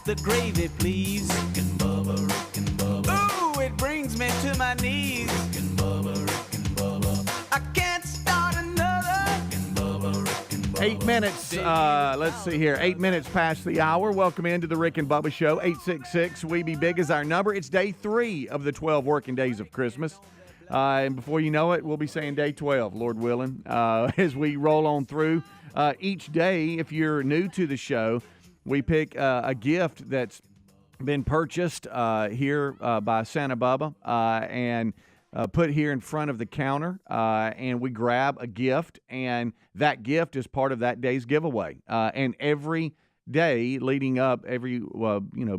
the gravy, please. Rick and Bubba, Rick and Bubba. Ooh, it brings me to my knees. Rick and Bubba, Rick and Bubba. I can't start another. Rick and Bubba, Rick and Bubba. 8 minutes, let's see here, 8 minutes past the hour. Welcome into the Rick and Bubba Show. 866-WE-BE-BIG is our number. It's day 3 of the 12 working days of Christmas. And before you know it, we'll be saying day 12, Lord willing, as we roll on through. Each day, if you're new to the show, we pick a gift that's been purchased here by Santa Bubba and put here in front of the counter, and we grab a gift, and that gift is part of that day's giveaway. And every day leading up, every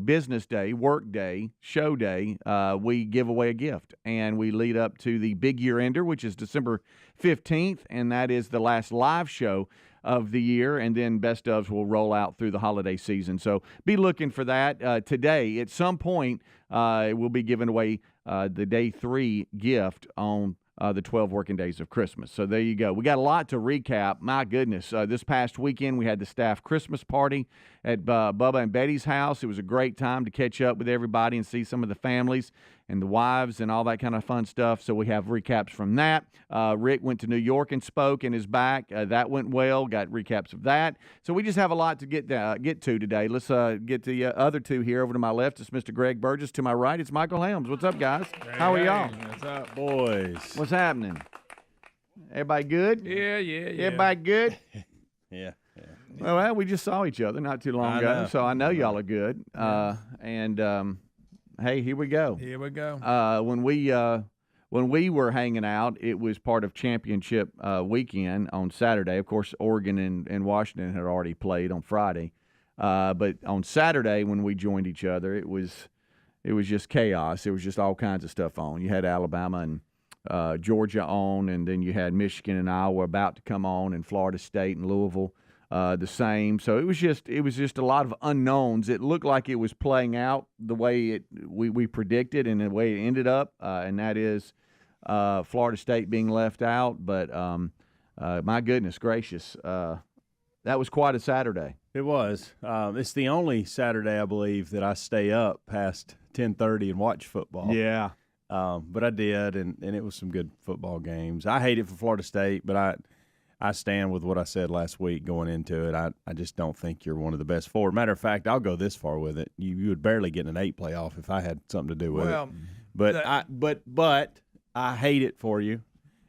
business day, work day, show day, we give away a gift, and we lead up to the big year ender, which is December 15th, and that is the last live show of the year, and then best ofs will roll out through the holiday season. So be looking for that. Today, at some point, we'll be giving away the day 3 gift on the 12 working days of Christmas. So there you go. We got a lot to recap. My goodness. This past weekend, we had the staff Christmas party at Bubba and Betty's house. It was a great time to catch up with everybody and see some of the families and the wives and all that kind of fun stuff. So we have recaps from that. Rick went to New York and spoke and is back. That went well. Got recaps of that. So we just have a lot to get to today. Let's get the other two here. Over to my left, it's Mr. Greg Burgess. To my right, it's Michael Helms. What's up, guys? How are y'all? What's up, boys? What's happening? Everybody good? Yeah. Everybody good? Yeah. Well, we just saw each other not too long ago, so I know y'all are good. Hey, here we go. When we were hanging out, it was part of championship weekend on Saturday. Of course, Oregon and Washington had already played on Friday, but on Saturday when we joined each other, it was just chaos. There was just all kinds of stuff on. You had Alabama and Georgia on, and then you had Michigan and Iowa about to come on, and Florida State and Louisville the same. So it was just a lot of unknowns. It looked like it was playing out the way we predicted and the way it ended up, and that is Florida State being left out. But my goodness gracious, that was quite a Saturday. It was. It's the only Saturday, I believe, that I stay up past 10:30 and watch football. Yeah. But I did, and it was some good football games. I hate it for Florida State, but I stand with what I said last week going into it. I just don't think you're one of the best four. Matter of fact, I'll go this far with it. You would barely get an 8 playoff if I had something to do with it. But I hate it for you,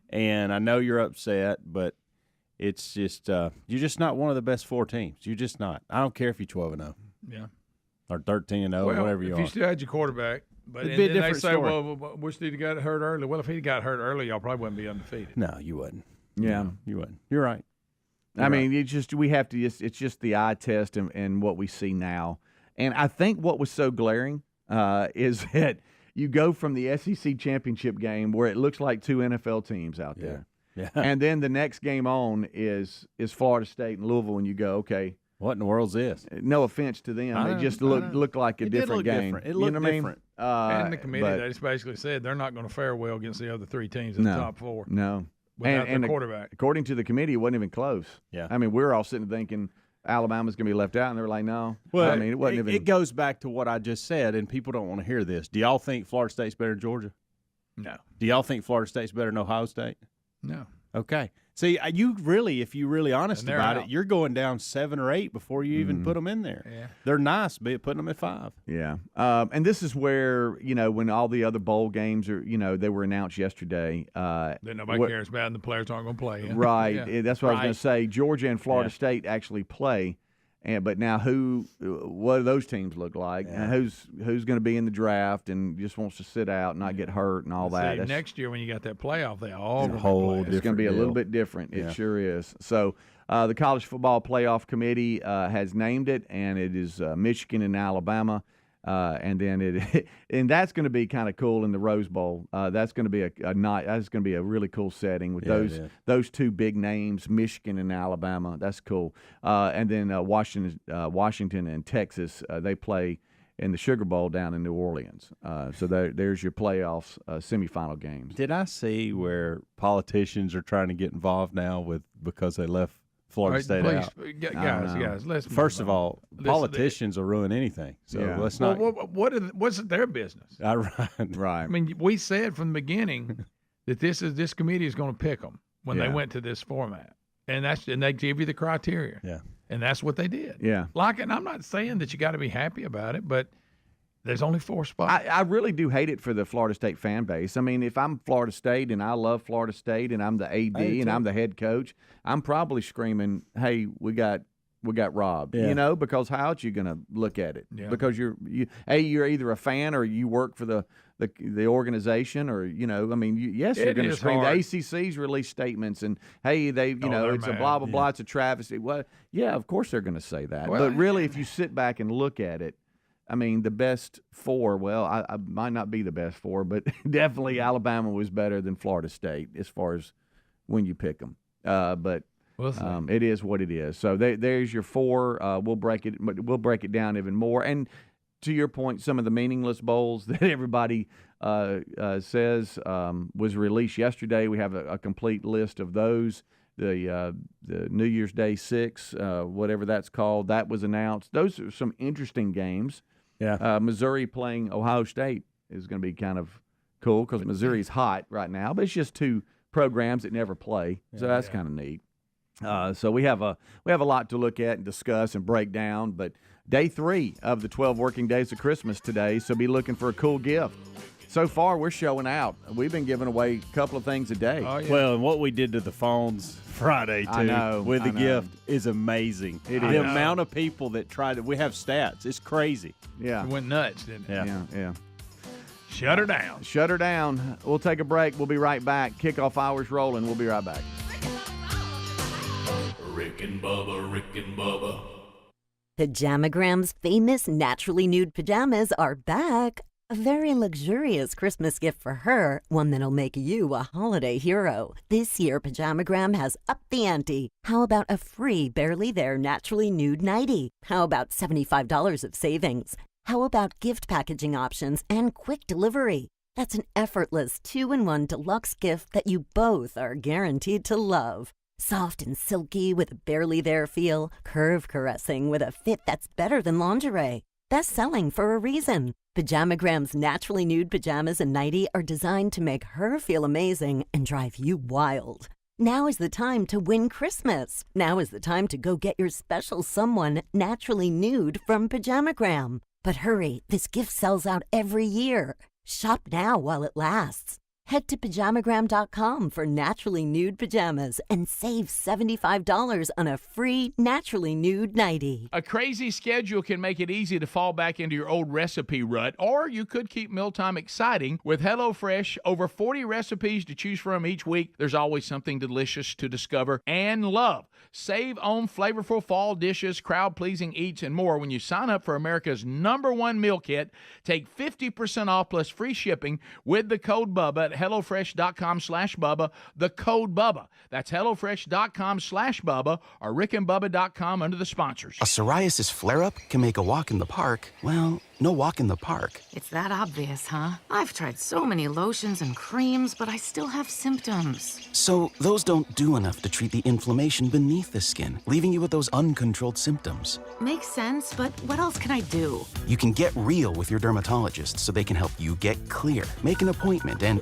and I know you're upset, but it's just you're just not one of the best 4 teams. You're just not. I don't care if you're 12-0. Yeah. Or 13-0, whatever you are. If you still had your quarterback. But It'd be a different they say, story. well, wish he'd got hurt early. Well, if he got hurt early, y'all probably wouldn't be undefeated. No, you wouldn't. Yeah. No, you wouldn't. You're right. I mean, it's just the eye test and what we see now. And I think what was so glaring is that you go from the SEC championship game where it looks like 2 NFL teams out there. Yeah. And then the next game on is Florida State and Louisville, and you go, okay. What in the world's this? No offense to them. They just look like a different game. It looked different. And the committee, they just basically said they're not going to fare well against the other 3 teams in the top 4. No. Without their quarterback. According to the committee, it wasn't even close. Yeah. I mean, we're all sitting thinking Alabama's going to be left out, and they're like, no. Well, I mean, it wasn't even. It goes back to what I just said, and people don't want to hear this. Do y'all think Florida State's better than Georgia? No. Do y'all think Florida State's better than Ohio State? No. Okay. See, if you're really honest about it, you're going down 7 or 8 before you even put them in there. Yeah. They're nice, but putting them at 5. Yeah. And this is where, when all the other bowl games are, they were announced yesterday. Then nobody cares about it, and the players aren't going to play. Yeah. Right. Yeah. That's what I was going to say. Georgia and Florida State actually play. But now what do those teams look like? Yeah. And who's going to be in the draft and just wants to sit out and not get hurt and all that? Next year when you got that playoff, they all a whole play. It's going to be a little bit different. It sure is. So the College Football Playoff Committee has named it, and it is Michigan and Alabama. And then and that's going to be kind of cool in the Rose Bowl. That's going to be that's going to be a really cool setting with those 2 big names, Michigan and Alabama. That's cool. And then Washington and Texas, they play in the Sugar Bowl down in New Orleans. So there's your playoffs semifinal games. Did I see where politicians are trying to get involved now because they left Florida State out. Guys, let's First of all, politicians will ruin anything. So let's not. What's their business? Right. I mean, we said from the beginning that this committee is going to pick them when they went to this format, and they give you the criteria. Yeah. And that's what they did. Yeah. And I'm not saying that you got to be happy about it, but there's only 4 spots. I really do hate it for the Florida State fan base. I mean, if I'm Florida State and I love Florida State and I'm the AD and I'm the head coach, I'm probably screaming, "Hey, we got robbed," because how else you going to look at it? Yeah. Because you're either a fan or you work for the organization, or you're going to scream. Hard. The ACC's released statements and hey, it's a blah blah blah, it's a travesty. Well, yeah, of course they're going to say that. Well, but really, if you sit back and look at it, I mean, the best 4, well, I might not be the best 4, but definitely Alabama was better than Florida State as far as when you pick them. But it is what it is. So there's your 4. We'll break it down even more. And to your point, some of the meaningless bowls that everybody says was released yesterday. We have a complete list of those. The New Year's Day 6, whatever that's called, that was announced. Those are some interesting games. Yeah. Missouri playing Ohio State is going to be kind of cool because Missouri's hot right now, but it's just 2 programs that never play, so that's kind of neat. So we have a lot to look at and discuss and break down. But day 3 of the 12 working days of Christmas today, so be looking for a cool gift. So far, we're showing out. We've been giving away a couple of things a day. Oh, yeah. Well, and what we did to the phones Friday, too, with the gift is amazing. The amount of people that tried it. We have stats. It's crazy. Yeah. It went nuts, didn't it? Yeah. Shut her down. Shut her down. We'll take a break. We'll be right back. Kickoff hours rolling. We'll be right back. Rick and Bubba, Rick and Bubba. Pajamagram's famous naturally nude pajamas are back. A very luxurious Christmas gift for her, one that'll make you a holiday hero. This year, Pajamagram has upped the ante. How about a free Barely There naturally nude nightie? How about $75 of savings? How about gift packaging options and quick delivery? That's an effortless 2-in-1 deluxe gift that you both are guaranteed to love. Soft and silky with a Barely There feel, curve caressing with a fit that's better than lingerie. Best selling for a reason. Pajamagram's naturally nude pajamas and nightie are designed to make her feel amazing and drive you wild. Now is the time to win Christmas. Now is the time to go get your special someone naturally nude from Pajamagram. But hurry, this gift sells out every year. Shop now while it lasts. Head to Pajamagram.com for naturally nude pajamas and save $75 on a free naturally nude nightie. A crazy schedule can make it easy to fall back into your old recipe rut, or you could keep mealtime exciting with HelloFresh. Over 40 recipes to choose from each week. There's always something delicious to discover and love. Save on flavorful fall dishes, crowd-pleasing eats, and more when you sign up for America's #1 meal kit. Take 50% off plus free shipping with the code BUBBA at HelloFresh.com/Bubba, the code BUBBA. That's HelloFresh.com/Bubba or RickandBubba.com under the sponsors. A psoriasis flare-up can make a walk in the park, well, no walk in the park. It's that obvious, huh? I've tried so many lotions and creams, but I still have symptoms. So those don't do enough to treat the inflammation beneath the skin, leaving you with those uncontrolled symptoms. Makes sense, but what else can I do? You can get real with your dermatologist so they can help you get clear. Make an appointment and,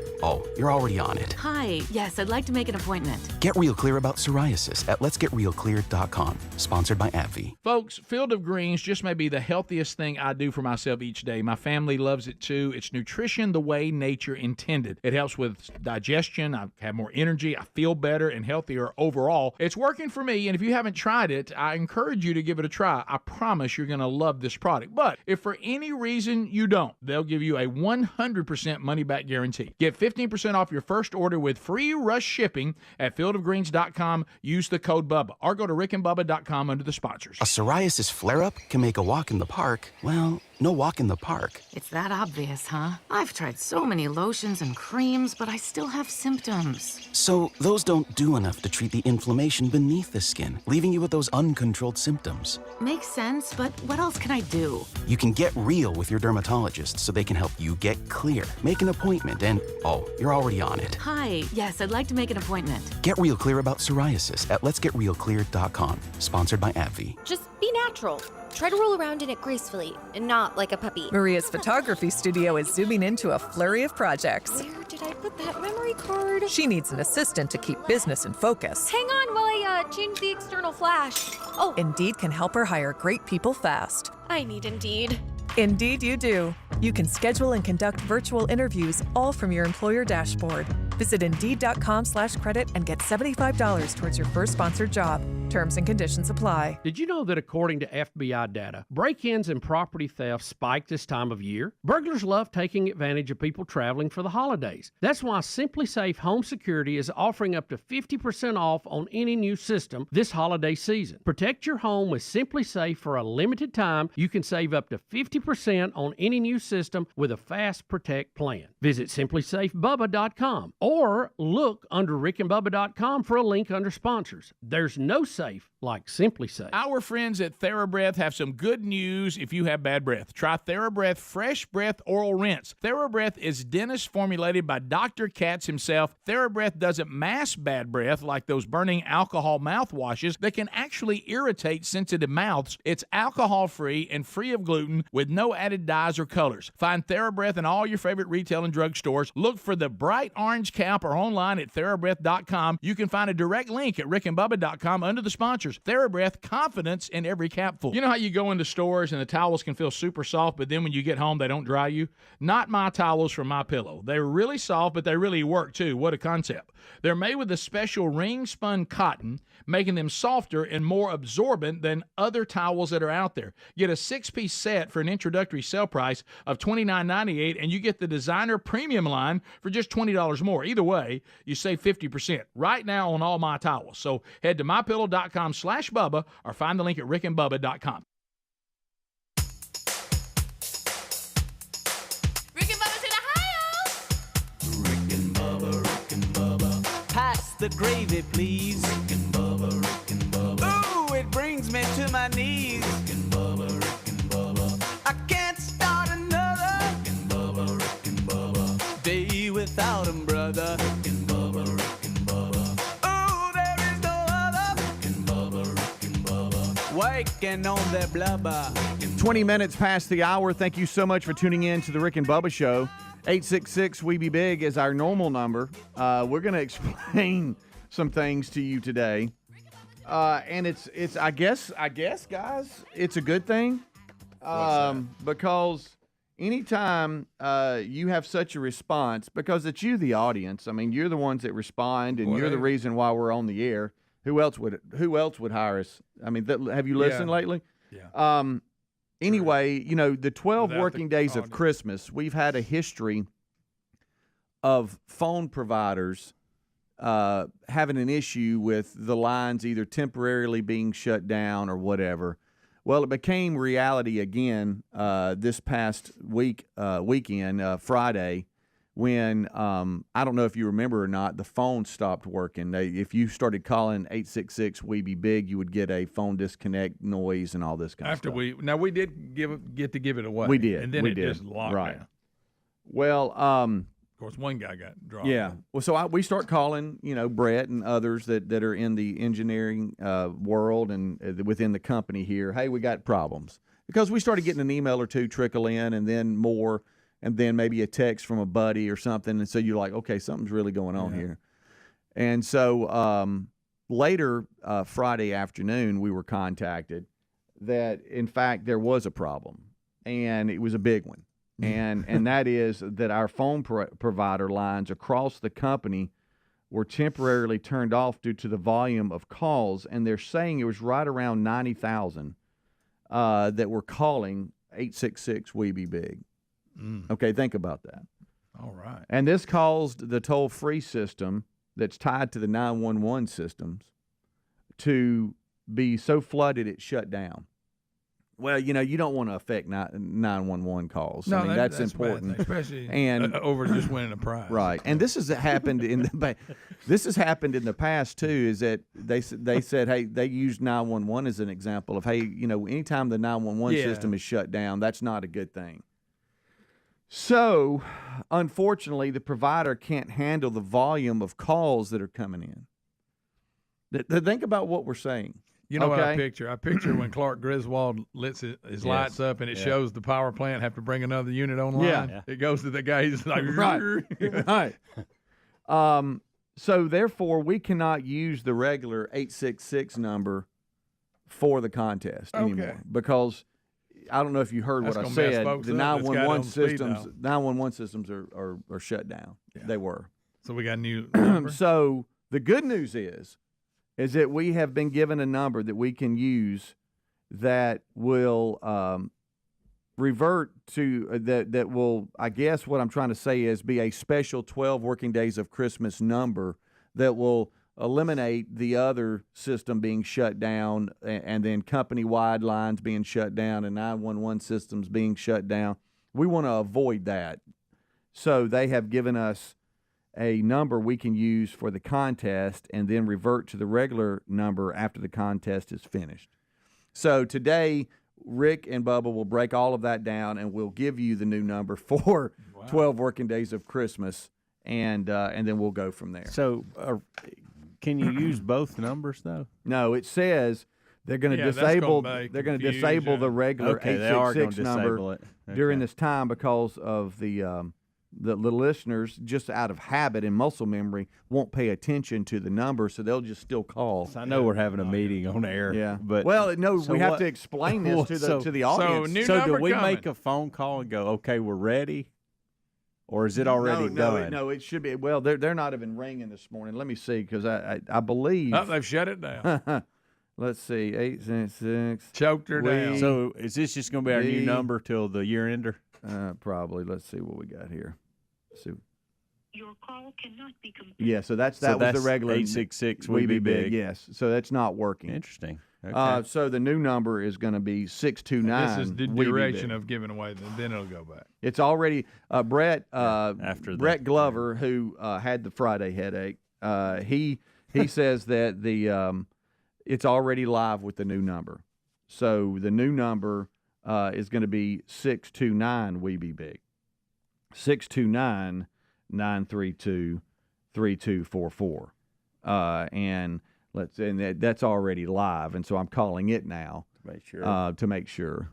you're already on it. Hi, yes, I'd like to make an appointment. Get real clear about psoriasis at letsgetrealclear.com. Sponsored by AbbVie. Folks, Field of Greens just may be the healthiest thing I do for myself each day. My family loves it too. It's nutrition the way nature intended. It helps with digestion. I have more energy. I feel better and healthier overall. It's working for me, and if you haven't tried it, I encourage you to give it a try. I promise you're going to love this product. But if for any reason you don't, they'll give you a 100% money-back guarantee. Get 15% off your first order with free rush shipping at fieldofgreens.com. Use the code BUBBA or go to rickandbubba.com under the sponsors. A psoriasis flare-up can make a walk in the park, well, no walk in the park. It's that obvious, huh? I've tried so many lotions and creams, but I still have symptoms. So those don't do enough to treat the inflammation beneath the skin, leaving you with those uncontrolled symptoms. Makes sense, but what else can I do? You can get real with your dermatologist so they can help you get clear. Make an appointment and, you're already on it. Hi, yes, I'd like to make an appointment. Get real clear about psoriasis at letsgetrealclear.com. Sponsored by AbbVie. Just be natural. Try to roll around in it gracefully and not like a puppy. Maria's photography studio is zooming into a flurry of projects. Where did I put that memory card? She needs an assistant to keep business in focus. Hang on while I change the external flash. Oh, Indeed can help her hire great people fast. I need Indeed. Indeed you do. You can schedule and conduct virtual interviews all from your employer dashboard. Visit Indeed.com/credit and get $75 towards your first sponsored job. Terms and conditions apply. Did you know that according to FBI data, break-ins and property theft spike this time of year? Burglars love taking advantage of people traveling for the holidays. That's why Simply Safe Home Security is offering up to 50% off on any new system this holiday season. Protect your home with Simply Safe for a limited time. You can save up to 50% on any new system with a Fast Protect plan. Visit simplysafebubba.com or look under rickandbubba.com for a link under sponsors. There's no safe like Simply Safe. Our friends at TheraBreath have some good news if you have bad breath. Try TheraBreath Fresh Breath Oral Rinse. TheraBreath is dentist formulated by Dr. Katz himself. TheraBreath doesn't mask bad breath like those burning alcohol mouthwashes that can actually irritate sensitive mouths. It's alcohol-free and free of gluten with no added dyes or colors. Find TheraBreath in all your favorite retail and drug stores. Look for the bright orange cap or online at TheraBreath.com. You can find a direct link at rickandbubba.com under the sponsors. TheraBreath, confidence in every capful. You know how you go into stores and the towels can feel super soft, but then when you get home, they don't dry you? Not my towels from MyPillow. They're really soft, but they really work too. What a concept. They're made with a special ring-spun cotton, making them softer and more absorbent than other towels that are out there. Get a 6-piece set for an introductory sale price of $29.98, and you get the designer premium line for just $20 more. Either way, you save 50% right now on all my towels. So head to mypillow.com/Bubba or find the link at rickandbubba.com. Rick and Bubba's in Ohio. Rick and Bubba, Rick and Bubba. Pass the gravy, please. Rick and Bubba. Ooh, it brings me to my knees. Rick and Bubba. I can't start another. Rick and Bubba. Day without 'em, brother. Rick and Bubba. Ooh, there is no other. Rick and Bubba. Waking on their blubber. 20 minutes past the hour. Thank you so much for tuning in to the Rick and Bubba Show. 866-WE-BE-BIG is our normal number. We're going to explain some things to you today. And it's I guess, guys, it's a good thing. Because anytime you have such a response, because it's you, the audience. I mean, you're the ones that respond, and you're the reason why we're on the air. Who else would hire us? I mean, have you listened lately? Yeah. Anyway, you know, the 12 working days of Christmas, we've had a history of phone providers having an issue with the lines either temporarily being shut down or whatever. Well, it became reality again this past weekend, Friday, when I don't know if you remember or not, the phone stopped working. If you started calling 866-WE-BE-BIG, you would get a phone disconnect noise and all this kind of stuff. We did get to give it away. We did. And then it just locked down. Well, of course, one guy got dropped. Yeah. Well, so we start calling, Brett and others that are in the engineering world and within the company here. Hey, we got problems. Because we started getting an email or two trickle in, and then more, and then maybe a text from a buddy or something. And so you're like, okay, something's really going on here. And so later Friday afternoon, we were contacted that, in fact, there was a problem, and it was a big one. And that is that our phone provider lines across the company were temporarily turned off due to the volume of calls, and they're saying it was right around 90,000 that were calling 866-WE-BE-BIG. Okay, think about that. All right. And this caused the toll-free system that's tied to the 911 systems to be so flooded it shut down. Well, you don't want to affect 911 calls. No, I mean, that's a bad important, thing, especially and over just winning a prize. Right, and this has happened in the past too. Is that they said, hey, they used 911 as an example of, hey, anytime the 911 system is shut down, that's not a good thing. So, unfortunately, the provider can't handle the volume of calls that are coming in. Think about what we're saying. You know what I picture? I picture when Clark Griswold lets his lights up and it shows the power plant have to bring another unit online. Yeah. It goes to the guy. He's like, right. So therefore, we cannot use the regular 866 number for the contest anymore because I don't know if you heard what I said. The 911 systems are shut down. Yeah. They were. So we got a new number? So the good news is that we have been given a number that we can use that will revert to that will, I guess what I'm trying to say is, be a special 12 working days of Christmas number that will eliminate the other system being shut down and then company-wide lines being shut down and 911 systems being shut down. We want to avoid that. So they have given us a number we can use for the contest and then revert to the regular number after the contest is finished. So today, Rick and Bubba will break all of that down and we'll give you the new number for 12 working days of Christmas, and then we'll go from there. So can you use both numbers though? No, it says they're going to disable. They're going to disable the regular 866 number during this time because of the listeners, just out of habit and muscle memory, won't pay attention to the number, so they'll just still call. So I know we're having a meeting on air. Yeah, but we have to explain this to the audience. So do we make a phone call and go, okay, we're ready, or is it already done? No, it should be. Well, they're not even ringing this morning. Let me see, because I believe they've shut it down. Let's see, 866 choked her down. So is this just going to be our new number till the year ender? Probably. Let's see what we got here. So, your call cannot be completed. Yeah, so that was the regular 866. We be big. Yes, so that's not working. Interesting. Okay. So the new number is going to be 629. This is the duration of giving away. Then it'll go back. It's already Brett after Glover, who had the Friday headache. He says that it's already live with the new number. So the new number is going to be 629. We be big. 629-932-3244. And that's already live, and so I'm calling it now to make sure.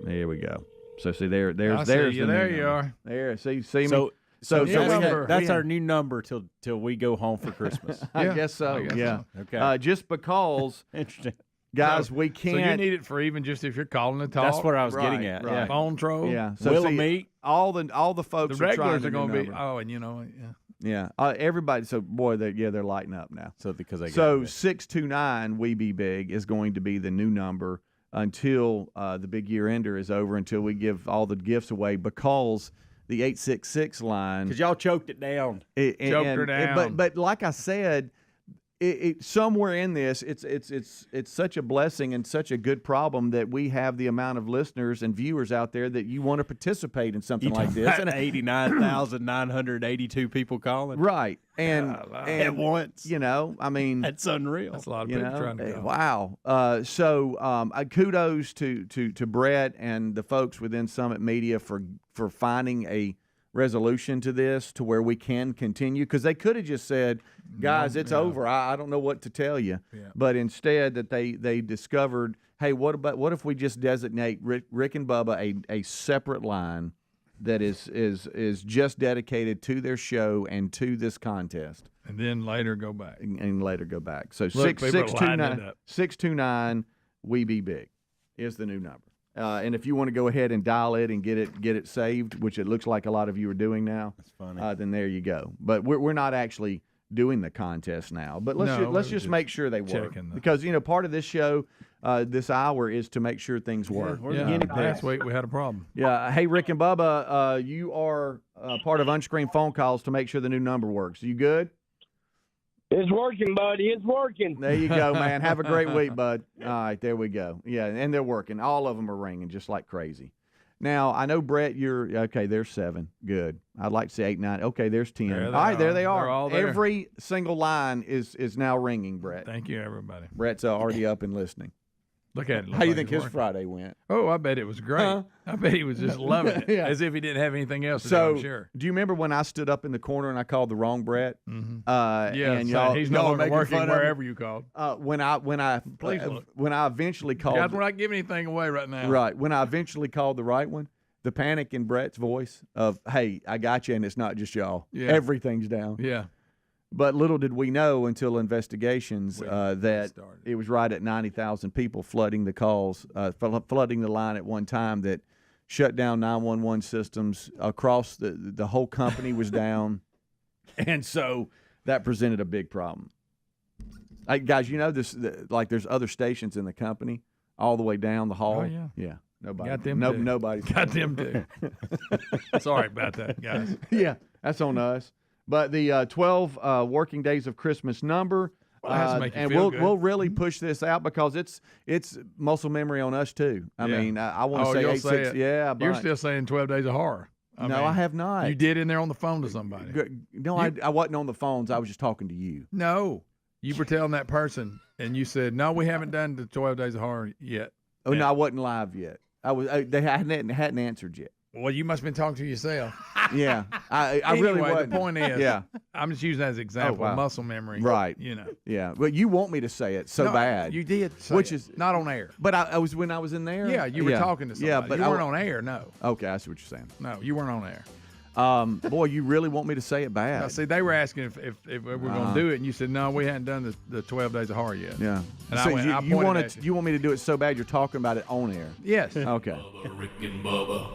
There we go. So see there's you. The there new you number. are. There, see me. So that's our new number till we go home for Christmas. I guess so. Yeah. Okay. Just because. Interesting. Guys, we can't. So you need it for even just if you're calling to talk. That's what I was getting at. Right. Yeah. Phone troll. Yeah. So Will meet all the folks. The regulars are going to be. Oh, and you know, yeah. Everybody. So boy, they're lighting up now. So because 629 We Be Big is going to be the new number until the big year ender is over, until we give all the gifts away, because the 866 line, because y'all choked it down. Choked her down. But like I said, it somewhere in this, it's such a blessing and such a good problem that we have the amount of listeners and viewers out there that you want to participate in something like this. And 89,982 people calling, right? And at once, I mean, that's unreal. That's a lot of people trying to go. Wow. So kudos to Brett and the folks within Summit Media for finding a resolution to this to where we can continue, because they could have just said, guys, it's over. I don't know what to tell you. Yeah. But instead that they discovered, hey, what if we just designate Rick and Bubba a separate line that is just dedicated to their show and to this contest, and then later go back and later go back. So Look, 629 We Be Big is the new number. And if you want to go ahead and dial it and get it saved, which it looks like a lot of you are doing now, that's funny. Then there you go. But we're not actually doing the contest now. But let's just make sure they work, because part of this show, this hour, is to make sure things work. Last week we had a problem. Yeah. Hey, Rick and Bubba, you are part of unscreened phone calls to make sure the new number works. You good? It's working, buddy. It's working. There you go, man. Have a great week, bud. All right, there we go. Yeah, and they're working. All of them are ringing just like crazy. Now, I know, Brett, you're – okay, there's 7. Good. I'd like to say 8, 9. Okay, there's 10. All right, there they are. They're all there. Every single line is now ringing, Brett. Thank you, everybody. Brett's already up and listening. Look at it. How do you think his Friday went? Oh, I bet it was great. Huh? I bet he was just loving it, Yeah. as if he didn't have anything else to do, So, I'm sure. do you remember when I stood up in the corner and I called the wrong Brett? Mm-hmm. Yeah, and so he's no longer making working fun of wherever him? you called. When I Please look. when I eventually called, Guys, we're not giving anything away right now. right when I eventually called the right one, the panic in Brett's voice of "Hey, I got you," and it's not just y'all. Yeah. Everything's down. Yeah. But little did we know until investigations that it was right at 90,000 people flooding the calls, flooding the line at one time that shut down 911 systems across the whole company was down. And so that presented a big problem. Guys, you know this, like there's other stations in the company all the way down the hall. Oh, yeah. Yeah. Nobody. Got them too. Nobody's Got them too. Sorry about that, guys. Yeah, that's on us. But the 12 working days of Christmas number, Well, it has to make you and feel we'll good. we'll really push this out because it's muscle memory on us too. I Yeah. mean, I want to say you'll 8, 6. it. Yeah, You're but still saying 12 Days of Horror. No, I have not. You did in there on the phone to somebody. No, I wasn't on the phones. I was just talking to you. No. You were telling that person, and you said, no, we haven't done the 12 Days of Horror yet. Oh no, I wasn't live yet. They hadn't answered yet. Well, you must have been talking to yourself. Yeah, I Anyway, really wasn't. the point is, yeah, I'm just using that as an example wow. of muscle memory. Right. You know. Yeah, but you want me to say it so No, bad. You did say which it. is not on air. But I was when I was in there. Yeah, you were talking to somebody. Yeah, but you weren't on air, no. Okay, I see what you're saying. No, you weren't on air. Boy, you really want me to say it bad. Now, see, they were asking if we were going to do it, and you said, no, we hadn't done the 12 Days of Horror yet. Yeah. And so I went, I you pointed want at you want me to do it so bad you're talking about it on air? Yes. Okay. Rick and Bubba.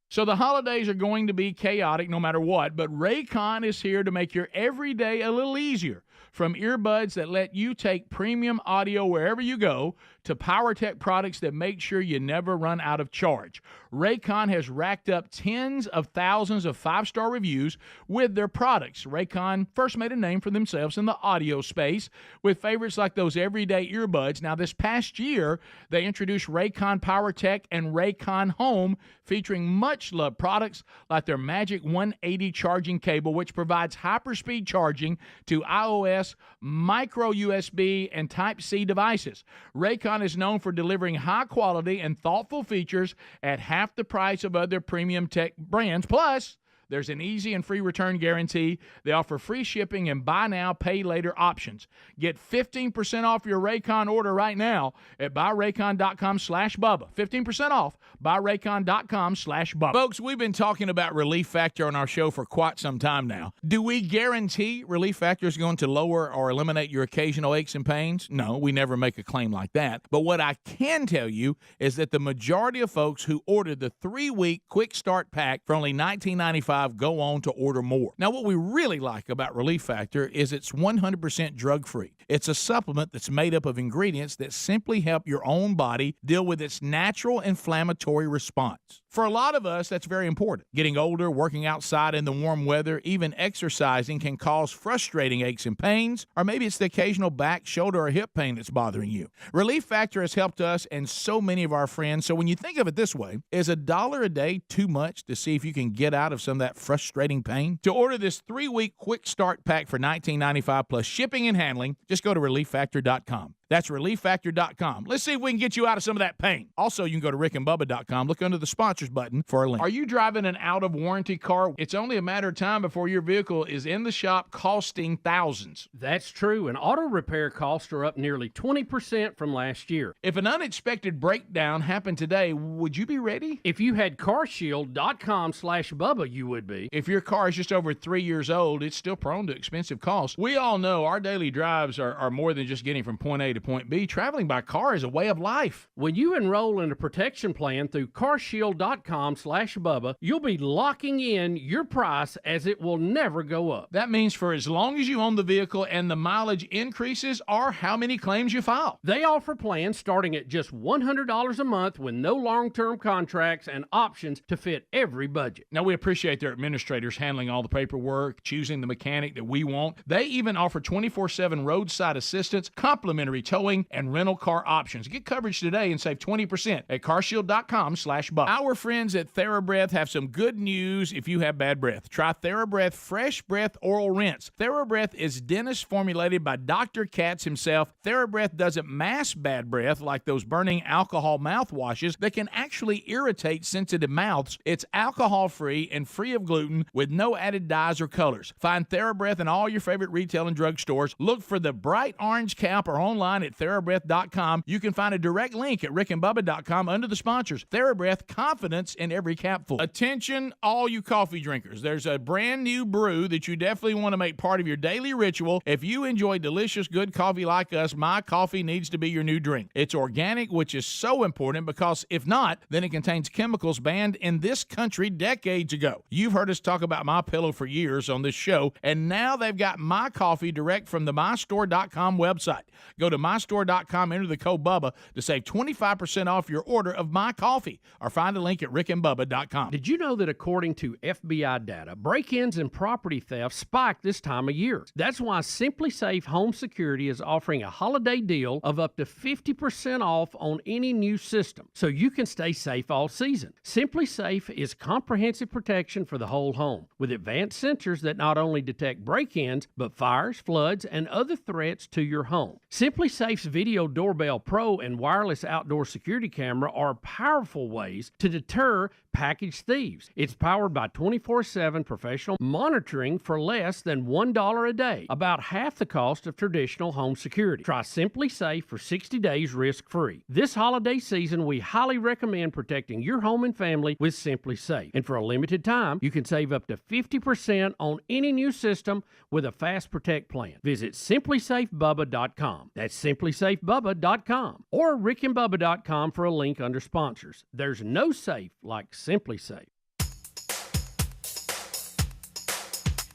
So the holidays are going to be chaotic no matter what, but Raycon is here to make your everyday a little easier. From earbuds that let you take premium audio wherever you go to PowerTech products that make sure you never run out of charge. Raycon has racked up tens of thousands of 5-star reviews with their products. Raycon first made a name for themselves in the audio space with favorites like those everyday earbuds. Now, this past year, they introduced Raycon PowerTech and Raycon Home, featuring much-loved products like their Magic 180 charging cable, which provides hyperspeed charging to iOS, micro USB, and Type-C devices. Raycon is known for delivering high-quality and thoughtful features at half the price of other premium tech brands. Plus, there's an easy and free return guarantee. They offer free shipping and buy now, pay later options. Get 15% off your Raycon order right now at buyraycon.com/Bubba. 15% off, buyraycon.com/Bubba. Folks, we've been talking about Relief Factor on our show for quite some time now. Do we guarantee Relief Factor is going to lower or eliminate your occasional aches and pains? No, we never make a claim like that. But what I can tell you is that the majority of folks who ordered the 3-week quick start pack for only $19.95 go on to order more. Now, what we really like about Relief Factor is it's 100% drug-free. It's a supplement that's made up of ingredients that simply help your own body deal with its natural inflammatory response. For a lot of us, that's very important. Getting older, working outside in the warm weather, even exercising can cause frustrating aches and pains, or maybe it's the occasional back, shoulder, or hip pain that's bothering you. Relief Factor has helped us and so many of our friends. So when you think of it this way, is $1 a day too much to see if you can get out of some of that frustrating pain? To order this 3-week quick start pack for $19.95 plus shipping and handling, just go to ReliefFactor.com. That's ReliefFactor.com. Let's see if we can get you out of some of that pain. Also, you can go to RickandBubba.com. Look under the sponsors button for a link. Are you driving an out-of-warranty car? It's only a matter of time before your vehicle is in the shop costing thousands. That's true, and auto repair costs are up nearly 20% from last year. If an unexpected breakdown happened today, would you be ready? If you had carshield.com/Bubba, you would be. If your car is just over 3 years old, it's still prone to expensive costs. We all know our daily drives are more than just getting from point A to to point B, traveling by car is a way of life. When you enroll in a protection plan through carshield.com/Bubba, you'll be locking in your price as it will never go up. That means for as long as you own the vehicle and the mileage increases or how many claims you file. They offer plans starting at just $100 a month with no long-term contracts and options to fit every budget. Now, we appreciate their administrators handling all the paperwork, choosing the mechanic that we want. They even offer 24/7 roadside assistance, complimentary towing, and rental car options. Get coverage today and save 20% at carshield.com/Bubba. Our friends at TheraBreath have some good news if you have bad breath. Try TheraBreath Fresh Breath Oral Rinse. TheraBreath is dentist formulated by Dr. Katz himself. TheraBreath doesn't mask bad breath like those burning alcohol mouthwashes that can actually irritate sensitive mouths. It's alcohol-free and free of gluten with no added dyes or colors. Find TheraBreath in all your favorite retail and drug stores. Look for the bright orange cap or online at TheraBreath.com. You can find a direct link at rickandbubba.com under the sponsors. TheraBreath, confidence in every capful. Attention, all you coffee drinkers. There's a brand new brew that you definitely want to make part of your daily ritual. If you enjoy delicious, good coffee like us, My Coffee needs to be your new drink. It's organic, which is so important because if not, then it contains chemicals banned in this country decades ago. You've heard us talk about MyPillow for years on this show, and now they've got My Coffee direct from the MyStore.com website. Go to MyStore.com, enter the code BUBBA to save 25% off your order of My Coffee, or find a link at rickandbubba.com. Did you know that according to FBI data, break-ins and property theft spike this time of year? That's why Simply Safe Home Security is offering a holiday deal of up to 50% off on any new system, so you can stay safe all season. Simply Safe is comprehensive protection for the whole home, with advanced sensors that not only detect break-ins, but fires, floods, and other threats to your home. Simply Safe's Video Doorbell Pro and wireless outdoor security camera are powerful ways to deter package thieves. It's powered by 24/7 professional monitoring for less than $1 a day, about half the cost of traditional home security. Try Simply Safe for 60 days risk-free. This holiday season, we highly recommend protecting your home and family with Simply Safe. And for a limited time, you can save up to 50% on any new system with a Fast Protect plan. Visit simplysafebubba.com. That's simplysafebubba.com or rickandbubba.com for a link under sponsors. There's no safe like Simply Safe.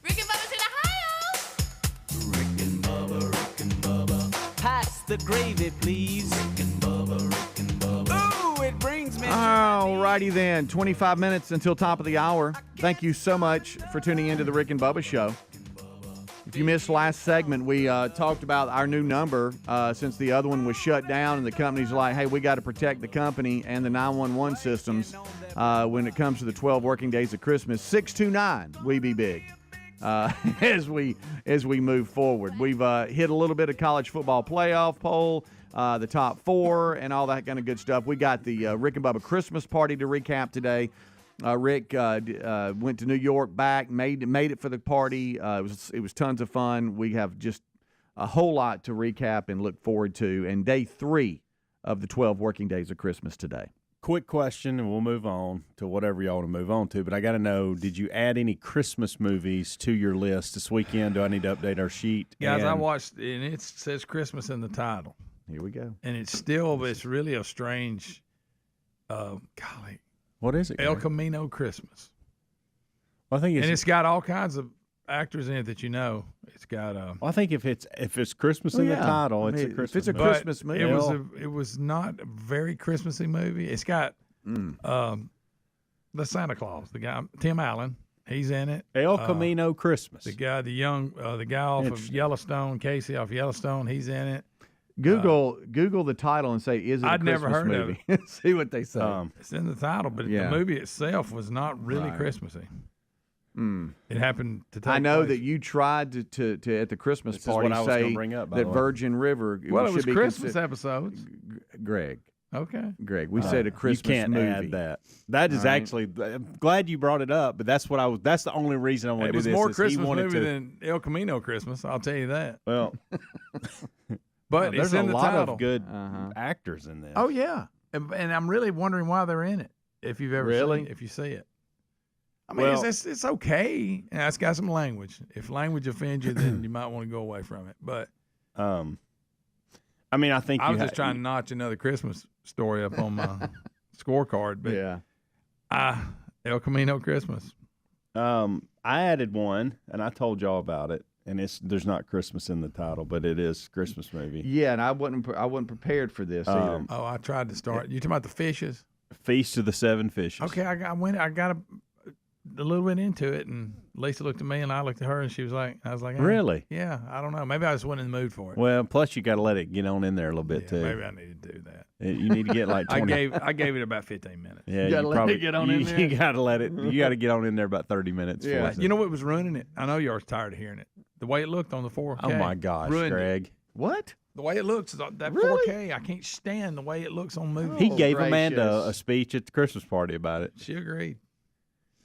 Rick and Bubba's in Ohio. Rick and Bubba. Pass the gravy, please. Rick and Bubba. Ooh, it brings me. All righty then. 25 minutes until top of the hour. Thank you so much for tuning into the Rick and Bubba Show. If you missed last segment, we talked about our new number since the other one was shut down, and the company's like, hey, we got to protect the company and the 911 systems when it comes to the 12 working days of Christmas. 629, we be big. As we move forward, we've hit a little bit of college football playoff poll, the top four, and all that kind of good stuff. We got the Rick and Bubba Christmas party to recap today. Rick went to New York, back, made it for the party. It was tons of fun. We have just a whole lot to recap and look forward to. And day 3 of the 12 working days of Christmas today. Quick question, and we'll move on to whatever you want to move on to. But I got to know, did you add any Christmas movies to your list this weekend? Do I need to update our sheet? Guys, I watched, and it says Christmas in the title. Here we go. And it's really a strange, golly. What is it? El Camino Christmas. Well, I think it's got all kinds of actors in it that you know. It's got. Well, I think if it's Christmas in the title, it's a Christmas. If it's a Christmas movie, it was not a very Christmassy movie. It's got the Santa Claus, the guy Tim Allen. He's in it. El Camino Christmas. The guy, the guy off of Yellowstone, Casey off Yellowstone. He's in it. Google the title and say, is it a Christmas never heard movie? of it. See what they say. It's in the title, but the movie itself was not really Christmassy. It happened to take I know place. that you tried to at the Christmas party say that Virgin River. Well, it was Christmas episodes. Greg. Okay. Greg, we said a Christmas you can't movie. add that. That is actually. I'm glad you brought it up, but that's what that's the only reason I want to do this. It was more Christmas movie than El Camino Christmas. I'll tell you that. Well. But there's it's in a the lot title. of good actors in this. Oh yeah, and I'm really wondering why they're in it. If you've ever seen it, if you see it, I mean, it's okay. And it's got some language. If language offends you, then you might want to go away from it. But I I mean, I think I was just trying to notch another Christmas story up on my scorecard. But El Camino Christmas. I added one, and I told y'all about it. And there's not Christmas in the title, but it is Christmas movie. Yeah, and I wasn't prepared for this either. Oh, I tried to start. You talking about the fishes? Feast of the Seven Fishes. Okay, I got a little bit into it, and Lisa looked at me, and I looked at her, and I was like, Really? Yeah, I don't know. Maybe I just wasn't in the mood for it. Well, plus you got to let it get on in there a little bit too. Maybe I need to do that. You need to get like 20. I gave it about 15 minutes. Yeah, you gotta let it get on in there. You got to let it. You got to get on in there about 30 minutes. Yeah. You know what was ruining it? I know you're tired of hearing it. The way it looked on the 4K. Oh my gosh, Greg! What? The way it looks, that Really? 4K, I can't stand the way it looks on movies. He gave gracious. Amanda a speech at the Christmas party about it. She agreed.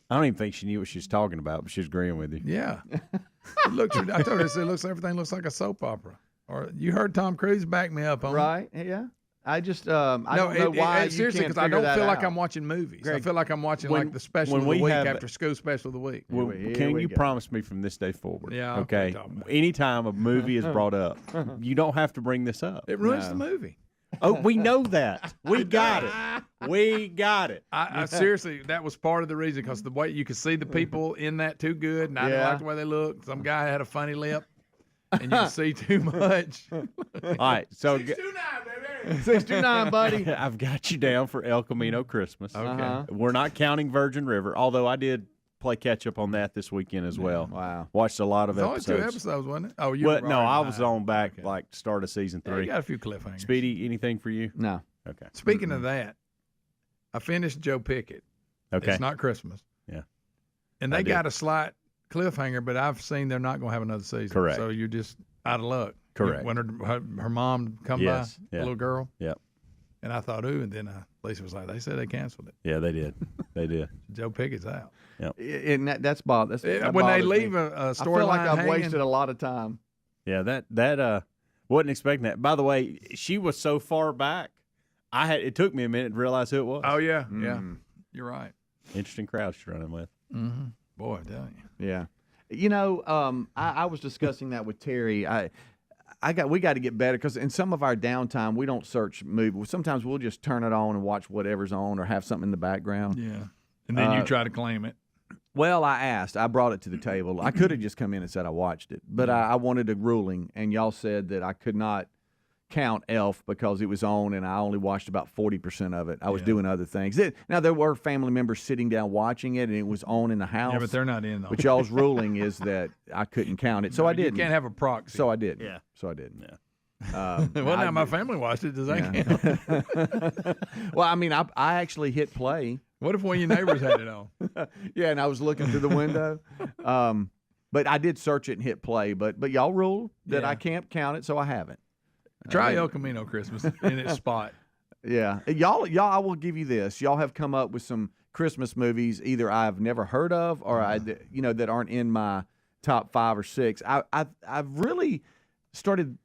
I don't even think she knew what she was talking about, but she was agreeing with you. Yeah. It looks. I told her, everything looks like a soap opera. Or you heard Tom Cruise back me up on Right? Yeah. I just I don't know why you seriously, can't because I figure don't feel that like out. I'm watching movies. I Greg, feel like I'm watching when- like the special when of the we week have- after school special of the week. Well, Here can we you go. promise me from this day forward? Yeah, I'll Okay. quit talking about Anytime a movie is brought up, you don't have to bring this up. It ruins the movie. Oh, we know that. We got it. We got it. I seriously, that was part of the reason, because the way you could see the people in that too good, and I didn't Yeah. like the way they looked. Some guy had a funny lip, and you could see too much. All right. So 629, buddy. I've got you down for El Camino Christmas. Okay. We're not counting Virgin River, although I did play catch up on that this weekend as well. Wow. Watched a lot of It was only episodes. 2 episodes, wasn't it? Oh, you Well, were no, right. I was on back Okay. like start of season Yeah, 3. you got a few cliffhangers. Speedy, anything for you? No. Okay. Speaking of that, I finished Joe Pickett. Okay. It's not Christmas. Yeah. And I they did. got a slight cliffhanger, but I've seen they're not going to have another season. Correct. So you're just out of luck. Correct. When her mom come Yes. by, Yeah. the little girl. Yep. And I thought, ooh, and then Lisa was like, they said they canceled it. Yeah, they did. They did. Joe Pickett's out. And that's Bob. That When they bothers leave me. a I feel like storyline I've hanging. wasted a lot of time. Yeah, that wasn't expecting that. By the way, she was so far back. It took me a minute to realize who it was. Oh, yeah. Yeah. You're right. Interesting crowd she's running with. Mm-hmm. Boy, I tell you. Yeah. You know, I was discussing that with Terry. We got to get better, because in some of our downtime we don't search movies. Sometimes we'll just turn it on and watch whatever's on, or have something in the background. Yeah. And then you try to claim it. Well, I brought it to the table. I could have just come in and said I watched it, but I wanted a ruling, and y'all said that I could not count Elf because it was on, and I only watched about 40% of it. I was doing other things. Now, there were family members sitting down watching it, and it was on in the house. Yeah, but they're not in, though. But y'all's ruling is that I couldn't count it, so I didn't. You can't have a proxy. So I didn't. Yeah. So I didn't. Yeah. Well, now my family watched it. Does that count? Well, I mean, I actually hit play. What if one of your neighbors had it on? Yeah, and I was looking through the window. But I did search it and hit play. But y'all ruled that I can't count it, so I haven't. Try El Camino Christmas in its spot. Yeah, y'all. I will give you this. Y'all have come up with some Christmas movies either I've never heard of, or that aren't in my top 5 or 6. I've really started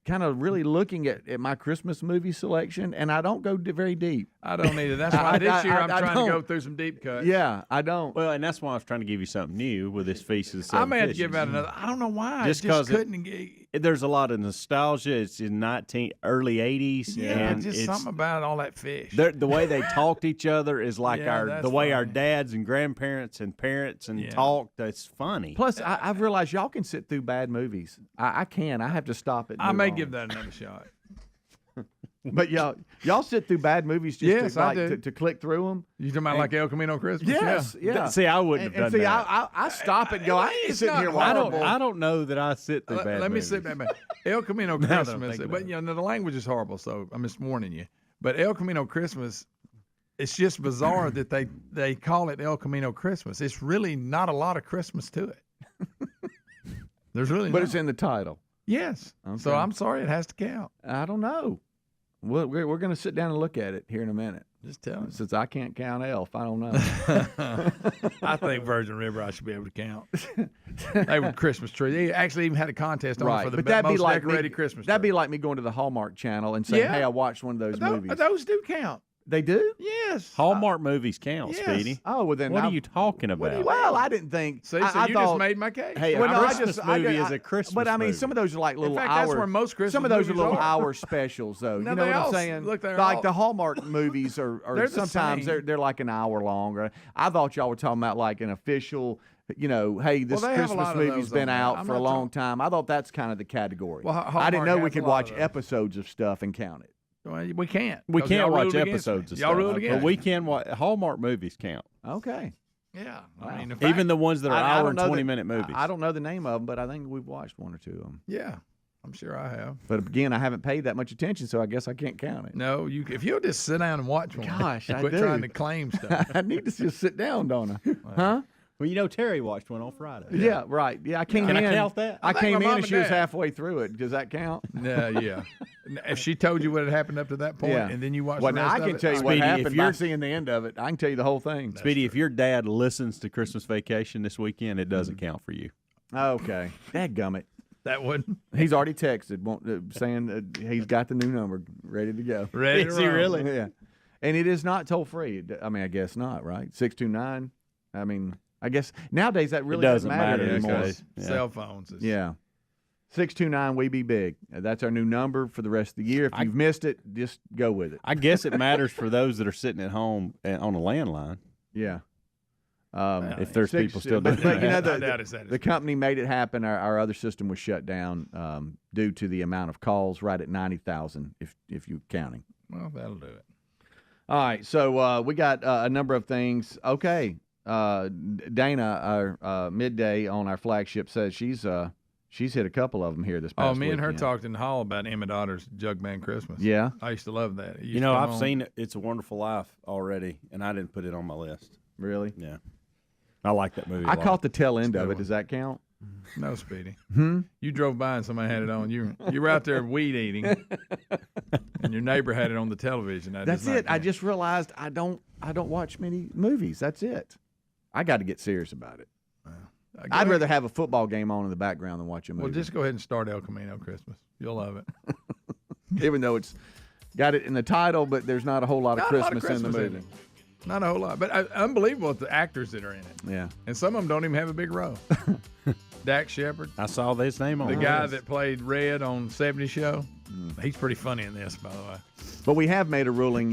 kind of really looking at my Christmas movie selection, and I don't go very deep. I don't either. That's why this year I'm I trying to go don't. through some deep cuts. Yeah, I don't. Well, and that's why I was trying to give you something new with this Feast of the I Seven may have to Fishes. give out another. I don't know why. Just I 'cause just couldn't get. There's a lot of nostalgia. It's in early 80s. Yeah, and just it's, something about all that fish. the way they talk to each other is like Yeah, the way our funny. dads and grandparents and parents talk. That's funny. Plus, I've realized y'all can sit through bad movies. I can. I have to stop it. and I move may on. give that another shot. But y'all sit through bad movies just Yes, I do. to click through them. You talking about like El Camino Christmas? Yes, yeah. See, I wouldn't have And done see, that. I stop it and go, I ain't It's sitting not here horrible. watching. I don't know that I sit through bad Let me movies. sit back. El Camino Now that I'm Christmas, thinking but about you know the language is horrible, so I'm just warning you. But El Camino Christmas, it's just bizarre that they call it El Camino Christmas. It's really not a lot of Christmas to it. There's really, But not. it's in the title. Yes. So Okay. I'm sorry, it has to count. I don't know. We're going to sit down and look at it here in a minute. Just tell me. Since I can't count Elf, I don't know. I think Virgin River I should be able to count. They were Christmas tree. They actually even had a contest on Right, for the but that'd be most like decorated me, Christmas That'd tree. be like me going to the Hallmark Channel and saying, Yeah. "Hey, I watched one of those movies." Those do count. They do? Yes. Hallmark movies count, yes. Speedy. Oh, well then. What are you talking about? Well, I didn't think. See, I you thought, just made my case. Hey, well, a no, Christmas movie is a Christmas But I mean, movie. some of those are like little fact, hour. that's where most Christmas some of those are movies little are. hour specials, though. No, you know they what I'm all saying? look, they're like all- the Hallmark movies are They're the sometimes same. they're like an hour long. Or I thought y'all were talking about like an official. You know, hey, this Well, they have a Christmas lot of movie's those been on there. out I'm for a not long time. I thought that's kind of the category. Well, I didn't know we Hallmark could has a lot watch of those. episodes of stuff and count it. Well, we can't. We 'cause can't y'all watch ruled against episodes me. of Y'all stuff. ruled against But we me. can watch Hallmark movies count. Okay. Yeah. Wow. I mean, in Even fact, the ones that are I hour don't and know 20-minute movies. I don't know the name of them, but I think we've watched one or two of them. yeah, I'm sure I have. But again, I haven't paid that much attention, so I guess I can't count it. No, if you'll just sit down and watch one. Gosh, I quit do. trying to claim stuff. I need to just sit down, don't I? Huh? Well, you know, Terry watched one on Friday. Yeah, right. Yeah, I came Can in. I count that? I I think came my in mom and and she was dad- halfway through it. Does that count? Yeah. If she told you what had happened up to that point, Yeah. and then you watched Well, the now rest I of can it, tell you what Speedy, if happened by you're- seeing the end of it. I can tell you the whole thing. Speedy, if your dad listens to Christmas Vacation this weekend, it doesn't count for you. Okay. Dadgummit. that wouldn't. He's already texted saying he's got the new number ready to go. Ready Is to he roll. really? Yeah. And it is not toll free. I mean, I guess not, right? 629. I mean, I guess nowadays that really doesn't matter matter anymore. because- Yeah. Cell phones. Is, Yeah. 629 We Be Big. That's our new number for the rest of the year. If you've missed it, just go with it. I guess it matters for those that are sitting at home on a landline. Yeah. If there's people still doing but, you know, that. I doubt it's that the company made it happen. Our other system was shut down due to the amount of calls, right at 90,000 if you're counting. Well, that'll do it. All right, so we got a number of things. Okay, Dana, our midday on our flagship, says she's hit a couple of them here this past Oh, me and her weekend. talked in the hall about Emmett Otter's Jugman Christmas. Yeah? I used to love that. It used You know, to come I've on. seen it. It's a Wonderful Life already, and I didn't put it on my list. Really? Yeah. I like that movie. I a lot. caught the tail end It's a of good it. one. Does that count? No, Speedy. Hmm? You drove by and somebody had it on. You were out there weed eating, and your neighbor had it on the television. That That's does not it. I count. just realized I don't watch many movies. That's it. I got to get serious about it. I'd rather have a football game on in the background than watch a movie. Well, just go ahead and start El Camino Christmas. You'll love it. Even though it's got it in the title, but there's not a whole lot of, Not a lot Christmas, of Christmas in the in movie. Not a whole lot, but unbelievable the actors that are in it. Yeah. And some of them don't even have a big role. Dax Shepard, I saw his name on the the guy list. that played Red on 70 Show, he's pretty funny in this, by the way. But we have made a ruling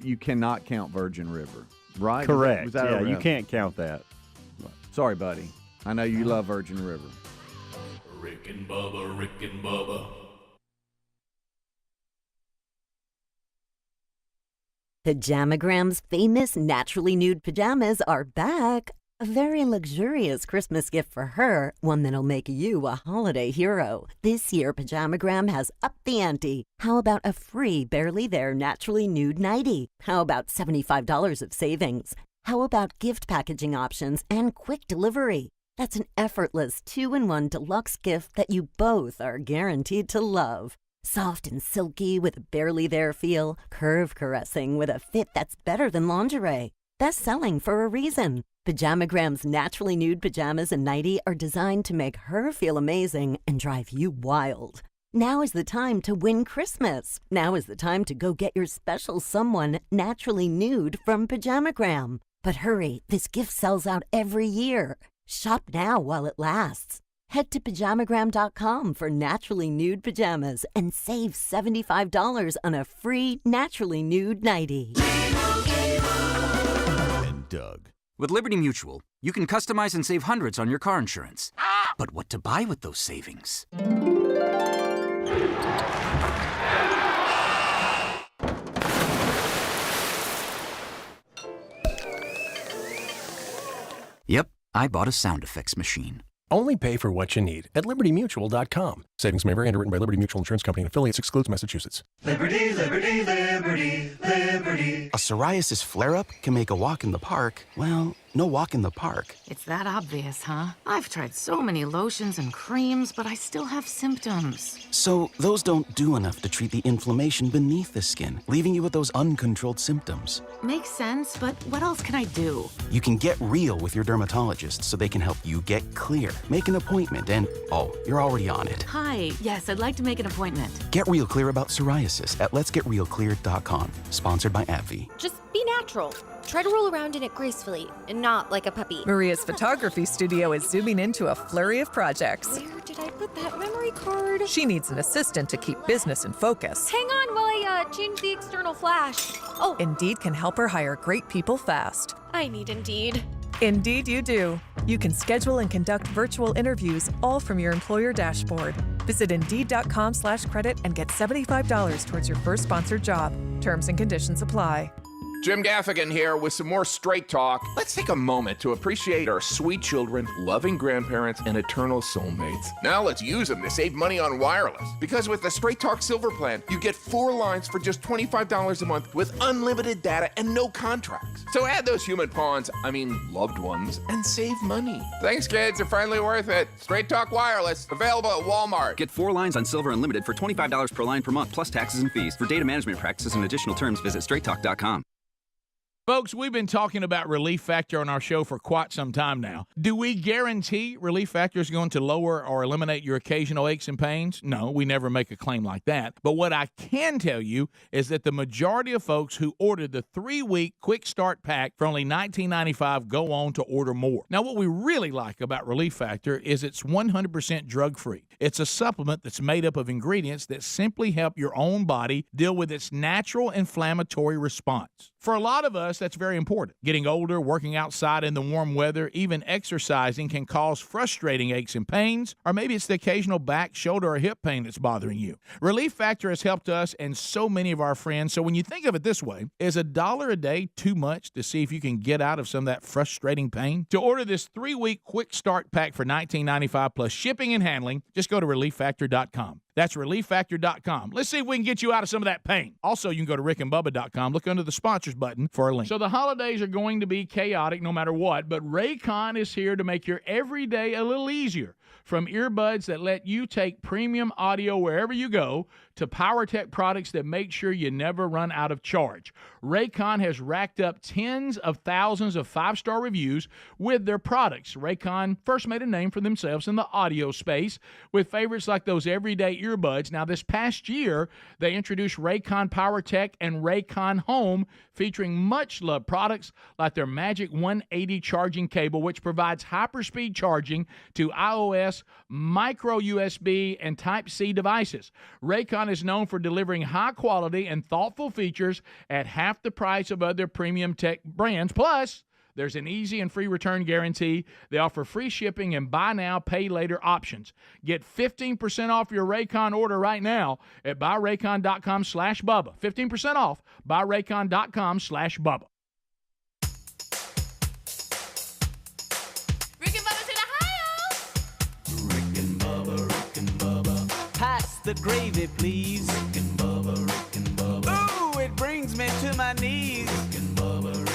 you cannot count Virgin River, right? Correct. Was that Yeah, a- you can't count that. Sorry, buddy. I know you love Virgin River. Rick and Bubba, Rick and Bubba. Pajamagram's famous naturally nude pajamas are back. A very luxurious Christmas gift for her, one that'll make you a holiday hero. This year, Pajamagram has upped the ante. How about a free Barely There naturally nude nightie? How about $75 of savings? How about gift packaging options and quick delivery? That's an effortless 2-in-1 deluxe gift that you both are guaranteed to love. Soft and silky with a Barely There feel, curve caressing with a fit that's better than lingerie. Best selling for a reason. Pajamagram's naturally nude pajamas and nightie are designed to make her feel amazing and drive you wild. Now is the time to win Christmas. Now is the time to go get your special someone naturally nude from Pajamagram. But hurry, this gift sells out every year. Shop now while it lasts. Head to pajamagram.com for naturally nude pajamas and save $75 on a free naturally nude nightie. And Doug. With Liberty Mutual, you can customize and save hundreds on your car insurance. But what to buy with those savings? Yep, I bought a sound effects machine. Only pay for what you need at LibertyMutual.com. Savings may vary. Underwritten by Liberty Mutual Insurance Company and affiliates. Excludes Massachusetts. Liberty, liberty, liberty, liberty. A psoriasis flare-up can make a walk in the park, well, no walk in the park. It's that obvious, huh? I've tried so many lotions and creams, but I still have symptoms. So those don't do enough to treat the inflammation beneath the skin, leaving you with those uncontrolled symptoms. Makes sense, but what else can I do? You can get real with your dermatologist so they can help you get clear. Make an appointment and, you're already on it. Hi, yes, I'd like to make an appointment. Get real clear about psoriasis at letsgetrealclear.com. Sponsored by AbbVie. Just be natural. Try to roll around in it gracefully and not like a puppy. Maria's photography studio is zooming into a flurry of projects. Where did I put that memory card? She needs an assistant to keep business in focus. Hang on while I change the external flash. Oh, Indeed can help her hire great people fast. I need Indeed. Indeed you do. You can schedule and conduct virtual interviews all from your employer dashboard. Visit Indeed.com/credit and get $75 towards your first sponsored job. Terms and conditions apply. Jim Gaffigan here with some more Straight Talk. Let's take a moment to appreciate our sweet children, loving grandparents, and eternal soulmates. Now let's use them to save money on wireless. Because with the Straight Talk Silver Plan, you get 4 lines for just $25 a month with unlimited data and no contracts. So add those human pawns, loved ones, and save money. Thanks, kids. They're finally worth it. Straight Talk Wireless, available at Walmart. Get 4 lines on Silver Unlimited for $25 per line per month, plus taxes and fees. For data management practices and additional terms, visit straighttalk.com. Folks, we've been talking about Relief Factor on our show for quite some time now. Do we guarantee Relief Factor is going to lower or eliminate your occasional aches and pains? No, we never make a claim like that. But what I can tell you is that the majority of folks who ordered the 3-week Quick Start Pack for only $19.95 go on to order more. Now, what we really like about Relief Factor is it's 100% drug-free. It's a supplement that's made up of ingredients that simply help your own body deal with its natural inflammatory response. For a lot of us, that's very important. Getting older, working outside in the warm weather, even exercising can cause frustrating aches and pains, or maybe it's the occasional back, shoulder, or hip pain that's bothering you. Relief Factor has helped us and so many of our friends. So when you think of it this way, is $1 a day too much to see if you can get out of some of that frustrating pain? To order this 3-week Quick Start Pack for $19.95 plus shipping and handling, just go to ReliefFactor.com. That's ReliefFactor.com. Let's see if we can get you out of some of that pain. Also, you can go to RickandBubba.com. Look under the sponsors button for a link. So the holidays are going to be chaotic no matter what, but Raycon is here to make your everyday a little easier. From earbuds that let you take premium audio wherever you go to PowerTech products that make sure you never run out of charge. Raycon has racked up tens of thousands of 5-star reviews with their products. Raycon first made a name for themselves in the audio space with favorites like those everyday earbuds. Now, this past year, they introduced Raycon PowerTech and Raycon Home, featuring much-loved products like their Magic 180 charging cable, which provides hyperspeed charging to iOS, micro USB, and Type-C devices. Raycon is known for delivering high-quality and thoughtful features at half the price of other premium tech brands. Plus, there's an easy and free return guarantee. They offer free shipping and buy now, pay later options. Get 15% off your Raycon order right now at buyraycon.com/Bubba. 15% off, buyraycon.com/Bubba. Rick and Bubba's in Ohio. Rick and Bubba. Pass the gravy, please. Rick and Bubba. Ooh, it brings me to my knees. Rick and Bubba.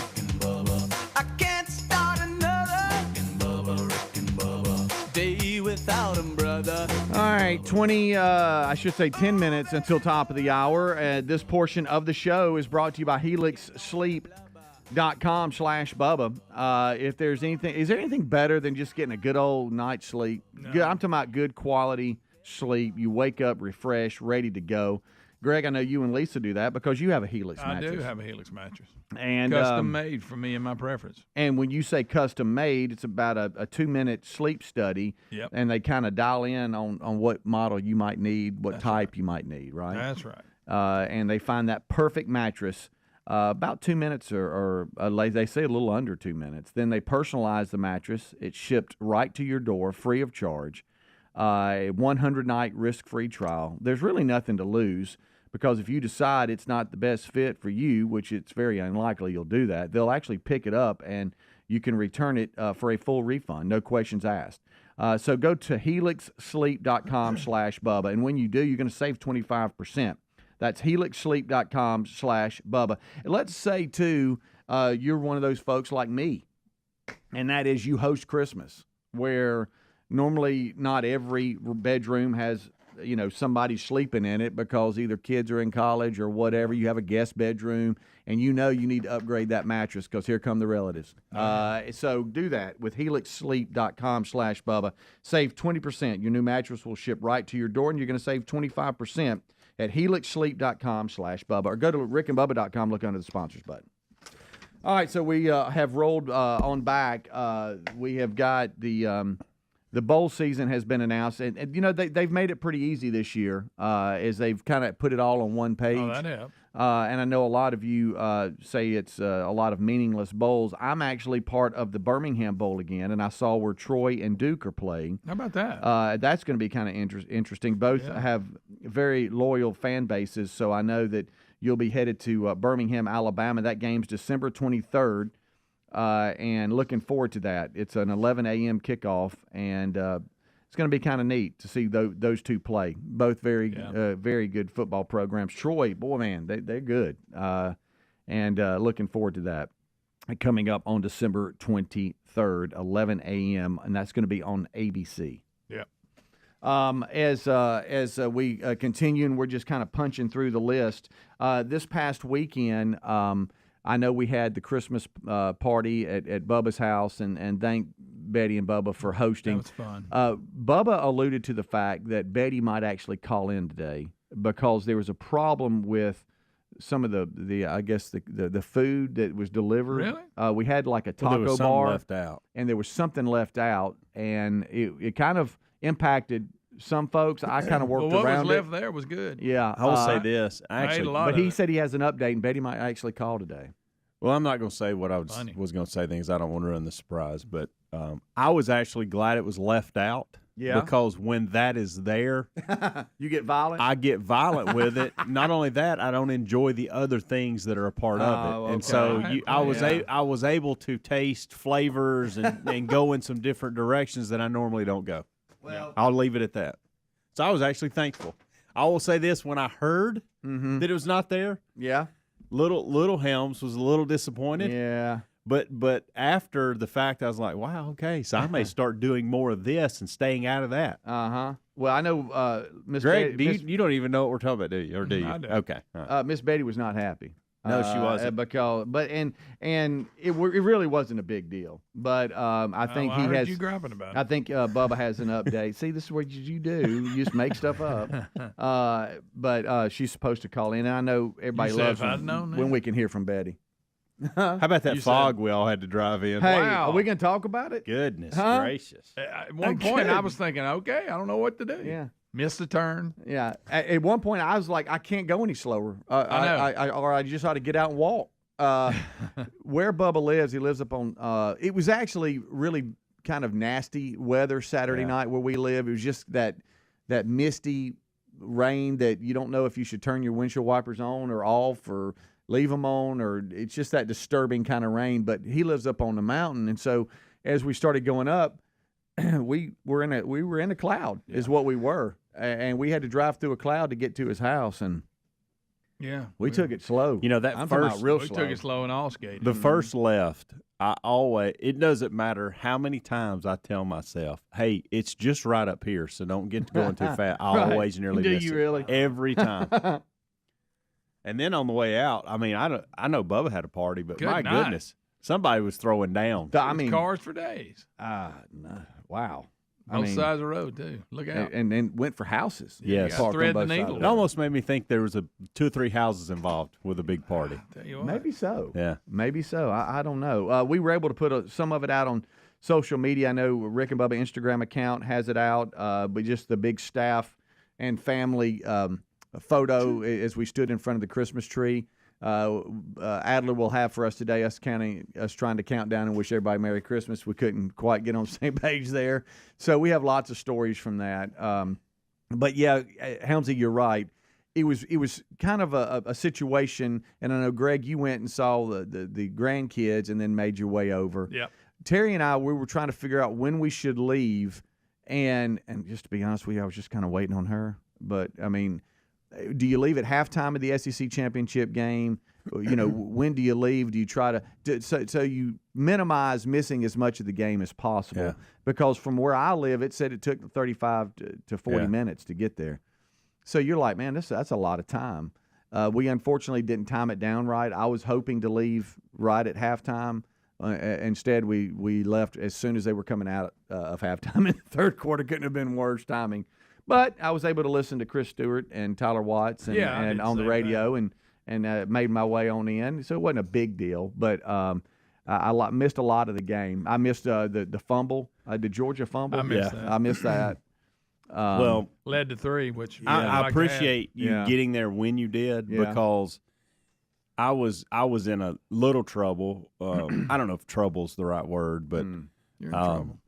I can't start another Rick and Bubba day without him, brother. All right, 10 minutes until top of the hour. This portion of the show is brought to you by HelixSleep.com/Bubba. If there's anything, is there anything better than just getting a good old night's sleep? No. I'm talking about good quality sleep. You wake up refreshed, ready to go. Greg, I know you and Lisa do that because you have a Helix mattress. I do have a Helix mattress. And custom made for me and my preference. And when you say custom made, it's about a 2-minute sleep study. Yep. And they kind of dial in on what model you might need, what type you might need, right? That's right. And they find that perfect mattress about 2 minutes or they say a little under 2 minutes. Then they personalize the mattress. It's shipped right to your door free of charge. A 100-night risk-free trial. There's really nothing to lose because if you decide it's not the best fit for you, which it's very unlikely you'll do that, they'll actually pick it up and you can return it for a full refund, no questions asked. So go to HelixSleep.com/Bubba, and when you do, you're going to save 25%. That's HelixSleep.com/Bubba. And let's say, too, you're one of those folks like me and that is you host Christmas, where normally not every bedroom has somebody sleeping in it because either kids are in college or whatever. You have a guest bedroom, and you need to upgrade that mattress because here come the relatives. So do that with helixsleep.com/Bubba. Save 20%. Your new mattress will ship right to your door, and you're going to save 25% at helixsleep.com/Bubba. Or go to rickandbubba.com, look under the sponsors button. All right, so we have rolled on back. We have got the bowl season has been announced, and they've made it pretty easy this year as they've kind of put it all on one page. Oh, that helps. And I know a lot of you say it's a lot of meaningless bowls. I'm actually part of the Birmingham Bowl again, and I saw where Troy and Duke are playing. How about that? That's going to be kind of interesting. Both have very loyal fan bases, so I know that you'll be headed to Birmingham, Alabama. That game's December 23rd. And looking forward to that. It's an 11 a.m. kickoff, and it's going to be kind of neat to see those two play. Both very good football programs. Troy, boy, man, they're good. And looking forward to that. Coming up on December 23rd, 11 a.m., and that's going to be on ABC. Yeah. As we continue, and we're just kind of punching through the list, this past weekend, I know we had the Christmas party at Bubba's house, and thank Betty and Bubba for hosting. That was fun. Bubba alluded to the fact that Betty might actually call in today because there was a problem with some of the I guess the food that was delivered. Really? We had like a taco there was bar left out, and there was something left out, and it kind of impacted some folks. I kind of worked what around was it. left there was good. Yeah, I will say this. Actually, but he said he has an update, and Betty might actually call today. Well, I'm not going to say what I was going to say things. I don't want to ruin the surprise, but I was actually glad it was left out. Yeah. Because when that is there, you get violent. I get violent with it. Not only that, I don't enjoy the other things that are a part of it. Okay. And so I was able to taste flavors and go in some different directions that I normally don't go. Well, I'll leave it at that. So I was actually thankful. I will say this: when I heard that it was not there, Little Helms was a little disappointed. Yeah. But after the fact, I was like, wow, okay, so I may start doing more of this and staying out of that. Uh-huh. Well, I know Miss Greg, Betty, you don't even know what we're talking about, do you? Or do you? I do. Okay. All right. Miss Betty was not happy. No, she wasn't. And it really wasn't a big deal. But I think I heard you griping about it. I think Bubba has an update. See, this is what you do. You just make stuff up. But she's supposed to call in, and I know everybody loves when we can hear from Betty. How about that fog we all had to drive in? Hey, Wow. are we going to talk about it? Goodness Huh? gracious. At one point, I was thinking, okay, I don't know what to do. Yeah. Missed the turn. Yeah. At one point, I was like, I can't go any slower. I know. Or I just ought to get out and walk. Where Bubba lives, he lives up on it was actually really kind of nasty weather Saturday night where we live. It was just that misty rain that you don't know if you should turn your windshield wipers on or off or leave them on, or it's just that disturbing kind of rain. But he lives up on the mountain, and so as we started going up, we were in a cloud is what we were, and we had to drive through a cloud to get to his house, and we took it slow. You know, that I'm first real We slow. took it slow and all skating. The first left, it doesn't matter how many times I tell myself, hey, it's just right up here, so don't get to going too fast. I Right. always nearly Do miss you it. really? Every time. And then on the way out, I mean, I know Bubba had a party, but Good my night. goodness, somebody was throwing down. I mean, cars for days. no, wow. Both sides of the road, too. Look out. And went for houses. Yes. Parked on Thread the both sides needle. of It almost made me think there was 2 or 3 houses involved with a big party. Tell you what. Maybe so. Yeah. Maybe so. I don't know. We were able to put some of it out on social media. I know Rick and Bubba Instagram account has it out, but just the big staff and family photo as we stood in front of the Christmas tree. Adler will have for us today, us trying to count down and wish everybody Merry Christmas. We couldn't quite get on the same page there. So we have lots of stories from that. But yeah, Helmsy, you're right. It was kind of a situation, and I know, Greg, you went and saw the grandkids and then made your way over. Yeah. Terry and I, we were trying to figure out when we should leave, and just to be honest with you, I was just kind of waiting on her. But, I mean, do you leave at halftime of the SEC championship game? when do you leave? Do you try to so you minimize missing as much of the game as possible? Yeah. Because from where I live, it said it took 35 to 40 minutes to get there. So you're like, man, that's a lot of time. We unfortunately didn't time it down right. I was hoping to leave right at halftime. Instead, we left as soon as they were coming out of halftime in the third quarter. Couldn't have been worse timing. But I was able to listen to Chris Stewart and Tyler Watts and on the radio and made my way on in. So it wasn't a big deal. But I missed a lot of the game. I missed the fumble, the Georgia fumble. I missed that. I missed that. Well, led to 3, which I appreciate you getting there when you did because I was in a little trouble. I don't know if trouble's the right word, but you're in trouble.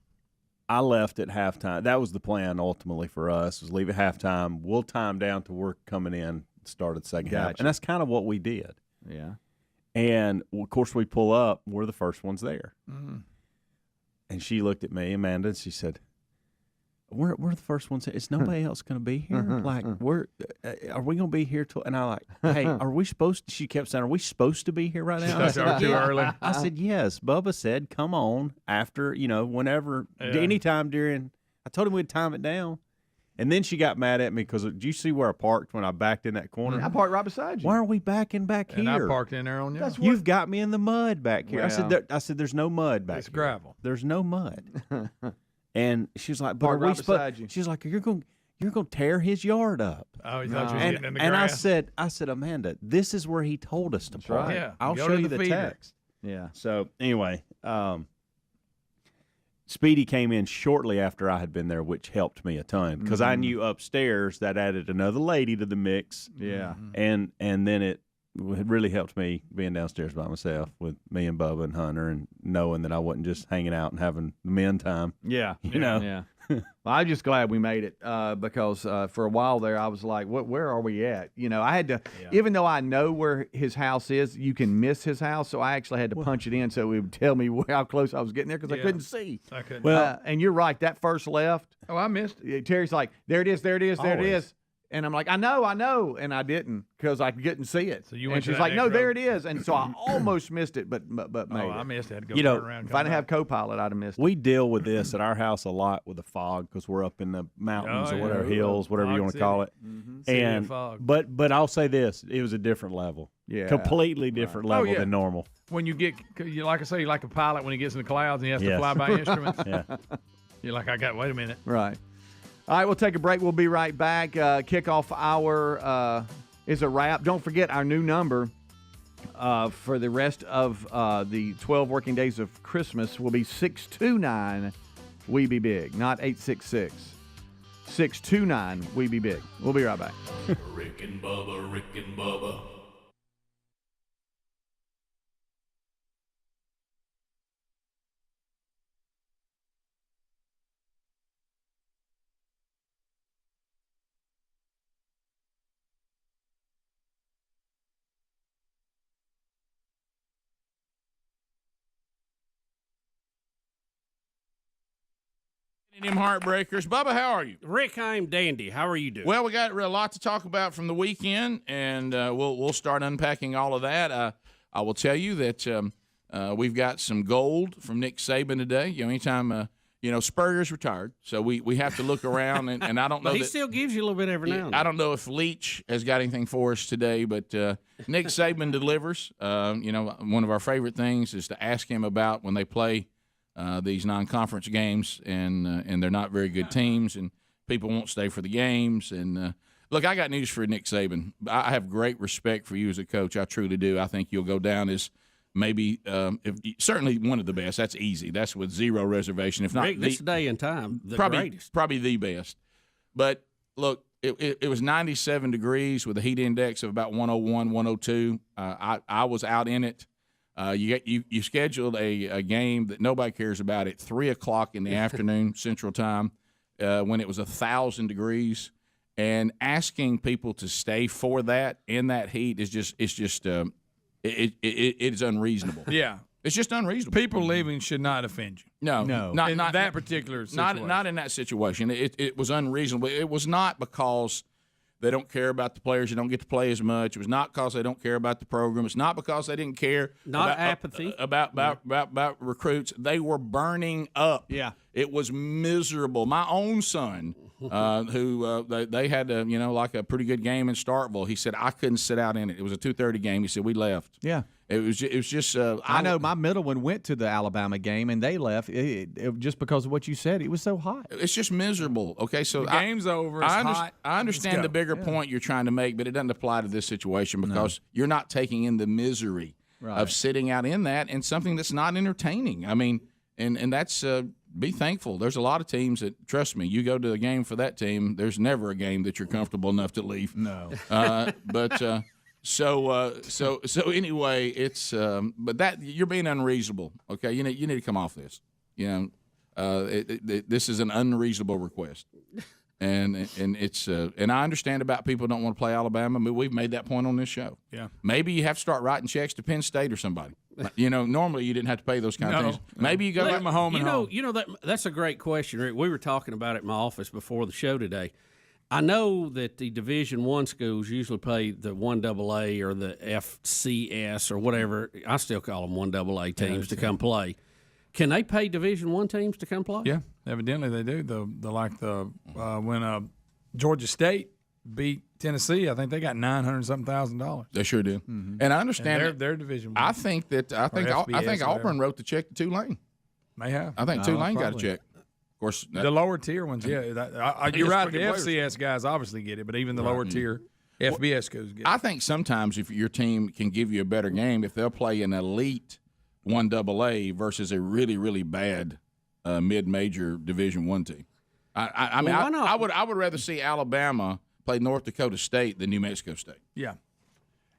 I left at halftime. That was the plan ultimately for us, was leave at halftime. We'll time down to work coming in, started second half. And that's kind of what we did. Yeah. And, of course, we pull up. We're the first ones there. Mm-hmm. And she looked at me, Amanda, and she said, We're the first ones. Is nobody else going to be here? Like, are we going to be here till? And I like, hey, are we supposed to? She kept saying, are we supposed to be here right now? I said, too early. I said, yes. Bubba said, come on after, whenever, anytime during. I told him we'd time it down. And then she got mad at me because, did you see where I parked when I backed in that corner? I parked right beside you. Why are we backing back here? And I parked in there on you. You've got me in the mud back here. Well, I said, there's no mud back here. It's gravel. There's no mud. And she was like, "But Park are we right beside you. She's like, "You're going to tear his yard up." Oh, you thought you was getting in the and grass? I said, Amanda, this is where he told us to park. right. Yeah, I'll go show to you the the feeder. text. Yeah. So anyway, Speedy came in shortly after I had been there, which helped me a ton because I knew upstairs that added another lady to the mix. Yeah. And then it really helped me being downstairs by myself with me and Bubba and Hunter and knowing that I wasn't just hanging out and having men time. Yeah. You know? Yeah. Well, I'm just glad we made it because for a while there I was like, where are we at? I had to, even though I know where his house is, you can miss his house. So I actually had to punch it in so it would tell me how close I was getting there because I couldn't see. I couldn't. Well, and you're right. That first left. Oh, I missed it. Terry's like, there it is. There it is. There it Always. is. And I'm like, I know, and I didn't because I couldn't see it. So you and went to she's that like, no, next there road? it is. And so I almost missed it, but made I it. missed it. I had to go You know, turn around. If I didn't have co-pilot, I'd have missed it. We deal with this at our house a lot with the fog because we're up in the mountains Oh, or yeah. whatever, hills, whatever you Fog want to call it. City of And fog. but I'll say this: it was a different level, Yeah. completely different level yeah. than normal. When you get, like I say, like a pilot when he gets in the clouds and he has to Yes. fly by instruments. Yeah. You're like, wait a minute. Right. All right, we'll take a break. We'll be right back. Kickoff hour is a wrap. Don't forget our new number for the rest of the 12 working days of Christmas will be 629 We Be Big, not 866. 629 We Be Big. We'll be right back. Rick and Bubba, Rick and Bubba. Them heartbreakers. Bubba, how are you? Rick, I'm dandy. How are you doing? Well, we got a lot to talk about from the weekend, and we'll start unpacking all of that. I will tell you that we've got some gold from Nick Saban today. Anytime Spurrier's retired, so we have to look around, and I don't know. But he that, still gives you a little bit every now and then. I don't know if Leach has got anything for us today, but Nick Saban delivers. One of our favorite things is to ask him about when they play these non-conference games, and they're not very good teams, and people won't stay for the games. And look, I got news for Nick Saban. I have great respect for you as a coach. I truly do. I think you'll go down as maybe certainly one of the best. That's easy. That's with zero reservation. If not, Rick, this day and time, the greatest. Probably the best. But look, it was 97 degrees with a heat index of about 101, 102. I was out in it. You scheduled a game that nobody cares about at 3:00 in the afternoon Central Time when it was 1,000 degrees, and asking people to stay for that in that heat is it is unreasonable. Yeah. It's just unreasonable. People leaving should not offend you. No, Not in that particular situation. Not in that situation. It was unreasonable. It was not because they don't care about the players. They don't get to play as much. It was not because they don't care about the program. It's not because they didn't care apathy about recruits. They were burning up. Yeah. It was miserable. My own son, who they had like a pretty good game in Starkville. He said I couldn't sit out in it. It was a 2:30 game. He said we left. Yeah. It was just. I know my middle one went to the Alabama game and they left it just because of what you said. It was so hot. It's just miserable. Okay, so the game's over. It's hot. I understand the bigger point you're trying to make, but it doesn't apply to this situation because you're not taking in the misery of sitting out in that and something that's not entertaining. I mean, and that's be thankful. There's a lot of teams that, trust me, you go to a game for that team, there's never a game that you're comfortable enough to leave. No. But. So anyway, it's but that you're being unreasonable. Okay, you need to come off this. This is an unreasonable request, and it's and I understand about people don't want to play Alabama. But we've made that point on this show. Yeah, maybe you have to start writing checks to Penn State or somebody. Normally you didn't have to pay those kind of things. Maybe you go back my home. That's a great question, Rick. We were talking about it in my office before the show today. I know that the Division I schools usually play the 1AA or the FCS or whatever. I still call them 1AA teams to come play. Can they pay Division I teams to come play? Yeah, evidently they do. When Georgia State beat Tennessee, I think they got $900,000. They sure do. Mm-hmm. And I understand and their Division I. I think Auburn wrote the check to Tulane. May have. I think Tulane got a check. Of course, the lower tier ones, you're right. The FCS guys obviously get it, but even the lower tier FBS schools get it. I think sometimes if your team can give you a better game, if they'll play an elite 1AA versus a really, really bad mid-major Division I team. I would rather see Alabama play North Dakota State than New Mexico State. Yeah.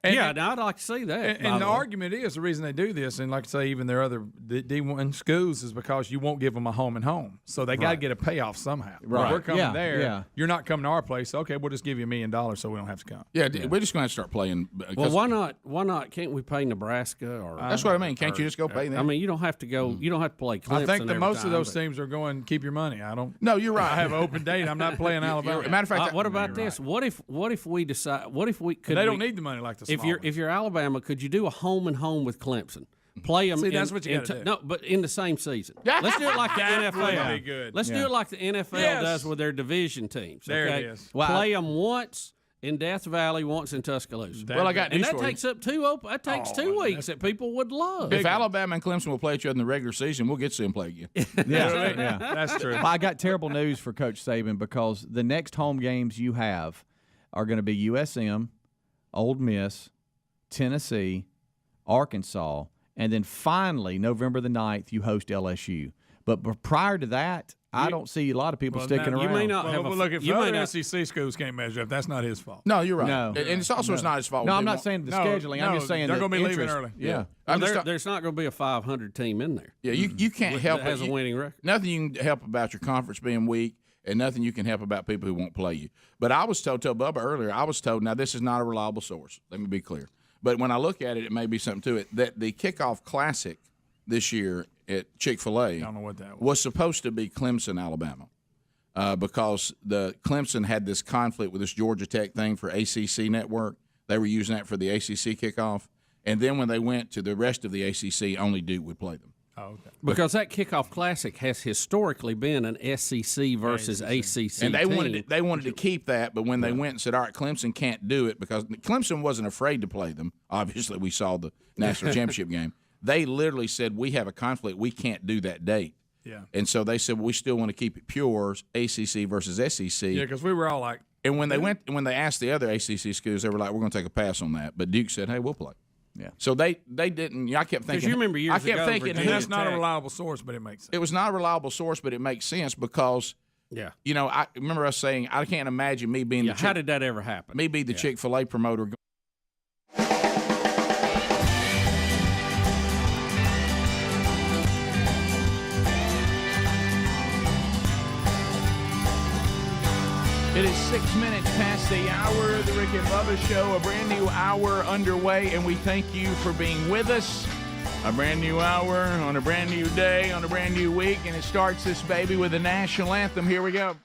I'd like to see that. And the argument is the reason they do this, and like I say, even their other D1 schools, is because you won't give them a home and home. So they got to get a payoff somehow. Right. We're coming there. Yeah. You're not coming to our place. Okay, we'll just give you $1 million so we don't have to come. Yeah, we're just going to start playing. Well, why not? Why not? Can't we pay Nebraska? Or that's what I mean. Can't you just go pay them? I mean, you don't have to go. You don't have to play Clemson. I think that most of those teams are going keep your money. I don't. No, you're right. I have an open date. I'm not playing Alabama. Matter of fact, what about this? Right. What if we decide? What if we could? They don't need the money like the small if you're Alabama, could you do a home and home with Clemson? Play them. See, that's what you got to do. No, but in the same season. Let's do it like the NFL. Would be good. Let's do it like the NFL does with their division teams. There it is. Play them once in Death Valley, once in Tuscaloosa. Well, I got news and that for takes up two weeks that people would love. If Alabama and Clemson will play each other in the regular season, we'll get to see them play again. Yeah, that's true. Well, I got terrible news for Coach Saban because the next home games you have are going to be USM, Ole Miss, Tennessee, Arkansas, and then finally November the 9th you host LSU. But prior to that, I don't see a lot of people sticking around. You may not have look, if other SEC schools can't measure up, that's not his fault. No, you're right. No. And it's also it's not his fault. No, I'm not saying the scheduling. I'm just saying they're going to be interest. leaving early. Yeah. There's not going to be a 500 team in there. Yeah, you can't help that has a winning record. Nothing you can help about your conference being weak, and nothing you can help about people who won't play you. But I was told Bubba earlier, now this is not a reliable source. Let me be clear. But when I look at it, it may be something to it, that the kickoff classic this year at Chick-fil-A I don't know what that was supposed to be Clemson, Alabama, because the Clemson had this conflict with this Georgia Tech thing for ACC network. They were using that for the ACC kickoff. And then when they went to the rest of the ACC, only Duke would play them. Oh, okay. Because that kickoff classic has historically been an SEC versus ACC and team. they wanted to keep that, but when they went and said, all right, Clemson can't do it, because Clemson wasn't afraid to play them. Obviously, we saw the national championship game. They literally said, we have a conflict. We can't do that date. Yeah. And so they said, well, we still want to keep it pure, ACC versus SEC. Yeah, because we were all like. And when they asked the other ACC schools, they were like, we're going to take a pass on that. But Duke said, hey, we'll play. Yeah. So they didn't. I kept thinking. Because you remember years ago, that's not a reliable source, but it makes sense. It was not a reliable source, but it makes sense because. Yeah. I remember us saying, I can't imagine me being how did that ever happen? Me be the Chick-fil-A promoter. It is 6 minutes past the hour of the Rick and Bubba Show, a brand new hour underway, and we thank you for being with us. A brand new hour on a brand new day, on a brand new week, and it starts this baby with the national anthem. Here we go.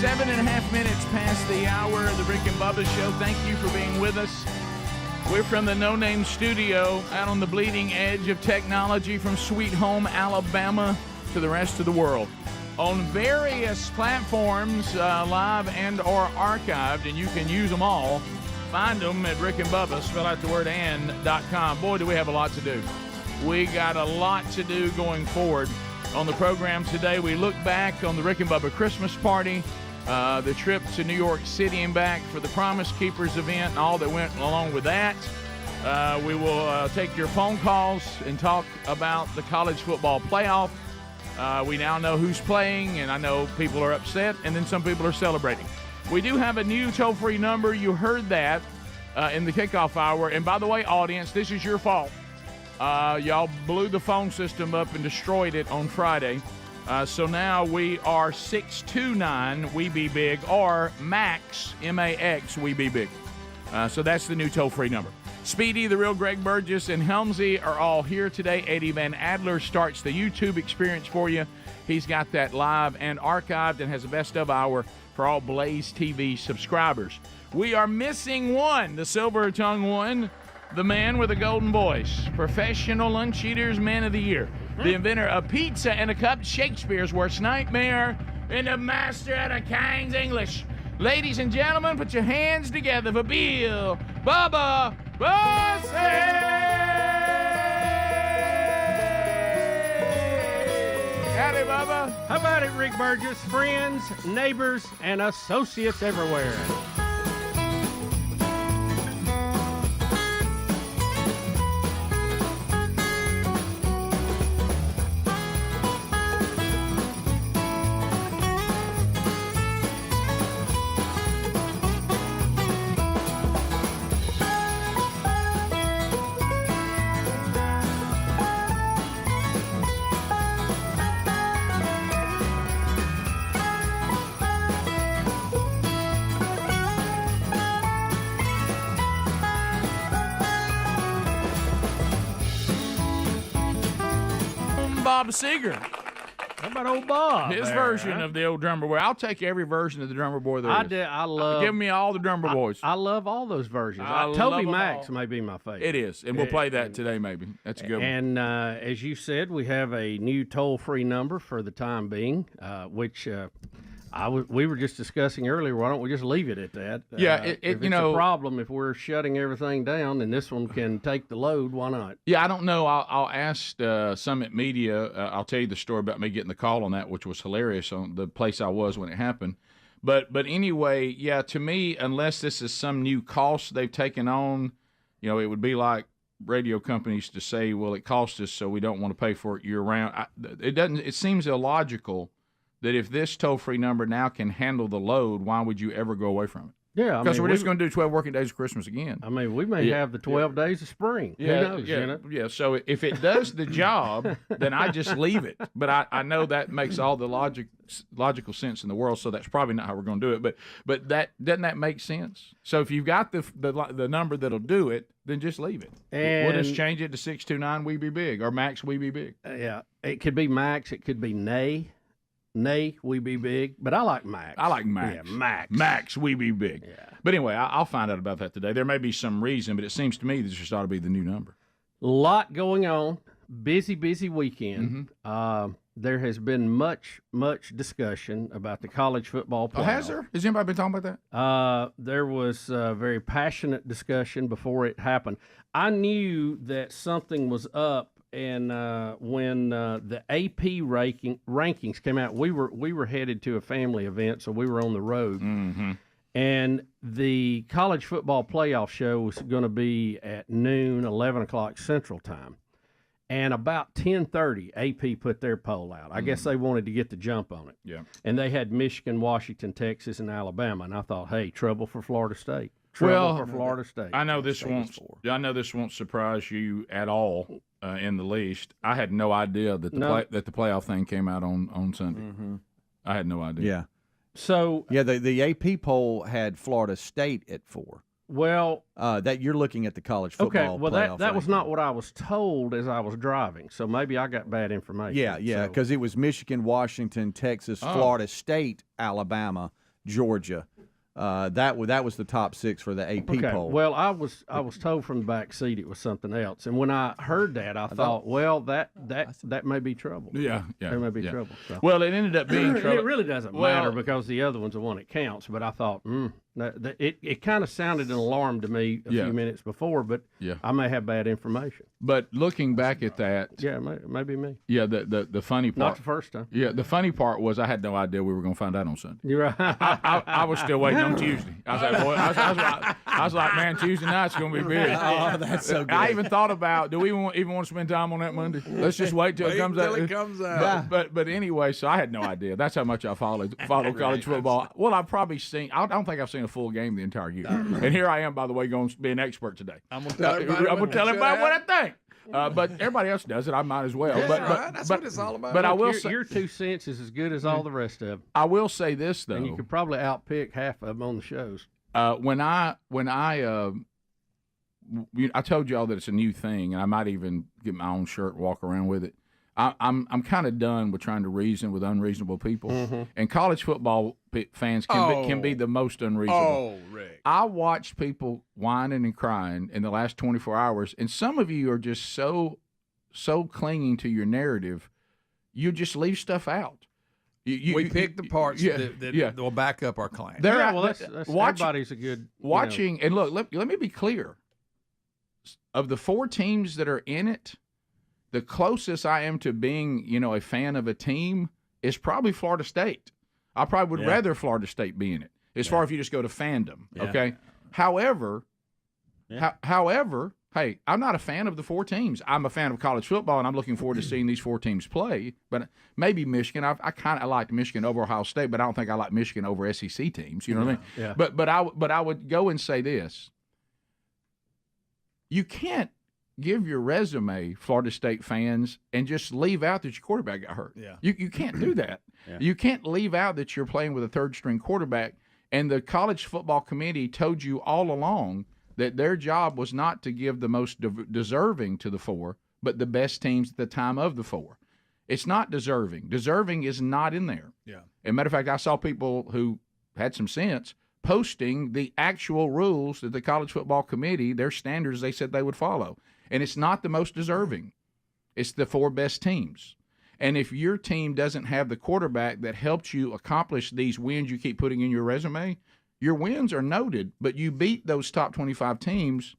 7.5 minutes past the hour of the Rick and Bubba Show. Thank you for being with us. We're from the No Name Studio out on the bleeding edge of technology from Sweet Home, Alabama to the rest of the world. On various platforms, live and or archived, and you can use them all. Find them at Rick and Bubba, spell out the word and.com. Boy, do we have a lot to do. We got a lot to do going forward. On the program today, we look back on the Rick and Bubba Christmas party, the trip to New York City and back for the Promise Keepers event and all that went along with that. We will take your phone calls and talk about the college football playoff. We now know who's playing, and I know people are upset, and then some people are celebrating. We do have a new toll-free number. You heard that in the kickoff hour. And by the way, audience, this is your fault. Y'all blew the phone system up and destroyed it on Friday. So now we are 629 We Be Big, or Max, M-A-X, We Be Big. So that's the new toll-free number. Speedy, the real Greg Burgess, and Helmsy are all here today. Eddie Van Adler starts the YouTube experience for you. He's got that live and archived and has a best of hour for all Blaze TV subscribers. We are missing one, the silver-tongued one, the man with a golden voice, professional lunch eaters man of the year, the inventor of pizza and a cup, Shakespeare's worst nightmare, and the master of the King's English. Ladies and gentlemen, put your hands together for Bill Bubba Bussey! Howdy, Bubba. How about it, Rick Burgess? Friends, neighbors, and associates everywhere. Bob Seger. How about old Bob? His version of the old drummer boy. I'll take every version of the drummer boy there is. I love. Give me all the drummer boys. I love all those versions. I Toby love Max them all. may be my favorite. It is, and we'll play that today maybe. That's a good one. And as you said, we have a new toll-free number for the time being, which we were just discussing earlier. Why don't we just leave it at that? Yeah, if it's a problem, if we're shutting everything down, and this one can take the load, why not? Yeah, I don't know. I'll ask Summit Media. I'll tell you the story about me getting the call on that, which was hilarious on the place I was when it happened. But anyway, yeah, to me, unless this is some new cost they've taken on, it would be like radio companies to say, well, it costs us, so we don't want to pay for it year round. It seems illogical that if this toll-free number now can handle the load, why would you ever go away from it? Yeah, because we're just going to do 12 working days of Christmas again. I mean, we may have the 12 days of spring. Yeah, Who knows, yeah. So if it does the job, then I just leave it. But I know that makes all the logical sense in the world. So that's probably not how we're going to do it. But that doesn't that make sense? So if you've got the number that'll do it, then just leave it. And we'll just change it to 629 We Be Big or Max We Be Big. Yeah, it could be Max. It could be Nay, We Be Big, but I like Max. I like Max. Yeah, Max. Max, We Be Big. Yeah. But anyway, I'll find out about that today. There may be some reason, but it seems to me this just ought to be the new number. A lot going on. Busy weekend. Mm-hmm. There has been much discussion about the college football playoff. Oh, has there? Has anybody been talking about that? There was a very passionate discussion before it happened. I knew that something was up. And when the AP rankings came out, we were headed to a family event, so we were on the road. Mm-hmm. And the college football playoff show was going to be at noon, 11 o'clock Central Time. And about 10:30, AP put their poll out. I guess they wanted to get the jump on it. Yeah. And they had Michigan, Washington, Texas, and Alabama. And I thought, hey, trouble for Florida State. For Florida State. I know this won't surprise you at all in the least. I had no idea that the playoff thing came out on Sunday. Mm-hmm. I had no idea. Yeah. So the AP poll had Florida State at 4. Well, that you're looking at the college football. Okay. Well, playoff that was ranking. not what I was told as I was driving. So maybe I got bad information. Yeah, because it was Michigan, Washington, Texas, Florida State, Alabama, Georgia. That was the top 6 for the AP poll. Well, I was told from the back seat it was something else, and when I heard that, I thought, well, that may be trouble. Yeah. There may be trouble. So. Well, it ended up being trouble. It really doesn't matter because the other one's the one that counts. But I thought, it kind of sounded an alarm to me a few minutes before, but I may have bad information. But looking back at that, maybe me. Yeah, the funny part. Not the first time. Yeah, the funny part was I had no idea we were going to find out on Sunday. You're right. I was still waiting on Tuesday. I was like, boy, I was like, man, Tuesday night's going to be big. Oh, that's so good. I even thought about, do we even want to spend time on that Monday? Let's just wait till it comes out. But anyway, so I had no idea. That's how much I follow college football. Well, I've probably seen. I don't think I've seen a full game the entire year. And here I am, by the way, going to be an expert today. I'm going to tell everybody what I think. But everybody else does it. I might as well. That's what it's all about. But I will say your 2 cents is as good as all the rest of them. I will say this though, and you could probably outpick half of them on the shows. When I told y'all that it's a new thing, and I might even get my own shirt and walk around with it. I'm kind of done with trying to reason with unreasonable people, and college football fans can be the most unreasonable. Oh, Rick! I watched people whining and crying in the last 24 hours, and some of you are just so clinging to your narrative, you just leave stuff out. We pick the parts that will back up our claim. That's everybody's a good watching. And look, let me be clear. Of the 4 teams that are in it, the closest I am to being, a fan of a team is probably Florida State. I probably would rather Florida State be in it, as far if you just go to fandom. Yeah. Okay. However, hey, I'm not a fan of the 4 teams. I'm a fan of college football, and I'm looking forward to seeing these 4 teams play. But maybe Michigan. I kind of liked Michigan over Ohio State, but I don't think I like Michigan over SEC teams. You know what I mean? Yeah. But I would go and say this: you can't give your resume, Florida State fans, and just leave out that your quarterback got hurt. Yeah. You can't do that. Yeah. You can't leave out that you're playing with a third-string quarterback, and the college football committee told you all along that their job was not to give the most deserving to the 4, but the best teams at the time of the 4. It's not deserving. Deserving is not in there. Yeah. As a matter of fact, I saw people who had some sense posting the actual rules that the college football committee, their standards they said they would follow. And it's not the most deserving. It's the 4 best teams. And if your team doesn't have the quarterback that helped you accomplish these wins you keep putting in your resume, your wins are noted, but you beat those top 25 teams,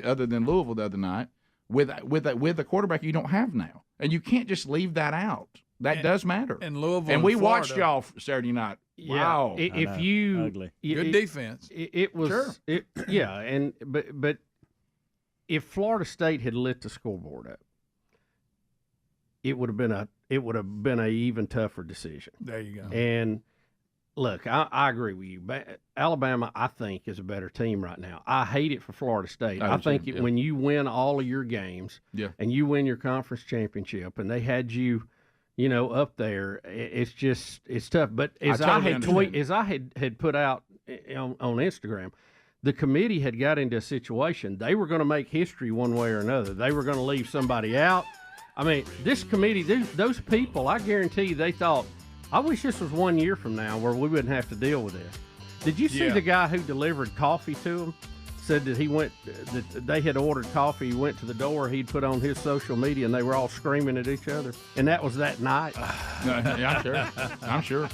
other than Louisville the other night, with a quarterback you don't have now. And you can't just leave that out. That does matter. And Louisville and we Florida, watched y'all Saturday night. Wow. If you ugly. Good defense. It was Sure. but if Florida State had lit the scoreboard up, it would have been a even tougher decision. There you go. And look, I agree with you. Alabama, I think, is a better team right now. I hate it for Florida State. I think when you win all of your games, and you win your conference championship, and they had you, up there, it's tough. But as I had put out on Instagram, the committee had got into a situation. They were going to make history one way or another. They were going to leave somebody out. I mean, this committee, those people, I guarantee you, they thought, I wish this was 1 year from now where we wouldn't have to deal with this. Did you see the guy who delivered coffee to them? Said that they had ordered coffee. He went to the door. He'd put on his social media, and they were all screaming at each other. And that was that night. I'm sure.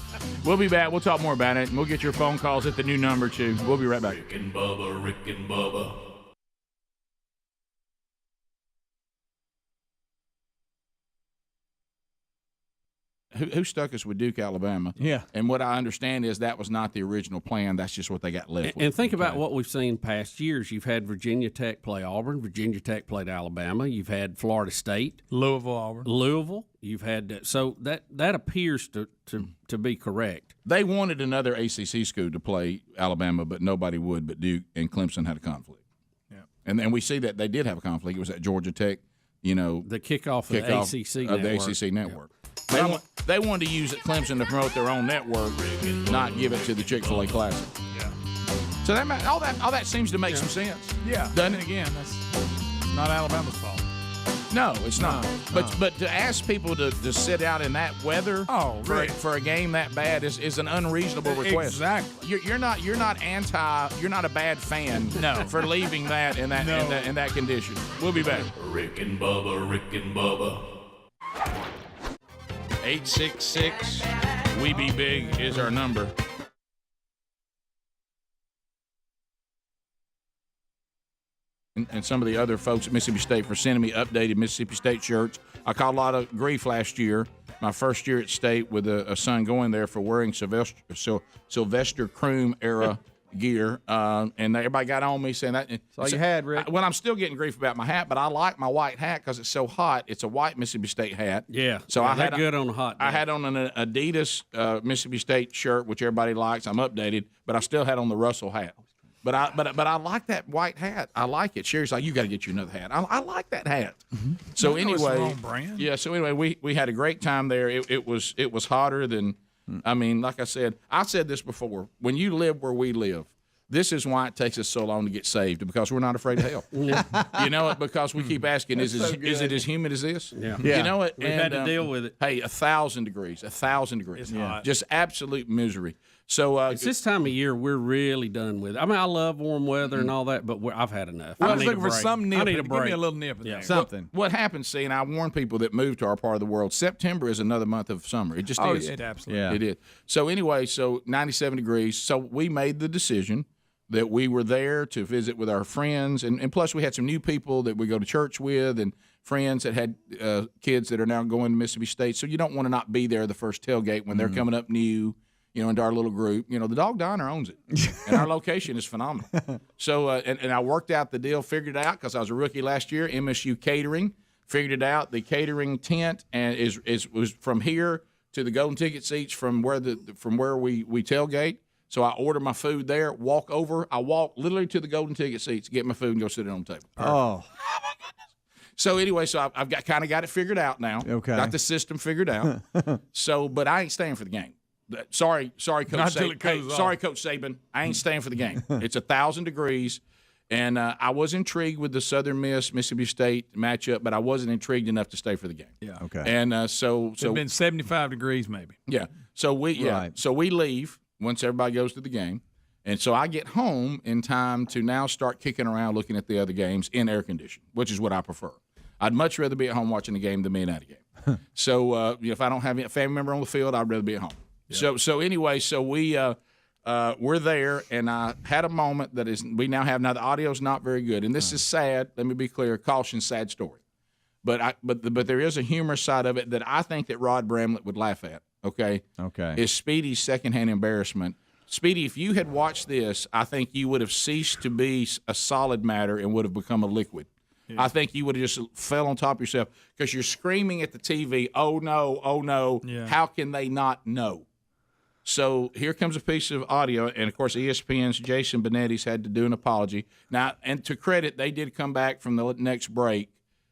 We'll be back. We'll talk more about it, and we'll get your phone calls at the new number, too. We'll be right back. Rick and Bubba. Who stuck us with Duke, Alabama? Yeah. And what I understand is that was not the original plan. That's just what they got left with. And think about what we've seen past years. You've had Virginia Tech play Auburn. Virginia Tech played Alabama. You've had Florida State. Louisville. You've had so that appears to be correct. They wanted another ACC school to play Alabama, but nobody would but Duke, and Clemson had a conflict. Yeah. And we see that they did have a conflict. It was at Georgia Tech, the kickoff of the ACC network. They wanted to use Clemson to promote their own network, not give it to the Chick-fil-A Classic. Yeah. So all that seems to make some sense. Yeah. Doesn't it? Again, that's not Alabama's fault. No, it's not. But to ask people to sit out in that weather for a game that bad is an unreasonable request. Exactly. You're not a bad fan for leaving that in that condition. We'll be back. Rick and Bubba, Rick and Bubba. 866 We Be Big is our number. And some of the other folks at Mississippi State for sending me updated Mississippi State shirts. I caught a lot of grief last year, my first year at State, with a son going there for wearing Sylvester Croom era gear, and everybody got on me saying that. That's all you had, Rick. Well, I'm still getting grief about my hat, but I like my white hat because it's so hot. It's a white Mississippi State hat. Yeah, so I had good on a hot day. I had on an Adidas Mississippi State shirt, which everybody likes. I'm updated, but I still had on the Russell hat. But I like that white hat. I like it. Sherry's like, you got to get you another hat. I like that hat. Mm-hmm. So anyway, So anyway, we had a great time there. It was hotter than. I mean, like I said this before. When you live where we live, this is why it takes us so long to get saved, because we're not afraid of hell. You know it, because we keep asking, is it as humid as this? Yeah. You know it. We've had to deal with it. Hey, 1,000 degrees. It's hot. Just absolute misery. So it's this time of year we're really done with it. I mean, I love warm weather and all that, but I've had enough. I was looking for some nip. I need a break. Give me a little nip in there. Something. What happens, see, and I warn people that move to our part of the world, September is another month of summer. It just is. It absolutely. Yeah. It is. So anyway, 97 degrees. So we made the decision that we were there to visit with our friends, and plus we had some new people that we go to church with, and friends that had kids that are now going to Mississippi State. So you don't want to not be there the first tailgate when they're coming up new, into our little group. The Dog Diner owns it, and our location is phenomenal. So and I worked out the deal, figured it out, because I was a rookie last year. MSU Catering figured it out. The catering tent and was from here to the golden ticket seats from where we tailgate. So I order my food there, walk over. I walk literally to the golden ticket seats, get my food, and go sit it on the table. Oh. My goodness. So anyway, I've got it figured out now. Okay. Got the system figured out. But I ain't staying for the game. Sorry, Coach Saban. Sorry, Coach Saban. I ain't staying for the game. It's 1,000 degrees, and I was intrigued with the Southern Miss Mississippi State matchup, but I wasn't intrigued enough to stay for the game. Yeah. Okay. And so it's been 75 degrees maybe. Yeah. So we leave once everybody goes to the game. And so I get home in time to now start kicking around looking at the other games in air condition, which is what I prefer. I'd much rather be at home watching the game than being at a game. So if I don't have a family member on the field, I'd rather be at home. Yeah. So anyway, we're there, and I had a moment we now have. Now the audio's not very good, and this is sad. Let me be clear. Caution, sad story. But there is a humorous side of it that I think that Rod Bramlett would laugh at. Okay. Is Speedy's secondhand embarrassment. Speedy, if you had watched this, I think you would have ceased to be a solid matter and would have become a liquid. Yeah. I think you would have just fell on top of yourself because you're screaming at the TV, oh, no, how can they not know? So here comes a piece of audio, and, of course, ESPN's Jason Benetti's had to do an apology. Now, and to credit, they did come back from the next break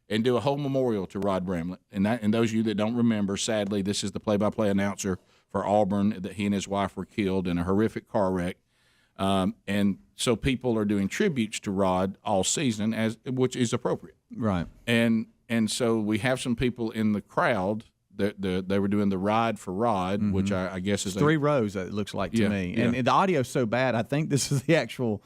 and do a whole memorial to Rod Bramlett. And those of you that don't remember, sadly, this is the play-by-play announcer for Auburn, that he and his wife were killed in a horrific car wreck. And so people are doing tributes to Rod all season, which is appropriate. Right. And so we have some people in the crowd that they were doing the Ride for Rod, which I guess is 3 rows, it looks like to me. Yeah. And the audio's so bad, I think this is the actual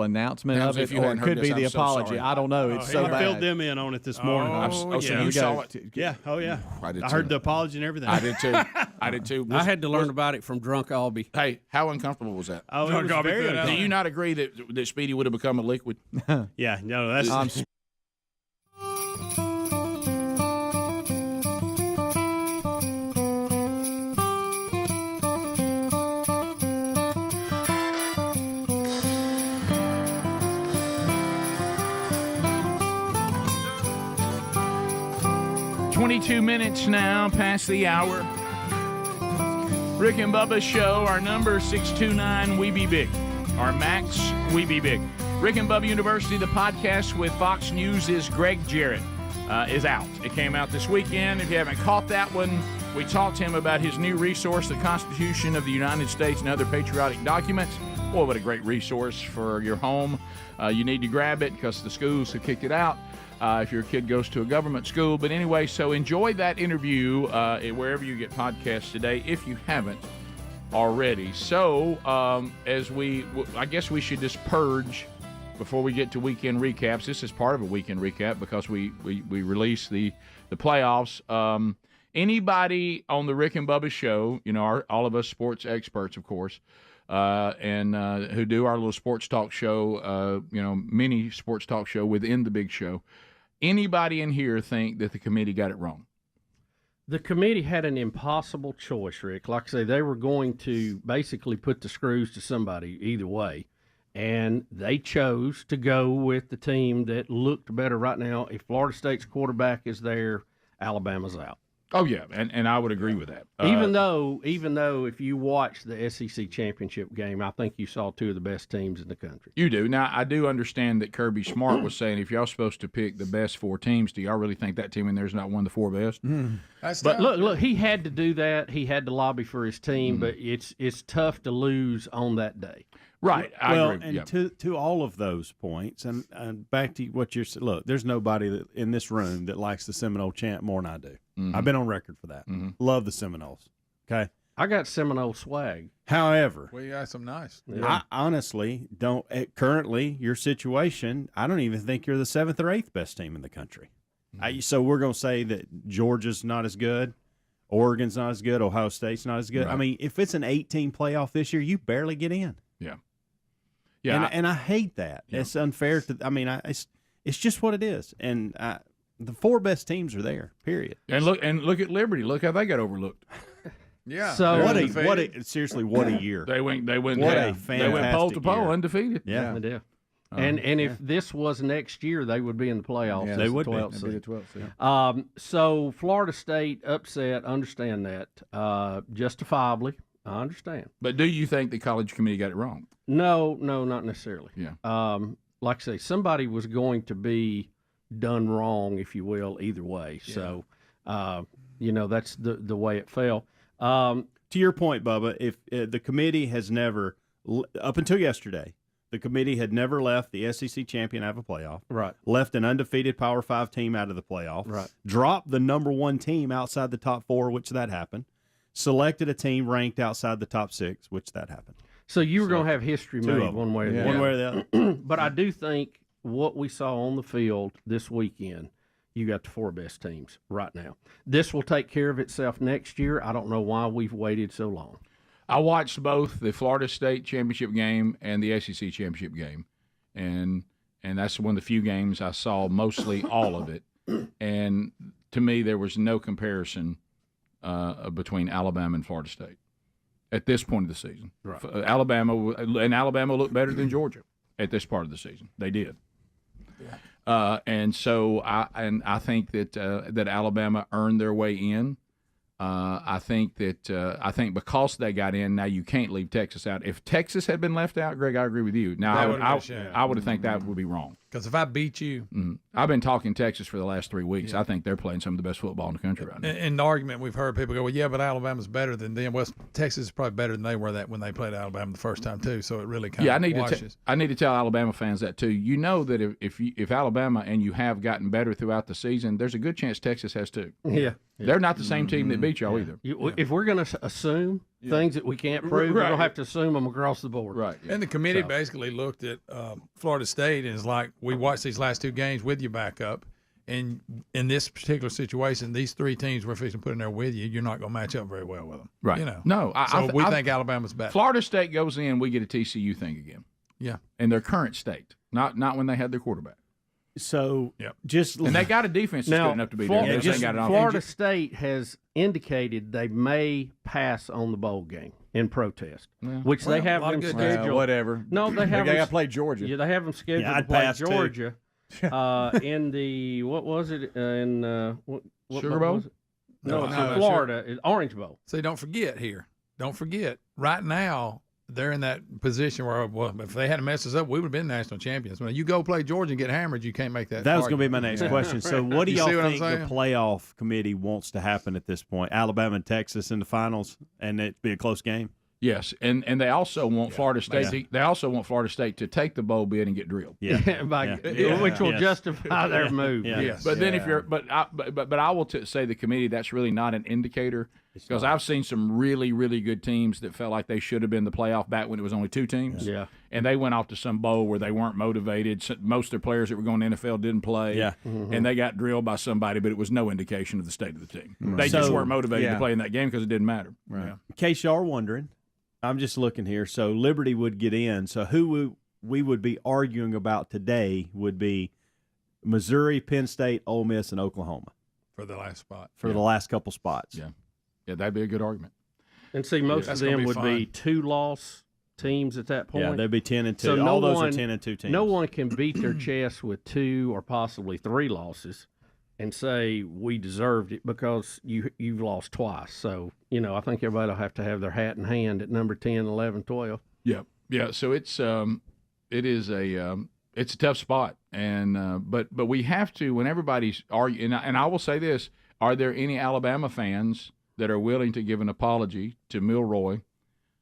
announcement of it, or it could be the apology. I don't know. It's so bad. I filled them in on it this morning. So you saw it? Yeah. Oh, yeah. I did I heard the apology and everything. I did too. I had to learn about it from Drunk Albie. Hey, how uncomfortable was that? Oh, it was very good. Do you not agree that Speedy would have become a liquid? Yeah. No, that's... 22 minutes now past the hour. Rick and Bubba Show. Our number 629 We Be Big. Our max We Be Big. Rick and Bubba University, the podcast with Fox News' Greg Jarrett is out. It came out this weekend. If you haven't caught that one, we talked to him about his new resource, the Constitution of the United States and Other Patriotic Documents. Boy, what a great resource for your home. You need to grab it because the schools have kicked it out. if your kid goes to a government school. But anyway, so enjoy that interview wherever you get podcasts today, if you haven't already. So I guess we should just purge before we get to weekend recaps. This is part of a weekend recap because we release the playoffs. Anybody on the Rick and Bubba show, all of us sports experts, of course, and who do our little sports talk show, mini sports talk show within the big show. Anybody in here think that the committee got it wrong? The committee had an impossible choice, Rick. Like I say, they were going to basically put the screws to somebody either way, and they chose to go with the team that looked better right now. If Florida State's quarterback is there, Alabama's out. Oh, yeah, and I would agree with that. Even though if you watch the SEC championship game, I think you saw two of the best teams in the country. You do. Now, I do understand that Kirby Smart was saying, if y'all supposed to pick the best four teams, do y'all really think that team in there is not one of the four best? But look, he had to do that. He had to lobby for his team, but it's tough to lose on that day. Right. I agree. And Yeah. to all of those points, and back to what you're saying, look, there's nobody in this room that likes the Seminole chant more than I do. I've been on record for that. Love the Seminoles. Okay. I got Seminole swag. However, We got some nice. I honestly don't. Currently, your situation, I don't even think you're the 7th or 8th best team in the country. So we're going to say that Georgia's not as good, Oregon's not as good, Ohio State's not as good. Right. I mean, if it's an 8-team playoff this year, you barely get in. Yeah. Yeah. And I hate that. Yeah. It's unfair to. I mean, it's just what it is. And the 4 best teams are there. Period. And look at Liberty. Look how they got overlooked. Yeah. So What a year. They went What a pole to fantastic pole, year. undefeated. Yeah. They do. And if this was next year, they would be in the playoffs. They as would the be. 12th That'd be seed. the 12th seed. So Florida State upset. Understand that justifiably. I understand. But do you think the college committee got it wrong? No, not necessarily. Yeah. Like I say, somebody was going to be done wrong, if you will, either way. Yeah. So, that's the way it fell. To your point, Bubba, if the committee has never, up until yesterday, the committee had never left the SEC champion out of a playoff. Right. Left an undefeated Power 5 team out of the playoff. Right. Dropped the number 1 team outside the top 4, which that happened. Selected a team ranked outside the top 6, which that happened. So you were going to have history Two made of them. one way or the One other. way or the other. But I do think what we saw on the field this weekend, you got the 4 best teams right now. This will take care of itself next year. I don't know why we've waited so long. I watched both the Florida State championship game and the SEC championship game, and that's one of the few games I saw mostly all of it. And to me, there was no comparison between Alabama and Florida State at this point of the season. Right. Alabama looked better than Georgia at this part of the season. They did. Yeah. And so I think that Alabama earned their way in. I think because they got in, now you can't leave Texas out. If Texas had been left out, Greg, I agree with you. Now I would have think that would be wrong. Because if I beat you, I've been talking Texas for the last 3 weeks. Yeah. I think they're playing some of the best football in the country right now. In the argument, we've heard people go, "Well, yeah, but Alabama's better than them." Well, Texas is probably better than they were that when they played Alabama the first time too. So it really kind of washes. I need to tell Alabama fans that too. You know that if Alabama and you have gotten better throughout the season, there's a good chance Texas has too. Yeah. They're not the same team that beat y'all either. If we're going to assume things that we can't prove, we're going to have to assume them across the board. Right. And the committee basically looked at Florida State and is like, we watched these last 2 games with you back up, and in this particular situation, these 3 teams we're fixing to put in there with you, you're not going to match up very well with them. Right. No. We think Alabama's better. Florida State goes in, we get a TCU thing again. Yeah. In their current state, not when they had their quarterback. So and they got a defense that's good enough to be there. Florida State has indicated they may pass on the bowl game in protest, which they have them scheduled. Whatever. No, they have. They got to play Georgia. Yeah, they have them scheduled to play Georgia. In the what was it? In what Sugar Bowl? Was it? No, it's in Florida. It's Orange Bowl. See, don't forget right now. They're in that position where, if they hadn't messed us up, we would have been national champions. When you go play Georgia and get hammered, you can't make that. That was going to be my next question. So, what do y'all think the saying? playoff committee wants to happen at this point? Alabama and Texas in the finals, and it be a close game? Yes, and they also want Florida State. They also want Florida State to take the bowl bid and get drilled. Which will justify their move. Yes. But then if you're, but I will say the committee, that's really not an indicator, because I've seen some really, really good teams that felt like they should have been the playoff back when it was only 2 teams. Yeah. And they went off to some bowl where they weren't motivated. Most of their players that were going to the NFL didn't play. Yeah. And they got drilled by somebody, but it was no indication of the state of the team. They just weren't motivated to play in that game because it didn't matter. Right. Yeah. In case you are wondering, I'm just looking here. So Liberty would get in. So who we would be arguing about today would be Missouri, Penn State, Ole Miss, and Oklahoma. For the last spot. For the last couple spots. Yeah. Yeah, that'd be a good argument. And see, most of them would be 2-loss teams at that point. Yeah, they'd be 10-2. So all those are 10-2 teams. No one can beat their chest with 2 or possibly 3 losses and say we deserved it because you've lost twice. So, I think everybody will have to have their hat in hand at number 10, 11, 12. Yeah. Yeah, so it's a tough spot, and but we have to, when everybody's arguing, and I will say this: are there any Alabama fans that are willing to give an apology to Milroe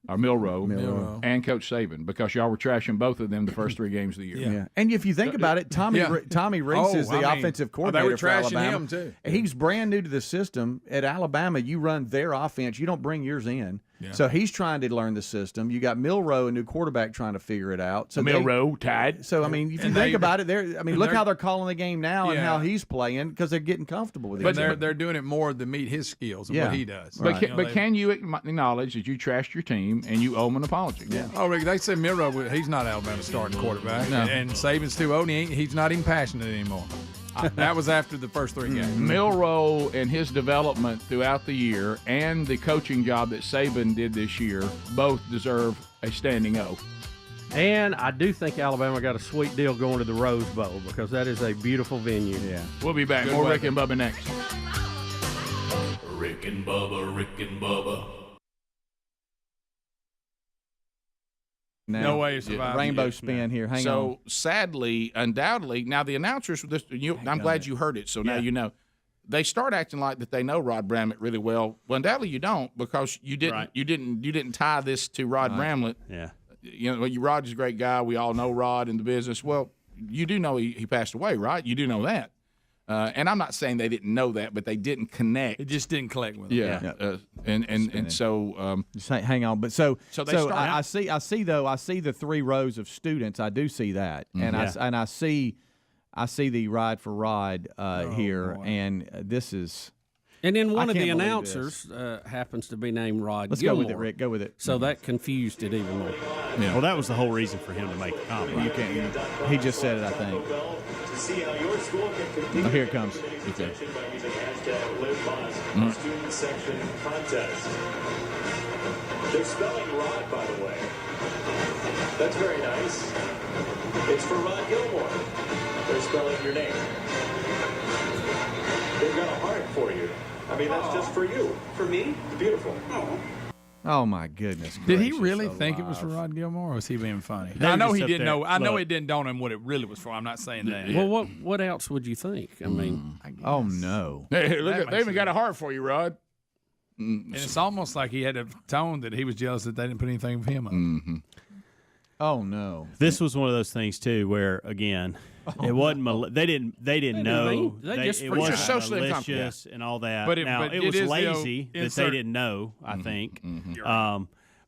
and Coach Saban, because y'all were trashing both of them the first 3 games of the year? Yeah. And if you think about it, Tommy Reese is the offensive coordinator they were for trashing Alabama. him too. He's brand new to the system. At Alabama, you run their offense. You don't bring yours in. Yeah. So he's trying to learn the system. You got Milroe, a new quarterback, trying to figure it out. So Milroe, tied. So, I mean, if you think about it, look how they're calling the game now and how he's playing, because they're getting comfortable with it. But they're doing it more to meet his skills and what he does. But, can you acknowledge that you trashed your team and you owe him an apology? Yeah. Oh, Rick, they said Milroe, he's not Alabama's starting quarterback. No. And Saban's too old, and he's not even passionate anymore. That was after the first 3 games. Milroe and his development throughout the year and the coaching job that Saban did this year both deserve a standing O. And I do think Alabama got a sweet deal going to the Rose Bowl, because that is a beautiful venue. Yeah. We'll be back. More Rick and Bubba next. Rick and Bubba, Rick and Bubba. Now, no way to survive. Rainbow spin here. Hang on. So, sadly, undoubtedly, now the announcers, I'm glad you heard it, so now you know. They start acting like that they know Rod Bramlett really well. Well, undoubtedly you don't, because you didn't tie this to Rod Bramlett. Yeah. Rod's a great guy. We all know Rod in the business. Well, you do know he passed away, right? You do know that. And I'm not saying they didn't know that, but they didn't connect. It just didn't click with them. Yeah. And so just hang on. But so I see the 3 rows of students. I do see that, and I see the Ride for Rod here, boy. And this is. And then one of the announcers happens to be named Rod Let's Gilmore. go with it, Rick. Go with it. So that confused it even more. Yeah. Well, that was the whole reason for him to make the comment. You can't. He just said it, I think. See how your school can compete. Oh, here it comes. Okay. By using #LiveBuzz student section contest. They're spelling Rod, by the way. That's very nice. It's for Rod Gilmore. They're spelling your name. They've got a heart for you. I mean, that's just for you. For me? Beautiful. Oh my goodness! Did he really think it was for Rod Gilmore, or was he being funny? I know he didn't know. I know it didn't dawn on him what it really was for. I'm not saying that. Well, what else would you think? I mean, oh no! Hey, look, they even got a heart for you, Rod. And it's almost like he had a tone that he was jealous that they didn't put anything of him up. Mm-hmm. Oh no! This was one of those things too, where again, it wasn't. They didn't know. It wasn't socially malicious and all that. But it was lazy that they didn't know. I think.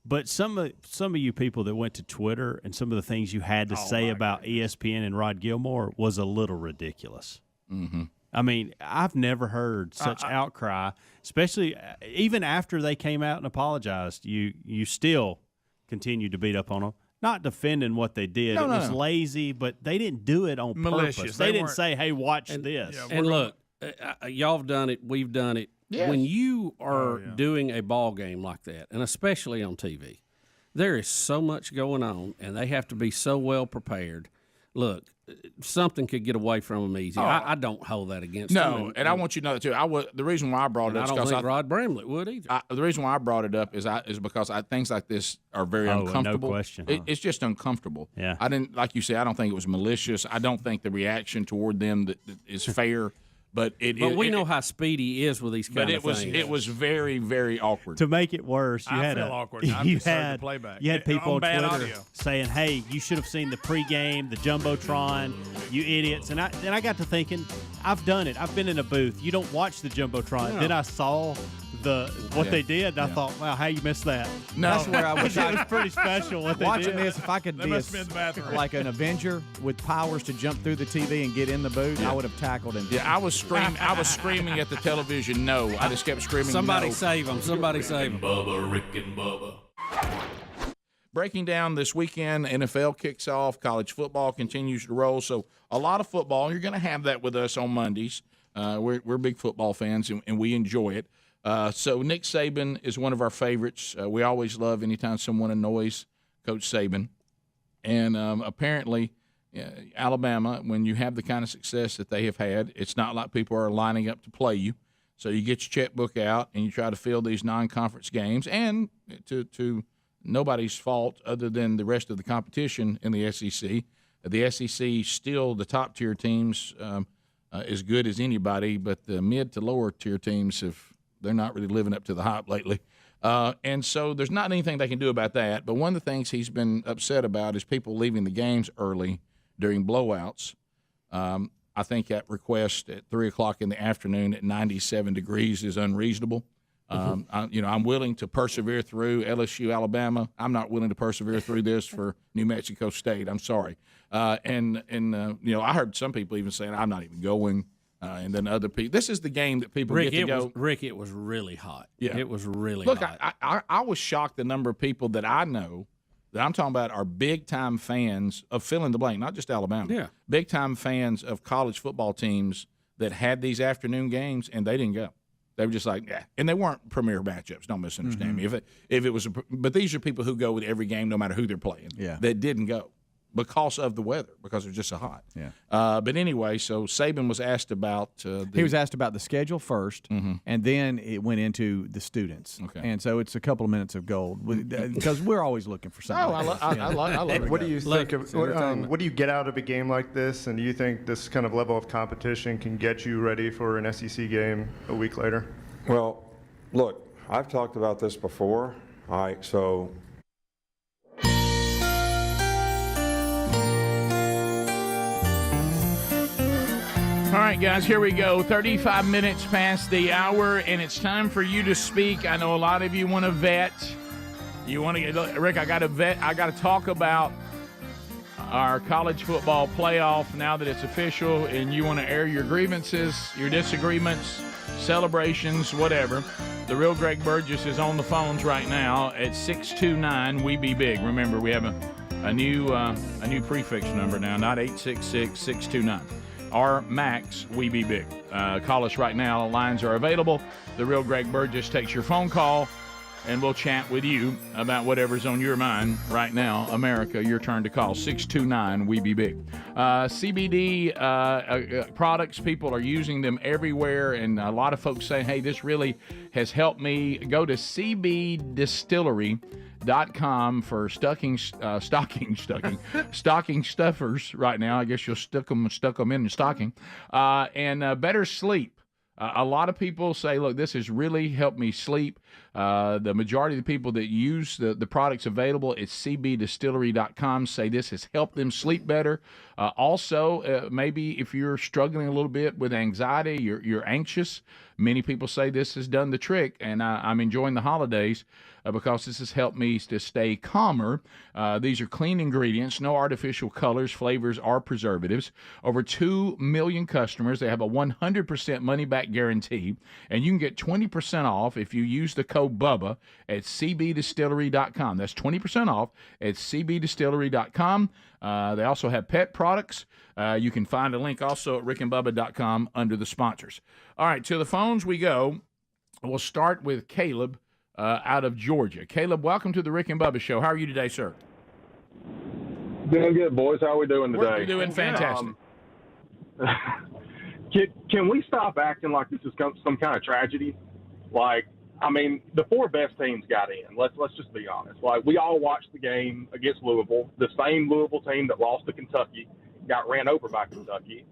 But some of you people that went to Twitter and some of the things you had to say about ESPN and Rod Gilmore was a little ridiculous. Mm-hmm. I mean, I've never heard such outcry, especially even after they came out and apologized. You still continued to beat up on them. Not defending what they did. It was lazy, but they didn't do it on purpose. They didn't say, hey, watch this. Yeah, and look, y'all have done it. We've done it. Yes. When you are doing a ball game like that, and especially on TV, there is so much going on, and they have to be so well prepared. Look, something could get away from them easy. I don't hold that against them. No, and I want you to know that too. The reason why I brought it up is because I don't think Rod Bramlett would either. The reason why I brought it up is because things like this are very uncomfortable. No question. It's just uncomfortable. Yeah. I didn't, like you said, I don't think it was malicious. I don't think the reaction toward them that is fair. But we know how speedy he is with these kind of things. It was very, very awkward. To make it worse, you I had feel awkward. I you just heard had the playback. you had people on bad Twitter audio. saying, "Hey, you should have seen the pregame, the jumbotron, you idiots!" And I got to thinking, I've done it. I've been in a booth. You don't watch the jumbotron. No. Then I saw what they did, and I thought, wow, how you missed that? No. That's where I wish It was pretty special what they Watching did. this, if I could They be must have been in the bathroom. like an Avenger with powers to jump through the TV and get in the booth, I would have tackled him. Yeah, I was screaming at the television. No, I just kept screaming. Somebody no. save him! Somebody save him! Bubba, Rick and Bubba. Breaking down this weekend, NFL kicks off, college football continues to roll. So a lot of football. You're going to have that with us on Mondays. We're big football fans, and we enjoy it. So Nick Saban is one of our favorites. We always love anytime someone annoys Coach Saban. And apparently, Alabama, when you have the kind of success that they have had, it's not like people are lining up to play you. So you get your checkbook out and you try to fill these non-conference games. And to nobody's fault other than the rest of the competition in the SEC. The SEC still the top-tier teams as good as anybody, but the mid to lower-tier teams they're not really living up to the hype lately. And so there's not anything they can do about that. But one of the things he's been upset about is people leaving the games early during blowouts. I think that request at 3 o'clock in the afternoon at 97 degrees is unreasonable. I'm willing to persevere through LSU, Alabama. I'm not willing to persevere through this for New Mexico State. I'm sorry. I heard some people even saying, I'm not even going. And then other people. This is the game that people get to go. Rick, it was really hot. Yeah. It was really Look, hot. I was shocked the number of people that I know that I'm talking about are big-time fans of fill in the blank, not just Alabama. Yeah. Big-time fans of college football teams that had these afternoon games, and they didn't go. They were just like, yeah. And they weren't premier matchups. Don't misunderstand me. If it was, but these are people who go with every game, no matter who they're playing. Yeah. That didn't go because of the weather, because it was just so hot. Yeah. But anyway, so Saban was asked about. He was asked about the schedule first, and then it went into the students. Okay. And so it's a couple of minutes of gold because we're always looking for something. I love it. What do you think of what do you get out of a game like this, and do you think this kind of level of competition can get you ready for an SEC game a week later? Well, look, I've talked about this before. All right, guys, here we go. 35 minutes past the hour, and it's time for you to speak. I know a lot of you want to vet. You want to get Rick. I got to vet. I got to talk about our college football playoff now that it's official, and you want to air your grievances, your disagreements, celebrations, whatever. The real Greg Burgess is on the phones right now at 629 We Be Big. Remember, we have a new prefix number now, not 866-629. Our Max We Be Big. Call us right now. Lines are available. The real Greg Burgess takes your phone call, and we'll chat with you about whatever's on your mind right now. America, your turn to call. 629 We Be Big. CBD products, people are using them everywhere, and a lot of folks say, hey, this really has helped me. Go to cbdistillery.com for stocking stuffers right now. I guess you'll stuck them in the stocking. And better sleep. A lot of people say, look, this has really helped me sleep. The majority of the people that use the products available at cbdistillery.com say this has helped them sleep better. Also, maybe if you're struggling a little bit with anxiety, you're anxious, many people say this has done the trick, and I'm enjoying the holidays because this has helped me to stay calmer. These are clean ingredients, no artificial colors, flavors, or preservatives. Over 2 million customers. They have a 100% money-back guarantee, and you can get 20% off if you use the code BUBBA at cbdistillery.com. That's 20% off at cbdistillery.com. They also have pet products. You can find a link also at rickandbubba.com under the sponsors. All right, to the phones we go. We'll start with Caleb out of Georgia. Caleb, welcome to the Rick and Bubba Show. How are you today, sir? Doing good, boys. How are we doing today? We're doing fantastic. Can we stop acting like this is some kind of tragedy? The 4 best teams got in. Let's just be honest. We all watched the game against Louisville. The same Louisville team that lost to Kentucky got ran over by Kentucky,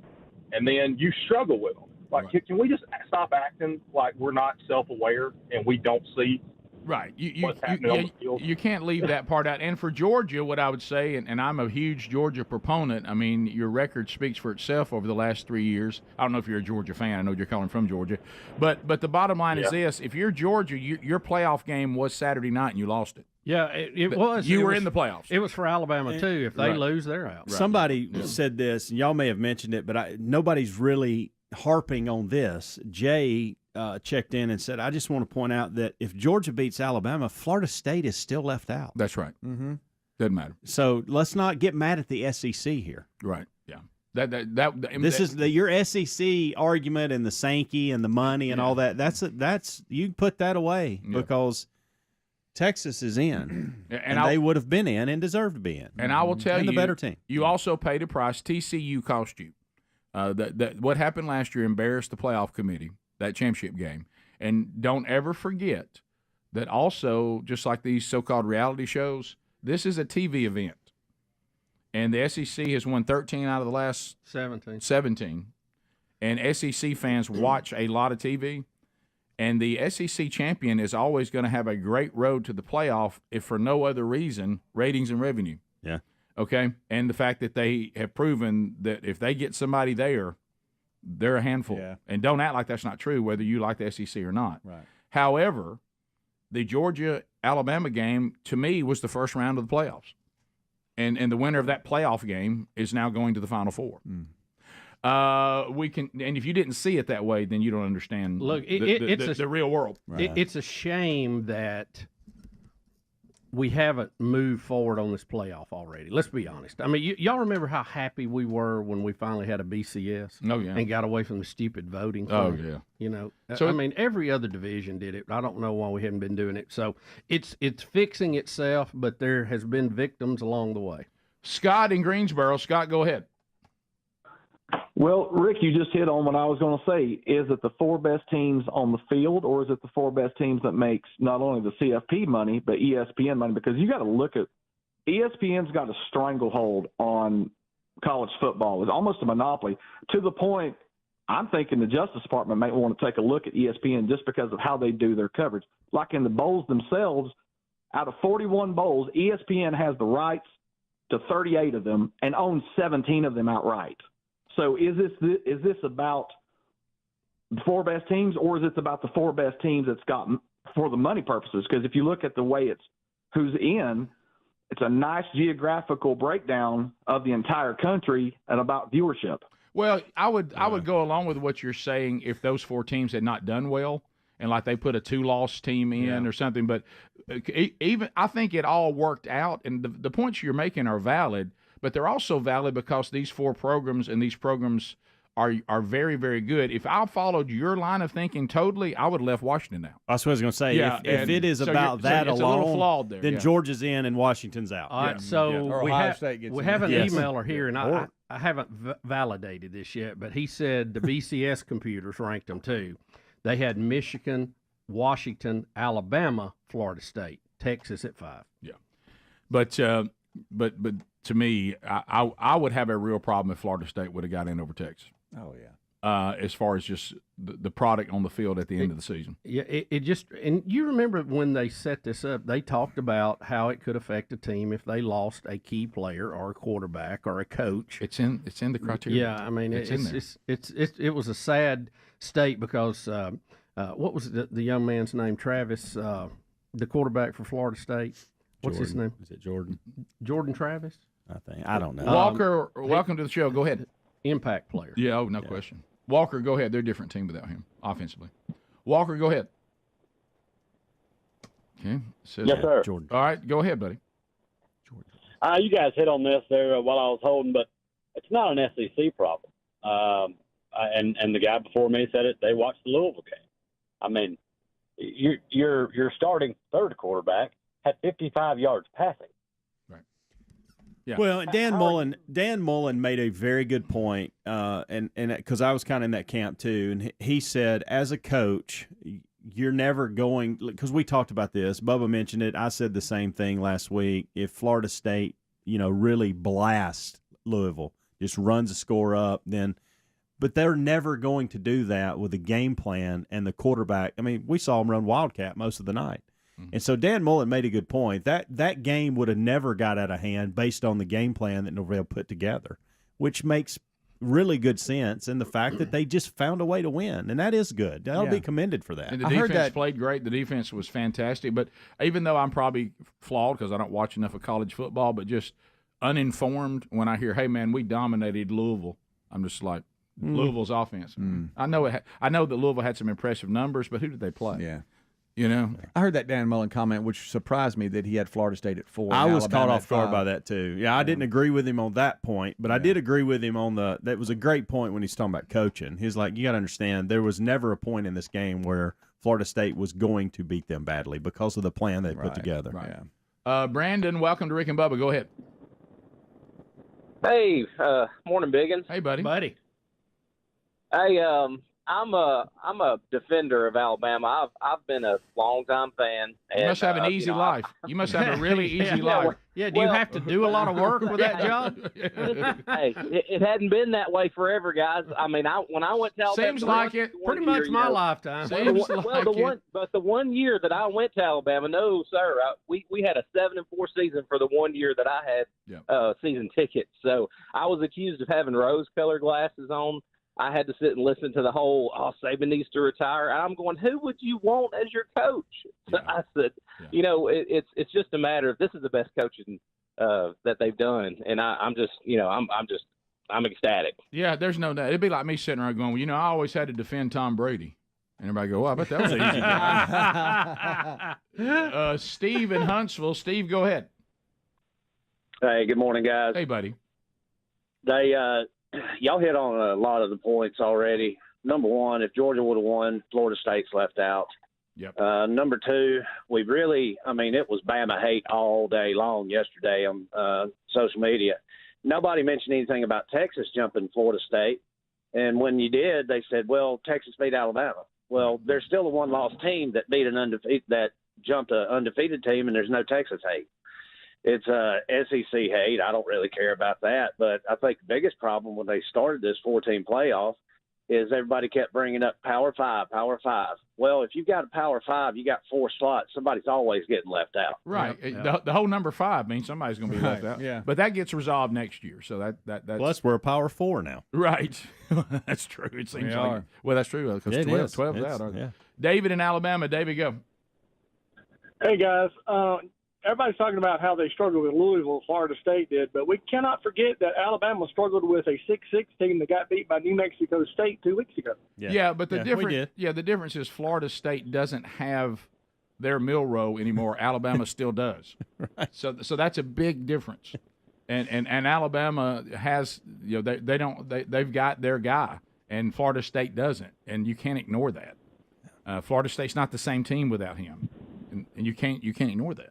and then you struggle with them. Like, can we just stop acting like we're not self-aware and we don't see Right. what's happening on the field? You can't leave that part out. And for Georgia, what I would say, and I'm a huge Georgia proponent, I mean, your record speaks for itself over the last 3 years. I don't know if you're a Georgia fan. I know you're calling from Georgia. But the bottom line is this. If you're Georgia, your playoff game was Saturday night and you lost it. Yeah, it was. You it were was, in the playoffs. It was for Alabama, too. If they Right. lose, they're out. Somebody said this, and y'all may have mentioned it, but nobody's really harping on this. Jay checked in and said, I just want to point out that if Georgia beats Alabama, Florida State is still left out. That's right. Mm-hmm. Doesn't matter. So let's not get mad at the SEC here. Right. Yeah. This is your SEC argument and the Sankey and the money and all that. That's you can put that away because Texas is in, and they would have been in and deserved to be in. And I will tell you, the better team. You also paid a price. TCU cost you. What happened last year embarrassed the playoff committee, that championship game. And don't ever forget that also, just like these so-called reality shows, this is a TV event. And the SEC has won 13 out of the last 17. And SEC fans watch a lot of TV. And the SEC champion is always going to have a great road to the playoff, if for no other reason, ratings and revenue. Yeah. Okay? And the fact that they have proven that if they get somebody there, they're a handful. Yeah. And don't act like that's not true, whether you like the SEC or not. Right. However, the Georgia-Alabama game, to me, was the first round of the playoffs. And the winner of that playoff game is now going to the Final Four. And if you didn't see it that way, then you don't understand the real world. It's a shame that we haven't moved forward on this playoff already. Let's be honest. I mean, y'all remember how happy we were when we finally had a BCS? Oh, yeah. And got away from the stupid voting. Oh, thing? yeah. You know, So I mean, every other division did it. I don't know why we haven't been doing it. So it's fixing itself, but there has been victims along the way. Scott in Greensboro. Scott, go ahead. Well, Rick, you just hit on what I was going to say. Is it the four best teams on the field, or is it the four best teams that makes not only the CFP money, but ESPN money? Because you got to look at ESPN's got a stranglehold on college football. It's almost a monopoly to the point I'm thinking the Justice Department might want to take a look at ESPN just because of how they do their coverage. Like in the bowls themselves, out of 41 bowls, ESPN has the rights to 38 of them and owns 17 of them outright. So is this about the four best teams, or is it about the four best teams that's got for the money purposes? Because if you look at the way it's who's in, it's a nice geographical breakdown of the entire country and about viewership. Well, I would go along with what you're saying if those four teams had not done well and like they put a 2-loss team in or something. But even I think it all worked out, and the points you're making are valid. But they're also valid because these four programs and these programs are very, very good. If I followed your line of thinking totally, I would have left Washington out. That's what I was going to say. Yeah, if it is so about that it's alone, a little flawed there, then Georgia's in and Washington's out. All right, so we have an Yes. emailer here, and I haven't validated this yet, but he said the BCS computers ranked them too. They had Michigan, Washington, Alabama, Florida State, Texas at 5. Yeah, but to me, I would have a real problem if Florida State would have got in over Texas. Oh, yeah. As far as just the product on the field at the end of the season. Yeah, it just – and you remember when they set this up, they talked about how it could affect a team if they lost a key player or a quarterback or a coach. It's in the criteria. Yeah, I mean, it's in there. It was a sad state because what was the young man's name? Travis, the quarterback for Florida State. What's his name? Is it Jordan? Jordan Travis? I don't know. Walker, welcome to the show. Go ahead. Impact player. Yeah, no question. Walker, go ahead. They're a different team without him, offensively. Walker, go ahead. Okay. Yes, sir. Jordan. All right, go ahead, buddy. You guys hit on this there while I was holding, but it's not an SEC problem. And the guy before me said it. They watched the Louisville game. I mean, your starting third quarterback had 55 yards passing. Yeah. Well, Dan Mullen made a very good point, and because I was kind of in that camp too, and he said, as a coach, you're never going, because we talked about this. Bubba mentioned it. I said the same thing last week. If Florida State, really blasts Louisville, just runs the score up, then but they're never going to do that with the game plan and the quarterback. I mean, we saw them run Wildcat most of the night. And so Dan Mullen made a good point. That game would have never got out of hand based on the game plan that Norvell put together, which makes really good sense, and the fact that they just found a way to win, and that is good. They'll be commended for that. And the defense played great. The defense was fantastic. But even though I'm probably flawed because I don't watch enough of college football, but just uninformed when I hear, hey, man, we dominated Louisville, I'm just like, Louisville's offense. I know that Louisville had some impressive numbers, but who did they play? Yeah. You know, I heard that Dan Mullen comment, which surprised me that he had Florida State at 4. I was caught off guard by that too. Yeah, I didn't agree with him on that point, but I did agree with him on that was a great point when he's talking about coaching. He's like, you got to understand, there was never a point in this game where Florida State was going to beat them badly because of the plan they put together. Right. Yeah. Brandon, welcome to Rick and Bubba. Go ahead. Hey, morning, Biggins. Hey, buddy. Hey, I'm a defender of Alabama. I've been a longtime fan. You must have an easy life. You must have a really easy life. Yeah, do you have to do a lot of work with that job? Hey, it hadn't been that way forever, guys. I mean, when I went to Alabama, seems like it. Pretty much my lifetime. But the one year that I went to Alabama, no, sir, we had a 7-4 season for the 1 year that I had season tickets. So I was accused of having rose-colored glasses on. I had to sit and listen to the whole, Saban needs to retire. And I'm going, who would you want as your coach? So I said, it's just a matter of this is the best coaching that they've done. And I'm ecstatic. Yeah, there's no doubt. It'd be like me sitting around going, well, I always had to defend Tom Brady. And everybody go, I bet that was easy. Steve in Huntsville. Steve, go ahead. Hey, good morning, guys. Hey, buddy. Y'all hit on a lot of the points already. Number one, if Georgia would have won, Florida State's left out. Yep. Number two, it was Bama hate all day long yesterday on social media. Nobody mentioned anything about Texas jumping Florida State. And when you did, they said, well, Texas beat Alabama. Well, there's still a one-loss team that beat that jumped an undefeated team, and there's no Texas hate. It's SEC hate. I don't really care about that. But I think the biggest problem when they started this 4-team playoff is everybody kept bringing up Power 5, Power 5. Well, if you've got a Power 5, you got 4 slots. Somebody's always getting left out. Right. The whole number 5 means somebody's going to be left out. Yeah. But that gets resolved next year. So that's plus we're a Power 4 now. Right. That's true. It seems like. Well, that's true because 12's out. Aren't they? David in Alabama. David, go. Hey guys. Everybody's talking about how they struggled with Louisville, Florida State did, but we cannot forget that Alabama struggled with a 6-6 team that got beat by New Mexico State 2 weeks ago. Yeah, but the difference is Florida State doesn't have their Milroe anymore. Alabama still does. Right. So that's a big difference. And Alabama has they've got their guy, and Florida State doesn't, and you can't ignore that. Florida State's not the same team without him, and you can't ignore that.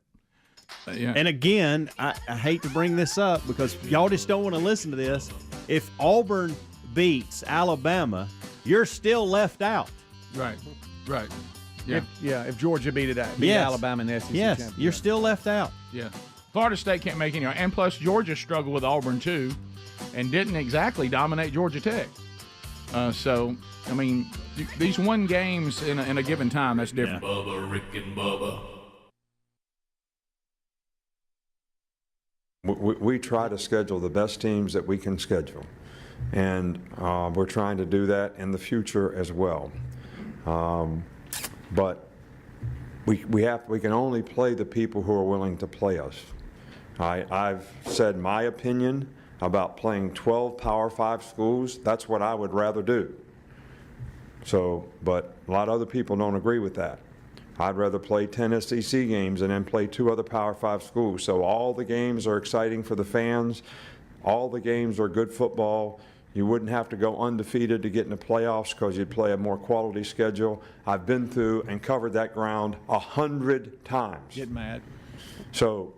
And again, I hate to bring this up because y'all just don't want to listen to this. If Auburn beats Alabama, you're still left out. Right. Yeah. If Georgia beat Alabama in the SEC championship. You're still left out. Yeah. Florida State can't make any. And plus, Georgia struggled with Auburn, too, and didn't exactly dominate Georgia Tech. These one games in a given time, that's different. Bubba, Rick and Bubba. We try to schedule the best teams that we can schedule, and we're trying to do that in the future as well. But we can only play the people who are willing to play us. I've said my opinion about playing 12 Power 5 schools. That's what I would rather do. But a lot of other people don't agree with that. I'd rather play 10 SEC games and then play 2 other Power 5 schools. So all the games are exciting for the fans. All the games are good football. You wouldn't have to go undefeated to get in the playoffs because you'd play a more quality schedule. I've been through and covered that ground 100 times. Get mad. So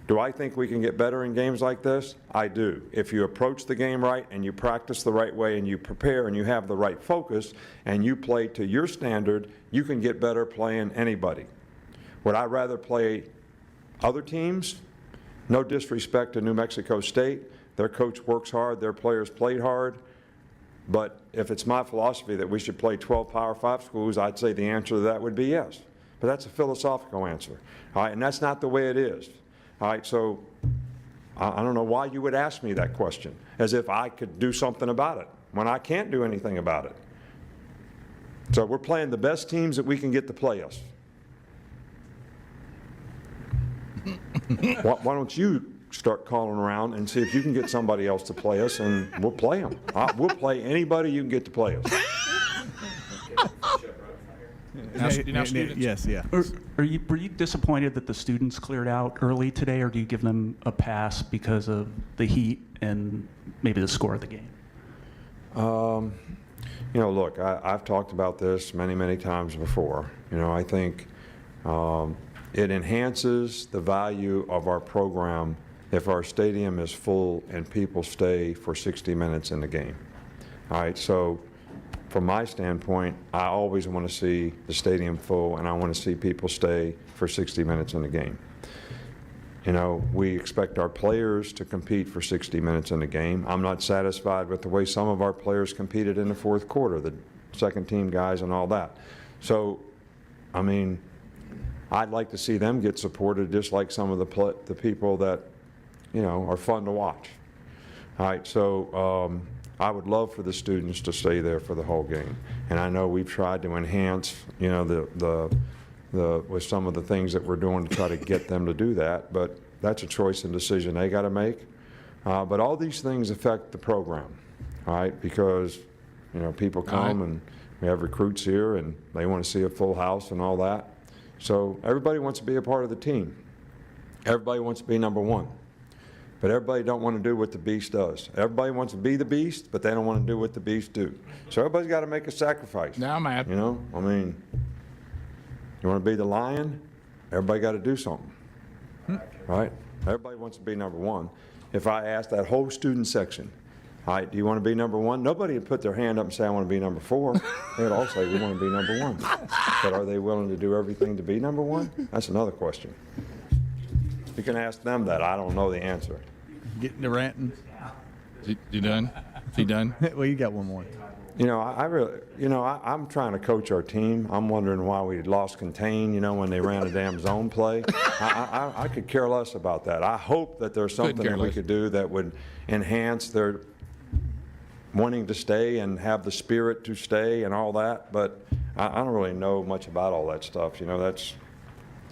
do I think we can get better in games like this? I do. If you approach the game right and you practice the right way and you prepare and you have the right focus and you play to your standard, you can get better playing anybody. Would I rather play other teams? No disrespect to New Mexico State. Their coach works hard. Their players played hard. But if it's my philosophy that we should play 12 Power 5 schools, I'd say the answer to that would be yes. But that's a philosophical answer, all right? And that's not the way it is, all right? So I don't know why you would ask me that question, as if I could do something about it, when I can't do anything about it. So we're playing the best teams that we can get to play us. Why don't you start calling around and see if you can get somebody else to play us, and we'll play them. We'll play anybody you can get to play us. Yes, yeah. Were you disappointed that the students cleared out early today, or do you give them a pass because of the heat and maybe the score of the game? You know, look, I've talked about this many, many times before. You know, I think it enhances the value of our program if our stadium is full and people stay for 60 minutes in the game. All right, so from my standpoint, I always want to see the stadium full, and I want to see people stay for 60 minutes in the game. You know, we expect our players to compete for 60 minutes in the game. I'm not satisfied with the way some of our players competed in the fourth quarter, the second team guys and all that. So, I mean, I'd like to see them get supported just like some of the people that, you know, are fun to watch. All right, so I would love for the students to stay there for the whole game. And I know we've tried to enhance, you know, with some of the things that we're doing to try to get them to do that, but that's a choice and decision they got to make. But all these things affect the program, all right, because, you know, people come and we have recruits here and they want to see a full house and all that. So everybody wants to be a part of the team. Everybody wants to be number one. But everybody don't want to do what the Beast does. Everybody wants to be the Beast, but they don't want to do what the Beast do. So everybody's got to make a sacrifice. Now I'm at. You know, I mean, you want to be the lion? Everybody got to do something, right? Everybody wants to be number one. If I ask that whole student section, all right, do you want to be number one? Nobody would put their hand up and say, I want to be number 4. They would all say, we want to be number 1. But are they willing to do everything to be number 1? That's another question. You can ask them that. I don't know the answer. Getting to ranting. You done? Is he done? Well, you got one more. You know, I'm trying to coach our team. I'm wondering why we lost contain, you know, when they ran a damn zone play. I could care less about that. I hope that there's something that we could do that would enhance their wanting to stay and have the spirit to stay and all that. But I don't really know much about all that stuff. You know, that's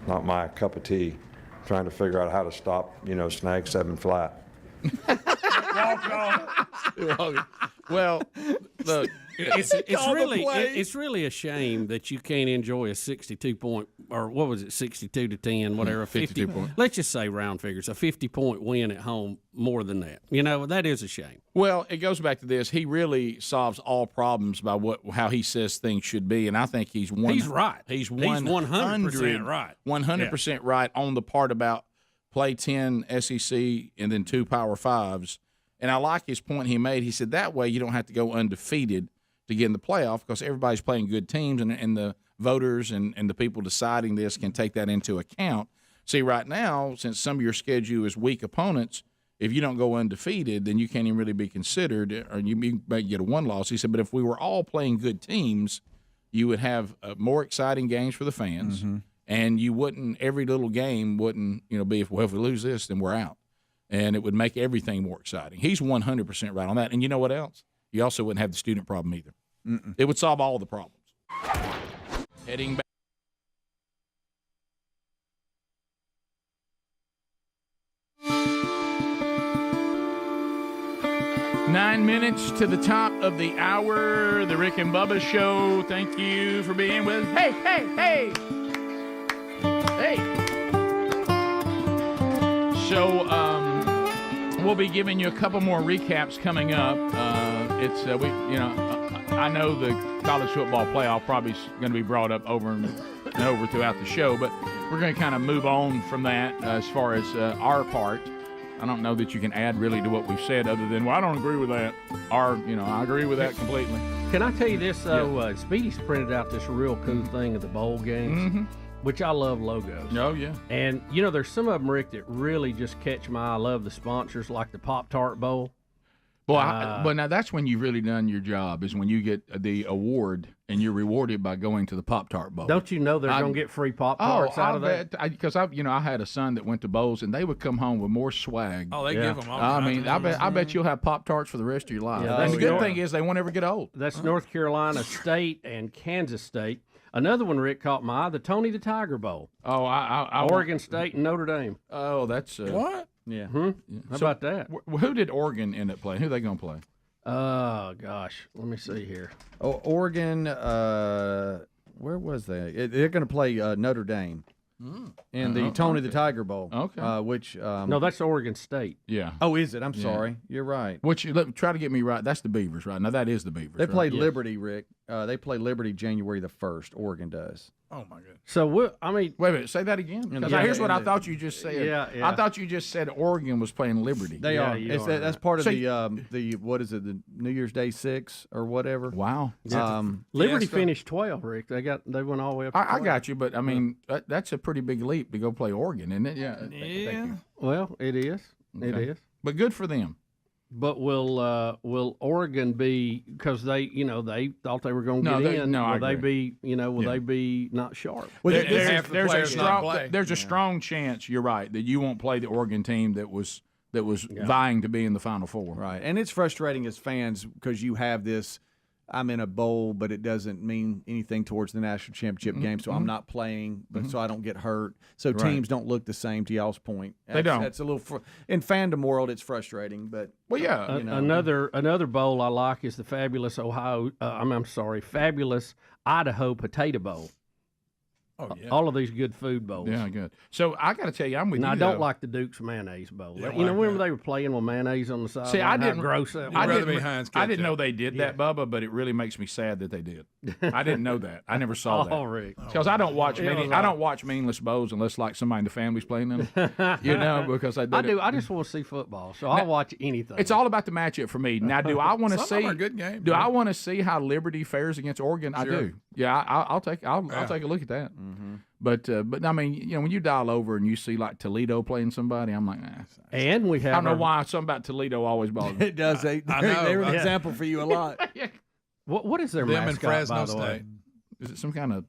not my cup of tea. Trying to figure out how to stop, you know, snag 7 flat. Well, look, it's really a shame that you can't enjoy a 62 point, or what was it, 62 to 10, whatever, 52 point. Let's just say round figures, a 50-point win at home more than that. You know, that is a shame. Well, it goes back to this. He really solves all problems by how he says things should be, and I think he's right. He's 100% right. 100% right on the part about play 10 SEC and then 2 Power 5s. And I like his point he made. He said that way you don't have to go undefeated to get in the playoff because everybody's playing good teams, and the voters and the people deciding this can take that into account. See, right now, since some of your schedule is weak opponents, if you don't go undefeated, then you can't even really be considered, or you may get a 1 loss. He said, but if we were all playing good teams, you would have more exciting games for the fans, and you wouldn't, every little game wouldn't, you know, be if we lose this, then we're out. And it would make everything more exciting. He's 100% right on that. And you know what else? You also wouldn't have the student problem either. It would solve all the problems. Heading back. Nine minutes to the top of the hour, the Rick and Bubba Show. Thank you for being with us. Hey, hey, hey! Hey! So, we'll be giving you a couple more recaps coming up. I know the college football playoff probably is going to be brought up over and over throughout the show, but we're going to kind of move on from that as far as our part. I don't know that you can add really to what we've said other than, well, I don't agree with that. I agree with that completely. Can I tell you this, though? Yeah. Speedy's printed out this real cool thing of the bowl games. Which I love logos. Oh, yeah. And, you know, there's some of them, Rick, that really just catch my eye. I love the sponsors, like the Pop-Tart Bowl. Well, but now that's when you've really done your job, is when you get the award and you're rewarded by going to the Pop-Tart Bowl. Don't you know they're going to get free Pop-Tarts out of that? Because I had a son that went to bowls, and they would come home with more swag. Oh, they give them all. I mean, I bet you'll have Pop-Tarts for the rest of your life. Yeah, and the good thing is they won't ever get old. That's North Carolina State and Kansas State. Another one, Rick, caught my eye, the Tony the Tiger Bowl. Oh, Oregon State and Notre Dame. Oh, that's what? Yeah. How about that? Who did Oregon end up playing? Who are they going to play? Oh, gosh. Let me see here. Oh, Oregon, where was they? They're going to play Notre Dame in the Tony the Tiger Bowl. Okay. Which no, that's Oregon State. Yeah. Oh, is it? I'm sorry. You're right. Try to get me right. That's the Beavers, right? Now, that is the Beavers. They right? played Liberty, Rick. They play Liberty January the 1st. Oregon does. Oh, my goodness. So, wait a minute, say that again. Because here's what I thought you just said. Yeah. I thought you just said Oregon was playing Liberty. They are. That's part of the what is it? The New Year's Day 6 or whatever. Wow. Liberty finished 12, Rick. They went all the way up. I got you, but I mean that's a pretty big leap to go play Oregon, isn't it? Yeah. Thank you. Well, it is. Okay. It is. But good for them. But will Oregon be, because they thought they were going to get in? No, will they be they be not sharp? Well, there's a strong chance. You're right that you won't play the Oregon team that was vying to be in the Final Four. Right, and it's frustrating as fans because you have this. I'm in a bowl, but it doesn't mean anything towards the national championship game, so I'm not playing, but so I don't get hurt. So teams don't look the same. To y'all's point, they don't. That's a little in fandom world. It's frustrating, but another bowl I like is the fabulous fabulous Idaho Potato Bowl. Oh, yeah. All of these good food bowls. Yeah, good. So I got to tell you, I'm with you. I don't like the Duke's mayonnaise bowl. Remember they were playing with mayonnaise on the side? See, I didn't. Gross that. I didn't know they did that, Bubba. But it really makes me sad that they did. I didn't know that. I never saw that. Oh, Rick. Because I don't watch I don't watch meaningless bowls unless like somebody in the family's playing them. Because I do. I just want to see football, so I'll watch anything. It's all about the matchup for me. Now, do I want to see? Are good games. Do I want to see how Liberty fares against Oregon? Sure. I do. Yeah, I'll take a look at that. Mm-hmm. But I mean, when you dial over and you see like Toledo playing somebody, I'm like, And we have. I don't know why something about Toledo always bothers me. It does. They're an example for you a lot. What is their Them mascot, in Fresno by the State. way? Is it some kind of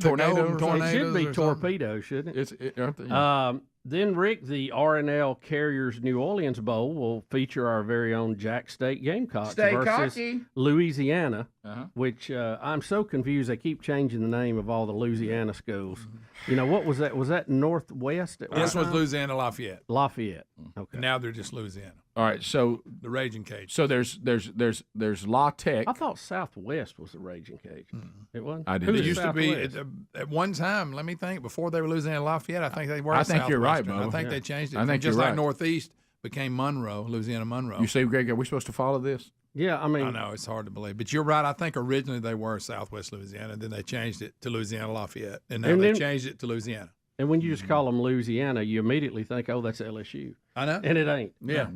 tornado? It should be torpedo, shouldn't it? Then, Rick, the R&L Carriers New Orleans Bowl will feature our very own Jack State Gamecocks versus Louisiana, which I'm so confused. They keep changing the name of all the Louisiana schools. What was that? Was that Northwest? This was Louisiana Lafayette. Lafayette. Okay. Now they're just Louisiana. All right, so the Raging Cage. So there's La Tech. I thought Southwest was the Raging Cage. It wasn't. I did. It used to be at one time. Let me think. Before they were Louisiana Lafayette, I think they were. I think you're right, Bubba. I think they changed it. I think just you're like right. Northeast became Monroe, Louisiana Monroe. You say, Greg, are we supposed to follow this? Yeah, I mean, I know it's hard to believe, but you're right. I think originally they were Southwest Louisiana, then they changed it to Louisiana Lafayette, and now they changed it to Louisiana. And when you just call them Louisiana, you immediately think, oh, that's LSU. I know, and it ain't. Yeah.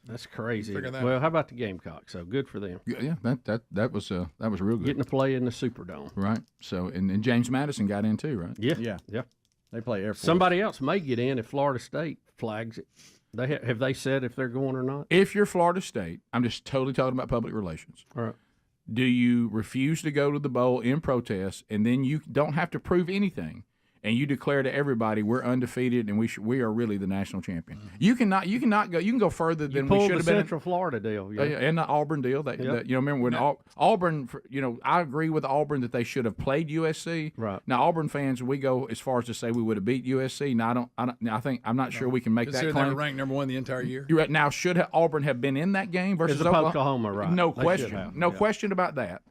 That's crazy. That well, how about the Gamecocks? So good for them. Yeah, that was real good. Getting to play in the Superdome. Right. So and James Madison got in too, right? Yeah. They play Air Force. Somebody else may get in if Florida State flags it. Have they said if they're going or not? If you're Florida State, I'm just totally talking about public relations. All right. Do you refuse to go to the bowl in protest, and then you don't have to prove anything, and you declare to everybody we're undefeated and we are really the national champion? You cannot go. You can go further than we should have been. Central Florida deal, and the Auburn deal. Remember when Auburn? I agree with Auburn that they should have played USC. Right. Now Auburn fans, we go as far as to say we would have beat USC. Now I'm not sure we can make that claim. They were ranked number one the entire year. You're right. Now should Auburn have been in that game versus Oklahoma? Right. No question. No question about that.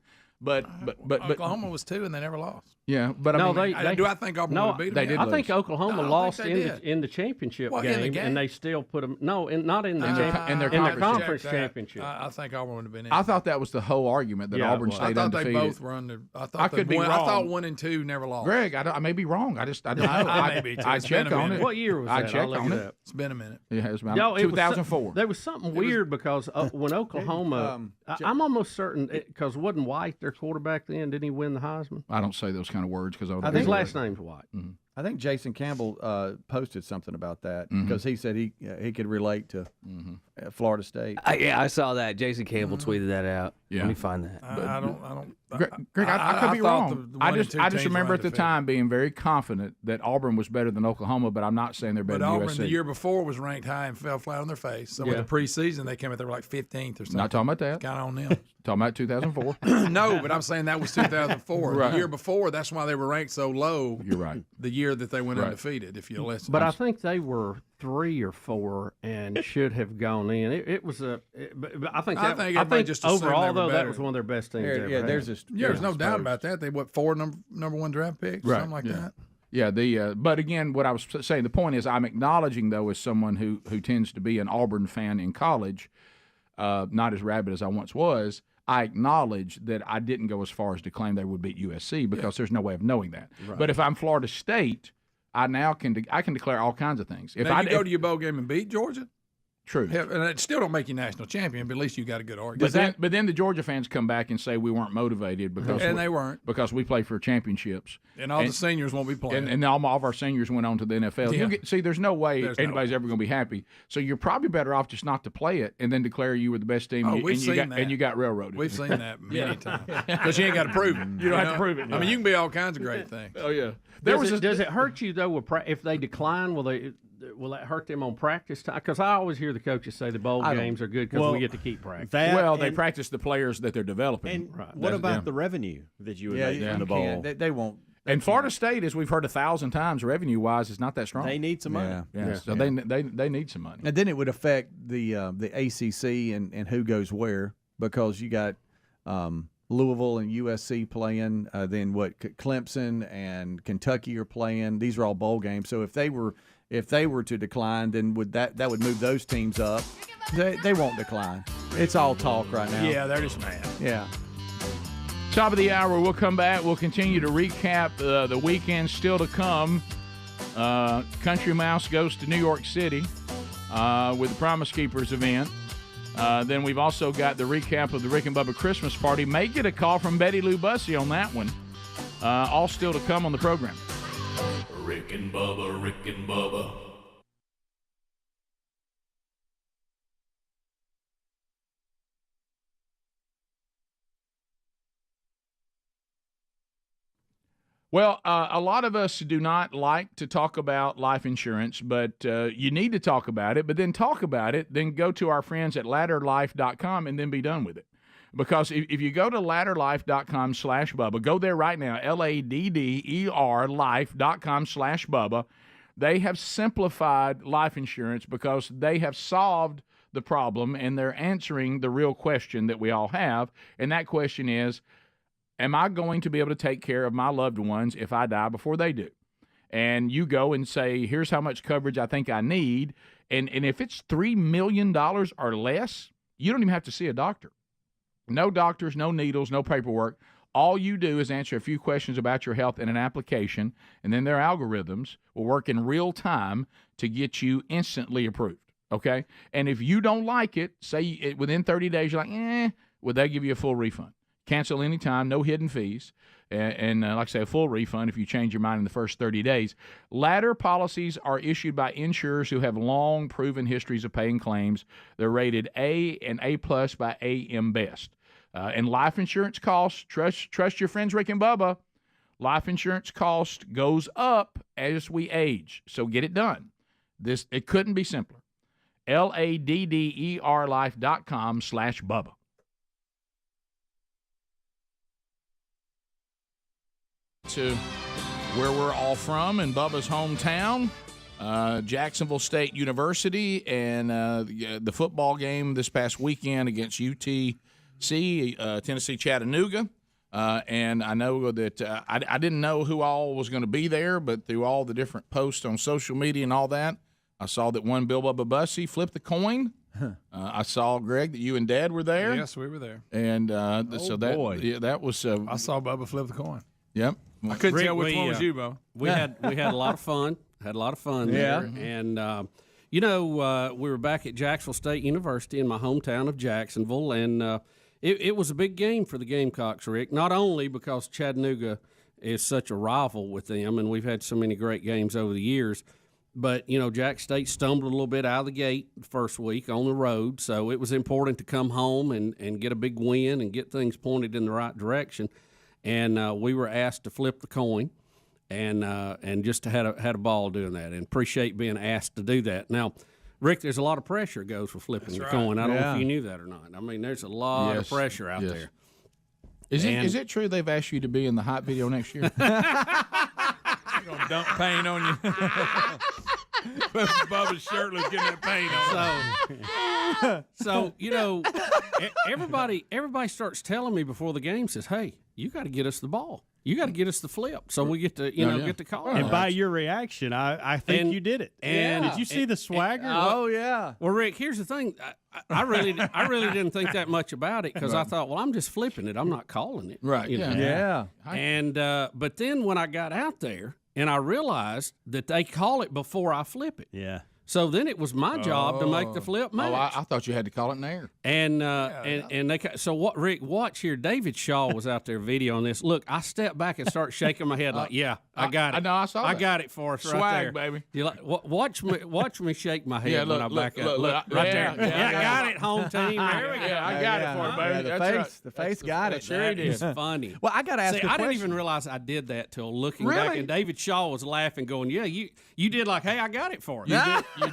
But Oklahoma was 2 and they never lost. Yeah, but no, I mean, do I think Auburn would have beat them? They did. I think Oklahoma lost in the championship game, and they still put them. No, not in the in their conference championship. I think Auburn would have been in. I thought that was the whole argument that Auburn stayed undefeated. I thought they both were under. I could be wrong. I thought 1 and 2 never lost. Greg, I may be wrong. I don't know. I checked on it. What year was that? I checked on it. It's been a minute. Yeah, it was about 2004. There was something weird because when Oklahoma, I'm almost certain because wasn't White their quarterback then? Didn't he win the Heisman? I don't say those kind of words because his last name's White. I I think Jason Campbell posted something about that because he said he could relate to Florida State. I saw that. Jason Campbell tweeted that out. Yeah. Let me find that. I don't. Greg, I could be thought wrong. the I one and just two teams remember were at the undefeated. time being very confident that Auburn was better than Oklahoma, but I'm not saying they're better But than Auburn USC. the year before was ranked high and fell flat on their face. So in the preseason, they came out, they were like 15th or something. Not talking about that. Kind of on them. Talking about 2004. No, but I'm saying that was 2004. Right. The year before, that's why they were ranked so low. You're right. The year that they went Right. undefeated, if you listen. But I think they were 3 or 4 and should have gone in. It was a. But I think everybody just assumed overall they were though that better. was one of their best teams ever. Yeah, had. there's no doubt about that. They what 4 number 1 draft picks, Right. something like that. Yeah, but again, what I was saying, the point is, I'm acknowledging though, as someone who tends to be an Auburn fan in college, not as rabid as I once was. I acknowledge that I didn't go as far as to claim they would beat USC because there's no way of knowing that. Right. But if I'm Florida State, I now can declare all kinds of things. If Now, I you go to your bowl game and beat Georgia, true, and it still don't make you national champion, but at least you got a good argument. but then the Georgia fans come back and say we weren't motivated because And they weren't. because we play for championships. And all the seniors won't be playing. And all of our seniors went on to the NFL. Yeah. See, there's no way There's no anybody's ever going to be happy. So you're probably better off just not to play it and then declare you were the best team. Oh, and we've seen that. And you got railroaded. We've seen that many times because you ain't got to prove it. You don't have to prove it. I mean, you can be all kinds of great things. Oh yeah. Does it hurt you though if they decline? Will that hurt them on practice time? Because I always hear the coaches say the bowl games are good because we get to keep practice. They practice the players that they're developing. And what about the revenue that you would make from the bowl? They won't. And Florida State, as we've heard 1,000 times, revenue-wise, is not that strong. They need some money. Yeah. So they need some money. And then it would affect the ACC and who goes where because you got Louisville and USC playing. Then Clemson and Kentucky are playing. These are all bowl games. So if they were to decline, then that would move those teams up. They won't decline. It's all talk right now. Yeah, they're just mad. Yeah. Top of the hour, we'll come back. We'll continue to recap the weekend still to come. Country Mouse goes to New York City with the Promise Keepers event. Then we've also got the recap of the Rick and Bubba Christmas party. May get a call from Betty Lou Bussey on that one. All still to come on the program. Rick and Bubba, Rick and Bubba. Well, a lot of us do not like to talk about life insurance, but you need to talk about it. But then talk about it, then go to our friends at ladderlife.com and then be done with it. Because if you go to ladderlife.com/Bubba, go there right now, LADDER life.com/Bubba. They have simplified life insurance because they have solved the problem and they're answering the real question that we all have. And that question is, am I going to be able to take care of my loved ones if I die before they do? And you go and say, here's how much coverage I think I need. And if it's $3 million or less, you don't even have to see a doctor. No doctors, no needles, no paperwork. All you do is answer a few questions about your health in an application, and then their algorithms will work in real time to get you instantly approved, okay? And if you don't like it, say within 30 days, you're like, well, they give you a full refund. Cancel anytime, no hidden fees, and like I say, a full refund if you change your mind in the first 30 days. Ladder policies are issued by insurers who have long proven histories of paying claims. They're rated A and A+ by AM Best. And life insurance costs, trust your friends Rick and Bubba, life insurance cost goes up as we age. So get it done. It couldn't be simpler. LADDER life.com/Bubba. To where we're all from in Bubba's hometown, Jacksonville State University, and the football game this past weekend against UTC, Tennessee Chattanooga. And I know that I didn't know who all was going to be there, but through all the different posts on social media and all that, I saw that one Bill Bubba Bussey flipped the coin. I saw, Greg, that you and Dad were there. Yes, we were there. And so that was. I saw Bubba flip the coin. Yep. I couldn't tell which one was you, Bo. We had a lot of fun. Had a lot of fun there. And, we were back at Jacksonville State University in my hometown of Jacksonville, and it was a big game for the Gamecocks, Rick, not only because Chattanooga is such a rival with them, and we've had so many great games over the years. But, Jack State stumbled a little bit out of the gate the first week on the road, so it was important to come home and get a big win and get things pointed in the right direction. And we were asked to flip the coin. And just had a ball doing that, and appreciate being asked to do that. Now, Rick, there's a lot of pressure goes with flipping the coin. I don't know if you knew that or not. I mean, there's a lot of pressure out there. Is it true they've asked you to be in the hot video next year? They're gonna dump paint on you. Bubba's shirtless, getting that paint on. So everybody starts telling me before the game, says, "Hey, you got to get us the ball. You got to get us the flip, so we get to get to call." And by your reaction, I think you did it. And did you see the swagger? Oh yeah. Well, Rick, here's the thing. I really didn't think that much about it because I thought, well, I'm just flipping it. I'm not calling it. Right. Yeah. And but then when I got out there and I realized that they call it before I flip it. Yeah. So then it was my job to make the flip match. Oh, I thought you had to call it in the air. And what Rick, watch here. David Shaw was out there videoing this. Look, I stepped back and start shaking my head like, I got it. I know, I saw that. I got it for us right Swag, there. baby. You like, watch me shake my head when I back up. Look, right there. Yeah, got it, home team. There we go. Yeah, I got it for you, baby. The face got it. Sure, it is funny. Well, I got to ask a question. I didn't even realize I did that till looking back, and David Shaw was laughing, going, "Yeah, you did like, hey, I got it for us." You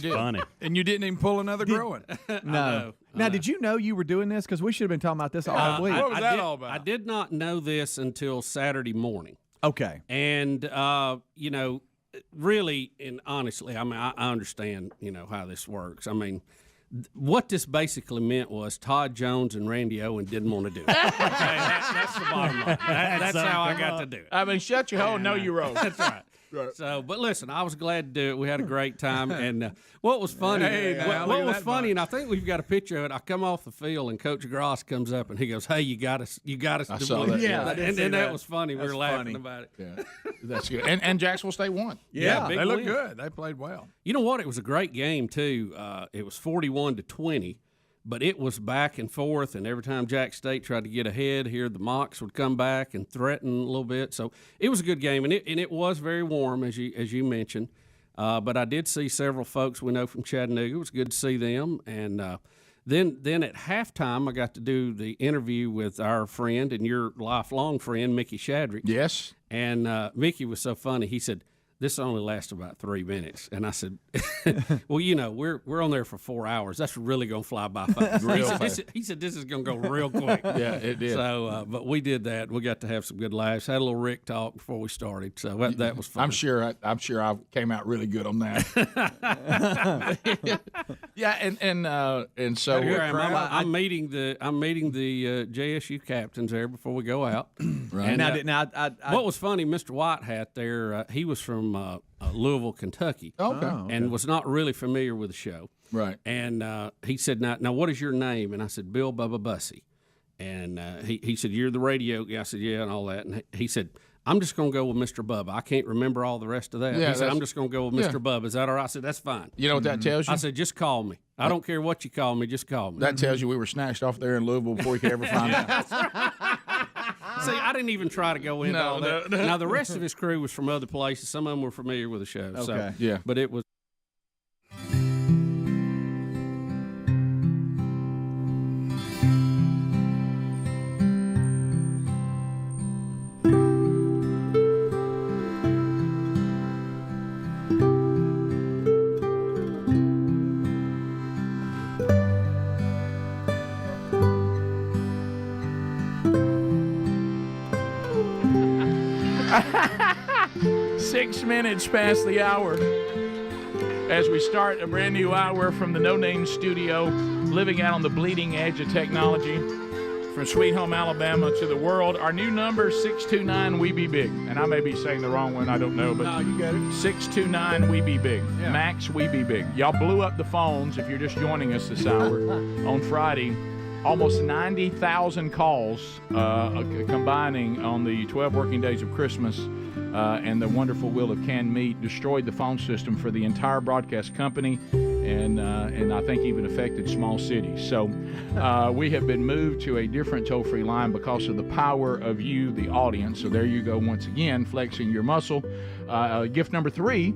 did. Funny. And you didn't even pull another growing. No. Now, did you know you were doing this? Because we should have been talking about this all week. What was that all about? I did not know this until Saturday morning. Okay. And, really and honestly, I mean, I understand, how this works. I mean, what this basically meant was Todd Jones and Randy Owen didn't want to do it. Okay, that's the bottom line. That's how I got to do it. I mean, shut your hole and know you wrote. That's right. Right. So, but listen, I was glad to do it. We had a great time, and what was funny? What was funny? And I think we've got a picture of it. I come off the field, and Coach Gross comes up, and he goes, "Hey, you got us." I saw that. Yeah, and that was funny. We were laughing about it. Yeah, that's good. And Jacksonville State won. Yeah, big they looked win. good. They played well. You know what? It was a great game too. It was 41-20. But it was back and forth, and every time Jack State tried to get ahead here, the Mocs would come back and threaten a little bit. So it was a good game, and it was very warm, as you mentioned. But I did see several folks we know from Chattanooga. It was good to see them. And then at halftime, I got to do the interview with our friend and your lifelong friend, Mickey Shadrick. Yes. And Mickey was so funny. He said, "This only lasts about 3 minutes." And I said, "Well, we're on there for 4 hours. That's really going to fly by fast." He said, "This is going to go real quick." Yeah, it did. So, but we did that. We got to have some good laughs. Had a little Rick talk before we started. So that was fun. I'm sure I came out really good on that. Yeah, and so here I am. I'm meeting the JSU captains there before we go out. Right. And what was funny, Mr. White Hat there, he was from Louisville, Kentucky. Okay. And was not really familiar with the show. Right. And he said, now what is your name? And I said, Bill Bubba Bussey. And he said, "You're the radio guy." I said, "Yeah," and all that. And he said, "I'm just going to go with Mr. Bubba. I can't remember all the rest of that." Yeah, he said, "I'm just going to go with Mr. Bubba. Is that all right?" I said, "That's fine." You know what that tells you? I said, "Just call me. I don't care what you call me. Just call me." That tells you we were snatched off there in Louisville before you could ever find out. See, I didn't even try to go into all that. No. Now, the rest of his crew was from other places. Some of them were familiar with the show. Okay. So, yeah. But it was. Six minutes past the hour as we start a brand new hour from the No Name Studio, living out on the bleeding edge of technology. From Sweet Home, Alabama to the world. Our new number, 629-WE-BE-BIG. And I may be saying the wrong one, I don't know. But No, you got it. 629-WE-BE-BIG. Yeah. Max WE-BE-BIG. Y'all blew up the phones if you're just joining us this hour on Friday. Almost 90,000 calls combining on the 12 working days of Christmas and the wonderful wheel of canned meat destroyed the phone system for the entire broadcast company and I think even affected small cities. So we have been moved to a different toll-free line because of the power of you, the audience. So there you go once again, flexing your muscle. Gift number 3,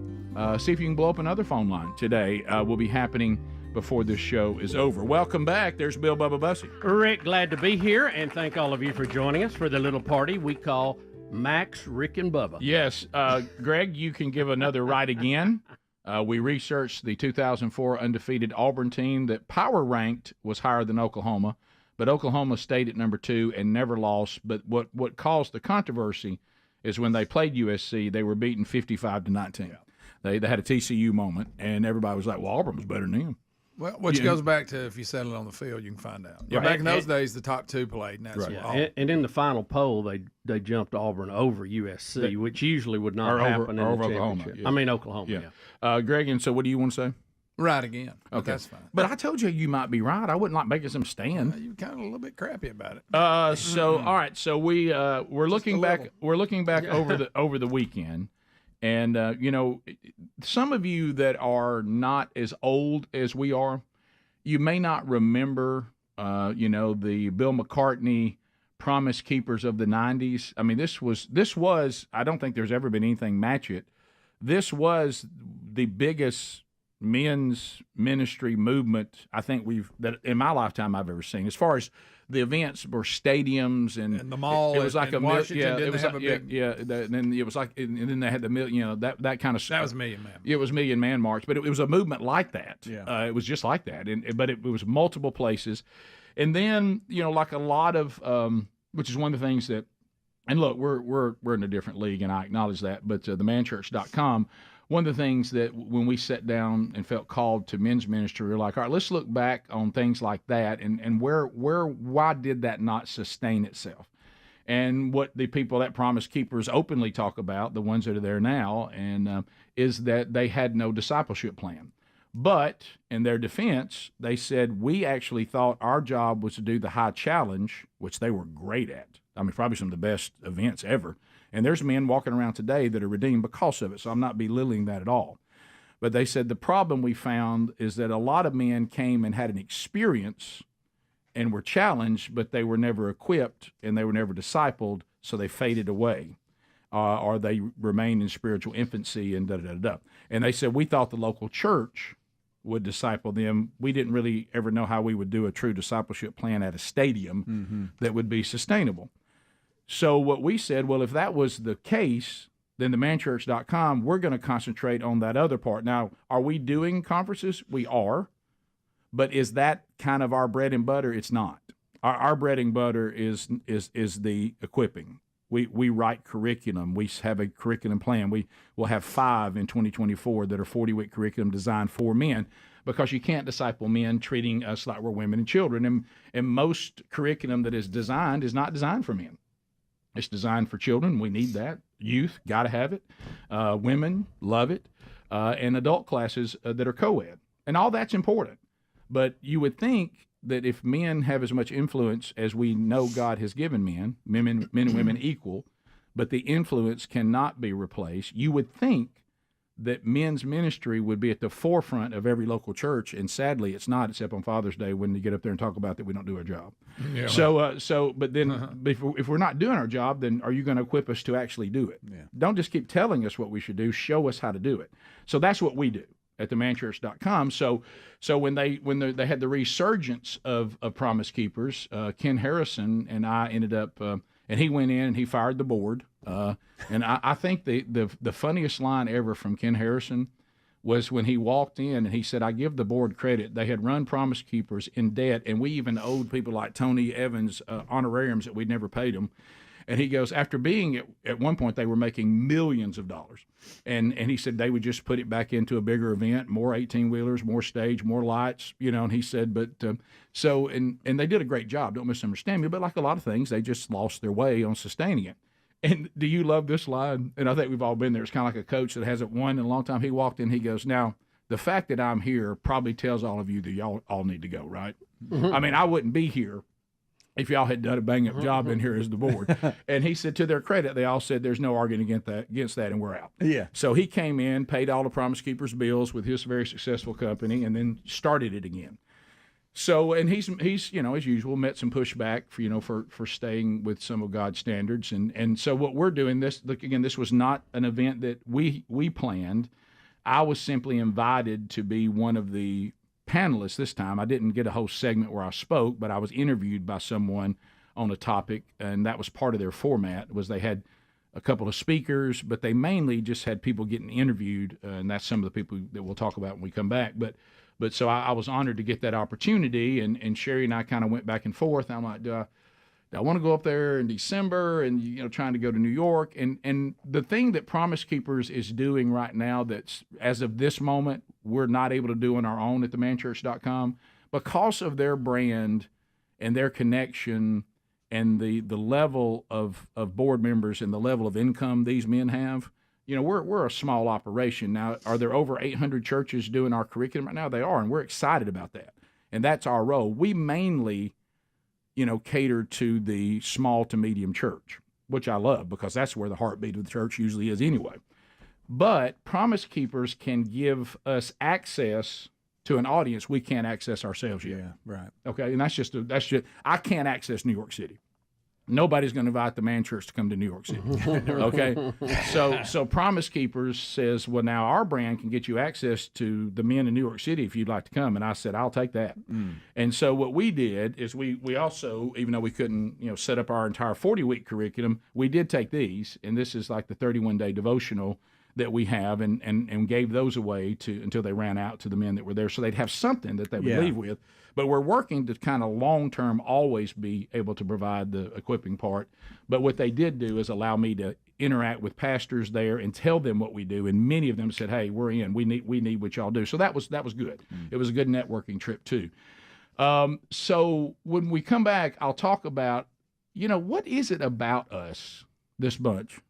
see if you can blow up another phone line today. Will be happening before this show is over. Welcome back. There's Bill Bubba Bussey. Rick, glad to be here, and thank all of you for joining us for the little party we call Max, Rick, and Bubba. Yes. Greg, you can give another right again. We researched the 2004 undefeated Auburn team that power ranked was higher than Oklahoma, but Oklahoma stayed at number 2 and never lost. But what caused the controversy is when they played USC, they were beaten 55-19. They had a TCU moment, and everybody was like, well, Auburn was better than them. Well, which goes back to if you settle it on the field, you can find out. Yeah. Back in those days, the top 2 played, and that's Right. all. And in the final poll, they jumped Auburn over USC, which usually would not happen in the championship. Yeah. I mean Oklahoma. Yeah. Greg, and so what do you want to say? Right again. But Okay, that's fine. But I told you might be right. I wouldn't like making some stand. You're kind of a little bit crappy about it. So all right. So we're looking back. We're looking back over the weekend, and some of you that are not as old as we are, you may not remember. The Bill McCartney Promise Keepers of the '90s. I mean, this was. I don't think there's ever been anything match it. This was the biggest men's ministry movement I think that in my lifetime I've ever seen. As far as the events were stadiums and the mall. It was like in Washington didn't have a big. And then it was like, and then they had the that kind of. That was Million Man. It was Million Man March, but it was a movement like that. Yeah. It was just like that, but it was multiple places, and then like a lot of, which is one of the things that. And look, we're in a different league, and I acknowledge that. But themanchurch.com, one of the things that when we sat down and felt called to men's ministry, we're like, all right, let's look back on things like that, and why did that not sustain itself? And what the people that Promise Keepers openly talk about, the ones that are there now, and is that they had no discipleship plan. But in their defense, they said we actually thought our job was to do the high challenge, which they were great at. I mean, probably some of the best events ever. And there's men walking around today that are redeemed because of it, so I'm not belittling that at all. But they said the problem we found is that a lot of men came and had an experience and were challenged, but they were never equipped and they were never discipled, so they faded away. Or they remained in spiritual infancy and da-da-da-da. And they said, we thought the local church would disciple them. We didn't really ever know how we would do a true discipleship plan at a stadium that would be sustainable. So what we said, well, if that was the case, then themanchurch.com, we're going to concentrate on that other part. Now, are we doing conferences? We are. But is that kind of our bread and butter? It's not. Our bread and butter is the equipping. We write curriculum. We have a curriculum plan. We will have 5 in 2024 that are 40-week curriculum designed for men, because you can't disciple men treating us like we're women and children. And most curriculum that is not designed for men. It's designed for children. We need that. Youth, got to have it. Women, love it. And adult classes that are co-ed. And all that's important. But you would think that if men have as much influence as we know God has given men and women equal, but the influence cannot be replaced, you would think that men's ministry would be at the forefront of every local church, and sadly it's not, except on Father's Day when you get up there and talk about that we don't do our job. Yeah. But then if we're not doing our job, then are you going to equip us to actually do it? Yeah. Don't just keep telling us what we should do, show us how to do it. So that's what we do at themanchurch.com. So when they had the resurgence of Promise Keepers, Ken Harrison and I ended up, and he went in and he fired the board. And I think the funniest line ever from Ken Harrison was when he walked in and he said, I give the board credit. They had run Promise Keepers in debt, and we even owed people like Tony Evans honorariums that we'd never paid them. And he goes, after being at one point, they were making millions of dollars. And he said they would just put it back into a bigger event, more 18-wheelers, more stage, more lights, and he said, and they did a great job. Don't misunderstand me, but like a lot of things, they just lost their way on sustaining it. And do you love this line? And I think we've all been there. It's kind of like a coach that hasn't won in a long time. He walked in, he goes, now, the fact that I'm here probably tells all of you that y'all all need to go, right? Mm-hmm. I mean, I wouldn't be here if y'all had done a bang-up job in here as the board. And he said, to their credit, they all said there's no arguing against that, and we're out. Yeah. So he came in, paid all the Promise Keepers bills with his very successful company, and then started it again. So, and he's as usual, met some pushback for staying with some of God's standards, and so what we're doing this was not an event that we planned. I was simply invited to be one of the panelists this time. I didn't get a whole segment where I spoke, but I was interviewed by someone on a topic, and that was part of their format. Was they had a couple of speakers, but they mainly just had people getting interviewed, and that's some of the people that we'll talk about when we come back. But so I was honored to get that opportunity, and Sherry and I kind of went back and forth. I'm like, do I want to go up there in December and trying to go to New York? And the thing that Promise Keepers is doing right now that's, as of this moment, we're not able to do on our own at themanchurch.com because of their brand and their connection and the level of board members and the level of income these men have. We're a small operation. Now, are there over 800 churches doing our curriculum right now? They are, and we're excited about that. And that's our role. We mainly, cater to the small to medium church, which I love because that's where the heartbeat of the church usually is anyway. But Promise Keepers can give us access to an audience we can't access ourselves yet. Yeah, right. Okay, and that's just I can't access New York City. Nobody's going to invite the Man Church to come to New York City. Okay, so Promise Keepers says, well, now our brand can get you access to the men in New York City if you'd like to come. And I said, I'll take that. And so what we did is we also, even though we couldn't set up our entire 40-week curriculum, we did take these, and this is like the 31-day devotional that we have, and gave those away until they ran out to the men that were there, so they'd have something that they would leave with. But we're working to kind of long-term always be able to provide the equipping part. But what they did do is allow me to interact with pastors there and tell them what we do, and many of them said, hey, we're in. We need what y'all do. So that was good. It was a good networking trip too. So when we come back, I'll talk about, what is it about us, this bunch?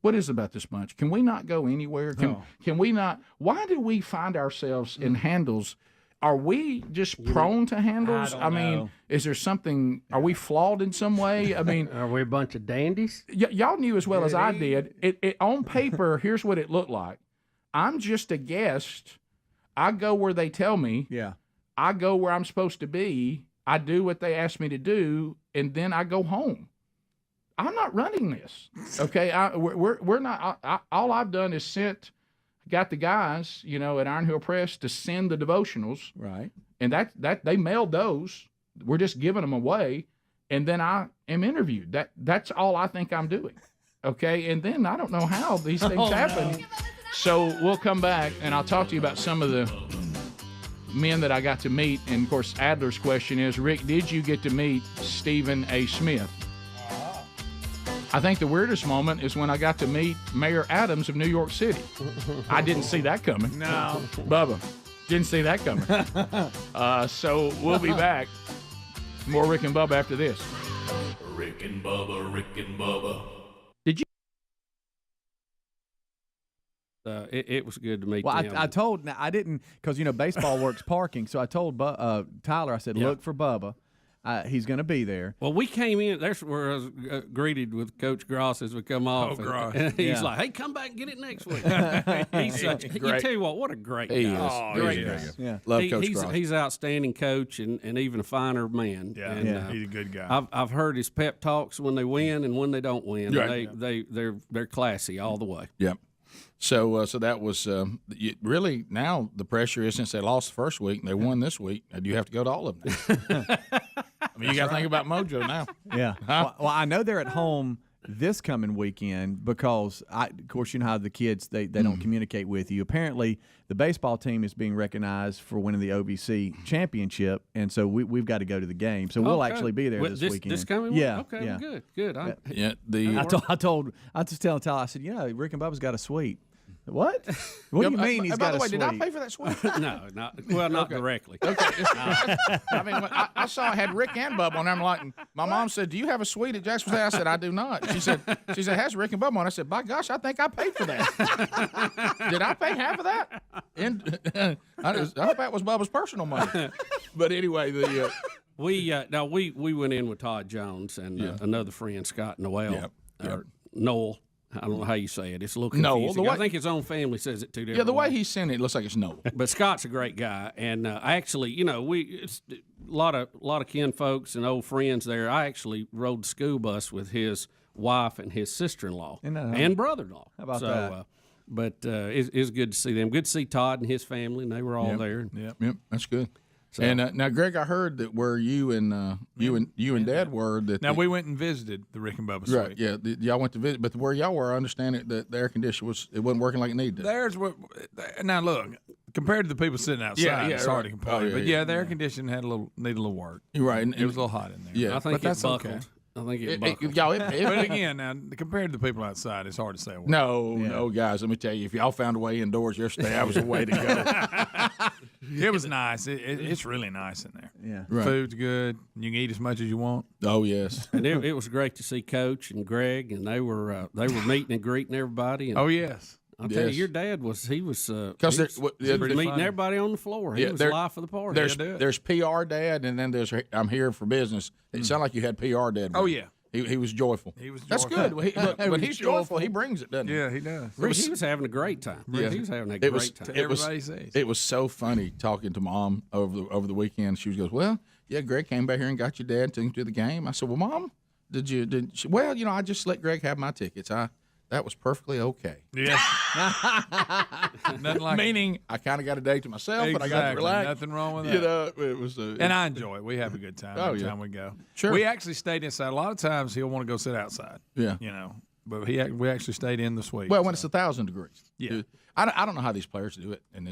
What is it about this bunch? Can we not go anywhere? Can we not? Why do we find ourselves in handles? Are we just prone to handles? I mean, is there something? Are we flawed in some way? I mean, are we a bunch of dandies? Y'all knew as well as I did. It on paper, here's what it looked like. I'm just a guest. I go where they tell me. Yeah. I go where I'm supposed to be. I do what they ask me to do, and then I go home. I'm not running this, okay? We're not. All I've done is got the guys, at Iron Hill Press to send the devotionals, right? And that they mailed those. We're just giving them away, and then I am interviewed. That's all I think I'm doing, okay? And then I don't know how these things happen. No. So we'll come back, and I'll talk to you about some of the men that I got to meet. And of course, Adler's question is, Rick, did you get to meet Stephen A. Smith? I think the weirdest moment is when I got to meet Mayor Adams of New York City. I didn't see that coming. No. Bubba, didn't see that coming. So we'll be back. More Rick and Bubba after this. Rick and Bubba, Rick and Bubba. Did you? It was good to meet well, them. I told, now I didn't, because, baseball works parking, so I told Tyler, I said, look for Bubba. He's going to be there. Well, we came in. That's where I was greeted with Coach Gross as we come off. And he's like, "Hey, come back and get it next week." He's such. You tell you what a great guy. He is. Oh, Great guy. Yeah, love Coach Gross. He's an outstanding coach and even a finer man. Yeah, and, he's a good guy. I've heard his pep talks when they win and when they don't win. Right. They're classy all the way. Yep. So that was really, now the pressure is, since they lost the first week and they won this week, do you have to go to all of them? I mean, you got to think about mojo now. Yeah. Huh? Well, I know they're at home this coming weekend because, of course, you know how the kids, they don't communicate with you. Apparently, the baseball team is being recognized for winning the OVC championship, and so we've got to go to the game. So we'll actually be there this weekend. This coming yeah, week? Okay, yeah. Good. I was just telling Tyler, I said, Rick and Bubba's got a suite. What? What do you mean he's got a suite? By the way, did I pay for that suite? No, not directly. Okay. I mean, I saw I had Rick and Bubba on there. I'm like, my mom said, "Do you have a suite at Jacksonville?" I said, "I do not." She said, "Has Rick and Bubba on?" I said, "By gosh, I think I paid for that." Did I pay half of that? I hope that was Bubba's personal money. But anyway, we went in with Todd Jones and another friend, Scott Noel. Noel. I don't know how you say it. It's a little confusing. I think his own family says it two different ways. Yeah, the way he's saying it looks like it's Noel. But Scott's a great guy, and I actually, lot of kin folks and old friends there. I actually rode the school bus with his wife and his sister-in-law and brother-in-law. How about that? But it's good to see them. Good to see Todd and his family, and they were all there. Yep, that's good. So- And now, Greg, I heard that where you and Dad were that Now we went and visited the Rick and Bubba suite. right, yeah, y'all went to visit, but where y'all were, I understand that the air conditioner wasn't working like it needed to. There's what. Now look, compared to the people sitting outside, it's hard to complain. Oh, yeah, but yeah, the air conditioning had needed a little work. You're right, and It was a little hot in there. Yeah, I think but that's it buckled. okay. I think it buckled. But again, now compared to the people outside, it's hard to say. No, guys, let me tell you, if y'all found a way indoors yesterday, that was a way to go. It was nice. It's really nice in there. Yeah, Right. Food's good. You can eat as much as you want. Oh yes, And it was great to see Coach and Greg, and they were meeting and greeting everybody. And Oh yes. I'll tell you, Yes. your dad was he was Because meeting everybody on the floor. He was the life of the party. There's PR Dad, and then there's I'm here for business. It sounded like you had PR Dad. Oh yeah. He was joyful. He was That's joyful. good. Look, when he's joyful, he brings it, doesn't he? Yeah, he does. He was having a great time. Yeah. He was having a It great was time. Everybody says. it was so funny talking to Mom over the weekend. She goes, "Well, yeah, Greg came back here and got your dad, took him to the game." I said, "Well, Mom, well, I just let Greg have my tickets. That was perfectly okay." Yes. Nothing like Meaning, I kind of got a day to myself, and I got to Exactly. relax. Nothing wrong with that. You know, it was. And I enjoy it. We have a good time every time we go. Sure. We actually stayed inside. A lot of times he'll want to go sit outside. Yeah. You know, but we actually stayed in this week. Well, when it's 1,000 degrees. Yeah. I don't know how these players do it in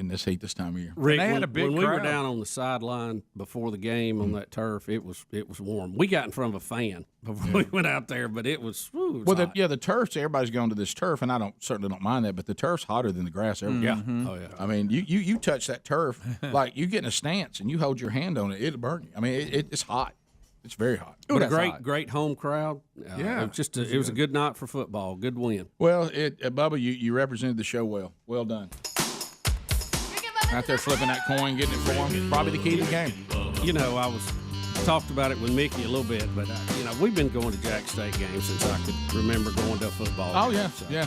this heat this time of year. Rick, they had when, a big when we were crowd. down on the sideline before the game on that turf, it was warm. We got in front of a fan before we went out there, but it was Well, hot. the turfs. Everybody's going to this turf, and I certainly don't mind that. But the turf's hotter than the grass ever. Yeah. Mm-hmm. Oh yeah. I mean, you touch that turf like you get in a stance and you hold your hand on it, it'll burn you. I mean, it's hot. It's very hot. But a great home crowd. Yeah. It was just it was a good night for football. Good win. Well, Bubba, you represented the show well. Well done. Out there flipping that coin, getting it for him. Probably the key to the game. You know, I talked about it with Mickey a little bit, but we've been going to Jack State games since I could remember going to a football. Oh game, yeah, so yeah.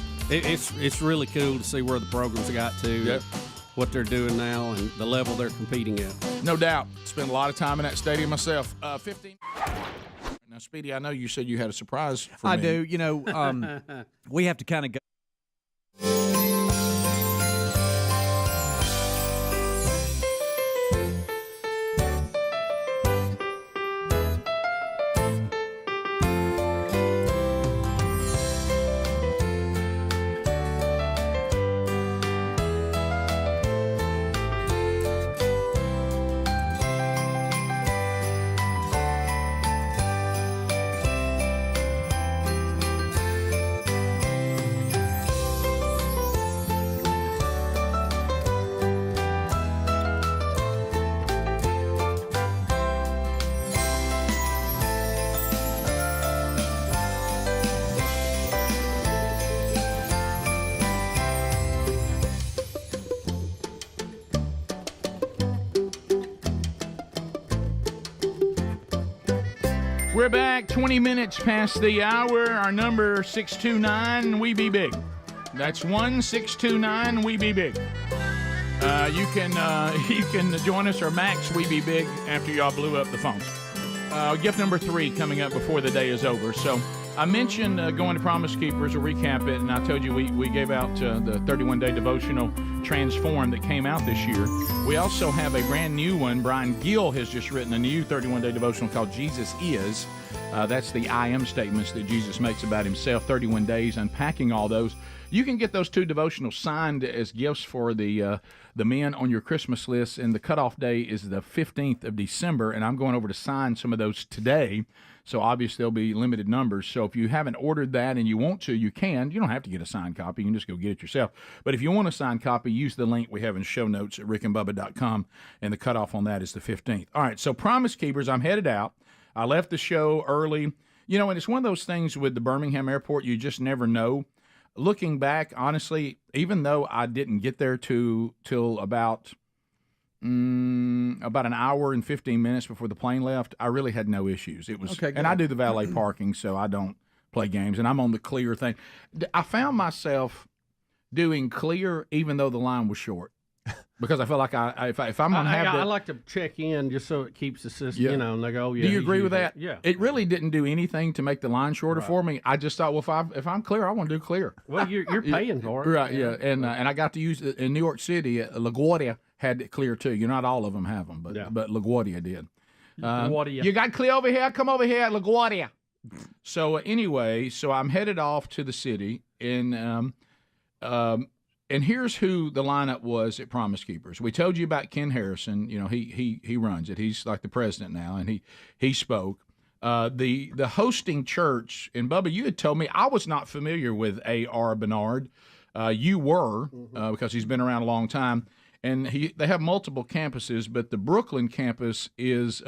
It's really cool to see where the program's got to. Yep. What they're doing now and the level they're competing at. No doubt. Spent a lot of time in that stadium myself. 15. Now, Speedy, I know you said you had a surprise for me. I do. You know, we have to kind of go. We're back 20 minutes past the hour. Our number 629 We Be Big. That's 1-629 We Be Big. You can join us or Max We Be Big after y'all blew up the phone. Gift number 3 coming up before the day is over. So I mentioned going to Promise Keepers. I'll recap it, and I told you we gave out the 31-day devotional Transform that came out this year. We also have a brand new one. Brian Gill has just written a new 31-day devotional called Jesus Is. That's the I am statements that Jesus makes about himself, 31 days, unpacking all those. You can get those 2 devotionals signed as gifts for the men on your Christmas list, and the cutoff day is the 15th of December, and I'm going over to sign some of those today. So obviously there'll be limited numbers. So if you haven't ordered that and you want to, you can. You don't have to get a signed copy. You can just go get it yourself. But if you want a signed copy, use the link we have in show notes at rickandbubba.com, and the cutoff on that is the 15th. All right, so Promise Keepers, I'm headed out. I left the show early. You know, and it's one of those things with the Birmingham airport, you just never know. Looking back, honestly, even though I didn't get there till about an hour and 15 minutes before the plane left, I really had no issues. It was, Okay, good. and I do the valet parking, so I don't play games, and I'm on the clear thing. I found myself doing clear even though the line was short. Because I feel like if I'm going to have I like to check in just so it keeps the system, Yeah. and they go, oh, yeah. Do you he's agree with using that? it. Yeah. It really didn't do anything to make the line shorter for me. I just thought, well, if I'm clear, I want to do clear. Well, you're paying for it. Right, yeah. And I got to use it in New York City. LaGuardia had it clear, too. Not all of them have them, but LaGuardia did. LaGuardia. You got clear over here? Come over here at LaGuardia. So anyway, I'm headed off to the city, and here's who the lineup was at Promise Keepers. We told you about Ken Harrison. He runs it. He's like the president now, and he spoke. The hosting church, and Bubba, you had told me I was not familiar with A.R. Bernard. You were, because he's been around a long time. And they have multiple campuses, but the Brooklyn campus is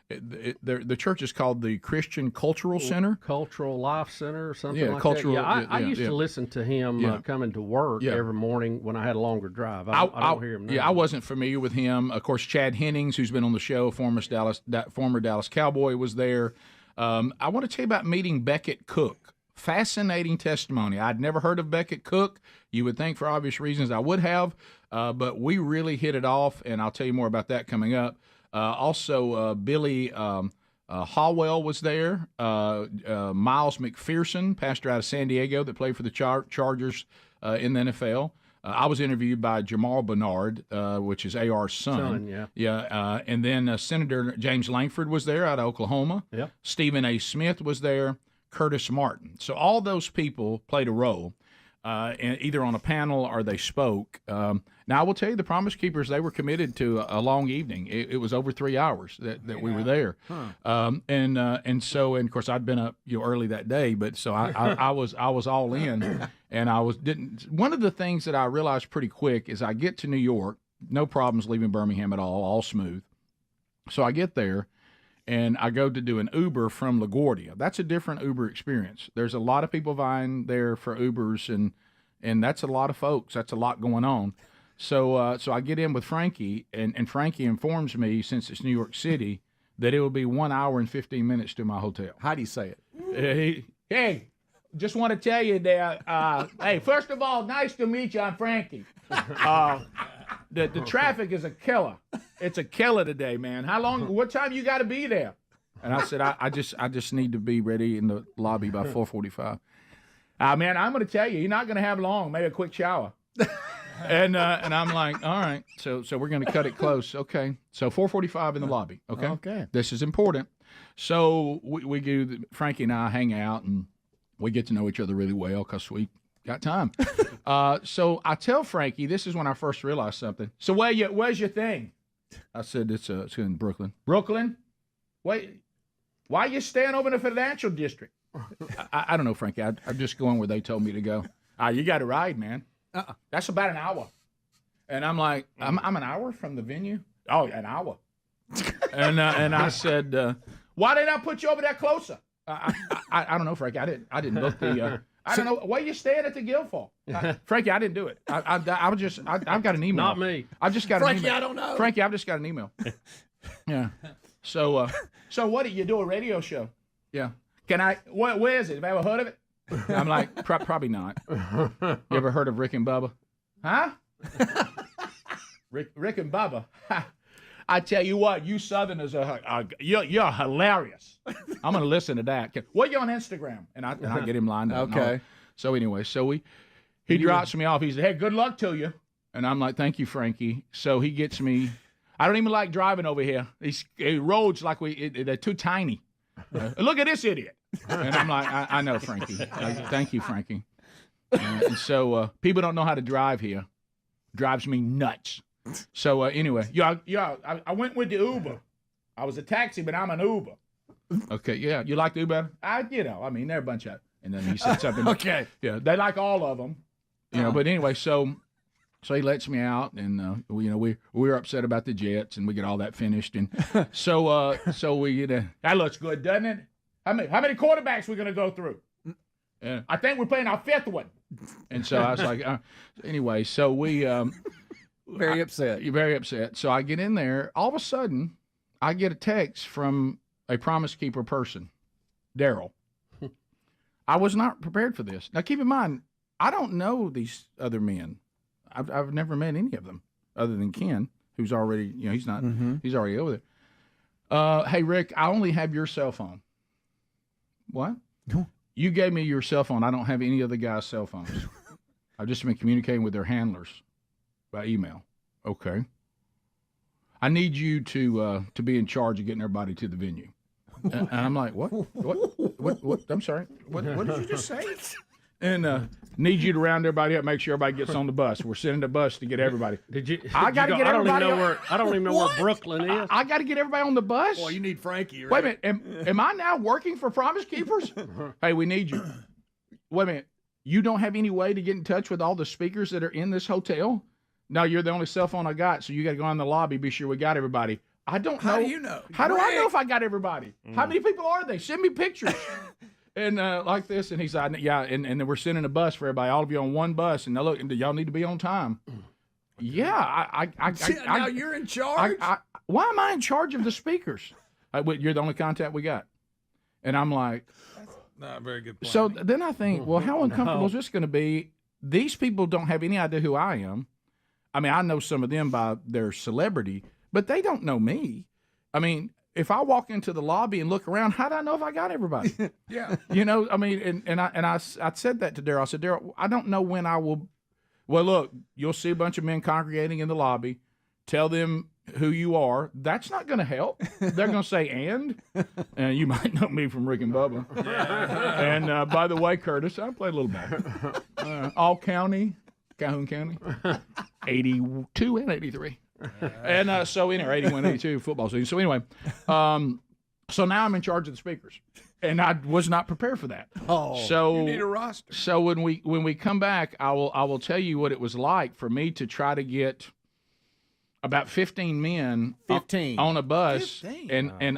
the church is called the Christian Cultural Center. Cultural Life Center or something like cultural, that. I used to listen to him coming to work every morning when I had a longer drive. I don't hear him now. Yeah, I wasn't familiar with him. Of course, Chad Hennings, who's been on the show, former Dallas Cowboy, was there. I want to tell you about meeting Beckett Cook. Fascinating testimony. I'd never heard of Beckett Cook. You would think for obvious reasons I would have, but we really hit it off, and I'll tell you more about that coming up. Also, Billy Hallwell was there. Miles McPherson, pastor out of San Diego that played for the Chargers in the NFL. I was interviewed by Jamal Bernard, which is A.R.'s son. And then Senator James Langford was there out of Oklahoma. Yeah. Stephen A. Smith was there. Curtis Martin. So all those people played a role, and either on a panel or they spoke. Now, I will tell you, the Promise Keepers, they were committed to a long evening. It was over 3 hours that we were there. And of course, I'd been up early that day, but so I was all in, and one of the things that I realized pretty quick is I get to New York, no problems leaving Birmingham at all smooth. So I get there, and I go to do an Uber from LaGuardia. That's a different Uber experience. There's a lot of people vying there for Ubers, and that's a lot of folks. That's a lot going on. So I get in with Frankie, and Frankie informs me, since it's New York City, that it will be 1 hour and 15 minutes to my hotel. How do you say it? Hey, just want to tell you that, hey, first of all, nice to meet you. I'm Frankie. The traffic is a killer. It's a killer today, man. What time you got to be there? And I said, I just need to be ready in the lobby by 4:45. Man, I'm going to tell you, you're not going to have long. Maybe a quick shower. And I'm like, all right. So we're going to cut it close. Okay. So 4:45 in the lobby. Okay. Okay. This is important. So we do. Frankie and I hang out, and we get to know each other really well because we got time. So I tell Frankie, this is when I first realized something. So where's your thing? I said, it's in Brooklyn. Brooklyn? Wait, why are you staying over in the financial district? I don't know, Frankie. I'm just going where they told me to go. You got to ride, man. That's about an hour. And I'm like, I'm an hour from the venue? Oh, an hour. and I said, why didn't I put you over there closer? I don't know, Frankie. I didn't book the... I don't know. Why are you staying at the Guild for? Frankie, I didn't do it. I've got an email. Not me. I've just got an email. Frankie, I don't know. Frankie, I've just got an email. Yeah. So what did you do, a radio show? Yeah. Where is it? Have I ever heard of it? I'm like, probably not. You ever heard of Rick and Bubba? Huh? Rick and Bubba. I tell you what, you Southerners you're hilarious. I'm gonna listen to that. What you on Instagram? And I get him lined up. Okay. So anyway, he drops me off. He said, "Hey, good luck to you." And I'm like, "Thank you, Frankie." So he gets me. I don't even like driving over here. These roads they're too tiny. Look at this idiot. And I'm like, I know, Frankie. Thank you, Frankie. And so people don't know how to drive here. Drives me nuts. So anyway, I went with the Uber. I was a taxi, but I'm an Uber. Okay, yeah. You like the Uber? They're a bunch of. And then he said something. Okay. Yeah, they like all of them. But anyway, so he lets me out, and we're upset about the Jets, and we get all that finished, and so we that looks good, doesn't it? How many quarterbacks we gonna go through? I think we're playing our fifth one. And so I was like, anyway, so we. Very upset. You're very upset. So I get in there. All of a sudden, I get a text from a Promise Keeper person, Daryl. I was not prepared for this. Now, keep in mind, I don't know these other men. I've never met any of them. other than Ken, who's already, he's not, he's already over there. Hey, Rick, I only have your cell phone. What? You gave me your cell phone. I don't have any other guy's cell phones. I've just been communicating with their handlers by email. Okay. I need you to be in charge of getting everybody to the venue. And I'm like, what? I'm sorry. What did you just say? And need you to round everybody up, make sure everybody gets on the bus. We're sending the bus to get everybody. I got to get everybody. I don't even know where Brooklyn is. I got to get everybody on the bus. Boy, you need Frankie. Right? Wait a minute. Am I now working for Promise Keepers? Hey, we need you. Wait a minute. You don't have any way to get in touch with all the speakers that are in this hotel? No, you're the only cell phone I got, so you got to go in the lobby, be sure we got everybody. I don't know. How do you know? How do I know if I got everybody? How many people are they? Send me pictures. And like this, and he's like, yeah, and then we're sending a bus for everybody, all of you on one bus, and now look, y'all need to be on time. Yeah, now you're in charge? Why am I in charge of the speakers? You're the only contact we got. And I'm like, that's not a very good point. So then I think, well, how uncomfortable is this going to be? These people don't have any idea who I am. I mean, I know some of them by their celebrity, but they don't know me. I mean, if I walk into the lobby and look around, how do I know if I got everybody? Yeah. I mean, and I said that to Daryl. I said, Daryl, I don't know when I will. Well, look, you'll see a bunch of men congregating in the lobby. Tell them who you are. That's not going to help. They're going to say, and you might know me from Rick and Bubba. Yeah. And by the way, Curtis, I play a little ball. All county, Calhoun County, 82 and 83. And so anyway, 81, 82 football season. So anyway, so now I'm in charge of the speakers, and I was not prepared for that. So you need a roster. So when we come back, I will tell you what it was like for me to try to get about 15 men on a bus, 15. And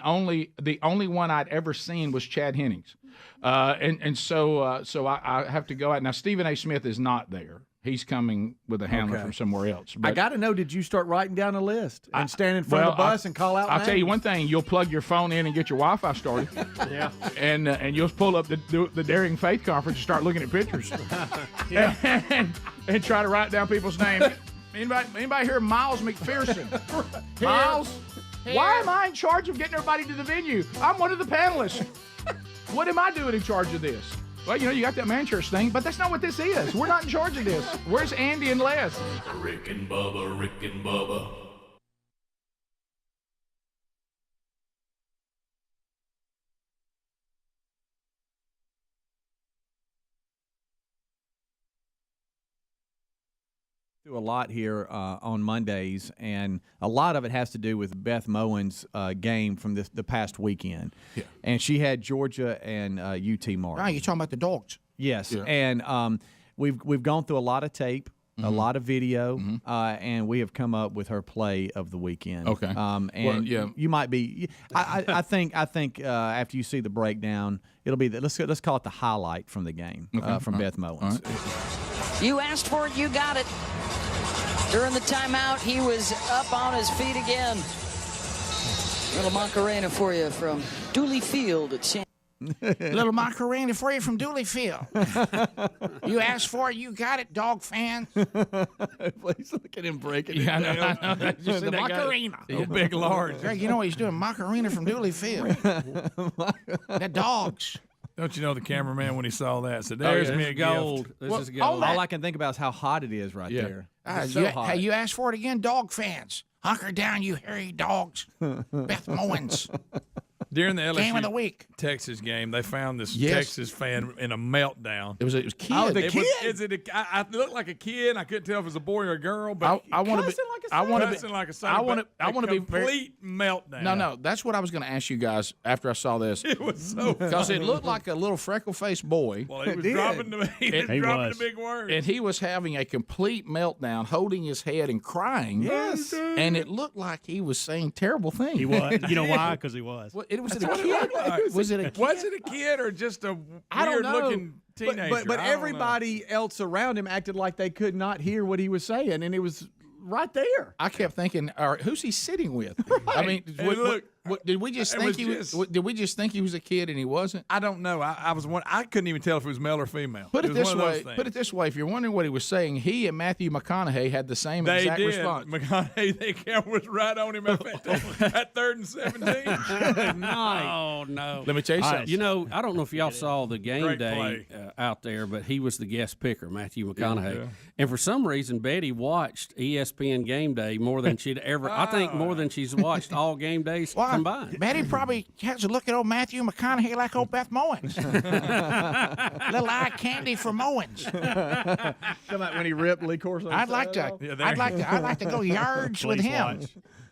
the only one I'd ever seen was Chad Hennings, and so I have to go out now. Stephen A. Smith is not there. He's coming with a handler from somewhere else. But I got to know, did you start writing down a list and stand in front of the bus and call out I'll names? tell you one thing. You'll plug your phone in and get your Wi-Fi started. Yeah. And you'll pull up the Daring Faith Conference and start looking at pictures. and try to write down people's names. Anybody hear Miles McPherson? Miles? Why am I in charge of getting everybody to the venue? I'm one of the panelists. What am I doing in charge of this? Well, you got that man church thing, but that's not what this is. We're not in charge of this. Where's Andy and Les? Rick and Bubba, Rick and Bubba. Do a lot here on Mondays, and a lot of it has to do with Beth Moen's game from the past weekend. Yeah. And she had Georgia and UT Martin. Right, you're talking about the dogs. Yes, yeah. And we've gone through a lot of tape, a lot of video, and we have come up with her play of the weekend. Okay. And you might be. I think after you see the breakdown, it'll be let's call it the highlight from the game from Beth Moen's. You asked for it, you got it. During the timeout, he was up on his feet again. Little Macarena for you from Dooley Field at San. Little Macarena for you from Dooley Field. You asked for it, you got it, dog fans. Please look at him breaking it down. I know. The Macarena. Oh, big, large. Greg, you know what he's doing? Macarena from Dooley Field. The dogs. Don't you know the cameraman when he saw that said, "There's me a gold. This is gold." All I can think about is how hot it is right there. It's so hot. Hey, you asked for it again, dog fans. Hunker down, you hairy dogs. Beth Moen's. During the LSU game of the week Texas game, they found this Texas fan in a meltdown. It was kid. Oh, the kid. I looked like a kid. I couldn't tell if it was a boy or a girl. But I want to be. I want to be complete meltdown. No. That's what I was going to ask you guys after I saw this. It was so because it looked like a little freckle-faced boy. Well, he was dropping the big words, and he was having a complete meltdown, holding his head and crying. Yes, and it looked like he was saying terrible things. He was. You know why? Because he was. Well, was it a kid? Was it a kid? Was it a kid or just a weird-looking teenager? But everybody else around him acted like they could not hear what he was saying, and it was right there. I kept thinking, all right, who's he sitting with? Right. I mean, Did we just think Did we just think he was a kid and he wasn't? I don't know. I couldn't even tell if it was male or female. Put it this way. Put Put it this way. If you're wondering what he was saying, he and Matthew McConaughey had the same exact response. McConaughey, the camera was right on him at 3rd and 17. Oh, no. Let me tell you something. You know, I don't know if y'all saw the game Great day out there, but he was the guest picker, Matthew McConaughey. Yeah. And for some reason, Betty watched ESPN Game Day more than she'd ever, I think more than she's watched all game days combined. Betty probably has to look at old Matthew McConaughey like old Beth Mowens. Little eye candy for Mowens. Come out when he ripped Lee Corso. I'd like to go yards with him.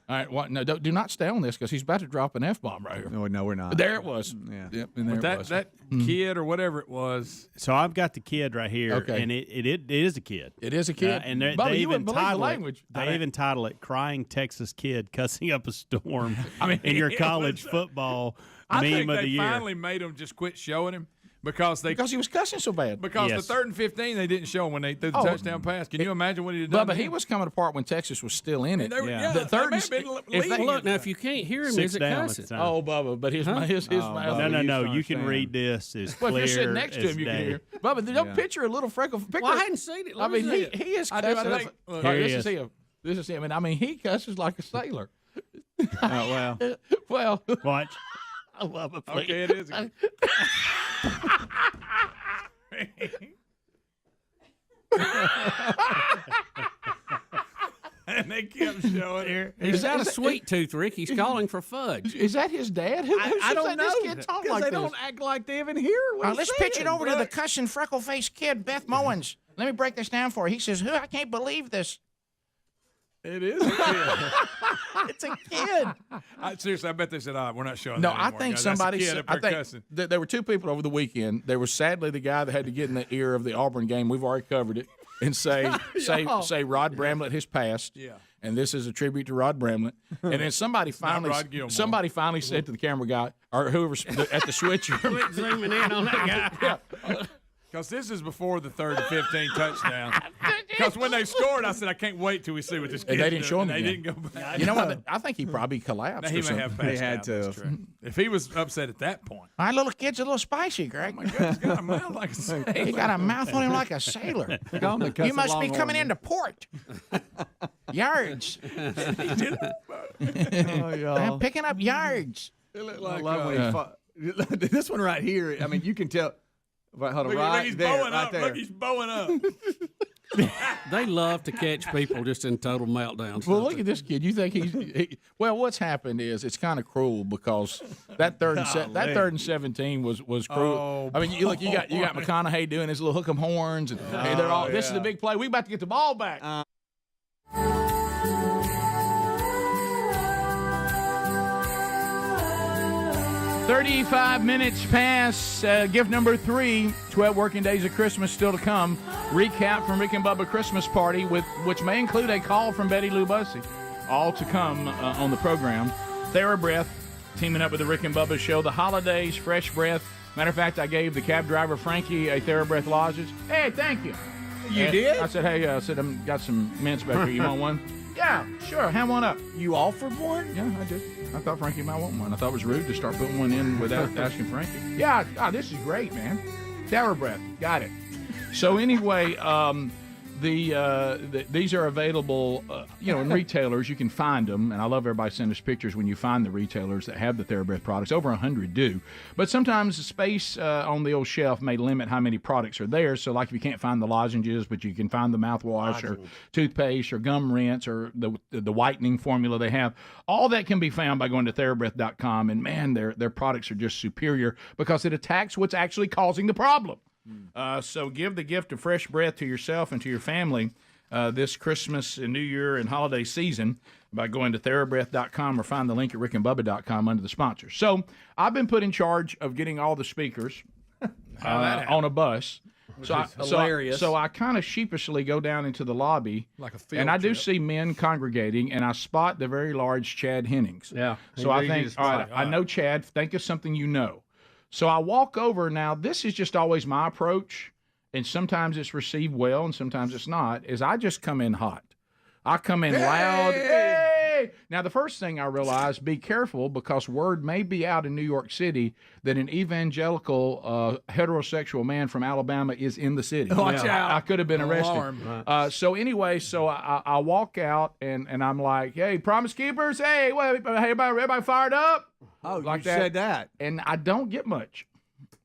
All right, what? No, do not stay on this because he's about to drop an F-bomb right here. No, we're not. There it was. Yeah. Yep, and there it was. That kid or whatever it was. So I've got the kid right here, Okay. and it is a kid. It is a kid. And Bubba, they you even wouldn't believe the title language. They even title it "Crying Texas Kid Cussing Up a Storm" in your college football I meme think of they the year. finally made him just quit showing him because he was cussing so bad. Because Yes. the 3rd and 15 they didn't show him when they threw the touchdown pass. Can you imagine what he'd done? Bubba, he was coming apart when Texas was still in it. They were- yeah, The they third may and have been if they, Look, now, if you can't hear him, Six is it down at cussing? the time. Oh, Bubba, but his mouth. No. You can read this as Well, clear if you're sitting next to as him, you day. can hear. Bubba, don't picture a little freckle. Well, I hadn't seen it. I mean, he is I do, cussing. I think- All right, Here he this is is. him. This is him. And I mean, he cusses like a sailor. Well, Well, watch. I love it. Okay, it is. And they kept showing it. He's got a sweet tooth, Rick. He's calling for fudge. Is that his dad? I don't know. This kid talk Because like they this? don't act like they even hear what he's Let's saying. pitch it over to the cussing freckle-faced kid, Beth Mowens. Let me break this down for you. He says, I can't believe this. It is a kid. It's a kid. Seriously, I bet they said, we're not showing No, that I anymore, think guys. somebody That's a kid said, up there I think cussing. there were two people over the weekend. There was sadly the guy that had to get in the ear of the Auburn game. We've already covered it. And say Rod Bramlett has passed. Yeah. And this is a tribute to Rod Bramlett. And then somebody finally said to the camera guy or whoever at the switcher. Quit zooming in on that guy. Because this is before the 3rd and 15 touchdown. Because when they scored, I said, I can't wait till we see what this kid And they didn't show him They again. didn't go back. You know what? I think he probably collapsed. Now, or he may something. have passed They had out, to. that's true. If he was upset at that point. My little kid's a little spicy, Greg. My God, he's got a mouth like a sailor. He got a mouth on him like a sailor. Call him the cussing You must be longhorn. coming into port. Yards. I'm picking up yards. It looked I like love when he fought. This one right here. I mean, you can tell. Wait, hold on, look, right he's there, bowing right up. there. Look, he's bowing up. They love to catch people just in total meltdowns. Well, look at this kid. You think well, what's happened is it's kind of cruel because that third and 17 was cruel. Oh, I mean, you got McConaughey doing his little hook 'em horns, and they're all. This is the big play. We about to get the ball back. 35 minutes past gift number 3, 12 working days of Christmas still to come. Recap from Rick and Bubba Christmas Party, which may include a call from Betty Lou Bussey. All to come on the program. TheraBreath, teaming up with the Rick and Bubba Show. The holidays, fresh breath. Matter of fact, I gave the cab driver, Frankie, a TheraBreath lozenge. Hey, thank you. You did? I said, hey, I've got some mints back here. You want one? Yeah, sure. Have one up. You offered one? Yeah, I did. I thought Frankie might want one. I thought it was rude to start putting one in without asking Frankie. Yeah, this is great, man. TheraBreath, got it. So anyway, these are available, in retailers. You can find them, and I love everybody sending us pictures when you find the retailers that have the TheraBreath products. Over 100 do, but sometimes the space on the old shelf may limit how many products are there. So, like if you can't find the lozenges, but you can find the mouthwash or toothpaste or gum rinse or the whitening formula they have, all that can be found by going to TheraBreath.com. And man, their products are just superior because it attacks what's actually causing the problem. So give the gift of fresh breath to yourself and to your family this Christmas and New Year and holiday season by going to TheraBreath.com or find the link at rickandbubba.com under the sponsors. So I've been put in charge of getting all the speakers on a bus. Hilarious. So I kind of sheepishly go down into the lobby, Like a field and I do trip. see men congregating, and I spot the very large Chad Hennings. Yeah. So I think, all right, I know Chad. Think of something you know. So I walk over. Now, this is just always my approach, and sometimes it's received well, and sometimes it's not, is I just come in hot. I come in loud. Hey! hey. Now, the first thing I realized, be careful, because word may be out in New York City that an evangelical heterosexual man from Alabama is in the city. Watch out. I could have been arrested. Alarm. So anyway, I walk out, and I'm like, hey, Promise Keepers, hey, everybody fired up? Oh, like you said that. And I don't get much.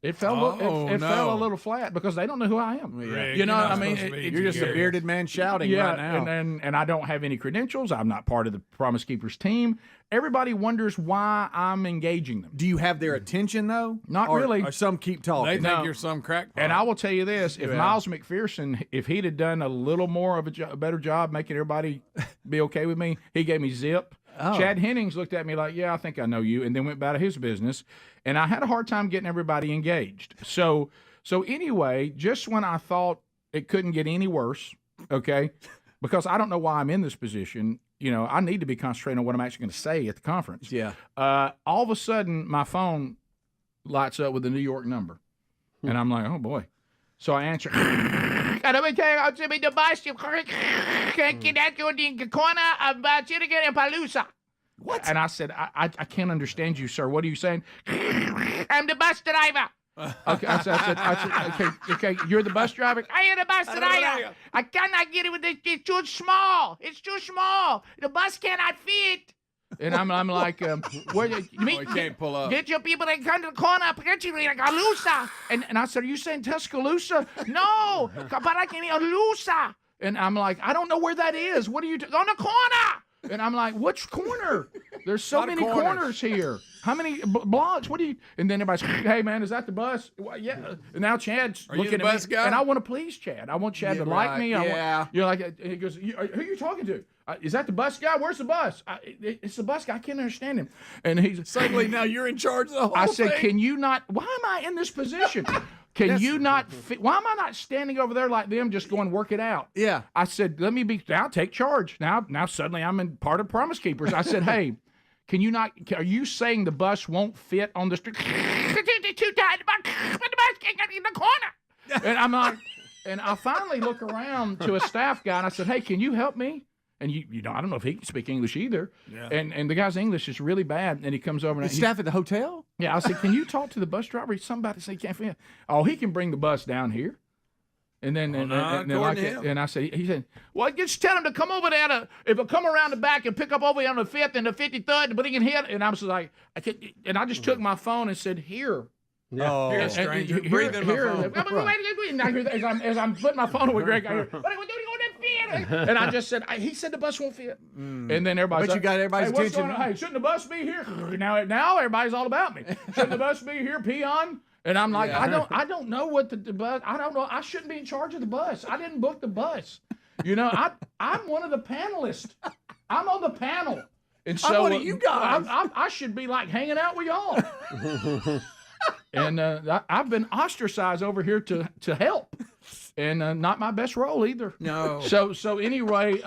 It fell. It fell a little flat because they don't know who I am. Yeah. You know, I mean, You're just a bearded man shouting right now. and I don't have any credentials. I'm not part of the Promise Keepers team. Everybody wonders why I'm engaging them. Do you have their attention though? Not Or- really. Or some keep talking. They think you're some crackpot. And I will tell you this: if Yeah. Miles McPherson, if he'd have done a little more of a better job making everybody be okay with me, he gave me zip. Oh. Chad Hennings looked at me like, yeah, I think I know you, and then went about his business. And I had a hard time getting everybody engaged. So anyway, just when I thought it couldn't get any worse, okay, because I don't know why I'm in this position. You know, I need to be concentrating on what I'm actually going to say at the conference. Yeah. All of a sudden, my phone lights up with a New York number. And I'm like, oh, boy. So I answer. What? And I said, I can't understand you, sir. What are you saying? I'm the bus driver. Okay, I said, okay, you're the bus driver? I am the bus driver. I cannot get it with this. It's too small. It's too small. The bus cannot fit. And I'm like, where you can't pull up. Get your people that come to the corner, particularly like Alusa. And I said, are you saying Tuscaloosa? No, but I can hear Alusa. And I'm like, I don't know where that is. What are you on the corner? And I'm like, which corner? There's so many corners here. How many blocks? What do you? And then everybody's, hey man, is that the bus? Well, yeah. And now Chad's you looking the at bus me, guy? and I want to please Chad. I want Chad to like me. Yeah. You're like, he goes, who are you talking to? Is that the bus guy? Where's the bus? It's the bus guy. I can't understand him. And he's Suddenly now you're in charge of the whole I said, thing. can you not? Why am I in this position? Can you not? Why am I not standing over there like them, just going work it out? Yeah. I said, let me be now. Take charge now. Suddenly I'm in part of Promise Keepers. I said, hey, can you not? Are you saying the bus won't fit on the street? Too tight. The bus can't get in the corner. And I'm like, and I finally look around to a staff guy and I said, hey, can you help me? And you know, I don't know if he can speak English either. Yeah. And the guy's English is really bad. And he comes over and The staff at the hotel? yeah, I said, can you talk to the bus driver? Somebody said he can't fit. Oh, he can bring the bus down here. And then, and I said, he said, well, just tell him to come over there. If he'll come around the back and pick up over here on the 5th and the 53rd, but he can hit. And I was like, I just took my phone and said, here. Yeah. Oh. Here, stranger. Breathe in my phone. As I'm putting my phone away, Greg, I hear, what are you doing on that fit? And I just said, he said the bus won't fit. And then everybody's But you got everybody's what's attention. going on? Hey, shouldn't the bus be here? Now everybody's all about me. Shouldn't the bus be here, peon? And I'm like, I don't know what the bus. I don't know. I shouldn't be in charge of the bus. I didn't book the bus. You know, I'm one of the panelists. I'm on the panel. And so I'm one of you guys. I should be like hanging out with y'all. And I've been ostracized over here to help, and not my best role either. No. So anyway,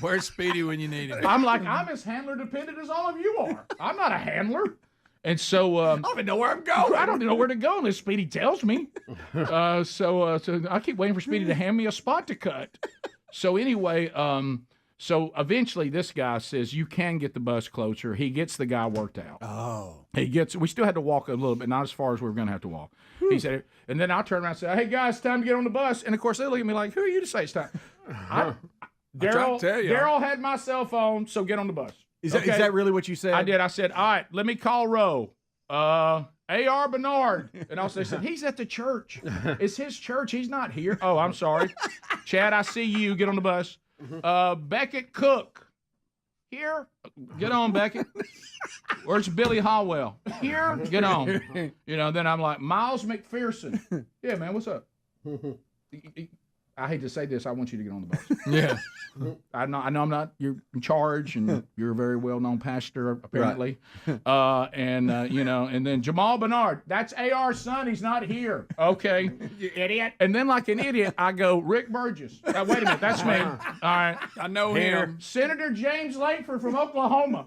Where's Speedy when you need him? I'm as handler dependent as all of you are. I'm not a handler. And so I don't even know where I'm going. I don't even know where to go unless Speedy tells me. So I keep waiting for Speedy to hand me a spot to cut. So anyway, so eventually this guy says, you can get the bus closer. He gets the guy worked out. Oh. We still had to walk a little bit, not as far as we were going to have to walk. He said, and then I turned around and said, hey guys, it's time to get on the bus. And of course they look at me like, who are you to say it's time? Daryl had my cell phone, so get on the bus. Is that really what you said? I did. I said, all right, let me call Roe. A.R. Bernard. And they said, he's at the church. It's his church. He's not here. Oh, I'm sorry. Chad, I see you. Get on the bus. Beckett Cook. Here. Get on, Beckett. Where's Billy Hallwell? Here. Get on. You know, then I'm like, Miles McPherson. Yeah, man, what's up? I hate to say this. I want you to get on the bus. Yeah. I know I'm not. You're in charge, and you're a very well-known pastor, apparently. Right. And then Jamal Bernard. That's AR's son. He's not here. Okay, you idiot. And then, like an idiot, I go, Rick Burgess. Wait a minute, that's me. All right, I know him. Senator James Langford from Oklahoma.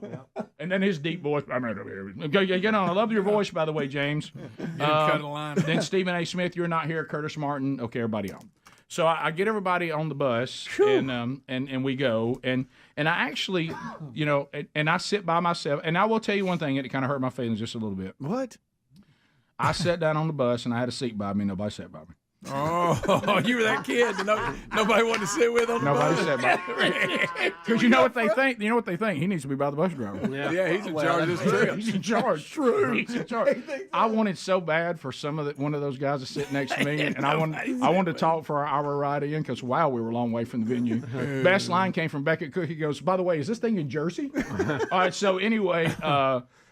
And then his deep voice. I'm right over here. Get on. I love your voice, by the way, James. Cut a line. Then Stephen A. Smith. You're not here. Curtis Martin. Okay, everybody on. So I get everybody on the bus, and we go, and I actually, and I sit by myself, and I will tell you one thing, and it kind of hurt my feelings just a little bit. What? I sat down on the bus, and I had a seat by me. Nobody sat by me. Oh, you were that kid that nobody wanted to sit with on the Nobody bus? sat by. Because you know what they think? You know what they think? He needs to be by the bus driver. Yeah, he's in charge of this trip. He's in charge. True. He's in charge. I wanted so bad for one of those guys to sit next to me, and I wanted to talk for our hour ride in because, wow, we were a long way from the venue. Best line came from Beckett Cook. He goes, by the way, is this thing in Jersey? All right, so anyway.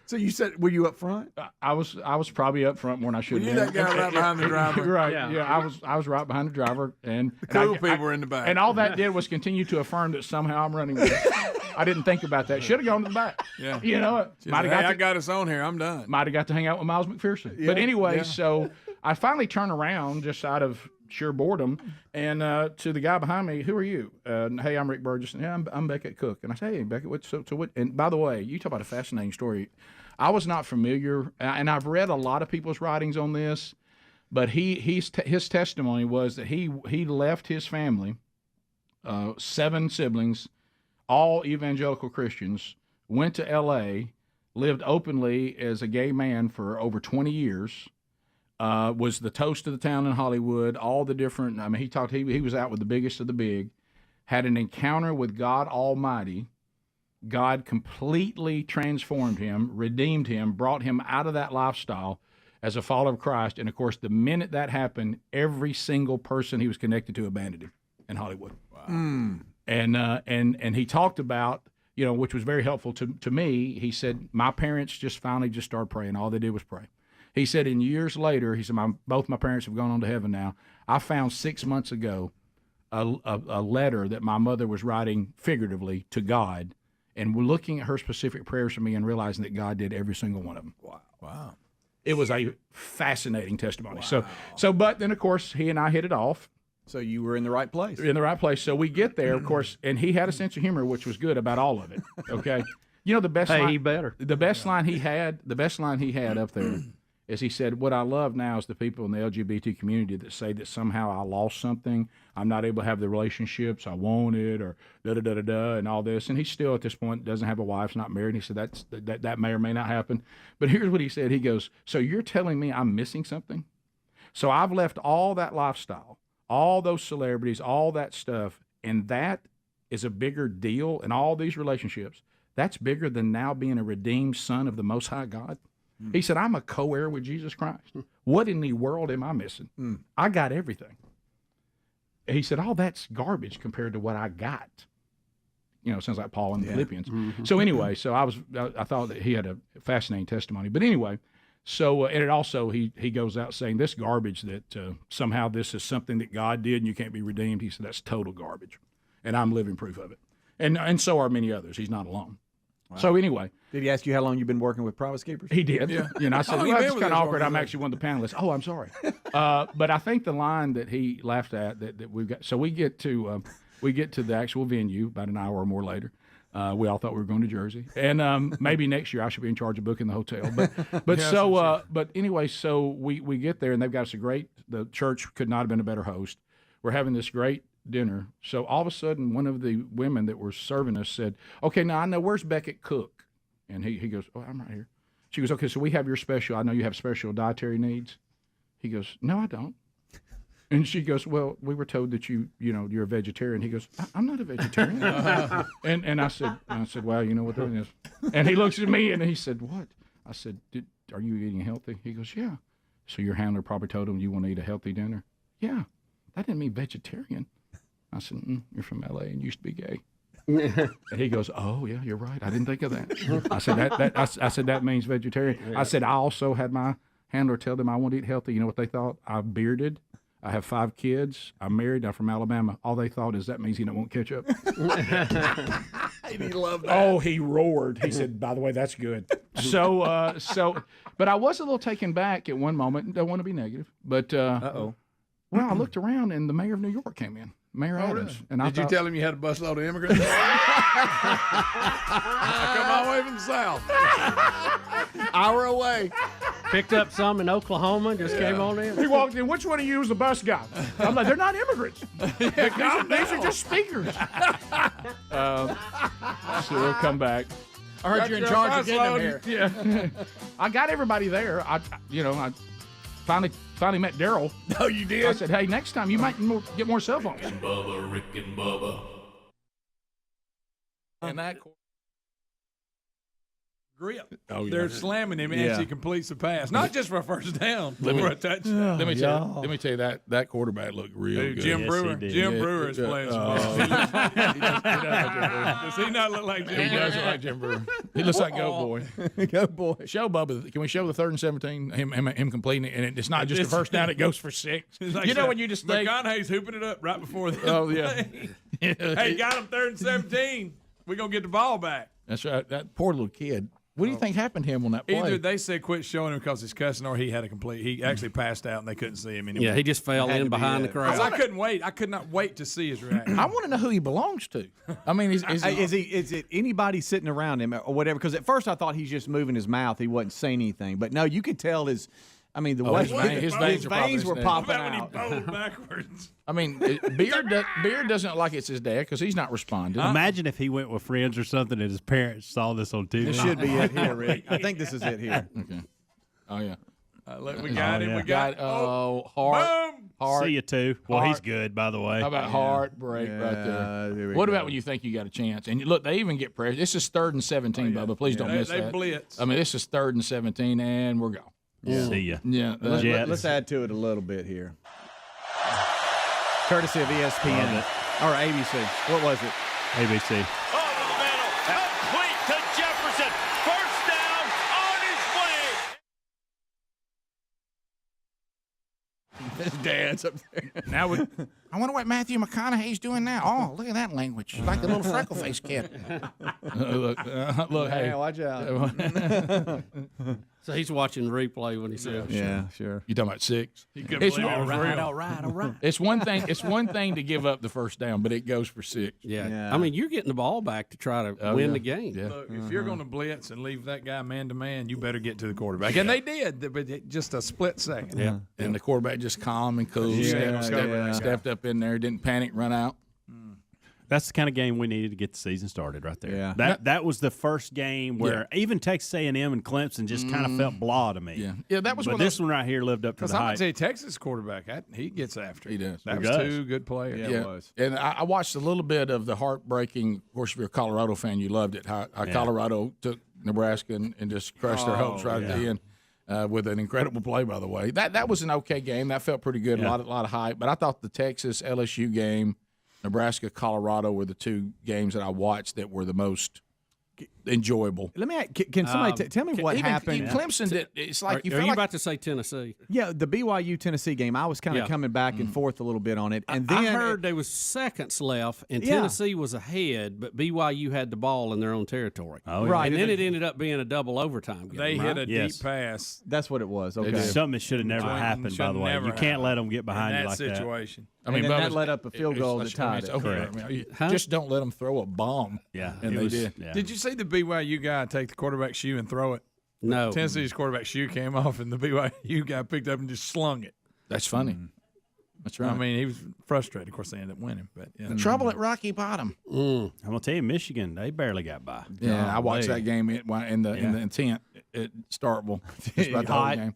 So you said, were you up front? I was probably up front more than I should have been. You're that guy right behind the driver. Right. Yeah. I was right behind the driver, and cool people were in the back. And all that did was continue to affirm that somehow I'm running with it. I didn't think about that. Should have gone to the back. Yeah. You know, I got us on here. I'm done. Might have got to hang out with Miles McPherson. Yeah. But anyway, so I finally turn around just out of sheer boredom, and to the guy behind me, who are you? Hey, I'm Rick Burgess. And, yeah, I'm Beckett Cook. And I say, hey, Beckett, so what? And by the way, you talk about a fascinating story. I was not familiar, and I've read a lot of people's writings on this, but his testimony was that he left his family, 7 siblings, all evangelical Christians, went to L.A., lived openly as a gay man for over 20 years, was the toast of the town in Hollywood, all the different, I mean, he was out with the biggest of the big, had an encounter with God Almighty. God completely transformed him, redeemed him, brought him out of that lifestyle as a follower of Christ. And, of course, the minute that happened, every single person he was connected to abandoned him in Hollywood. Wow. And he talked about, which was very helpful to me. He said, my parents finally started praying. All they did was pray. He said, and years later, he said, both my parents have gone on to heaven now. I found 6 months ago a letter that my mother was writing figuratively to God, and we're looking at her specific prayers for me and realizing that God did every single one of them. Wow. It was a fascinating testimony. Wow. But then, of course, he and I hit it off. So you were in the right place. In the right place. So we get there, of course, and he had a sense of humor, which was good about all of it. Okay. The best line. He better. The best line he had up there is he said, what I love now is the people in the LGBT community that say that somehow I lost something. I'm not able to have the relationships I wanted, or da-da-da-da-da, and all this. And he still, at this point, doesn't have a wife, is not married. He said that may or may not happen. But here's what he said. He goes, so you're telling me I'm missing something? So I've left all that lifestyle, all those celebrities, all that stuff, and that is a bigger deal in all these relationships. That's bigger than now being a redeemed son of the Most High God. He said, I'm a co-heir with Jesus Christ. What in the world am I missing? I got everything. He said, that's garbage compared to what I got. Sounds like Paul in the Philippians. Mm-hmm. So anyway, I thought that he had a fascinating testimony. But anyway, so and it also, he goes out saying this garbage that somehow this is something that God did and you can't be redeemed. He said, that's total garbage. And I'm living proof of it. And so are many others. He's not alone. Wow. So anyway. Did he ask you how long you've been working with Private Keepers? He did. Yeah. I said, that's kind of awkward. I'm actually one of the panelists. Oh, I'm sorry. But I think the line that he laughed at that we've got. So we get to the actual venue about an hour or more later. We all thought we were going to Jersey, and maybe next year I should be in charge of booking the hotel. But anyway, so we get there and they've got us the church could not have been a better host. We're having this great dinner. So all of a sudden, one of the women that were serving us said, okay, now I know, where's Beckett Cook? And he goes, oh, I'm right here. She goes, okay, so we have your special, I know you have special dietary needs. He goes, no, I don't. And she goes, well, we were told that you're a vegetarian. He goes, I'm not a vegetarian. and I said, well, you know what that is. And he looks at me and he said, what? I said, are you eating healthy? He goes, yeah. So your handler probably told him you want to eat a healthy dinner? Yeah. That didn't mean vegetarian. I said, you're from L.A. and used to be gay. And he goes, oh, yeah, you're right. I didn't think of that. I said, I said, that means vegetarian. Yeah. I said, I also had my handler tell them I want to eat healthy. You know what they thought? I'm bearded. I have 5 kids. I'm married. I'm from Alabama. All they thought is that means he don't want ketchup. And he loved that. Oh, he roared. He said, by the way, that's good. But I was a little taken back at one moment. Don't want to be negative. But, well, I looked around and the mayor of New York came in. Mayor Adams. Really? And Did you tell him you had a busload of immigrants? I come all the way from the South. Hour away. Picked up some in Oklahoma and just came on in. He walked in. Which one of you is the bus guy? I'm like, they're not immigrants. These are just speakers. So we'll come back. I heard you're in charge of getting them here. Yeah. I got everybody there. I finally met Daryl. Oh, you did? I said, hey, next time you might get more cell phones. Rick and Bubba. And that grip. Oh, yeah. They're slamming him as he completes the pass. Not just for a first down, but for a touchdown. Let me tell you that quarterback looked real good. Jim Brewer. Jim Brewer is playing some ball. Does he not look like Jim Brewer? He does look like Jim Brewer. He looks like Go Boy. Go Boy. Show Bubba. Can we show the 3rd and 17? Him completing it, and it's not just a first down. It goes for 6. Like you know when you just think McConaughey's hooping it up right before the Oh yeah. Hey, got him 3rd and 17. We're gonna get the ball back. That's right. That poor little kid. What do you think happened to him on that play? Either they said quit showing him because he's cussing, or he had a complete. He actually passed out and they couldn't see him anymore. Yeah, he just fell in behind the crowd. I couldn't wait. I could not wait to see his reaction. I want to know who he belongs to. I mean, is it anybody sitting around him or whatever? Because at first I thought he's just moving his mouth. He wasn't saying anything. But no, you could tell his veins were popping out. When he bowled backwards. I mean, Beard doesn't look like it's his dad because he's not responding. Imagine if he went with friends or something and his parents saw this on TV. This should be it here, Rick. I think this is it here. Okay. Oh, yeah. We got him. Yeah. We got Hart. See you too. Well, he's good, by the way. How about heartbreak right there? What about when you think you got a chance? And look, they even get pressure. This is 3rd and 17, Bubba. Please don't miss that. They blitz. I mean, this is 3rd and 17, and we're gone. Yeah. See ya. Yeah. Let's add to it a little bit here. Courtesy of ESPN or ABC. What was it? ABC. Over the middle. Complete to Jefferson. First down on his way. His dad's up there. Now I wonder what Matthew McConaughey's doing now. Oh, look at that language. Like the little freckle-faced kid. Look, hey. Watch out. So he's watching replay when he says, "Yeah, sure." You talking about 6? All right. It's one thing. It's one thing to give up the first down, but it goes for 6. Yeah. I mean, you're getting the ball back to try to win the game. Yeah. Look, if you're going to blitz and leave that guy man to man, you better get to the quarterback. And they did, but just a split second. Yeah. And the quarterback just calm and cool. Stepped up in there, didn't panic, run out. That's the kind of game we needed to get the season started right there. Yeah. That was the first game where even Texas A&M and Clemson just kind of felt blah to me. Yeah, that was. But this one right here lived up to the Because I'm hype. going to say Texas quarterback, he gets after it. He does. That was 2 good players. Yeah, it was. And I watched a little bit of the heartbreaking. Of course, if you're a Colorado fan, you loved it. How Colorado took Nebraska and just crushed their hopes right at the end. With an incredible play, by the way. That was an okay game. That felt pretty good. A lot of hype. But I thought the Texas LSU game, Nebraska Colorado were the 2 games that I watched that were the most enjoyable. Let me. Can somebody tell me what happened? Clemson did. It's like Are you about to say Tennessee? Yeah, the BYU Tennessee game. I was kind of coming back and forth a little bit on it, and then I heard there was seconds left, and Tennessee was ahead, but BYU had the ball in their own territory. Oh, right, and then it ended up being a double overtime game. They hit a deep pass. That's what it was. Okay, something that should have never happened. By the way, you can't let them get behind you like that. Situation. I mean, that led up a field goal that tied it. Correct. Just don't let them throw a bomb. Yeah, and they did. Yeah. Did you see the BYU guy take the quarterback shoe and throw it? No. Tennessee's quarterback shoe came off, and the BYU guy picked up and just slung it. That's funny. That's right. I mean, he was frustrated. Of course, they ended up winning. But the trouble at Rocky Bottom. I'm gonna tell you, Michigan, they barely got by. Yeah, I watched that game in the intent at Starkville. It's about the whole game.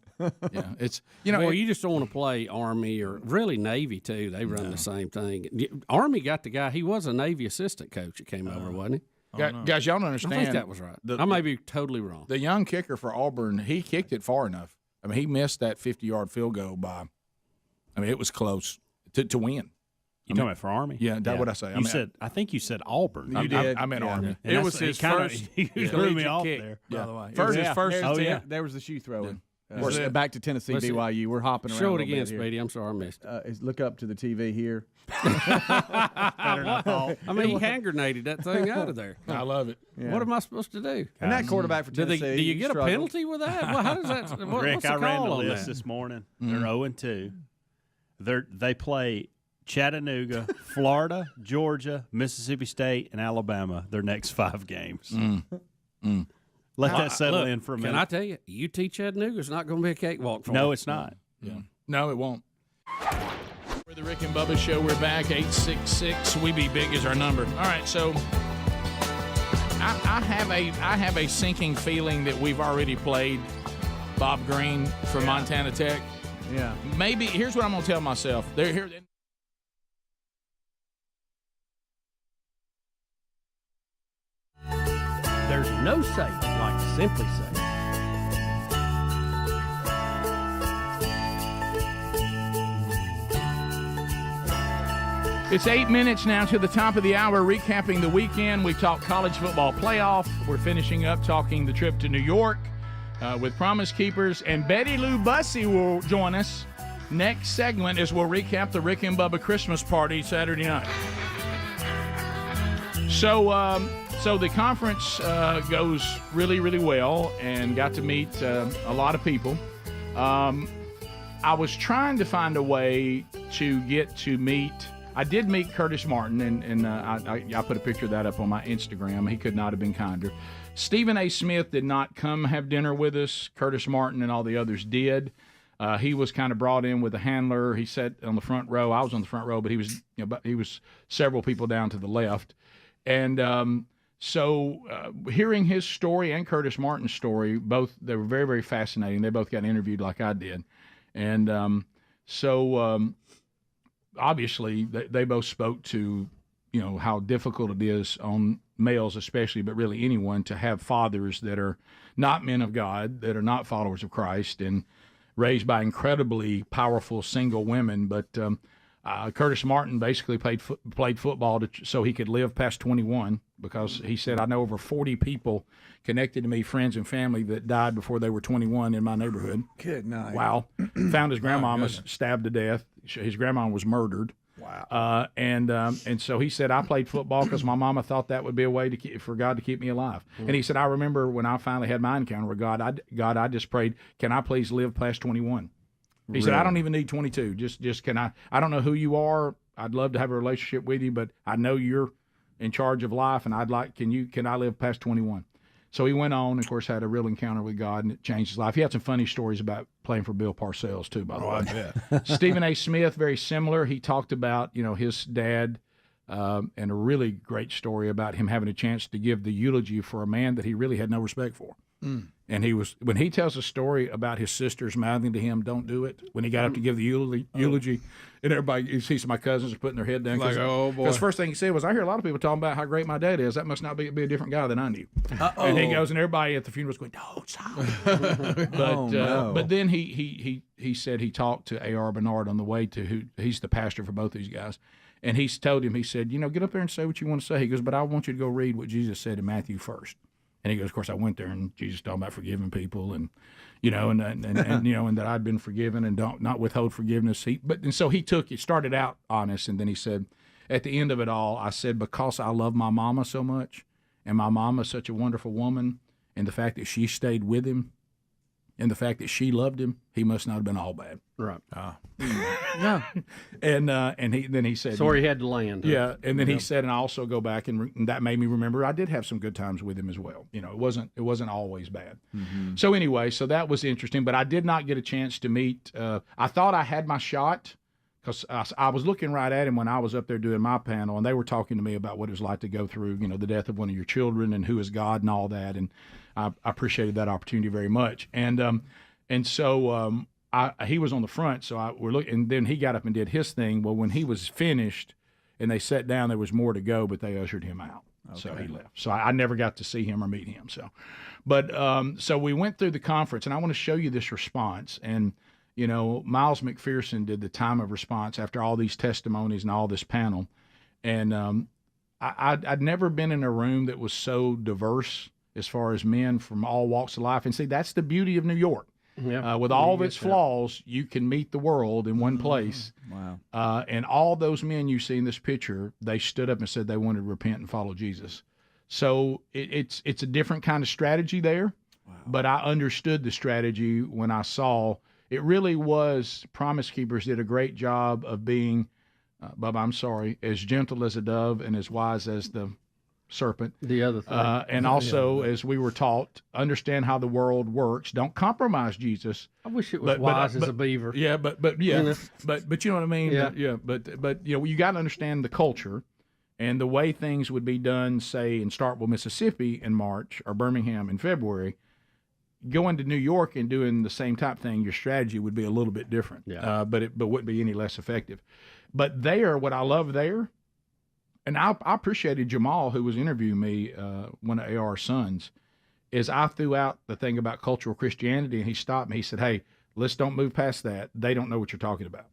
Yeah, it's Boy, you just don't want to play Army or really Navy too. They run the same thing. Army got the guy. He was a Navy assistant coach that came over, wasn't he? Guys, y'all don't understand. I think that was right. I may be totally wrong. The young kicker for Auburn, he kicked it far enough. I mean, he missed that 50-yard field goal by. I mean, it was close to win. You talking about for Army? Yeah, that's what I say. I think you said Auburn. You did. I meant Army. It was his first. He threw me off kick, there. by the way. His first attempt. There was the shoe throwing. Back to Tennessee, BYU. We're hopping around. Show it again, Speedy. I'm sorry I missed it. Look up to the TV here. I mean, he hand grenaded that thing out of there. I love it. Yeah. What am I supposed to do? And that quarterback for Tennessee. Do you get a penalty with that? Well, how does that? Rick, what's the I ran the call on list that? this morning. They're 0-2. They play Chattanooga, Florida, Georgia, Mississippi State, and Alabama. Their next 5 games. Let that settle in for a minute. Can I tell you, UT Chattanooga's not going to be a cakewalk for No, them. it's not. Yeah. No, it won't. For the Rick and Bubba Show, we're back. 866 We Be Big is our number. All right, so I have a sinking feeling that we've already played Bob Green from Montana Tech. Yeah. Maybe here's what I'm going to tell myself. There's no safe like Simply Safe. It's 8 minutes now to the top of the hour, recapping the weekend. We talked college football playoff. We're finishing up talking the trip to New York with Promise Keepers. And Betty Lou Bussey will join us next segment as we'll recap the Rick and Bubba Christmas party Saturday night. So the conference goes really, really well and got to meet a lot of people. I was trying to find a way to get to meet – I did meet Curtis Martin, and I put a picture of that up on my Instagram. He could not have been kinder. Stephen A. Smith did not come have dinner with us. Curtis Martin and all the others did. He was kind of brought in with a handler. He sat on the front row. I was on the front row, but he was several people down to the left. And so hearing his story and Curtis Martin's story, they were very, very fascinating. They both got interviewed like I did. And obviously, they both spoke to, how difficult it is on males especially, but really anyone, to have fathers that are not men of God, that are not followers of Christ, and raised by incredibly powerful single women. But Curtis Martin basically played football so he could live past 21, because he said, I know over 40 people connected to me, friends and family, that died before they were 21 in my neighborhood. Good night. Wow. Found his grandmama stabbed to death. His grandma was murdered. Wow. And so he said, I played football because my mama thought that would be a way for God to keep me alive. And he said, I remember when I finally had my encounter with God, I just prayed, can I please live past 21? He said, I don't even need 22. Just can I don't know who you are. I'd love to have a relationship with you, but I know you're in charge of life, and can I live past 21? So he went on, of course, had a real encounter with God, and it changed his life. He had some funny stories about playing for Bill Parcells, too, by the way. I bet. Stephen A. Smith, very similar. He talked about, his dad, and a really great story about him having a chance to give the eulogy for a man that he really had no respect for. And when he tells a story about his sisters mouthing to him, don't do it, when he got up to give the eulogy, and everybody, you see my cousins are putting their head down. Like, oh, boy. Because first thing he said was, I hear a lot of people talking about how great my dad is. That must not be a different guy than I knew. Uh-oh. And he goes, and everybody at the funeral was going, don't stop. But then he said he talked to A.R. Bernard on the way to he's the pastor for both these guys. And he told him, he said, get up there and say what you want to say. He goes, but I want you to go read what Jesus said in Matthew first. And he goes, of course, I went there, and Jesus talking about forgiving people, and and that I'd been forgiven and don't not withhold forgiveness. So he started out honest, and then he said, at the end of it all, I said, because I love my mama so much, and my mama's such a wonderful woman, and the fact that she stayed with him, and the fact that she loved him, he must not have been all bad. Right. No. And he said, so he had to land. Yeah, and then he said, and I also go back, and that made me remember I did have some good times with him as well. It wasn't always bad. Mm-hmm. So anyway, that was interesting, but I did not get a chance to meet. I thought I had my shot, because I was looking right at him when I was up there doing my panel, and they were talking to me about what it was like to go through, the death of one of your children and who is God and all that, and I appreciated that opportunity very much. And so he was on the front, so we're looking, and then he got up and did his thing. Well, when he was finished and they sat down, there was more to go, but they ushered him out. Okay. So he left. So I never got to see him or meet him. So we went through the conference, and I want to show you this response. And Miles McPherson did the time of response after all these testimonies and all this panel, and I'd never been in a room that was so diverse as far as men from all walks of life. And see, that's the beauty of New York. Yeah. With all of its flaws, you can meet the world in one place. Wow. And all those men you see in this picture, they stood up and said they wanted to repent and follow Jesus. So it's a different kind of strategy there. Wow. But I understood the strategy when I saw it really was Promise Keepers did a great job of being, Bubba, I'm sorry, as gentle as a dove and as wise as the serpent. The other thing. And also, as we were taught, understand how the world works. Don't compromise Jesus. I wish it was wise as a beaver. Yeah, but you know what I mean? Yeah. But you know, you got to understand the culture and the way things would be done, say, in Starkville, Mississippi in March or Birmingham in February. Going to New York and doing the same type thing, your strategy would be a little bit different, but wouldn't be any less effective. But there, what I love there, and I appreciated Jamal, who was interviewing me, one of AR's sons, is I threw out the thing about cultural Christianity, and he stopped me. He said, hey, let's don't move past that. They don't know what you're talking about.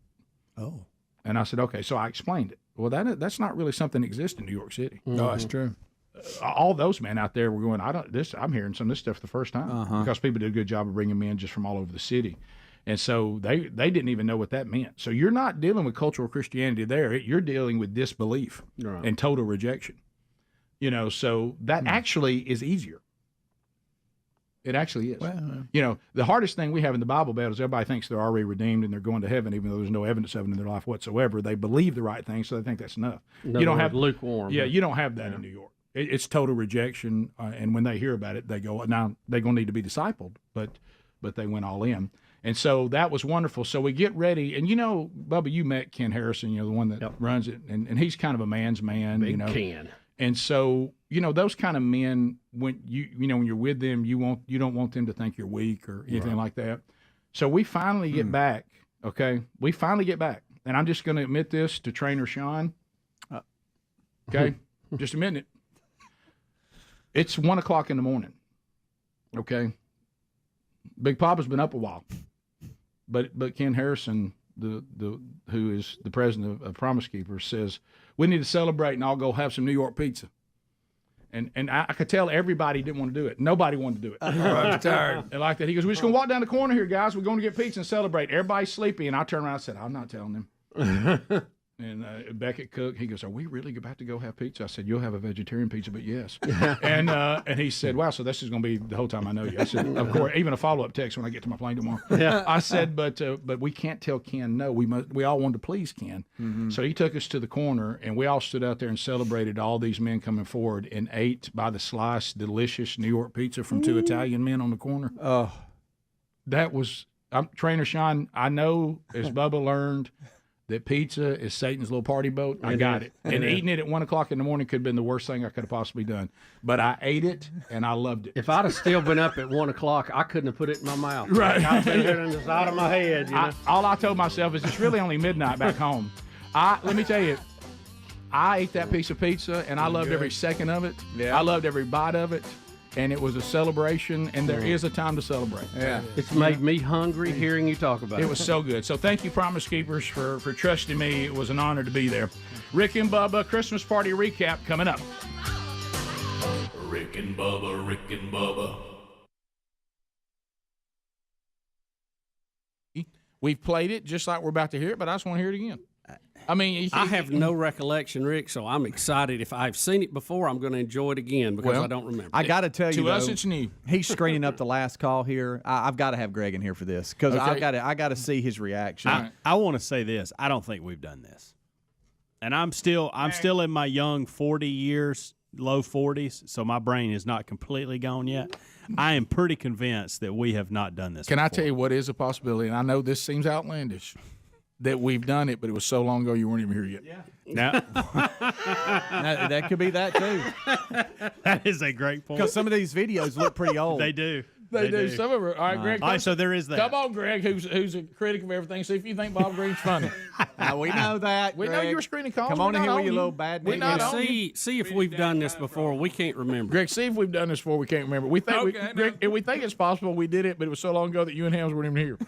Oh. And I said, okay. So I explained it. Well, that's not really something that exists in New York City. No, that's true. All those men out there were going, I'm hearing some of this stuff for the first time because people did a good job of bringing men just from all over the city. And so they didn't even know what that meant. So you're not dealing with cultural Christianity there. You're dealing with disbelief and total rejection. You know, so that actually is easier. It actually is. Well, you know, the hardest thing we have in the Bible Belt is everybody thinks they're already redeemed and they're going to heaven, even though there's no evidence of it in their life whatsoever. They believe the right thing, so they think that's enough. No, you don't have lukewarm. Yeah, you don't have that in New York. It's total rejection, and when they hear about it, they go, now they're going to need to be discipled, but they went all in. And so that was wonderful. So we get ready, and you know, Bubba, you met Ken Harrison, you know, the one that runs it, and he's kind of a man's man. Big you know. Ken. And so, you know, those kind of men, when when you're with them, you don't want them to think you're weak or anything like that. So we finally get back, okay? We finally get back. And I'm just going to admit this to Trainer Sean. Okay? Just admitting it. It's 1 o'clock in the morning. Okay? Big Papa's been up a while. But Ken Harrison, who is the president of Promise Keepers, says, we need to celebrate and I'll go have some New York pizza. And I could tell everybody didn't want to do it. Nobody wanted to do it. I'm tired. And like that, he goes, we're just going to walk down the corner here, guys. We're going to get pizza and celebrate. Everybody's sleepy. And I turned around and said, I'm not telling them. And Beckett Cook, he goes, are we really about to go have pizza? I said, you'll have a vegetarian pizza, but yes. And he said, wow, so this is going to be the whole time I know you. I said, of course, even a follow-up text when I get to my plane tomorrow. Yeah. I said, but we can't tell Ken no. We all wanted to please Ken. Mm-hmm. So he took us to the corner, and we all stood out there and celebrated all these men coming forward and ate by the slice delicious New York pizza from two Italian men on the corner. Oh. That was Trainer Sean, I know, as Bubba learned, that pizza is Satan's little party boat. I got it. And eating it at 1 o'clock in the morning could have been the worst thing I could have possibly done. But I ate it, and I loved it. If I'd have still been up at 1 o'clock, I couldn't have put it in my mouth. Right. I'd been there in the side of my head. You know? All I told myself is it's really only midnight back home. Let me tell you, I ate that piece of pizza, and I loved every second of it. Yeah. I loved every bite of it. And it was a celebration, and there is a time to celebrate. Yeah. It's made me hungry hearing you talk about it. It was so good. So thank you, Promise Keepers, for trusting me. It was an honor to be there. Rick and Bubba Christmas party recap coming up. Rick and Bubba, Rick and Bubba. We've played it just like we're about to hear it, but I just want to hear it again. I mean, I have no recollection, Rick, so I'm excited. If I've seen it before, I'm going to enjoy it again because I don't remember. I got to tell you, To us, though, it's new. He's screening up the last call here. I've got to have Greg in here for this because Okay. I got to see his reaction. I want to say this. I don't think we've done this, and I'm still in my young 40 years, low 40s, so my brain is not completely gone yet. I am pretty convinced that we have not done this. Can I before. tell you what is a possibility? And I know this seems outlandish, that we've done it, but it was so long ago you weren't even here yet. Yeah. That could be that too. That is a great point. Because some of these videos look pretty old. They do. They do. Some of them. All right, Greg. All right, so there is that. Come on, Greg, who's a critic of everything. See if you think Bob Green's funny. Now, we know that. We know Greg. you're screening calls. Come We're on in not here with on your you. little bad We're news. not on you. See if we've done this before. We can't remember. Greg, see if we've done this before. We can't remember. We think Okay, Greg, if we think it's possible we did it, but it was so long ago that you and Hams weren't even here.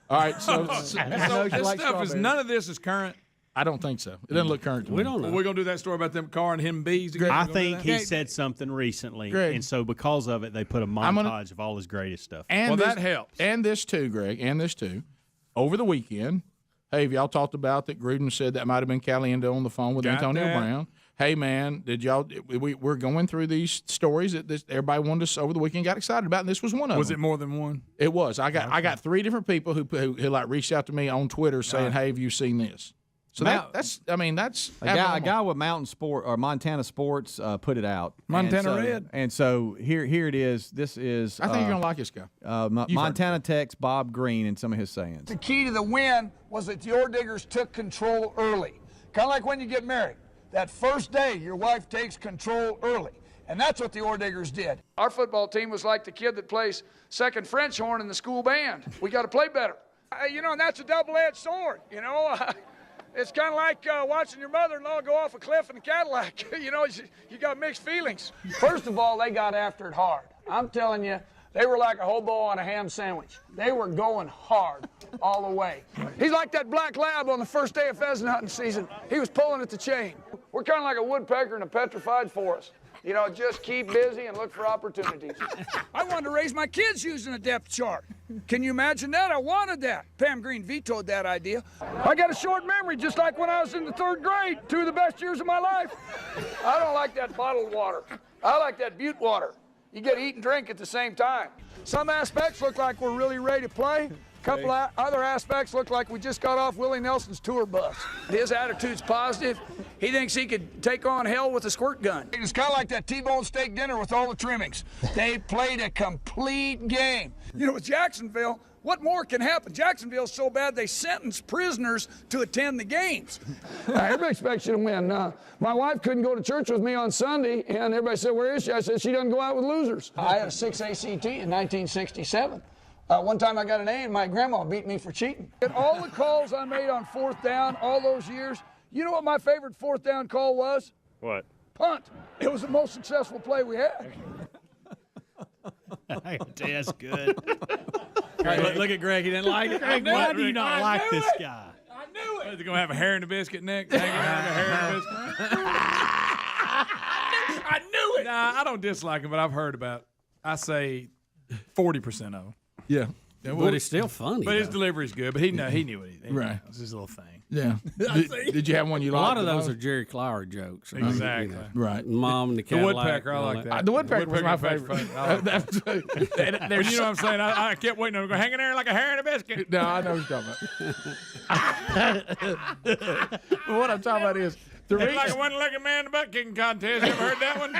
All right, so So this stuff is none of this is current. I don't think so. It doesn't look current to me. We don't know. We're gonna do that story about them car and him bees. Again? I We're gonna do think that? he said something recently, Greg. and so because of it, they put a montage of all his greatest stuff. And Well, this, that helps. And this too, Greg, and this too. Over the weekend, hey, have y'all talked about that Gruden said that might have been Caliendo on the phone with Got Antonio that. Brown? Hey, man, did y'all? We're going through these stories that everybody wanted us over the weekend, got excited about, and this was one of them. Was it more than one? It was. I got 3 different people who like reached out to me on Twitter saying, "Hey, have you seen this?" So that's a guy with Montana Sports put it out. Montana Red. And so here it is. This is. I think you're gonna like this guy. Montana Tech's Bob Green and some of his sayings. The key to the win was that the Ore Diggers took control early. Kind of like when you get married. That first day, your wife takes control early. And that's what the Ore Diggers did. Our football team was like the kid that plays second French horn in the school band. We got to play better. And that's a double-edged sword, It's kind of like watching your mother-in-law go off a cliff in a Cadillac. You got mixed feelings. First of all, they got after it hard. I'm telling you, they were like a hobo on a ham sandwich. They were going hard all the way. He's like that black lab on the first day of pheasant hunting season. He was pulling at the chain. We're kind of like a woodpecker in a petrified forest. Just keep busy and look for opportunities. I wanted to raise my kids using a depth chart. Can you imagine that? I wanted that. Pam Green vetoed that idea. I got a short memory, just like when I was in the 3rd grade, 2 of the best years of my life. I don't like that bottled water. I like that butte water. You get to eat and drink at the same time. Some aspects look like we're really ready to play. A couple other aspects look like we just got off Willie Nelson's tour bus. His attitude's positive. He thinks he could take on hell with a squirt gun. It's kind of like that T-bone steak dinner with all the trimmings. They played a complete game. With Jacksonville, what more can happen? Jacksonville's so bad they sentence prisoners to attend the games. Everybody expects you to win. My wife couldn't go to church with me on Sunday, and everybody said, "Where is she?" I said, "She doesn't go out with losers." I had a 6 ACT in 1967. One time I got an A and my grandma beat me for cheating. And all the calls I made on 4th down all those years, you know what my favorite 4th down call was? What? Punt. It was the most successful play we had. That's good. Look at Greg. He didn't like it. Greg, why do you not like this guy? I knew it. Is he going to have a hair in the biscuit next? Hanging around a hair in the biscuit? I knew it. Nah, I don't dislike him, but I've heard about, I say 40% of him. Yeah. But it's still funny. But his delivery's good. But he knew what he did. Right. It's his little thing. Yeah. Did you have one you liked? A lot of those are Jerry Clower jokes. Exactly. Right. Mom and the The Cadillac. woodpecker, I like that. The woodpecker was my favorite. But you know what I'm saying? I kept waiting on him to go hanging there like a hair in a biscuit. No, I know what you're talking about. But what I'm talking about is the It's reason. like a one-legged man in the butt kicking contest. You ever heard that one?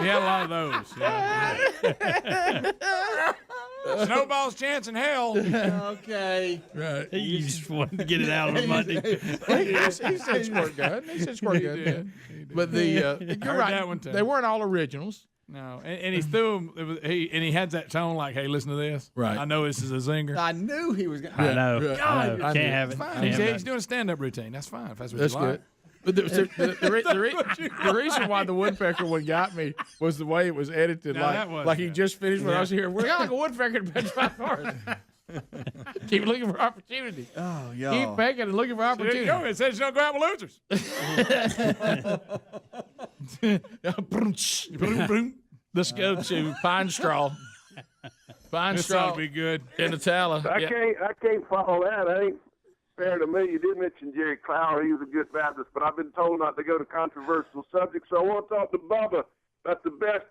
He had a lot of those. Yeah. Snowball's chance in hell. Okay. Right. You just wanted to get it out on Monday. He said squirt gun. He said squirt gun. did. But you're right. That one too. They weren't all originals. No, and he threw him. He had that tone like, "Hey, listen to this. Right. I know this is a zinger. I knew he was going I know. Right. I know. I Can't knew. have it. Fine. Can't have He's doing a stand-up routine. That's fine. If that's what That's you like. good. But the reason why the woodpecker one got me was the way it was edited. No, that was like he good. just finished when I was here. We're Yeah. like a woodpecker in Petrified Forest. Keep looking for opportunity. Oh, y'all. Keep pecking and looking for There you opportunity. go. It says you don't go out with losers. Let's go to Pine Straw. Pine This Straw ought to be good. in the Tala. I can't follow that. That ain't fair to me. You did mention Jerry Clower. He was a good Baptist, but I've been told not to go to controversial subjects. So I want to talk to Bubba about the best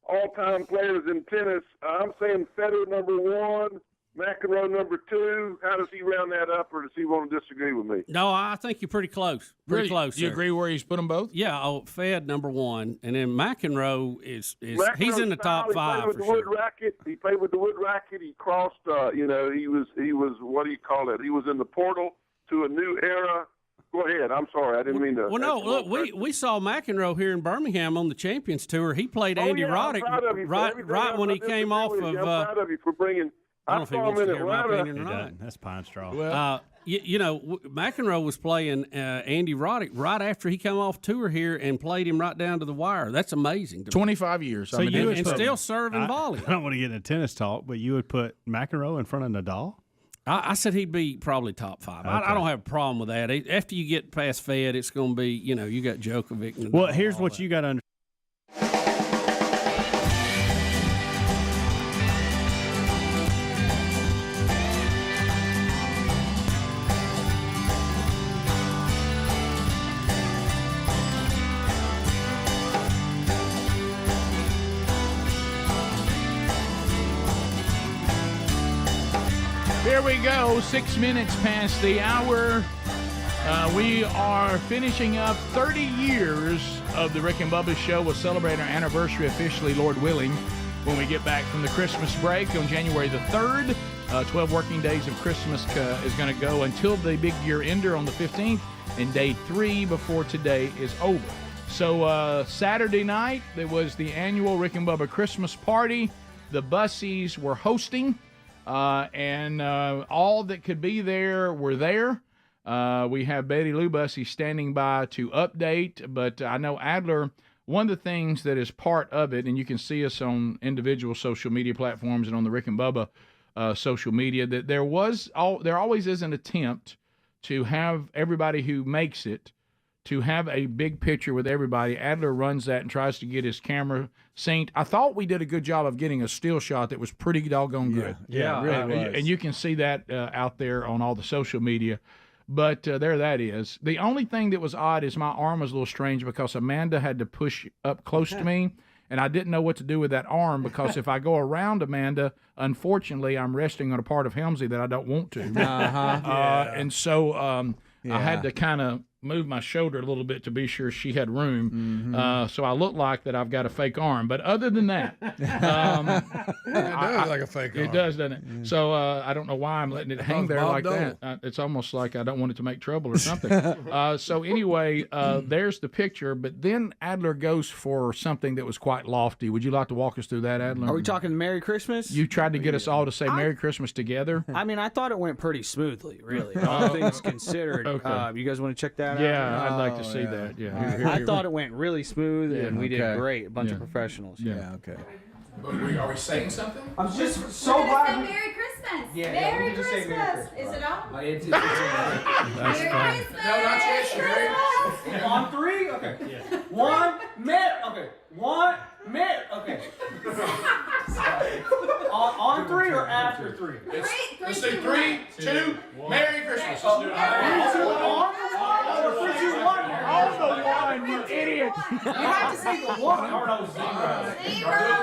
all-time players in tennis. I'm saying Federer #1, McEnroe #2. How does he round that up, or does he want to disagree with me? No, I think you're pretty close. Pretty close. You sir. agree where he's put them both? Yeah. Fed #1, and then McEnroe is McEnroe's he's in the top style, 5 He played with for the sure. wood racket. He played with the wood racket. He crossed. He was what do you call it? He was in the portal to a new era. Go ahead. I'm sorry. I didn't mean to. Well, no, look, we saw McEnroe here in Birmingham on the Champions Tour. He played Andy Roddick right when he came off of. I'm proud of you for bringing. I don't know if he wants to hear my opinion or He not. doesn't. That's Pine Straw. McEnroe was playing Andy Roddick right after he came off tour here and played him right down to the wire. That's amazing. 25 years. So you would and put- still serving volley. I don't want to get into tennis talk, but you would put McEnroe in front of Nadal? I said he'd be probably top 5. I don't have a problem with that. After you get past Fed, it's going to be, you got Djokovic. And Well, here's what you got to understand. Here here we go. 6 minutes past the hour. We are finishing up 30 years of the Rick and Bubba Show. We'll celebrate our anniversary officially, Lord willing, when we get back from the Christmas break on January the 3rd. 12 working days of Christmas is going to go until the big year ender on the 15th, and day 3 before today is over. So Saturday night, there was the annual Rick and Bubba Christmas party. The Bussies were hosting, and all that could be there were there. We have Betty Lou Bussey standing by to update, but I know Adler, one of the things that is part of it, and you can see us on individual social media platforms and on the Rick and Bubba social media, that there always is an attempt to have everybody who makes it to have a big picture with everybody. Adler runs that and tries to get his camera synced. I thought we did a good job of getting a still shot that was pretty doggone good. Yeah, it really was. And you can see that out there on all the social media. But there that is. The only thing that was odd is my arm was a little strange because Amanda had to push up close to me, and I didn't know what to do with that arm because if I go around Amanda, unfortunately, I'm resting on a part of Helmsley that I don't want to. And so I had to kind of move my shoulder a little bit to be sure she had room. So I look like that I've got a fake arm. But other than that, it does like a fake arm. It does, doesn't it? So I don't know why I'm letting it hang there Bob like Dole. that. It's almost like I don't want it to make trouble or something. So anyway, there's the picture. But then Adler goes for something that was quite lofty. Would you like to walk us through that, Adler? Are we talking Merry Christmas? You tried to get us all to say Merry Christmas together. I mean, I thought it went pretty smoothly, really. All things considered. Okay. You guys want to check that out? Yeah, I'd like to see that. Yeah, I thought it went really smooth, and we did great. A bunch of professionals. Yeah, okay. But are we saying something? I'm just We're so gonna glad. say Merry Christmas. Yeah, Merry we can just say Merry Christmas. Christmas. Is it on? It's Merry fine. Christmas. No, not yet, Sherry. Christmas. On 3? Okay. Yeah. 1 minute. Okay. 1 minute. Okay. on 3 or after 3? Let's do 3, 2, Merry Christmas. Let's do it. On the one, you idiot. You have to say the 1 or no 0.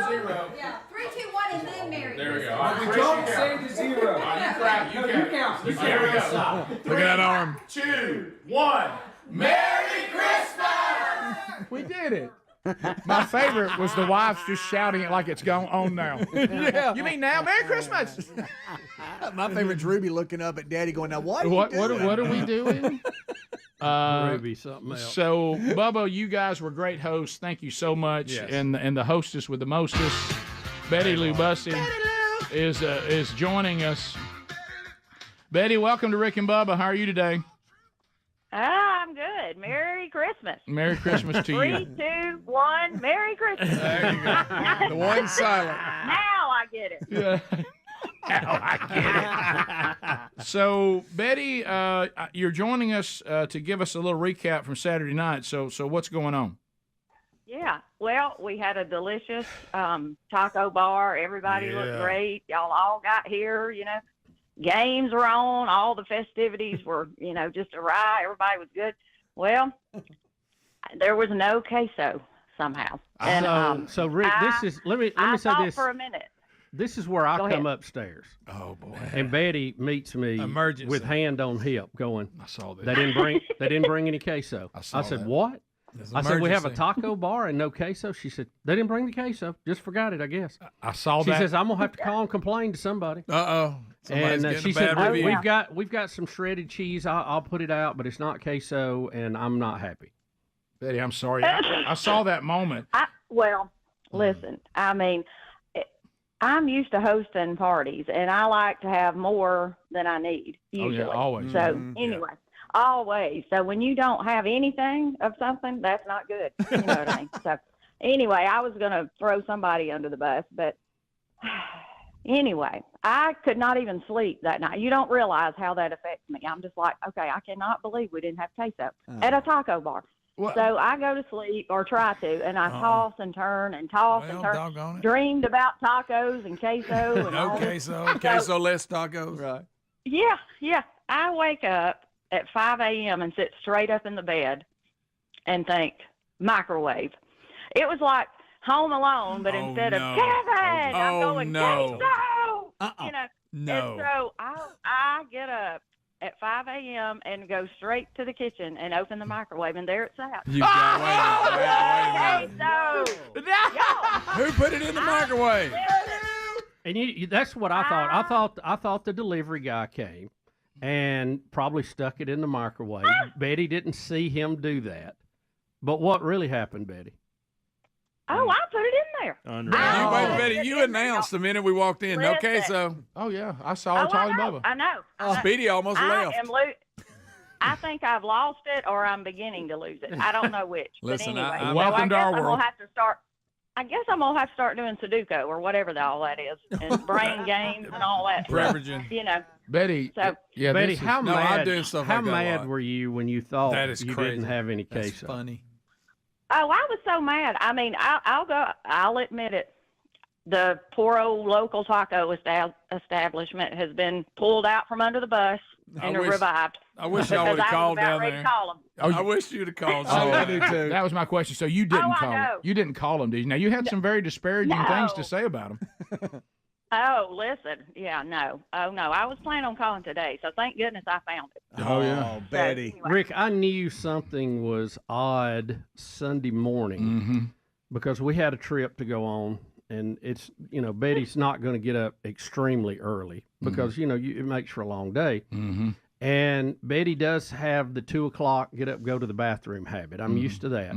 Zero. Yeah. 3, 2, 1, and then Merry There we go. Christmas. Don't say the 0. You count. There we go. Look at that arm. 2, 1. Merry Christmas! We did it. My favorite was the wives just shouting it like it's going on now. Yeah. You mean now? Merry Christmas! My favorite's Ruby looking up at Daddy going, now what are you What doing? are we doing? Ruby, something else. So, Bubba, you guys were great hosts. Thank you so much. Yes. And the hostess with the mostest, Betty Lou Bussey, is joining us. Betty, welcome to Rick and Bubba. How are you today? I'm good. Merry Christmas. Merry Christmas to 3, you. 2, 1. Merry Christmas. There you go. The one silent. Now I get it. Yeah. Now I get it. So, Betty, you're joining us to give us a little recap from Saturday night. So what's going on? Yeah. Well, we had a delicious taco bar. Everybody looked great. Y'all all got here, Games were on. All the festivities were, just a riot. Everybody was good. Well, there was no queso somehow. And, so Rick, let me I say thought this. for a minute. This is where I Go come ahead. upstairs. Oh boy! And Betty meets me Emergency. with hand on hip, going. I saw that. They didn't bring any queso. I said, that. what? I said, we have a emergency. taco bar and no queso. She said, they didn't bring the queso. Just forgot it, I guess. I saw She that. says, I'm gonna have to call and complain to somebody. Uh-oh. Somebody's And getting she a said, bad review. we've got some shredded cheese. I'll put it out, but it's not queso, and I'm not happy. Betty, I'm sorry. I saw that moment. Listen, I mean, I'm used to hosting parties, and I like to have more than I need, usually. Oh, yeah, always. So, anyway, always. So when you don't have anything of something, that's not good. You know what I mean? So, anyway, I was going to throw somebody under the bus, but anyway, I could not even sleep that night. You don't realize how that affects me. I'm just like, okay, I cannot believe we didn't have queso at a taco bar. So I go to sleep, or try to, and I toss and turn and toss and turn. Doggone it. Dreamed about tacos and queso. And No all this. queso. Queso-less tacos. Right. Yeah. I wake up at 5 a.m. and sit straight up in the bed and think, microwave. It was like Home Alone, but instead of Kevin, I'm going queso. No. And so I get up at 5 a.m. and go straight to the kitchen and open the microwave, and there it sat. You got wait a minute. So Who put it in the microwave? And that's what I thought. I thought the delivery guy came and probably stuck it in the microwave. Betty didn't see him do that. But what really happened, Betty? Oh, I put it in there. Wait, Betty, you announced the minute we walked in. Listen. Okay, so. Oh, yeah. I saw Charlie Bubba. I know. Speedy almost left. I think I've lost it, or I'm beginning to lose it. I don't know which. Listen, but anyway, welcome to our world. I guess I'm gonna have to start doing Sudoku or whatever all that is, and brain games and all that. Leveraging. You know. Betty, So, yeah, Betty, this how is, mad? I'm doing stuff how like that a mad lot. were you when you thought That is you crazy. didn't have any That's queso? funny. Oh, I was so mad. I mean, I'll admit it. The poor old local taco establishment has been pulled out from under the bus and revived. I wish y'all would have called down there. Call them. I wish you'd have called. I do too. That was my question. So you didn't I call him. know. You didn't call him, did you? Now you had some very disparaging things to say about him. Oh, listen. Yeah, no. Oh, no. I was planning on calling today, so thank goodness I found it. Oh, yeah. Betty. anyway. Rick, I knew something was odd Sunday morning because we had a trip to go on, and it's, Betty's not going to get up extremely early because, it makes for a long day. And Betty does have the 2 o'clock get up, go to the bathroom habit. I'm used to that.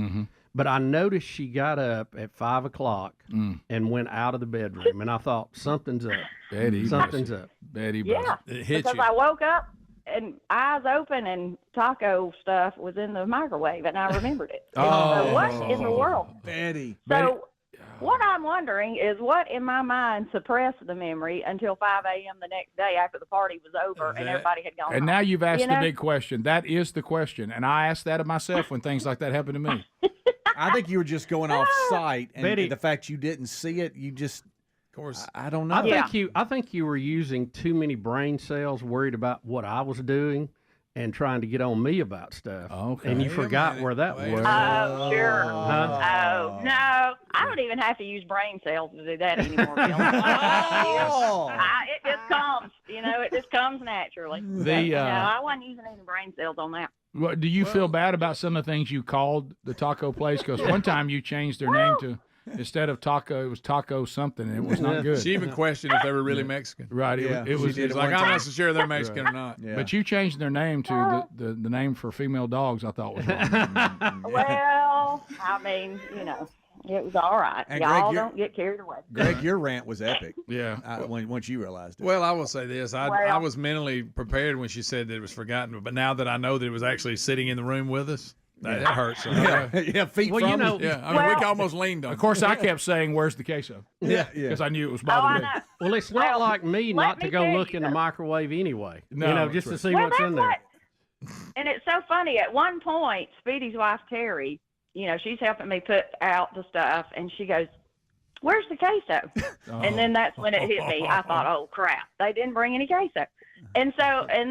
But I noticed she got up at 5 o'clock and went out of the bedroom, and I thought something's up. Betty, something's up. Betty, Yeah, it hit because you. I woke up and eyes open and taco stuff was in the microwave, and I remembered it. So what in the world? Betty. So what I'm wondering is what in my mind suppressed the memory until 5 a.m. the next day after the party was over and everybody had gone And home. now you've asked You the know? big question. That is the question. And I ask that of myself when things like that happen to me. I think you were just going off site, and Betty- the fact you didn't see it, you just. Of course. I don't know. I think you were using too many brain cells, worried about what I was doing, and trying to get on me about stuff. Okay. And you forgot where that was. Oh, sure. Huh? Oh, no. I don't even have to use brain cells to do that anymore, Bill. It just comes. It just comes naturally. I wasn't using any brain cells on that. What, do you feel bad about some of the things you called the taco place? Because one time you changed their name to, instead of taco, it was taco something, and it was not good. She even questioned if they were really Mexican. Right. It was like, I'm not so sure they're Mexican or not. Yeah. But you changed their name to the name for female dogs, I thought was wrong. Well, I mean, it was all right. And Y'all Greg, don't get carried away. Greg, your rant was epic. Yeah. Once you realized it. Well, I will say this. I was mentally prepared when she said that it was forgotten, but now that I know that it was actually sitting in the room with us, that hurts. Feet Well, from it. Yeah, I mean, we almost leaned on it. Of course, I kept saying, "Where's the queso?" Yeah. Because I knew it was I bothering me. know. Well, it's not like me let not to me go tell look you in the though. microwave anyway. No, just to that's see Well, what's in there. And it's so funny. At one point, Speedy's wife, Terry, she's helping me put out the stuff, and she goes, "Where's the queso?" And then that's when it hit me. I thought, oh, crap. They didn't bring any queso. And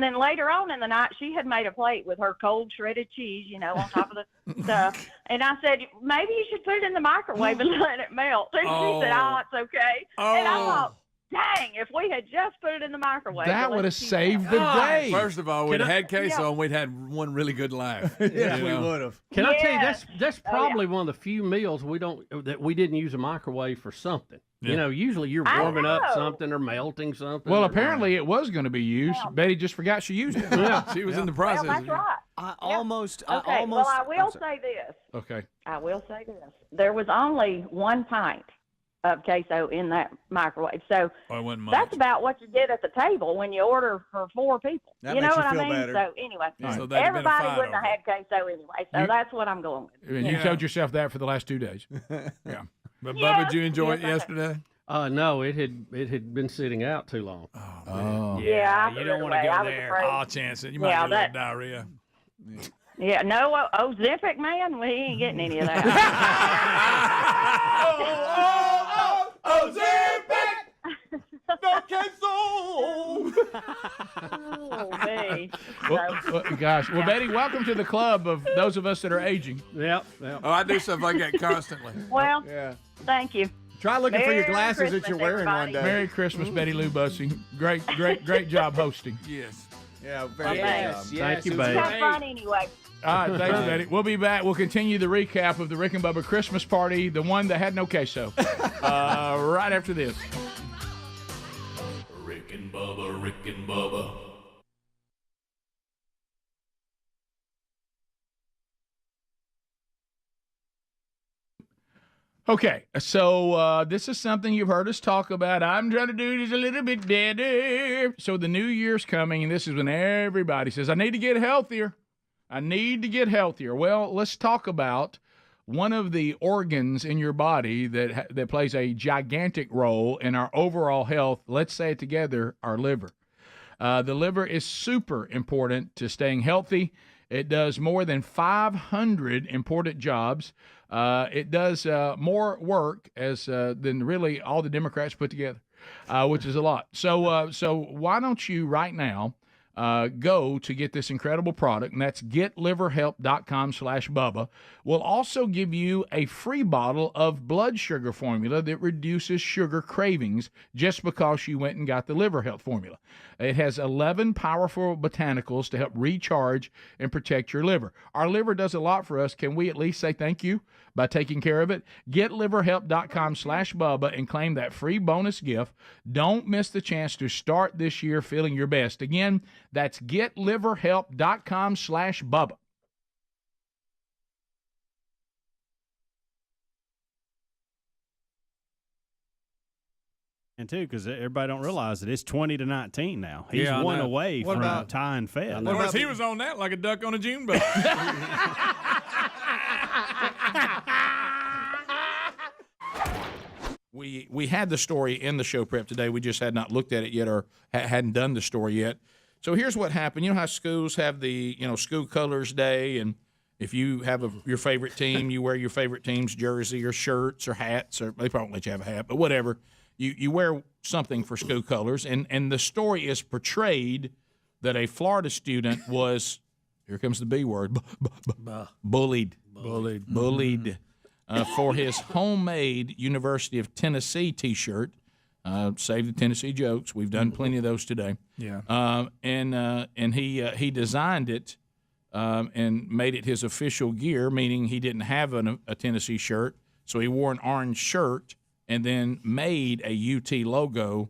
then later on in the night, she had made a plate with her cold shredded cheese, on top of the stuff. And I said, maybe you should put it in the microwave and let it melt. And she said, oh, it's okay. And I thought, dang, if we had just put it in the microwave. That would have saved the day. First of all, we'd have had queso and we'd had one really good laugh. Yes, we would have. Can I tell you that's probably one of the few meals we didn't use a microwave for something. Yeah. Usually you're warming up something or melting something. Well, apparently it was going to be used. Betty just forgot she used it. Yeah. She was in the process. Well, that's right. I almost. Well, I will say this. Okay. I will say this. There was only 1 pint of queso in that microwave. So it wasn't much. that's about what you get at the table when you order for 4 people. That you know makes what you I feel mean? better. So anyway, So that'd have been a everybody fight wouldn't have over had queso anyway. So that's what I'm going with. And you told yourself that for the last 2 days. Yeah. But Bubba, did you enjoy it yesterday? No, it had been sitting out too long. Oh. Yeah, I you don't threw want it to away. go I was there. afraid. Oh, chance it. You might get a little diarrhea. Yeah, no, Ozempic, man, we ain't getting any of that. Ozempic! No queso! Oh, me. Well, gosh. Well, Betty, welcome to the club of those of us that are aging. Yep. Oh, I do stuff like that constantly. Well, thank you. Try looking for your Merry glasses that you're Christmas, wearing everybody. one day. Merry Christmas, Betty Lou Bussing. Great job hosting. Yes. Yeah, very good Yes, job. Thank you, it was babe. Have fun anyway. All right, thanks, Betty. We'll be back. We'll continue the recap of the Rick and Bubba Christmas party, the one that had no queso, right after this. Rick and Bubba, Rick and Bubba. Okay, so this is something you've heard us talk about. I'm trying to do this a little bit better. So the new year's coming, and this is when everybody says, I need to get healthier. I need to get healthier. Well, let's talk about one of the organs in your body that plays a gigantic role in our overall health. Let's say it together, our liver. The liver is super important to staying healthy. It does more than 500 important jobs. It does more work than really all the Democrats put together, which is a lot. So why don't you right now go to get this incredible product, and that's getliverhelp.com/Bubba. We'll also give you a free bottle of blood sugar formula that reduces sugar cravings just because you went and got the Liver Health formula. It has 11 powerful botanicals to help recharge and protect your liver. Our liver does a lot for us. Can we at least say thank you by taking care of it? Getliverhelp.com/Bubba and claim that free bonus gift. Don't miss the chance to start this year feeling your best. Again, that's getliverhelp.com/Bubba. And too, because everybody don't realize that it's 20-19 now. He's Yeah, I one know. away What from about- tying Fed. Of course, he was on that like a duck on a June bug. We had the story in the show prep today. We just had not looked at it yet or hadn't done the story yet. So here's what happened. You know how schools have the school colors day, and if you have your favorite team, you wear your favorite team's jersey or shirts or hats, or they probably let you have a hat, but whatever. You wear something for school colors, and the story is portrayed that a Florida student was, here comes the B word, bullied. Bullied. For his homemade University of Tennessee T-shirt. Save the Tennessee jokes. We've done plenty of those today. Yeah. And he designed it and made it his official gear, meaning he didn't have a Tennessee shirt, so he wore an orange shirt and then made a UT logo.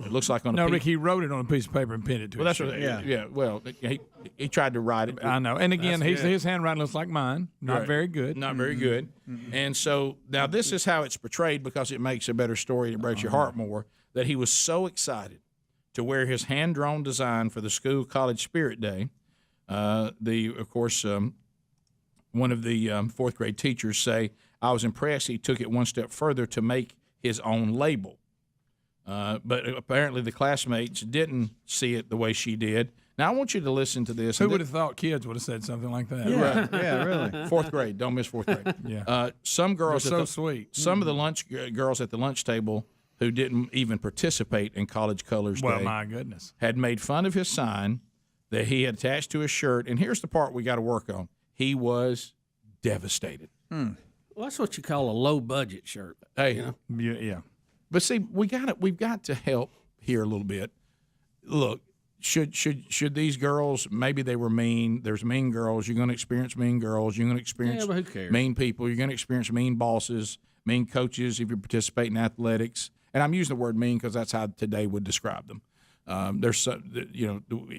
It looks like on a No, piece. Rick, he wrote it on a piece of paper and pinned it to Well, his that's shirt. what. Yeah. Well, he tried to write it. I know. And again, That's good. his handwriting looks like mine. Not Right. very good. Not very good. And so now this is how it's portrayed because it makes a better story. It breaks your heart more. That he was so excited to wear his hand-drawn design for the school college spirit day. One of the fourth grade teachers say, I was impressed he took it one step further to make his own label. But apparently the classmates didn't see it the way she did. Now, I want you to listen to this. Who would have thought kids would have said something like that? Yeah, Yeah, really. Fourth grade. Don't miss fourth grade. Yeah. Some girls They're at so sweet. Some of the girls at the lunch table who didn't even participate in College Colors Well, Day my goodness. had made fun of his sign that he had attached to his shirt. And here's the part we got to work on. He was devastated. Well, that's what you call a low-budget shirt. Hey, Yeah. But see, we've got to help here a little bit. Look, should these girls, maybe they were mean. There's mean girls. You're going to experience mean girls. You're going to experience but who cares? mean people. You're going to experience mean bosses, mean coaches if you participate in athletics. And I'm using the word mean because that's how today would describe them. There's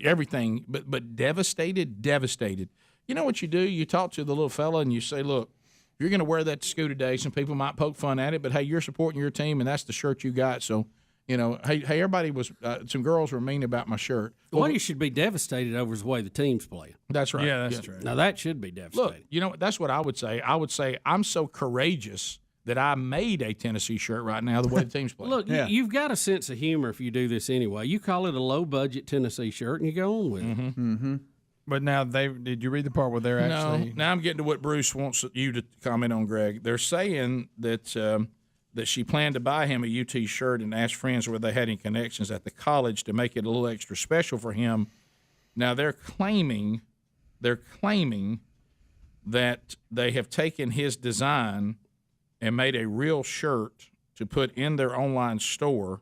everything, but devastated. You know what you do? You talk to the little fella and you say, look, you're going to wear that to school today. Some people might poke fun at it, but hey, you're supporting your team, and that's the shirt you got. So, hey, everybody was. Some girls were mean about my shirt. What you should be devastated over is the way the team's playing. That's right. Yeah, that's true. Now that should be devastating. Look, that's what I would say. I would say I'm so courageous that I made a Tennessee shirt right now the way the team's playing. Look, you've got a sense of humor if you do this anyway. You call it a low-budget Tennessee shirt, and you go on with it. Mm-hmm. But now did you read the part where they're actually? No. Now I'm getting to what Bruce wants you to comment on, Greg. They're saying that she planned to buy him a UT shirt and asked friends whether they had any connections at the college to make it a little extra special for him. Now they're claiming that they have taken his design and made a real shirt to put in their online store.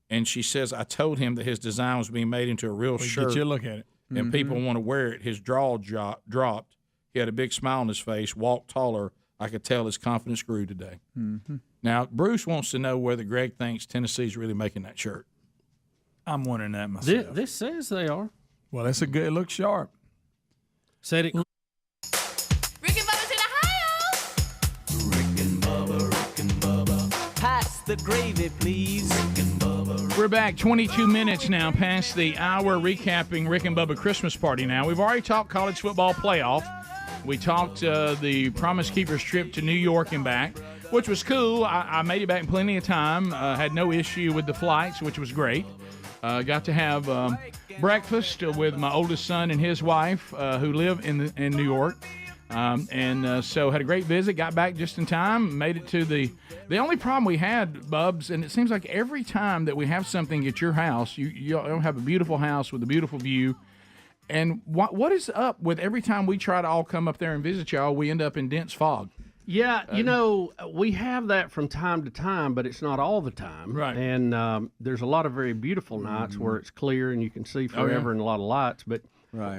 And she says, I told him that his design was being made into a real shirt. Get you a look at it. And people want to wear it. His jaw dropped. He had a big smile on his face, walked taller. I could tell his confidence grew today. Mm-hmm. Now, Bruce wants to know whether Greg thinks Tennessee's really making that shirt. I'm wondering that myself. This says they are. Well, that's a good. It looks sharp. Said it. Rick and Bubba's in Ohio. Rick and Bubba. Pass the gravy, please. Rick and Bubba. We're back 22 minutes now past the hour, recapping Rick and Bubba Christmas party now. We've already talked college football playoff. We talked the Promise Keepers trip to New York and back, which was cool. I made it back in plenty of time. Had no issue with the flights, which was great. Got to have breakfast with my oldest son and his wife, who live in New York. So had a great visit, got back just in time, made it to the only problem we had, Bubs, and it seems like every time that we have something at your house, you have a beautiful house with a beautiful view, and what is up with every time we try to all come up there and visit y'all, we end up in dense fog? Yeah, we have that from time to time, but it's not all the time. Right. And there's a lot of very beautiful nights where it's clear and you can see forever and a lot of lights, but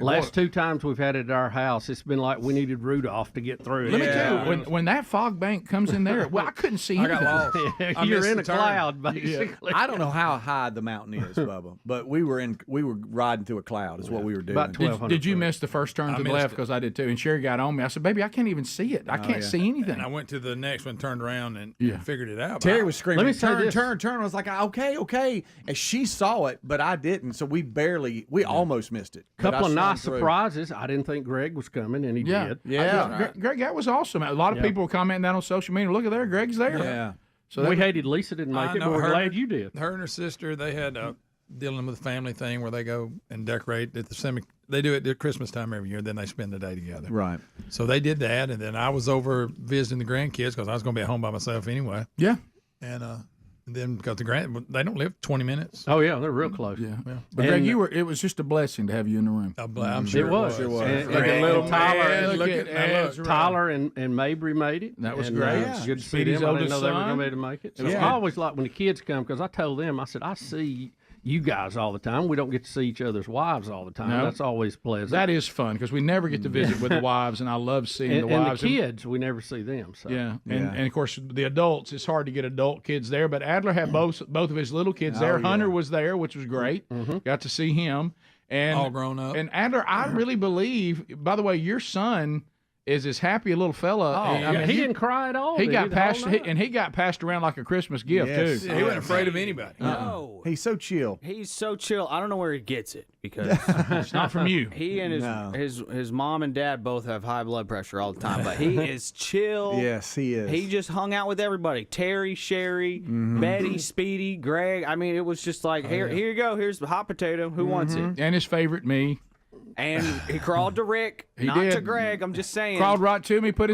last two times we've had it at our house, it's been like we needed Rudolph to get through it. Let me tell you, when that fog bank comes in there, I couldn't see anything. I got lost. You're in a cloud, basically. I don't know how high the mountain is, Bubba, but we were riding through a cloud is what we were doing. About 1,200 Did you miss the first turn to the left? Because I did too. And Sherry got on me. I said, baby, I can't even see it. I can't see anything. And I went to the next one, turned around, and figured it out. Terry was screaming, Let me say turn. this. I was like, okay. And she saw it, but I didn't. So we almost missed it. Couple of nice surprises. I didn't think Greg was coming, and he did. Yeah. Greg, that was awesome. A lot of people were commenting that on social media. Look at there, Greg's there. Yeah. So we hated Lisa didn't make it, but we're glad you did. Her and her sister, they had dealing with a family thing where they go and decorate at the They do it at Christmas time every year. Then they spend the day together. Right. So they did that, and then I was over visiting the grandkids because I was going to be at home by myself anyway. Yeah. And then because they don't live 20 minutes. Oh yeah, they're real close. Yeah. But Greg, it was just a blessing to have you in the room. I'm sure it was. And little Tyler, Tyler and Mabry made it. That was great. Yeah. Good to see Speedy's them. I didn't know oldest they were son. going to be able to make it. So I always like when the kids come because I told them, I said, I see you guys all the time. We don't get to see each other's wives all the time. No. That's always pleasant. That is fun because we never get to visit with the wives, and I love seeing the and wives. the kids, we never see them. So. Yeah. And of course the adults. It's hard to get adult kids there, but Adler had both of his little kids there. Hunter was there, which was great. Got to see him and all grown up. And Adler, I really believe. By the way, your son is as happy a little fella. I mean, he didn't cry at all. He got passed around like a Christmas gift too. He wasn't afraid of anybody. No, he's so chill. He's so chill. I don't know where he gets it because it's not from you. He and his mom and dad both have high blood pressure all the time, but he is chill. Yes, he is. He just hung out with everybody: Terry, Sherry, Betty, Speedy, Greg. I mean, it was just like here you go. Here's the hot potato. Who wants it? And his favorite, me. And he crawled to Rick, not to Greg. I'm just saying. Crawled right to me, put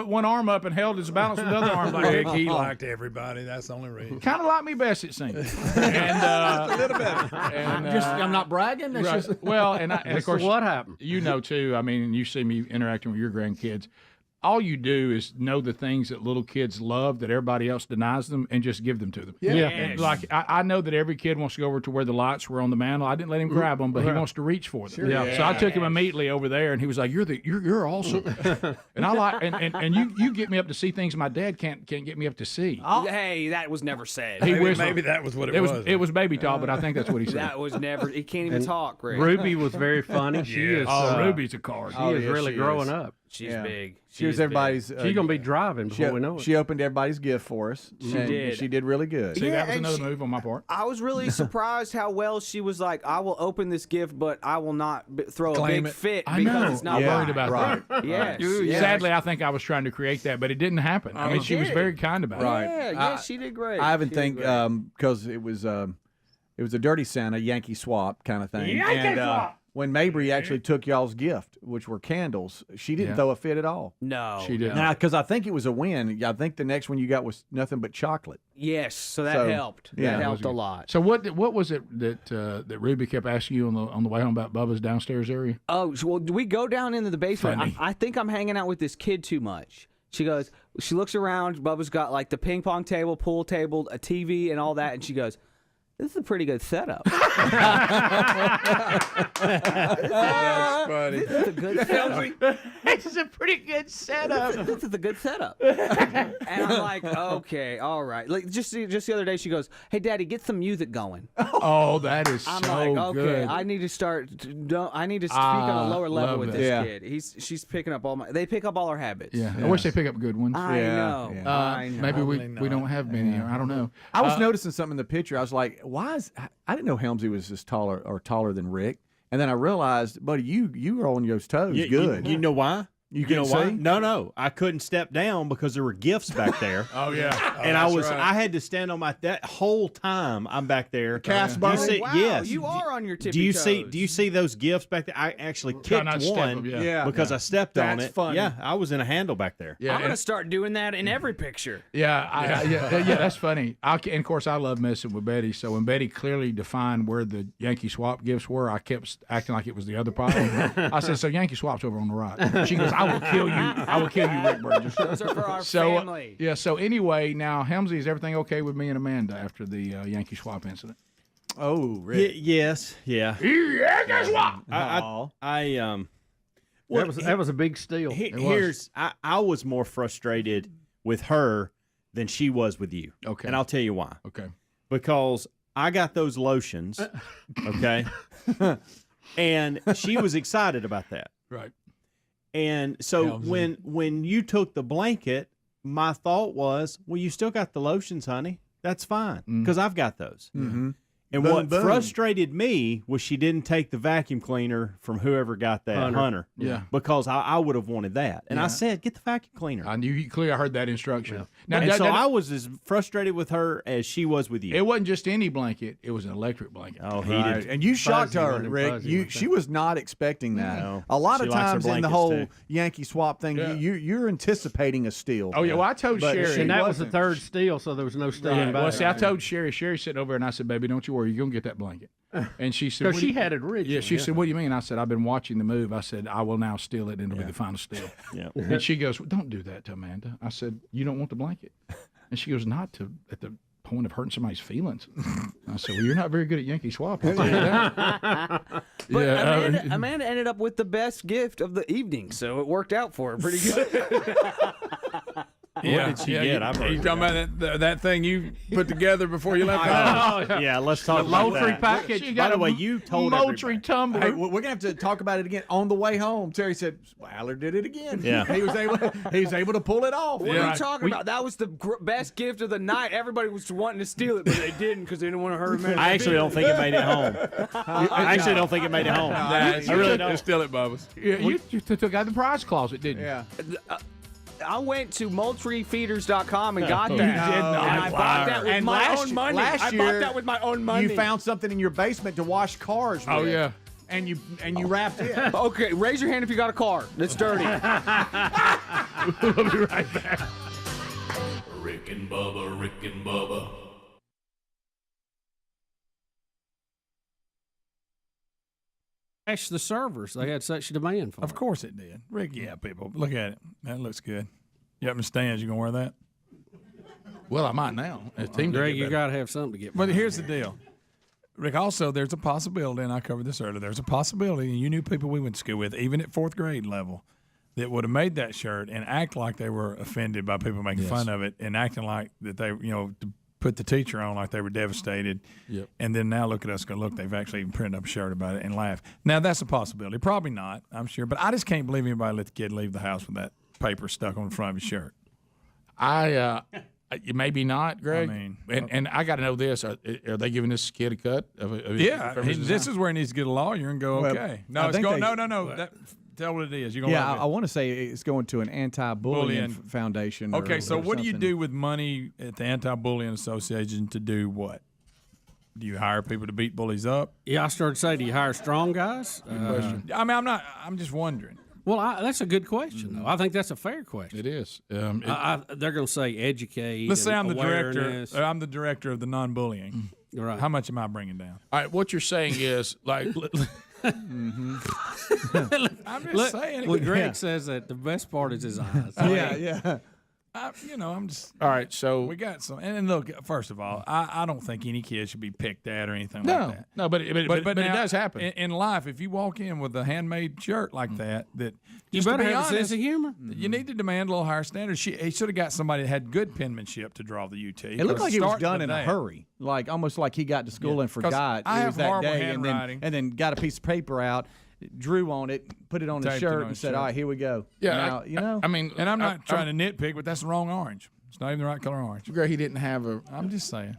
one arm up and held his balance with the other arm. Rick, he liked everybody. That's the only reason. Kind of like me best, it seems. And a little bit. And I'm not bragging. That's right. just Well, and of course, what happened? You know too. I mean, you see me interacting with your grandkids. All you do is know the things that little kids love that everybody else denies them and just give them to them. Yeah. And like I know that every kid wants to go over to where the lights were on the mantle. I didn't let him grab them, but he wants to reach for them. Sure. Yeah. So I took him immediately over there, and he was like, "You're awesome." And I like and you get me up to see things my dad can't get me up to see. Hey, that was never said. Maybe that was what it was. It was baby talk, but I think that's what he said. That was never. He can't even talk, Rick. Ruby was very funny. She is. Ruby's a card. She is really growing up. She's big. She was everybody's. She's gonna be driving before we know it. She opened everybody's gift for us. She did. She did really good. See, that was another move on my part. I was really surprised how well she was like, I will open this gift, but I will not throw a big fit because it's not worried about that. Yes. Sadly, I think I was trying to create that, but it didn't happen. I mean, she was very kind about it. Right. Yeah, she did great. I even think because it was a Dirty Santa Yankee swap kind of thing. Yankee swap. When Mabry actually took y'all's gift, which were candles, she didn't throw a fit at all. No. She didn't. Now, because I think it was a win. I think the next one you got was nothing but chocolate. Yes, so that helped. That helped a lot. So what was it that Ruby kept asking you on the way home about Bubba's downstairs area? Oh, well, do we go down into the basement? I think I'm hanging out with this kid too much. She goes, she looks around. Bubba's got like the ping pong table, pool table, a TV, and all that. And she goes, "This is a pretty good setup." That's funny. This is a good setup. This is a pretty good setup. This is a good setup. And I'm like, okay, all right. Like just the other day, she goes, "Hey, Daddy, get some music going." Oh, that is I'm so like, okay, good. I need to start. I need to speak on a lower level with love this that. kid. She's picking up all my. They pick up all our habits. Yeah, I wish they pick up good ones. I know. I know. Maybe we don't have many. I don't know. I was noticing something in the picture. I was like, why is I didn't know Helmsy was this taller than Rick. And then I realized, buddy, you were on your toes. Good. You know why? You know why? see? No. I couldn't step down because there were gifts back there. Oh yeah. And I had to stand on that whole time I'm back there. Cast Wow, yes. you are on your tippy Do you toes. see those gifts back there? I actually Try not kicked to step one them, because I stepped on That's it. funny. Yeah, I was in a handle back there. Yeah, I'm gonna start doing that in every picture. Yeah, that's funny. And of course, I love messing with Betty. So when Betty clearly defined where the Yankee Swap gifts were, I kept acting like it was the other pile. I said, "So Yankee Swap's over on the right." She goes, "I will kill you. I will kill you, Rick Burgess." Those are for our family. So anyway, now Helmsy, is everything okay with me and Amanda after the Yankee Swap incident? Oh, Rick. Yes. Yeah. Yankee Swap. That was a big steal. I was more frustrated with her than she was with you. Okay. And I'll tell you why. Okay. Because I got those lotions, okay? And she was excited about that. Right. And so when you took the blanket, my thought was, well, you still got the lotions, honey. That's fine because I've got those. Mm-hmm. And what frustrated me was she didn't take the vacuum cleaner from whoever got that, Hunter. Yeah. Because I would have wanted that. And I said, get the vacuum cleaner. I knew you clearly. I heard that instruction. Yeah. Now, And so I was as frustrated with her as she was with you. It wasn't just any blanket; it was an electric blanket. Oh, Right. heated. And you shocked her, wasn't Rick. fuzzy, She was not expecting that. No. A lot She of likes her times in the blankets, whole too. Yankee Swap thing, you're anticipating a steal. Oh yeah. Well, I told But Sherry, she And that was the wasn't. third steal, so there was no stealing back. Well, see, I told Sherry sitting over, and I said, "Baby, don't you worry, you're gonna get that blanket." And she said, Because "What she do you-" had it originally. Yeah, she said, "What do you mean?" I said, "I've been watching the move." I said, "I will now steal it, and it'll be the final steal." Yeah. And she goes, well, "Don't do that to Amanda." I said, "You don't want the blanket?" And she goes, "Not at the point of hurting somebody's feelings." I said, "Well, you're not very good at Yankee Swap." I'll tell you that. But Amanda ended up with the best gift of the evening, so it worked out for her pretty good. Yeah, did she get? I've heard You talking about that thing you put together before you left the house? Yeah, let's talk about Moultrie that. package. She By got the a way, you told Moultrie everybody. tumbler. Hey, we're gonna have to talk about it again on the way home. Terry said Allard did it again. Yeah. he was able to pull it off. What are you talking about? That was the best gift of the night. Everybody was wanting to steal it, but they didn't because they didn't want to hurt Amanda. I actually don't think it made it home. I actually don't think it made it home. I really don't. Just steal it, Bubba's. Yeah, you took out the prize closet, didn't you? Yeah. I went to moultriefeeders.com and got that. You did not. And I bought that with And my last- own money. last I year, bought that with my own money. You found something in your basement to wash cars with. Oh yeah. And you wrapped it. Okay, raise your hand if you got a car that's dirty. We'll be right back. Rick and Bubba, Rick and Bubba. Crash the servers. They had such demand for Of it. course it did. Rick, yeah, people. Look at it. That looks good. You up in the stands, you going to wear that? Well, I might now. As team Greg, get you better. got to have something to get. But here's the deal. Rick, also, there's a possibility, and I covered this earlier, there's a possibility, and you knew people we went to school with, even at fourth grade level, that would have made that shirt and act like they were offended by people making fun of it and acting like that they, to put the teacher on like they were devastated. Yep. And then now look at us go, look, they've actually even printed up a shirt about it and laugh. Now, that's a possibility. Probably not, I'm sure. But I just can't believe anybody let the kid leave the house with that paper stuck on the front of his shirt. Maybe not, Greg. I mean, and I got to know this: are they giving this kid a cut? This is where he needs to get a lawyer and go. Well, Okay, I no, it's think going. they- No. Tell what it is. You're going. Yeah, I want to say it's going to an anti-bullying foundation. Okay, so what do you something. do with money at the Anti-Bullying Association to do what? Do you hire people to beat bullies up? Yeah, I started to say, do you hire strong guys? I mean, I'm just wondering. Well, that's a good question, though. I think that's a fair question. It is. They're going to say educate. Let's say I'm the awareness. director. I'm the director of the non-bullying. Right. How much am I bringing down? All right, what you're saying is like I'm just Look, saying. when Greg says that, the best part is his eyes. Yeah. I'm just. All right, so we got some. And look, first of all, I don't think any kid should be picked at or anything No. like that. No, but it now, does happen. In life. If you walk in with a handmade shirt like that You just to better be have a sense honest, of humor. you need to demand a little higher standards. He should have got somebody that had good penmanship to draw the UT. It looked like it was done in a hurry, like almost like he got to school and 'Cause forgot I it have was that horrible day, handwriting. and then got a piece of paper out, drew on it, put it on his Taped it shirt, on and his said, shirt. "All right, here we go." Yeah, Now, I mean, And I'm not trying to nitpick, but that's the wrong orange. It's not even the right color orange. Greg, he didn't have a. I'm just saying.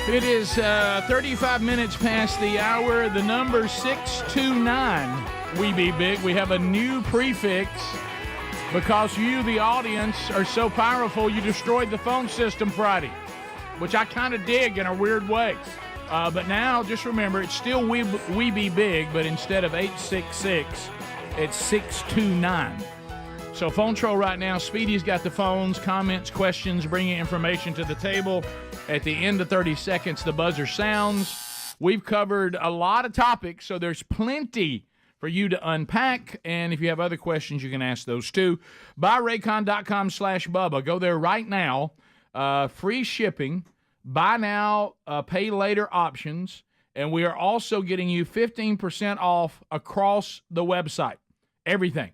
It is 35 minutes past the hour. The number 629, We Be Big. We have a new prefix because you, the audience, are so powerful. You destroyed the phone system Friday, which I kind of dig in a weird way. But now, just remember, it's still we Be Big, but instead of 866, it's 629. So phone troll right now. Speedy's got the phones, comments, questions, bringing information to the table. At the end of 30 seconds, the buzzer sounds. We've covered a lot of topics, so there's plenty for you to unpack. And if you have other questions, you can ask those too. BuyRaycon.com/Bubba. Go there right now. Free shipping. Buy now, pay later options. And we are also getting you 15% off across the website. Everything.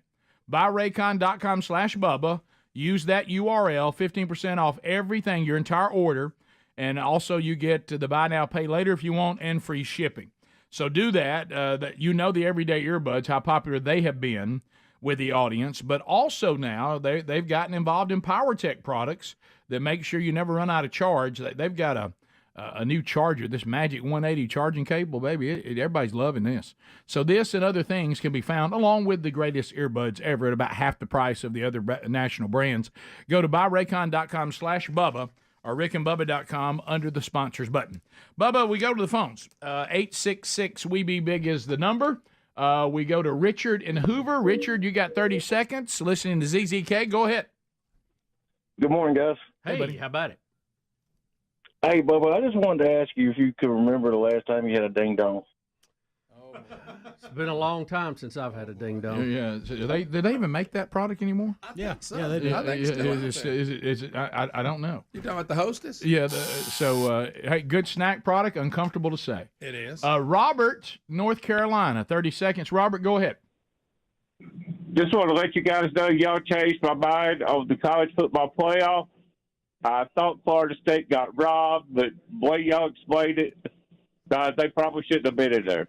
buyraycon.com/Bubba. Use that URL, 15% off everything, your entire order. And also you get the buy now, pay later if you want, and free shipping. So do that. That you know the everyday earbuds, how popular they have been with the audience. But also now they've gotten involved in PowerTech products that make sure you never run out of charge. They've got a new charger, this Magic 180 charging cable, baby. Everybody's loving this. So this and other things can be found along with the greatest earbuds ever at about half the price of the other national brands. Go to buyraycon.com/Bubba or rickandbubba.com under the sponsors button. Bubba, we go to the phones. 866-WE-BE-BIG is the number. We go to Richard in Hoover. Richard, you got 30 seconds listening to ZZK. Go ahead. Good morning, guys. Hey, buddy. How about it? Hey, Bubba, I just wanted to ask you if you could remember the last time you had a ding-dong. It's been a long time since I've had a ding-dong. Yeah. So did they even make that product anymore? Yeah, so. they do. I think I don't know. You talking about the Hostess? Yeah. Hey, good snack product, uncomfortable to say. It is. Robert, North Carolina, 30 seconds. Robert, go ahead. Just want to let you guys know y'all changed my mind on the college football playoff. I thought Florida State got robbed, but the way y'all explained it, they probably shouldn't have been in there.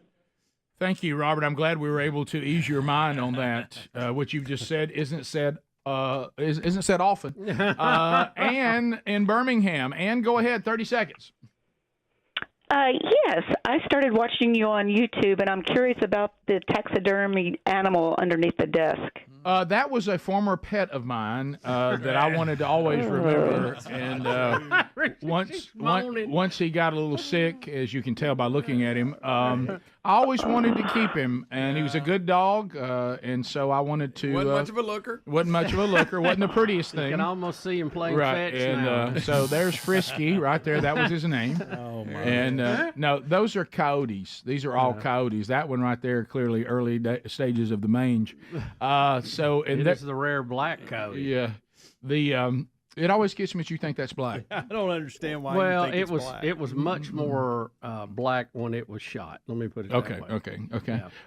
Thank you, Robert. I'm glad we were able to ease your mind on that. What you've just said isn't said often. Ann in Birmingham. Ann, go ahead. 30 seconds. Yes, I started watching you on YouTube, and I'm curious about the taxidermy animal underneath the desk. That was a former pet of mine that I wanted to always remember. And once he got a little sick, as you can tell by looking at him, I always wanted to keep him. And he was a good dog, and so I wanted to. Wasn't much of a looker. Wasn't much of a looker. Wasn't the prettiest thing. You can almost see him playing right. fetch And now. so there's Frisky right there. That was his name. Oh, my. And no, those are coyotes. These are all coyotes. That one right there, clearly early stages of the mange. And it's the rare black coyote. Yeah, it always gets me that you think that's black. I don't understand why. Well, you think it's black. it was much more black when it was shot. Let me put it that way. Okay.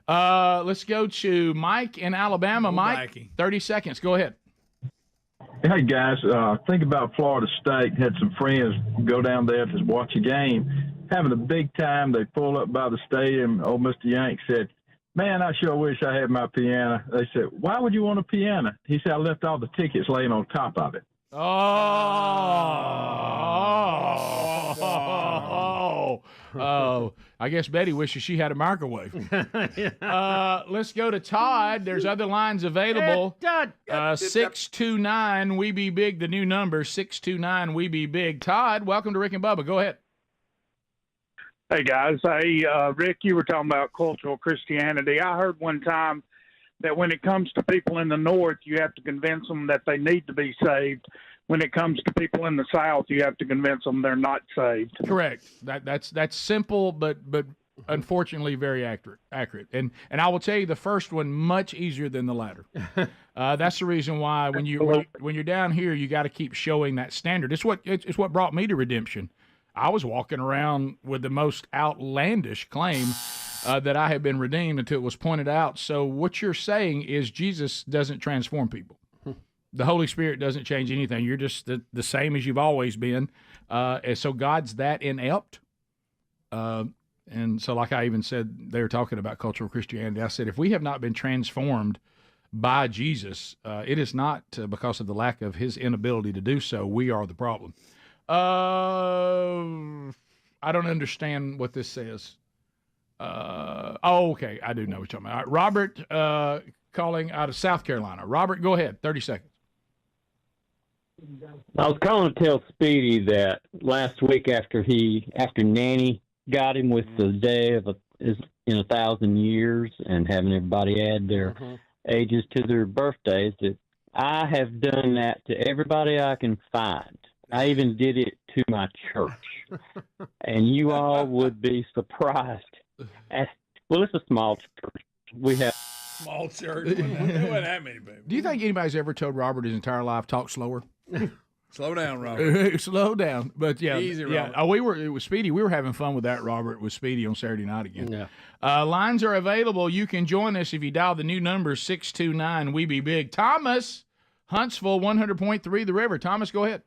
Yeah. Let's go to Mike in Alabama. Mike, Blackie. 30 seconds. Go ahead. Hey, guys, think about Florida State. Had some friends go down there to watch a game. Having a big time, they pulled up by the stadium. Old Mr. Yank said, "Man, I sure wish I had my piano." They said, "Why would you want a piano?" He said, "I left all the tickets laying on top of it." Oh, I guess Betty wishes she had a microwave. Let's go to Todd. There's other lines available. 629 We Be Big, the new number, 629 We Be Big. Todd, welcome to Rick and Bubba. Go ahead. Hey, guys. Hey, Rick, you were talking about cultural Christianity. I heard one time that when it comes to people in the North, you have to convince them that they need to be saved. When it comes to people in the South, you have to convince them they're not saved. Correct. That's simple, but unfortunately very accurate. And I will tell you, the first one much easier than the latter. That's the reason why when you're down here, you got to keep showing that standard. It's what brought me to redemption. I was walking around with the most outlandish claim that I had been redeemed until it was pointed out. So what you're saying is Jesus doesn't transform people. The Holy Spirit doesn't change anything. You're just the same as you've always been. And so God's that inept. And so like I even said, they were talking about cultural Christianity. I said, if we have not been transformed by Jesus, it is not because of the lack of his inability to do so. We are the problem. I don't understand what this says. Okay. I do know what you're talking about. All right, Robert calling out of South Carolina. Robert, go ahead. 30 seconds. I was calling to tell Speedy that last week after Nanny got him with the day of in 1,000 years and having everybody add their ages to their birthdays, that I have done that to everybody I can find. I even did it to my church, and you all would be surprised. Well, it's a small church. We have small church. We don't have that many people. Do you think anybody's ever told Robert his entire life talk slower? Slow down, Robert. Slow down. But yeah, Easy, yeah. Robert. It was Speedy. We were having fun with that, Robert, with Speedy on Saturday night again. Yeah. Lines are available. You can join us if you dial the new number 629 We Be Big. Thomas, Huntsville 100.3 The River. Thomas, go ahead.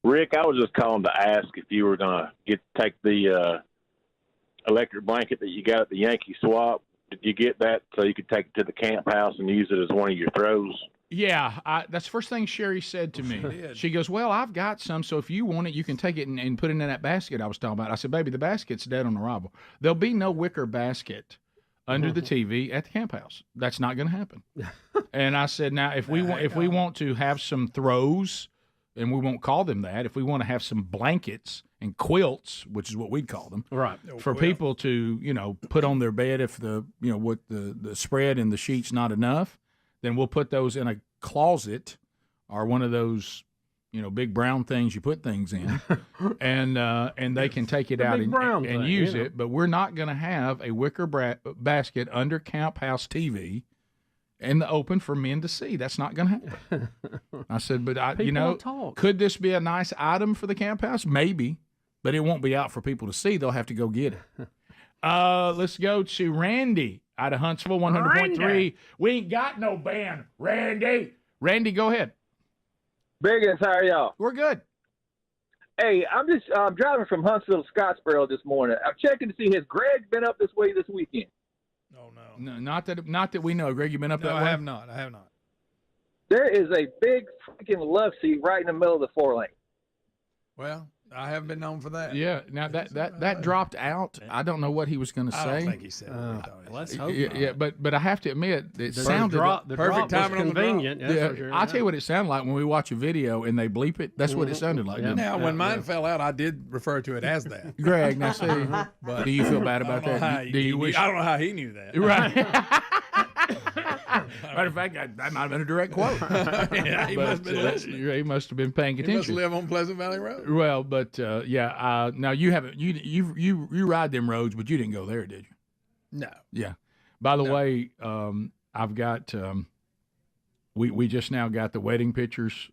Rick, I was just calling to ask if you were going to take the electric blanket that you got at the Yankee Swap. Did you get that so you could take it to the camp house and use it as one of your throws? Yeah, that's the first thing Sherry said to me. She goes, well, I've got some, so if you want it, you can take it and put it in that basket I was talking about. I said, baby, the basket's dead on arrival. There'll be no wicker basket under the TV at the camp house. That's not going to happen. And I said, now, if we want to have some throws, and we won't call them that, if we want to have some blankets and quilts, which is what we'd call them, right, for people to, put on their bed if the spread and the sheet's not enough, then we'll put those in a closet or one of those, big brown things you put things in, and they can take it out and use it. But we're not going to have a wicker basket under camp house TV in the open for men to see. That's not going to happen. I said, but could this be a nice item for the camp house? Maybe, but it won't be out for people to see. They'll have to go get it. Let's go to Randy out of Huntsville, 100.3. We ain't got no band. Randy, go ahead. Burgess, how are y'all? We're good. Hey, I'm just driving from Huntsville to Scottsboro this morning. I'm checking to see, has Greg been up this way this weekend? No, not that we know. Greg, you been up that way? I have not. There is a big freaking love seat right in the middle of the 4-lane. Well, I haven't been known for that. Yeah. Now that dropped out. I don't know what he was going to say. I don't think he said that. Let's hope not. Yeah, but I have to admit, it sounded perfect timing on the convenient. Yeah, I'll tell you what it sounded like when we watch a video and they bleep it. That's what it sounded like. Yeah. Now, when mine fell out, I did refer to it as that. Greg, now see, but do you feel bad about that? Do you wish? I don't know how he knew that. Right. Matter of fact, that might have been a direct quote. Yeah, he must have been listening. He must have been paying attention. He must live on Pleasant Valley Road. Well, but now you haven't you ride them roads, but you didn't go there, did you? No. Yeah. By the way, I've got we just now got the wedding pictures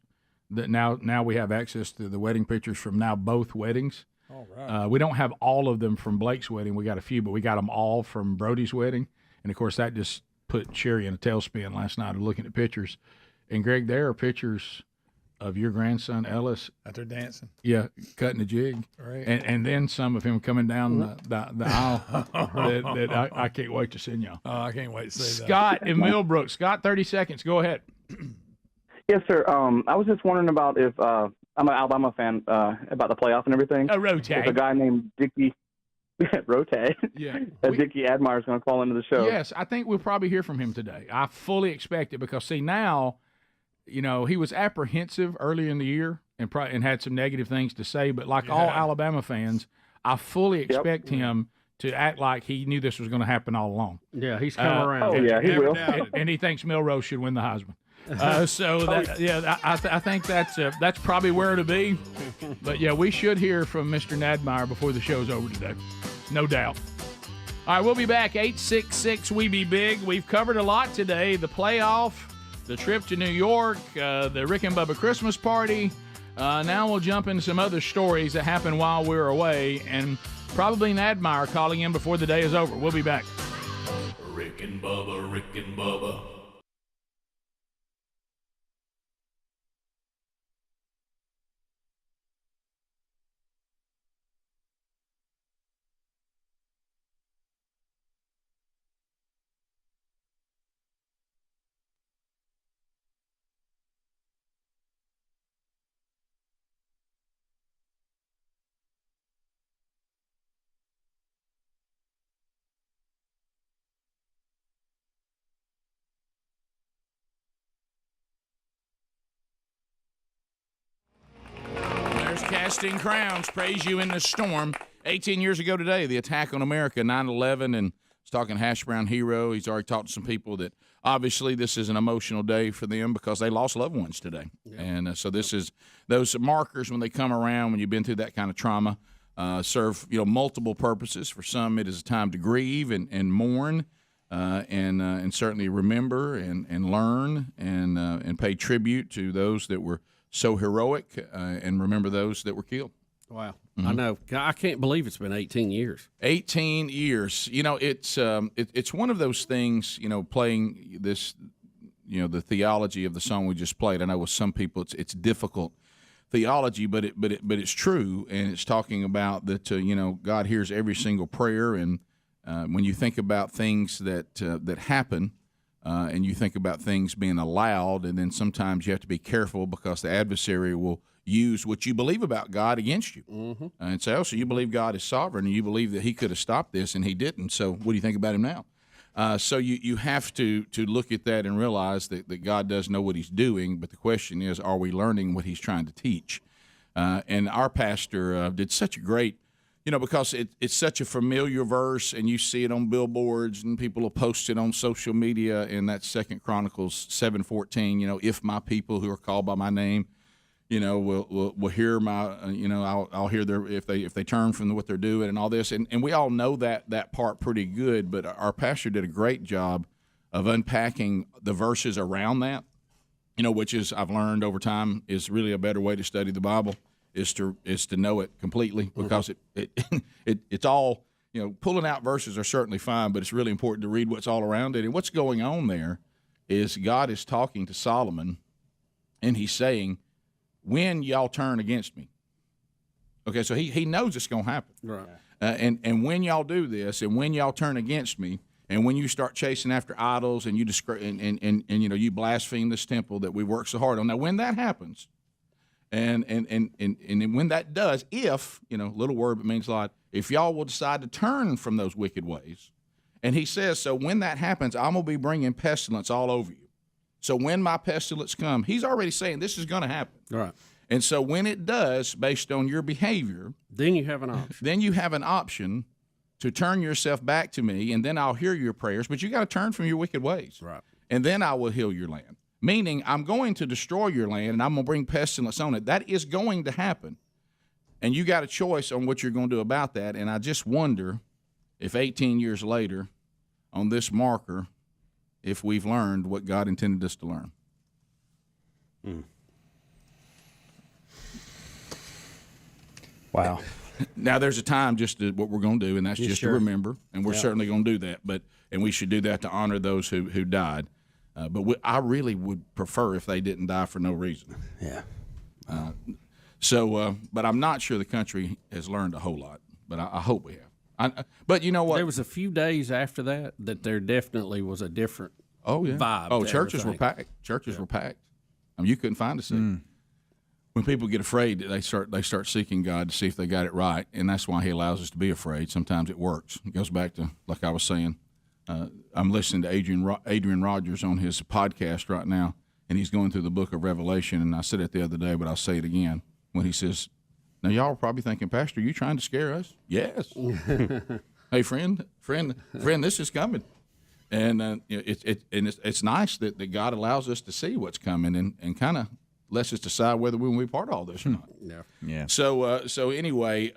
that now we have access to the wedding pictures from now both weddings. All right. We don't have all of them from Blake's wedding. We got a few, but we got them all from Brody's wedding, and of course that just put Sherry in a tailspin last night of looking at pictures. And Greg, there are pictures of your grandson Ellis out there dancing. Yeah, cutting a jig. Right. And then some of him coming down the aisle that I can't wait to send y'all. Oh, I can't wait to see that. Scott in Millbrook. Scott, 30 seconds. Go ahead. Yes, sir. I was just wondering about if I'm an Alabama fan about the playoff and everything. Rotate. If a guy named Dickie Rotate. Yeah. Dickie Admire is going to call into the show. Yes, I think we'll probably hear from him today. I fully expect it because, see, now, he was apprehensive early in the year and had some negative things to say. But like all Alabama fans, I fully expect him to act like he knew this was going to happen all along. Yeah, he's come around. Oh, yeah, he will. And he thinks Milrose should win the Heisman. I think that's probably where it'll be. But, yeah, we should hear from Mr. Nadmeyer before the show's over today. No doubt. All right, we'll be back. 866 We Be Big. We've covered a lot today. The playoff, the trip to New York, the Rick and Bubba Christmas party. Now we'll jump into some other stories that happened while we were away, and probably Nadmeyer calling in before the day is over. We'll be back. Rick and Bubba, Rick and Bubba. Casting crowns, praise you in the storm. 18 years ago today, the attack on America, 9/11, and he's talking Hash Brown Hero. He's already talked to some people that obviously this is an emotional day for them because they lost loved ones today. Yeah. And so this is those markers when they come around when you've been through that kind of trauma serve multiple purposes. For some, it is a time to grieve and mourn and certainly remember and learn and pay tribute to those that were so heroic, and remember those that were killed. Wow. Mhm. I know. I can't believe it's been 18 years. 18 years. You know, it's one of those things, you know, playing this, you know, the theology of the song we just played. I know with some people it's difficult theology, but it's true, and it's talking about that, you know, God hears every single prayer, and when you think about things that happen, and you think about things being allowed, and then sometimes you have to be careful because the adversary will use what you believe about God against you, and say, oh, so you believe God is sovereign, and you believe that he could have stopped this, and he didn't, so what do you think about him now? So you have to look at that and realize that God does know what he's doing, but the question is, are we learning what he's trying to teach? And our pastor did such a great, you know, because it's such a familiar verse, and you see it on billboards, and people will post it on social media, and that's 2 Chronicles 7:14, you know, if my people who are called by my name, you know, will hear my, you know, I'll hear their, if they turn from what they're doing and all this, and we all know that part pretty good, but our pastor did a great job of unpacking the verses around that, you know, which is, I've learned over time, is really a better way to study the Bible, is to know it completely, because it's all, you know, pulling out verses are certainly fine, but it's really important to read what's all around it. And what's going on there is God is talking to Solomon, and he's saying, when y'all turn against me. Okay, so he knows it's going to happen. Right. And when y'all do this, and when y'all turn against me, and when you start chasing after idols, and you and you know, you blaspheme this temple that we worked so hard on. Now, when that happens, and when that does, if, you know, little word but means a lot, if y'all will decide to turn from those wicked ways, and he says, so when that happens, I'm going to be bringing pestilence all over you. So when my pestilence come, he's already saying this is going to happen. Right. And so when it does, based on your behavior, then you have an option. Then you have an option to turn yourself back to me, and then I'll hear your prayers. But you got to turn from your wicked ways. Right. And then I will heal your land. Meaning, I'm going to destroy your land, and I'm going to bring pestilence on it. That is going to happen. And you got a choice on what you're going to do about that. And I just wonder if 18 years later, on this marker, if we've learned what God intended us to learn. Wow. Now, there's a time just to what we're going to do, and that's just to remember, and we're certainly going to do that. And we should do that to honor those who died. But I really would prefer if they didn't die for no reason. Yeah. But I'm not sure the country has learned a whole lot. But I hope we have. But you know what? There was a few days after that there definitely was a different vibe. Oh, churches were packed. Churches were packed. I mean, you couldn't find a seat. When people get afraid, they start seeking God to see if they got it right, and that's why he allows us to be afraid. Sometimes it works. It goes back to, like I was saying, I'm listening to Adrian Rogers on his podcast right now, and he's going through the book of Revelation, and I said it the other day, but I'll say it again, when he says, now y'all are probably thinking, Pastor, are you trying to scare us? Yes. Hey, friend, this is coming. And it's nice that God allows us to see what's coming and kind of lets us decide whether we want to be part of all this or not. Yeah. So anyway,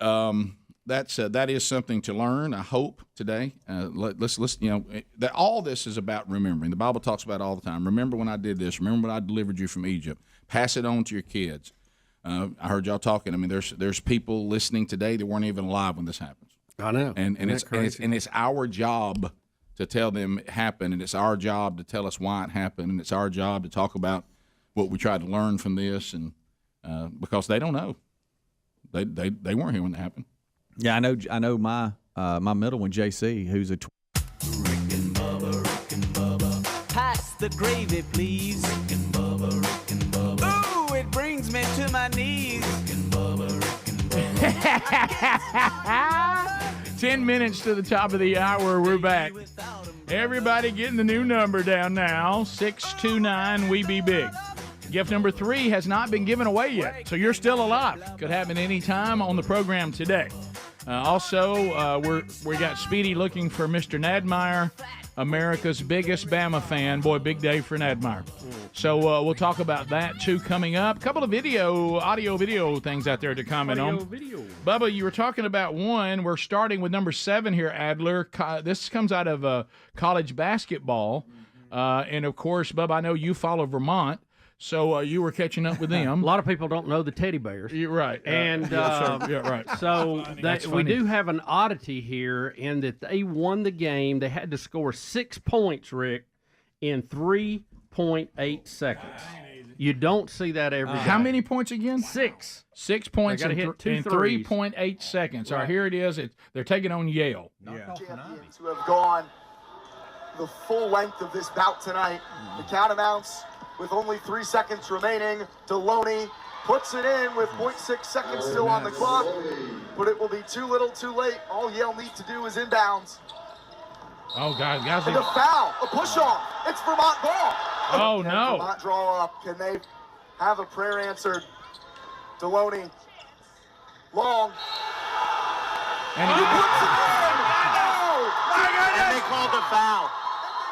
that is something to learn. I hope today. Let's that all this is about remembering. The Bible talks about it all the time. Remember when I did this. Remember when I delivered you from Egypt. Pass it on to your kids. I heard y'all talking. I mean, there's people listening today that weren't even alive when this happens. I know. And it's our job to tell them it happened, and it's our job to tell us why it happened, and it's our job to talk about what we tried to learn from this, and because they don't know, they weren't here when it happened. Yeah, I know. My middle one, JC, who's a. Rick and Bubba. Pass the gravy, please. Rick and Bubba. Ooh, it brings me to my knees. Rick and Bubba. 10 minutes to the top of the hour. We're back. Everybody getting the new number down now. 629 We Be Big. Gift number 3 has not been given away yet, so you're still alive. Could happen any time on the program today. Also, we got Speedy looking for Mr. Nadmeyer, America's biggest Bama fan. Boy, big day for Nadmeyer. So we'll talk about that, too, coming up. A couple of audio-video things out there to comment on. Bubba, you were talking about one. We're starting with number 7 here, Adler. This comes out of college basketball. And, of course, Bubba, I know you follow Vermont. So you were catching up with them. A lot of people don't know the teddy bears. You're right. And yeah, right. So That's we funny. do have an oddity here in that they won the game. They had to score 6 points, Rick, in 3.8 seconds. You don't see that every day. How many points again? 6. 6 points They in, gotta hit 2 in threes. 3.8 seconds. All right, Right. here it is. They're taking on Yale. Champions who have gone the full length of this bout tonight. The count amounts with only 3 seconds remaining. Deloney puts it in with 0.6 seconds still on the clock, but it will be too little too late. All Yale needs to do is inbounds. Oh, guys. And a foul, a push off. It's Vermont ball. Oh, Can no. Vermont draw up? Can they have a prayer answered? Deloney, long. And he puts it in. No! And they called a foul.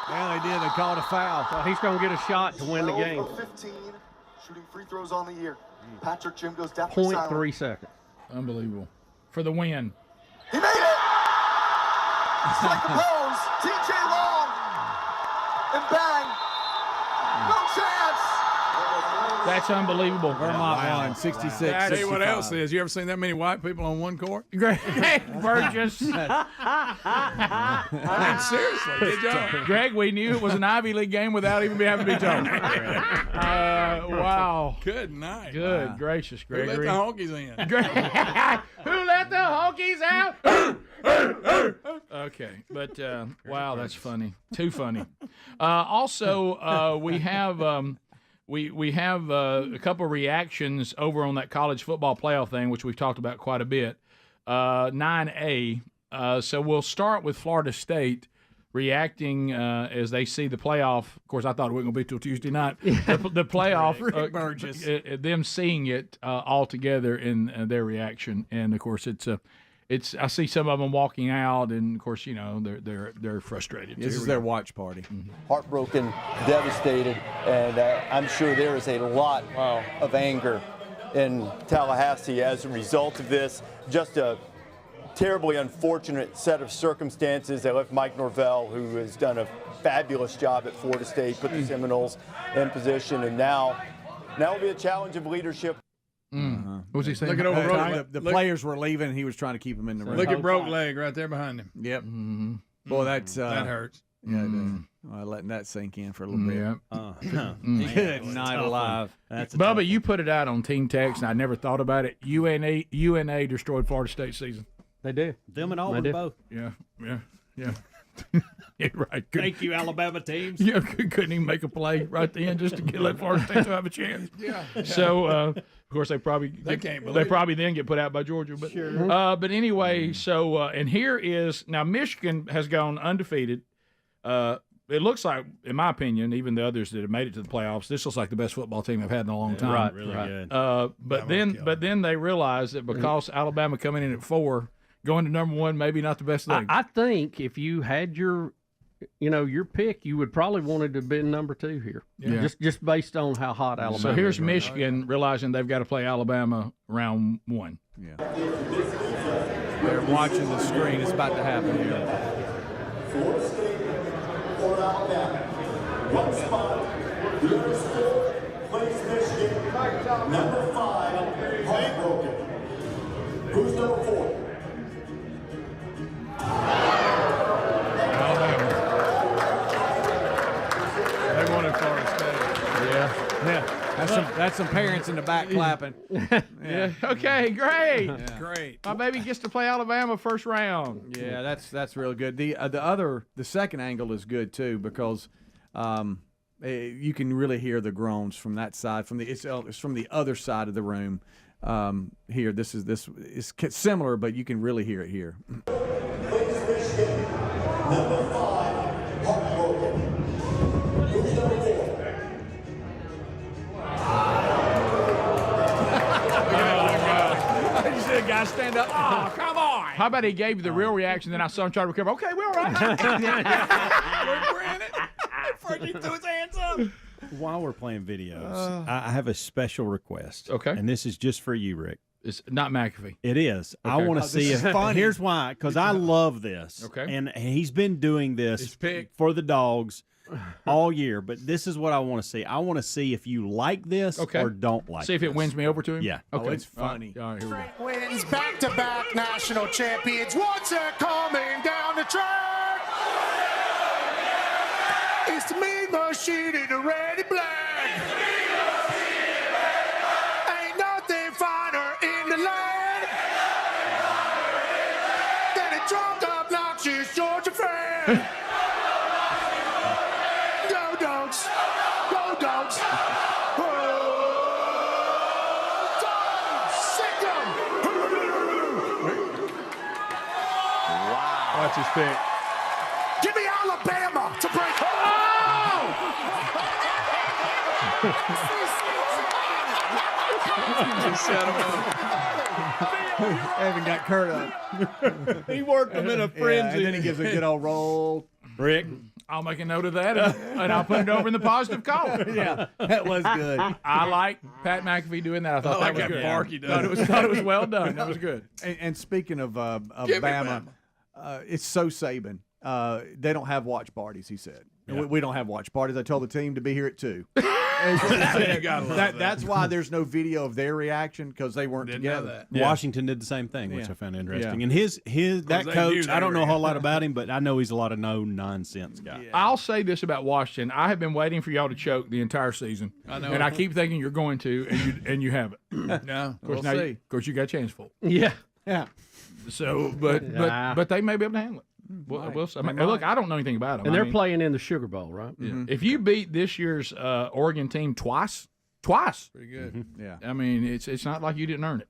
Yeah, they did. They called a foul. So he's going to get a shot to win the 12 game. of 15 shooting free throws on the year. Patrick Jim goes definitely silent. 0.3 seconds. Unbelievable. For the win. He made it! Strike the pose, TJ Long, and bang! No chance! That's unbelievable. Vermont won 66. Tell you what else is. You ever seen that many white people on one court? Burgess. I mean, seriously, good job. Greg, we knew it was an Ivy League game without even having to be told. Wow. Good night. Good gracious, Who let Gregory. the honkies in? Who let the honkies out? Okay, but wow, that's funny. Too funny. Also, we have we have a couple of reactions over on that college football playoff thing, which we've talked about quite a bit. 9A. So we'll start with Florida State reacting as they see the playoff. Of course, I thought it wasn't going to be till Tuesday night. The playoff, Rick Burgess. them seeing it all together in their reaction, and of course, it's. I see some of them walking out, and of course, you know they're frustrated. This is their watch party. Heartbroken, devastated, and I'm sure there is a lot of anger in Tallahassee as a result of this. Just a terribly unfortunate set of circumstances that left Mike Norvell, who has done a fabulous job at Florida State, put the Seminoles in position, and now will be a challenge of leadership. What was he saying? Look at over Broke. The players were leaving, and he was trying to keep them in the room. Look at Broke Leg right there behind him. Yep. Boy, that's that hurts. Yeah, letting that sink in for a little bit. Yeah. Good night alive. That's Bubba, you put it out on Team Text, and I never thought about it. UNA destroyed Florida State season. They do. Them and Auburn both. Yeah. Yeah, right. Thank you, Alabama teams. Yeah, couldn't even make a play right then just to let Florida State to have a chance. Yeah. So, of course, they probably can't then get put out by Georgia. But Sure. But anyway, so and here is now Michigan has gone undefeated. It looks like, in my opinion, even the others that have made it to the playoffs, this looks like the best football team they've had in a long time. Right, really right. good. But then they realized that because Alabama coming in at 4, going to number 1, maybe not the best thing. I think if you had your pick, you would probably wanted to have been number 2 here. Yeah. Just based on how hot Alabama So here's is right Michigan realizing they've got to play Alabama round 1. Yeah. They're watching the screen. It's about to happen here. Florida State or Alabama. One spot. The other school plays Michigan. Number 5, heartbroken. Who's number 4? They wanted Florida State. Yeah. That's some parents in the back clapping. Yeah. Okay, great. Great. My baby gets to play Alabama first round. Yeah, that's real good. The second angle is good too because you can really hear the groans from that side. It's from the other side of the room. Here, this is similar, but you can really hear it here. Plays Michigan. Number 5, heartbroken. Who's number 4? You see a guy stand up. Oh, come on! How about he gave you the real reaction, then I saw him try to recover. Okay, we're all right. Fergie threw his hands up. While we're playing videos, I have a special request. Okay. And this is just for you, Rick. It's not McAfee. It is. I Okay. want to see is if. funny. Here's why. Because I love this. Okay. And he's been doing this for the dogs all year, but this is what I want to see. I want to see if you like this or don't like it. See if it wins me over to him? Yeah. Okay. it's funny. All right, here we go. Wins back-to-back national champions. Once they're coming down the track. It's the Mean Machine in the red and black. Ain't nothing finer in the land than a drunk, obnoxious Georgia fan. Go dogs. Go dogs. Sick 'em. Watch his pick. Give me Alabama to break. Evan got Kurt up. He worked him in a frenzy. And then he gives a good old roll. Rick, I'll make a note of that, and I'll put it over in the positive column. Yeah, that was good. I like Pat McAfee doing that. I thought that was good. Thought it was well done. That was good. And speaking of Bama, it's so Saban. They don't have watch parties, he said. Yeah. We don't have watch parties. I told the team to be here at 2. That's why there's no video of their reaction, because they weren't together. Yeah. Washington did the same thing, which I found interesting. Yeah. And his that they coach, knew they I don't know a were whole lot about him, but I know he's a lot of no-nonsense guy. I'll say this about Washington. I have been waiting for y'all to choke the entire season. I know. And I keep thinking you're going to, and you haven't. No, Of course, we'll see. of course, you got a chance for it. Yeah. Yeah. So, but they may be able to handle it. We'll see. I mean, look, I don't know anything about them. And they're playing in the Sugar Bowl, right? Yeah. If you beat this year's Oregon team twice, pretty good. Yeah. I mean, it's not like you didn't earn it.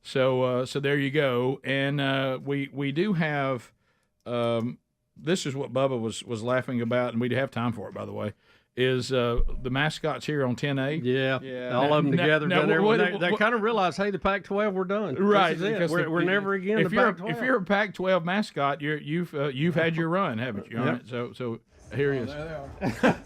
So there you go. And we do have this is what Bubba was laughing about, and we do have time for it, by the way. Is the mascots here on 10A? Yeah. All of them together down there. They kind of realize, hey, the Pac-12, we're done. Right. This is it. We're never again If the you're Pac-12. if you're a Pac-12 mascot, you've had your run, haven't you? Yep. So here he is. There they are.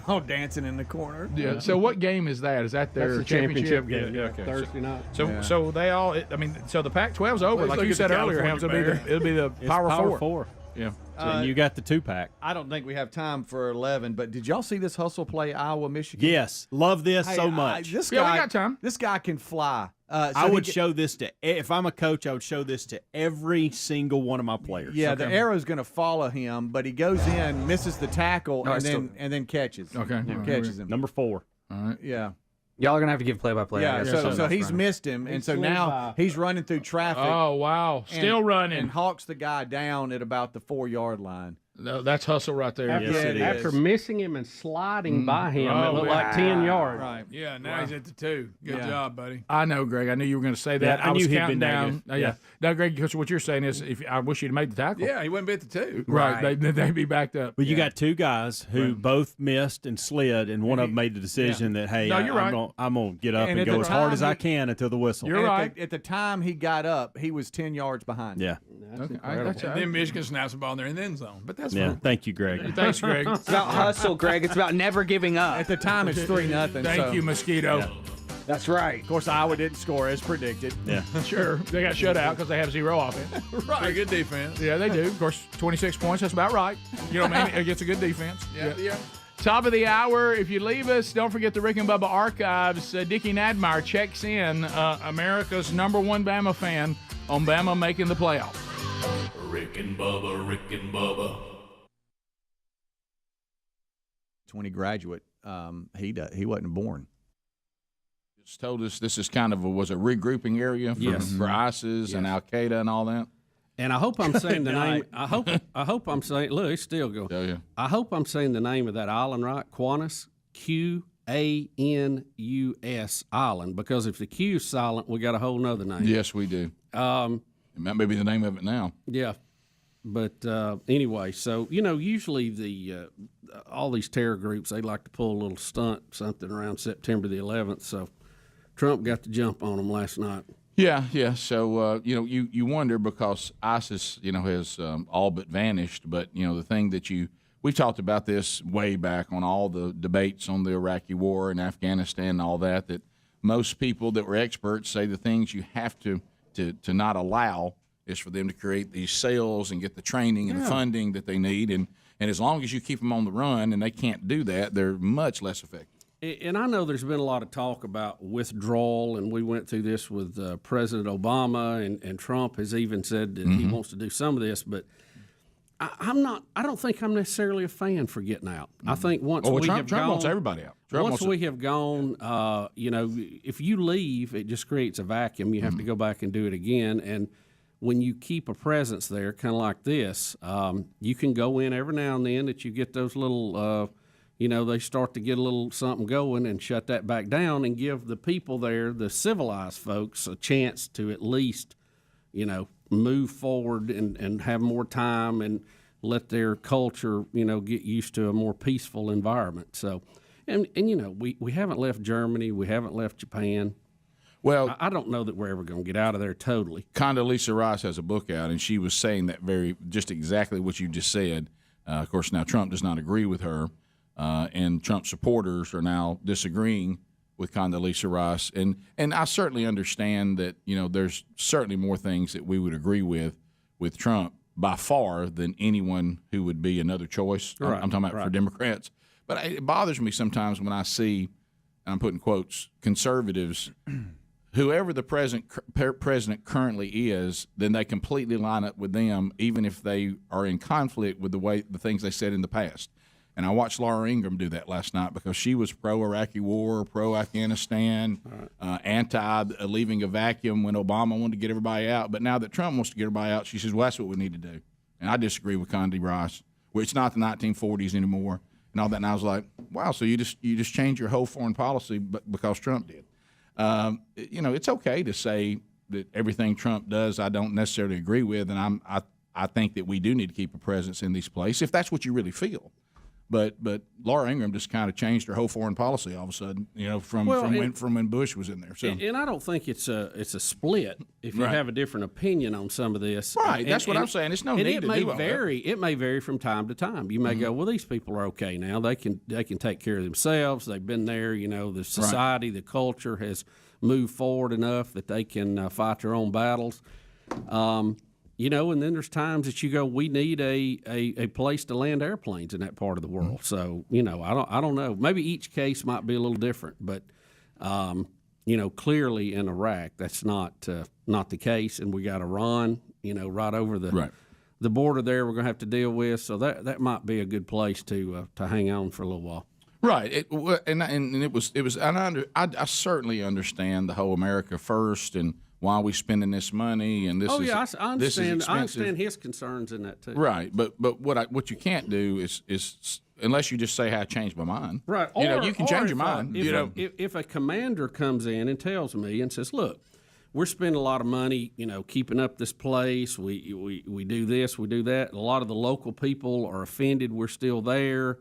Oh, dancing in the corner. Yeah. So what game is that? Is that their That's the championship game? Yeah. Okay. Thursday night. So they all. I mean, so the Pac-12's over. Let's Like look you at said the earlier, California Helms, it'll be the It's Power Four. Yeah. Yeah. And you got the 2-pack. I don't think we have time for 11, but did y'all see this hustle play Iowa, Michigan? Yes. Love this Hey, so much. This Yeah, guy, we got time. This guy can fly. I would show this to, if I'm a coach, I would show this to every single one of my players. Yeah, the arrow's going to follow him, but he goes in, misses the tackle, and then catches. Okay. Catches him. Number 4. All right. Yeah. Y'all are gonna have to give play-by-play. Yeah, so he's missed him, and so now he's running through traffic. Oh wow! Still running. And hawks the guy down at about the 4-yard line. No, that's hustle right there. After missing him and sliding by him, Oh, it looked like 10 yards. Right. Yeah, now he's at the 2. Good job, buddy. I know, Greg. I knew you were going to say that. Yeah, I was knew he'd counting been down. negative. Oh, yeah. Now, Greg, because what you're saying is, I wish you'd have made the tackle. Yeah, he wouldn't be at the 2. Right. They'd be backed up. But you got 2 guys who both missed and slid, and one of them made the decision that, hey, No, you're right. I'm going to get up And and at go the as hard time as I can until the whistle. You're And right. At the time he got up, he was 10 yards behind. Yeah. Okay. And then Michigan snaps the ball in their end zone. But that's Yeah. fine. Thank you, Greg. Thanks, Greg. It's about hustle, Greg. It's about never giving up. At the time, it's 3-0. Thank you, Mosquito. That's right. Of course, Iowa didn't score as predicted. Yeah. Sure. They got shut out because they have 0 offense. Pretty good defense. Yeah, they do. Of course, 26 points. That's about right. You know what I mean? Against a good defense. Yeah. Top of the hour. If you leave us, don't forget the Rick and Bubba archives. Dickie Nadmeyer checks in, America's #1 Bama fan, on Bama making the playoff. Rick and Bubba, Rick and Bubba. 20 graduate. He wasn't born. Just told us this is kind of was a regrouping area for ISIS and Al Qaeda and all that. And I hope I'm saying the name. I hope I'm saying. Look, it's still going. Oh, yeah. I hope I'm saying the name of that island right. Quanus, Qanus Island. Because if the Q is silent, we got a whole nother name. Yes, we do. It might be the name of it now. Yeah. But anyway, so usually the all these terror groups, they like to pull a little stunt, something around September the 11th. So Trump got the jump on them last night. Yeah. So you wonder because ISIS has all but vanished. But the thing that we've talked about this way back on all the debates on the Iraqi war and Afghanistan and all that most people that were experts say the things you have to not allow is for them to create these sales and get the training and the funding that they need. And as long as you keep them on the run and they can't do that, they're much less effective. And I know there's been a lot of talk about withdrawal, and we went through this with President Obama, and Trump has even said that he wants to do some of this. But I don't think I'm necessarily a fan for getting out. I think once Trump wants everybody out. Once we have gone, if you leave, it just creates a vacuum. You have to go back and do it again. And when you keep a presence there, kind of like this, you can go in every now and then that you get those little, they start to get a little something going and shut that back down and give the people there, the civilized folks, a chance to at least, move forward and have more time and let their culture, get used to a more peaceful environment. So, and we haven't left Germany, we haven't left Japan. Well, I don't know that we're ever going to get out of there totally. Condoleezza Rice has a book out, and she was saying that just exactly what you just said. Of course, now Trump does not agree with her, and Trump supporters are now disagreeing with Condoleezza Rice, and I certainly understand that there's certainly more things that we would agree with Trump by far than anyone who would be another choice. Right, I'm talking about for Democrats, but it bothers me sometimes when I see, and I'm putting quotes, conservatives, whoever the president currently is, then they completely line up with them, even if they are in conflict with the things they said in the past. And I watched Laura Ingraham do that last night because she was pro-Iraqi war, pro-Afghanistan, anti-leaving a vacuum when Obama wanted to get everybody out. But now that Trump wants to get everybody out, she says, well, that's what we need to do. And I disagree with Condi Rice, where it's not the 1940s anymore and all that. And I was like, wow, so you just changed your whole foreign policy because Trump did. It's okay to say that everything Trump does I don't necessarily agree with, and I think that we do need to keep a presence in these places if that's what you really feel. But Laura Ingraham just kind of changed her whole foreign policy all of a sudden, from when Bush was in there. So, and I don't think it's a split if you have a different opinion on some of this. Right, that's what I'm saying. It's no need to do all that. It may vary from time to time. You may go, well, these people are okay now. They can take care of themselves. They've been there. The society, the culture has moved forward enough that they can fight their own battles. And then there's times that you go, we need a place to land airplanes in that part of the world. So, I don't know. Maybe each case might be a little different, but clearly in Iraq that's not the case, and we got Iran, right over the border there. We're going to have to deal with. So that might be a good place to hang on for a little while. Right, I certainly understand the whole America first and why are we spending this money and this. I understand. This is expensive. I understand his concerns in that too. Right, but what you can't do is unless you just say, "Hey, I changed my mind." Right, you can change your mind. If a commander comes in and tells me and says, "Look, we're spending a lot of money, keeping up this place. We do this, we do that. A lot of the local people are offended. We're still there."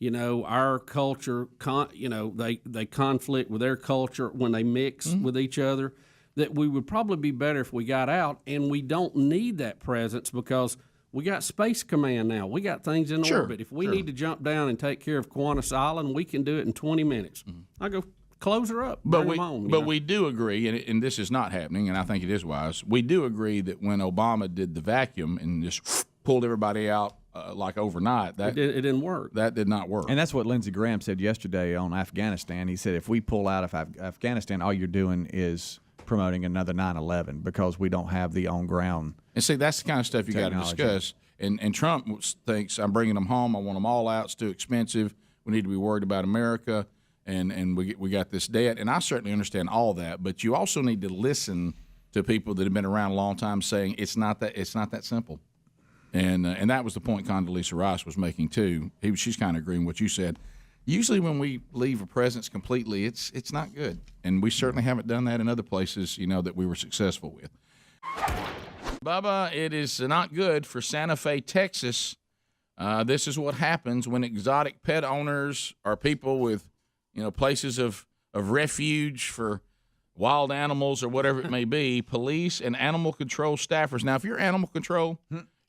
Our culture, they conflict with their culture when they mix with each other, that we would probably be better if we got out, and we don't need that presence because we got Space Command now. We got things in orbit. If we need to jump down and take care of Kiwanis Island, we can do it in 20 minutes. I go, close her up, bring them on. We do agree, and this is not happening, and I think it is wise, we do agree that when Obama did the vacuum and just pulled everybody out, like overnight, it didn't work. That did not work. And that's what Lindsey Graham said yesterday on Afghanistan. He said, if we pull out of Afghanistan, all you're doing is promoting another 9/11 because we don't have the on-ground. And see, that's the kind of stuff you got to discuss. And Trump thinks, I'm bringing them home. I want them all out. It's too expensive. We need to be worried about America. And we got this debt. And I certainly understand all that. But you also need to listen to people that have been around a long time saying it's not that simple. And that was the point Condoleezza Rice was making too. She's kind of agreeing with what you said. Usually when we leave a presence completely, it's not good. And we certainly haven't done that in other places, that we were successful with. Bubba, it is not good for Santa Fe, Texas. This is what happens when exotic pet owners or people with, places of refuge for wild animals or whatever it may be, police and animal control staffers. Now, if you're animal control,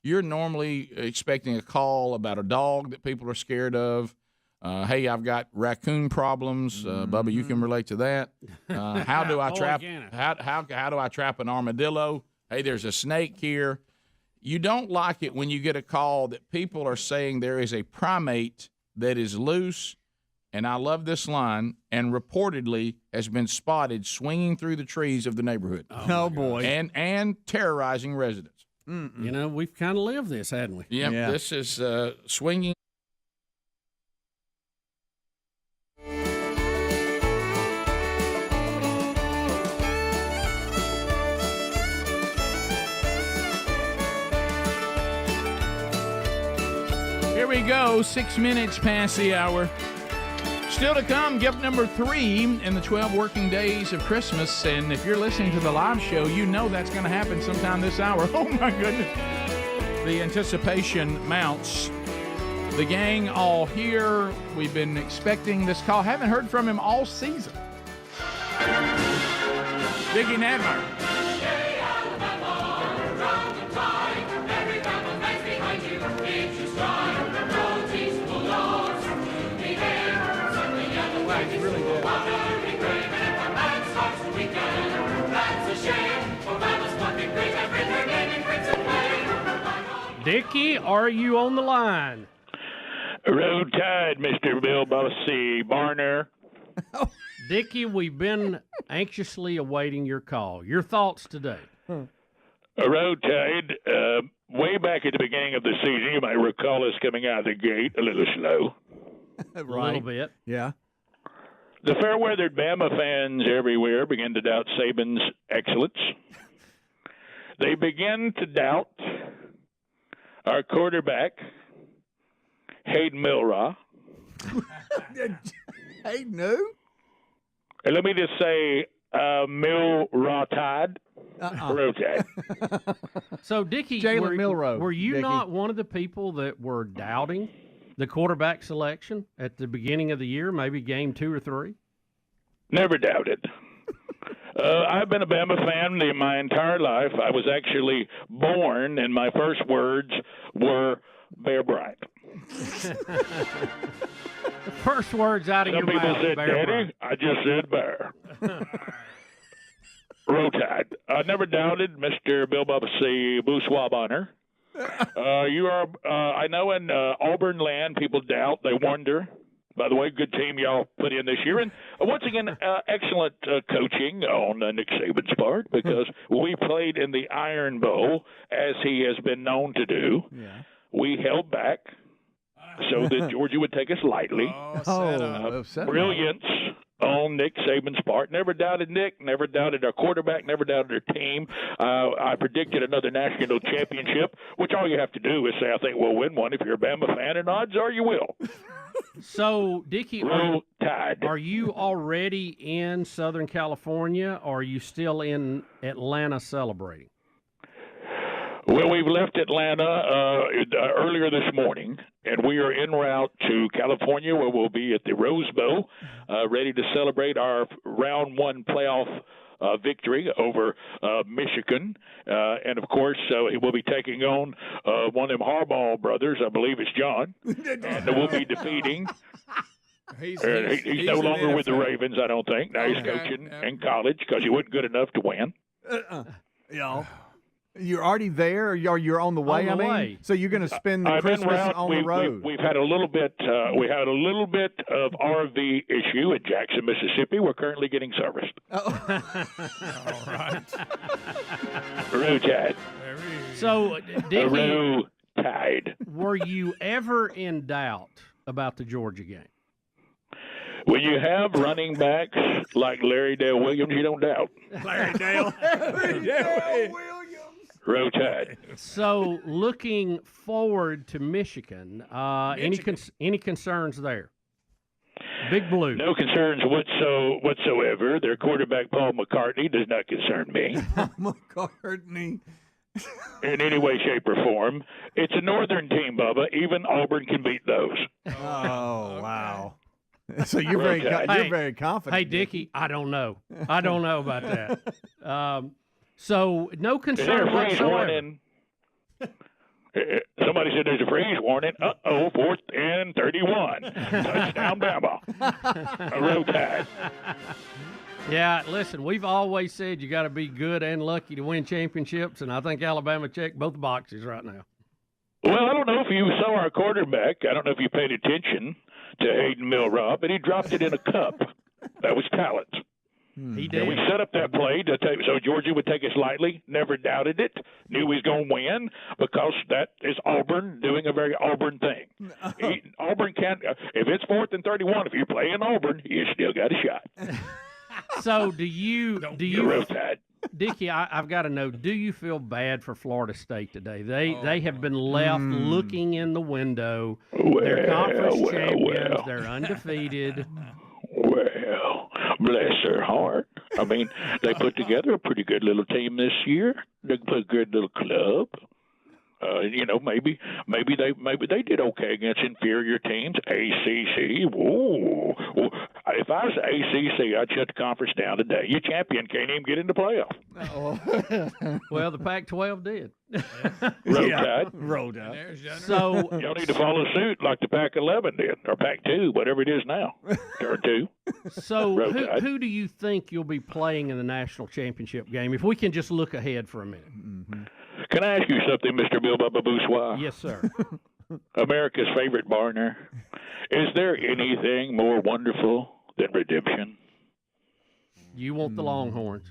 you're normally expecting a call about a dog that people are scared of. Hey, I've got raccoon problems. Bubba, you can relate to that. How do I trap? How do I trap an armadillo? Hey, there's a snake here. You don't like it when you get a call that people are saying there is a primate that is loose, and I love this line, and reportedly has been spotted swinging through the trees of the neighborhood. Oh boy. And terrorizing residents. You know, we've kind of lived this, hadn't we? Yep, yeah. This is swinging. Here we go, 6 minutes past the hour. Still to come, gift number 3 in the 12 working days of Christmas. And if you're listening to the live show, you know that's going to happen sometime this hour. Oh, my goodness. The anticipation mounts. The gang all here. We've been expecting this call. Haven't heard from him all season. Dickie Nadler. Dickie, are you on the line? Road Tide, Mr. Bill Bossy Barner. Dickie, we've been anxiously awaiting your call. Your thoughts today? Road Tide, way back at the beginning of the season, you might recall us coming out of the gate a little slow. A little bit. Yeah. The fair-weathered Bama fans everywhere begin to doubt Saban's excellence. They begin to doubt our quarterback, Hayden Milrow. Hayden who? And let me just say, Milrow Tide. Road Tide. So, Dickie, Jalen Milrow. Were you Dickie. not one of the people that were doubting the quarterback selection at the beginning of the year, maybe game 2 or 3? Never doubted. I've been a Bama fan my entire life. I was actually born, and my first words were Bear Bryant. The first words out of Some your mouth. people said, Bear Daddy, Bryant. I just said Bear. Roll Tide. I never doubted Mr. Bill Bubba C. Boussois Bonner. You are, I know in Auburn land, people doubt, they wonder. By the way, good team y'all put in this year. And once again, excellent coaching on Nick Saban's part, because we played in the Iron Bowl, as he has been known to do. Yeah. We held back so that Georgia would take us lightly. Brilliance on Nick Saban's part. Never doubted Nick, never doubted our quarterback, never doubted our team. I predicted another national championship, which all you have to do is say, I think we'll win one if you're a Bama fan, and odds are you will. So, Dickie, Roll Tide. are you already in Southern California, or are you still in Atlanta celebrating? Well, we've left Atlanta earlier this morning, and we are en route to California, where we'll be at the Rose Bowl, ready to celebrate our round 1 playoff victory over Michigan. And, of course, we'll be taking on one of them Harbaugh brothers. I believe it's John. And we'll be defeating. He's no longer with the Ravens, I don't think. Now he's coaching in college because he wasn't good enough to win. Yeah. You're already there, or you're on the way? way. So you're going to spend the Christmas on the road. We've had a little bit. We had a little bit of RV issue in Jackson, Mississippi. We're currently getting serviced. All right. Road Tide. So, Dickie, Road Tide. were you ever in doubt about the Georgia game? When you have running backs like Larry Dale Williams, you don't doubt. Larry Dale. Road Tide. So, looking forward to Michigan, any concerns there? Big Blue. No concerns whatsoever. Their quarterback, Paul McCartney, does not concern me. McCartney. In any way, shape, or form. It's a northern team, Bubba. Even Auburn can beat those. Oh, wow. So you're very confident. Hey, Dickie, I don't know. I don't know about that. So no concern whatsoever. Somebody said there's a freeze warning. 4th and 31. Touchdown, Bama. Road Tide. Yeah, listen, we've always said you got to be good and lucky to win championships, and I think Alabama checked both boxes right now. Well, I don't know if you saw our quarterback. I don't know if you paid attention to Hayden Milrob, but he dropped it in a cup. That was talent. He did. And we set up that play to take, so Georgia would take us lightly, never doubted it, knew he was going to win because that is Auburn doing a very Auburn thing. Auburn can't, if it's 4th and 31, if you're playing Auburn, you still got a shot. So do you, Roll Tide. Dickie, I've got to know, do you feel bad for Florida State today? They have been left looking in the window. They're conference champions. They're undefeated. Well, bless their heart. I mean, they put together a pretty good little team this year. They put a good little club. Maybe they did okay against inferior teams. ACC, whoa. If I was ACC, I'd shut the conference down today. Your champion can't even get in the playoff. Well, the Pac-12 did. Roll Tide. So y'all need to follow suit like the Pac-11 did, or Pac-2, whatever it is now. Turn 2. So who do you think you'll be playing in the national championship game? If we can just look ahead for a minute. Can I ask you something, Mr. Bill Bubba Bourgeois? Yes, sir. America's favorite Barner. Is there anything more wonderful than redemption? You want the Longhorns.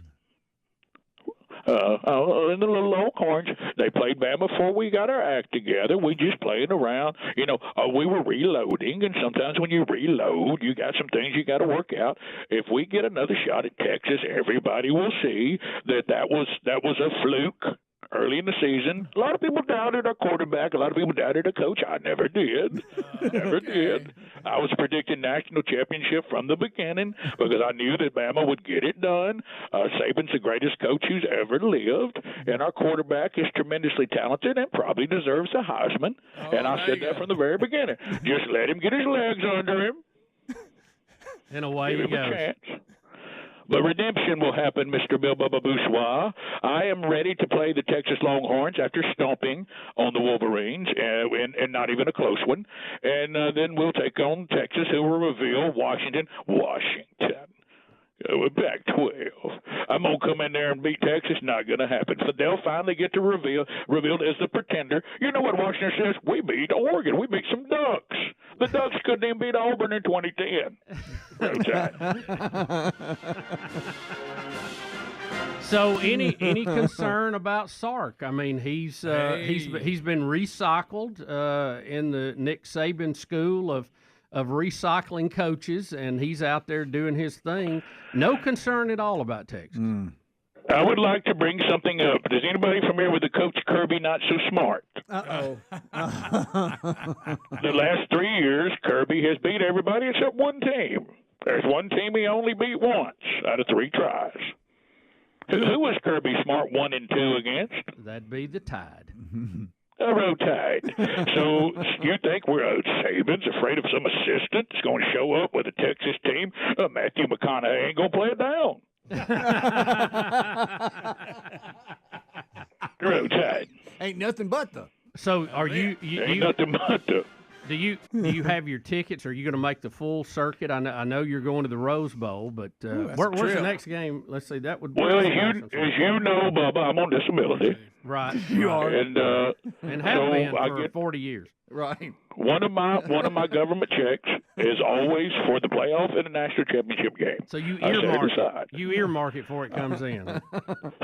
And the little Longhorns, they played Bama before we got our act together. We just played around. We were reloading, and sometimes when you reload, you got some things you got to work out. If we get another shot at Texas, everybody will see that was a fluke. Early in the season, a lot of people doubted our quarterback. A lot of people doubted our coach. I never did. Never did. I was predicting national championship from the beginning because I knew that Bama would get it done. Saban's the greatest coach who's ever lived, and our quarterback is tremendously talented and probably deserves a Heisman. And I said that from the very beginning. Just let him get his legs under him. And away Give he him a goes. chance. But redemption will happen, Mr. Bill Bubba Bourgeois. I am ready to play the Texas Longhorns after stomping on the Wolverines, and not even a close one. And then we'll take on Texas, who will reveal Washington. We're back 12. I'm going to come in there and beat Texas. Not going to happen. So they'll finally get to revealed as the pretender. You know what Washington says? We beat Oregon. We beat some Ducks. The Ducks couldn't even beat Auburn in 2010. So any concern about Sark? I mean, he's been recycled in the Nick Saban school of recycling coaches, and he's out there doing his thing. No concern at all about Texas. I would like to bring something up. Is anybody familiar with the coach Kirby Not So Smart? Uh-oh. The last 3 years, Kirby has beat everybody except one team. There's one team he only beat once out of 3 tries. Who was Kirby Smart 1 and 2 against? That'd be the Tide. Roll Tide. So you think Saban's afraid of some assistant that's going to show up with a Texas team? Matthew McConaughey ain't going to play it down. Roll Tide. Ain't nothing but the. So are you Ain't nothing but the. Do you have your tickets? Are you going to make the full circuit? I know you're going to the Rose Bowl, but where's the next game? Let's see. That would be. Well, as you know, Bubba, I'm on disability. Right. You are. And have so been I for get 40 years. Right. One of my government checks is always for the playoff and the national championship game. So you I set it earmark aside. it. You earmark it before it comes in.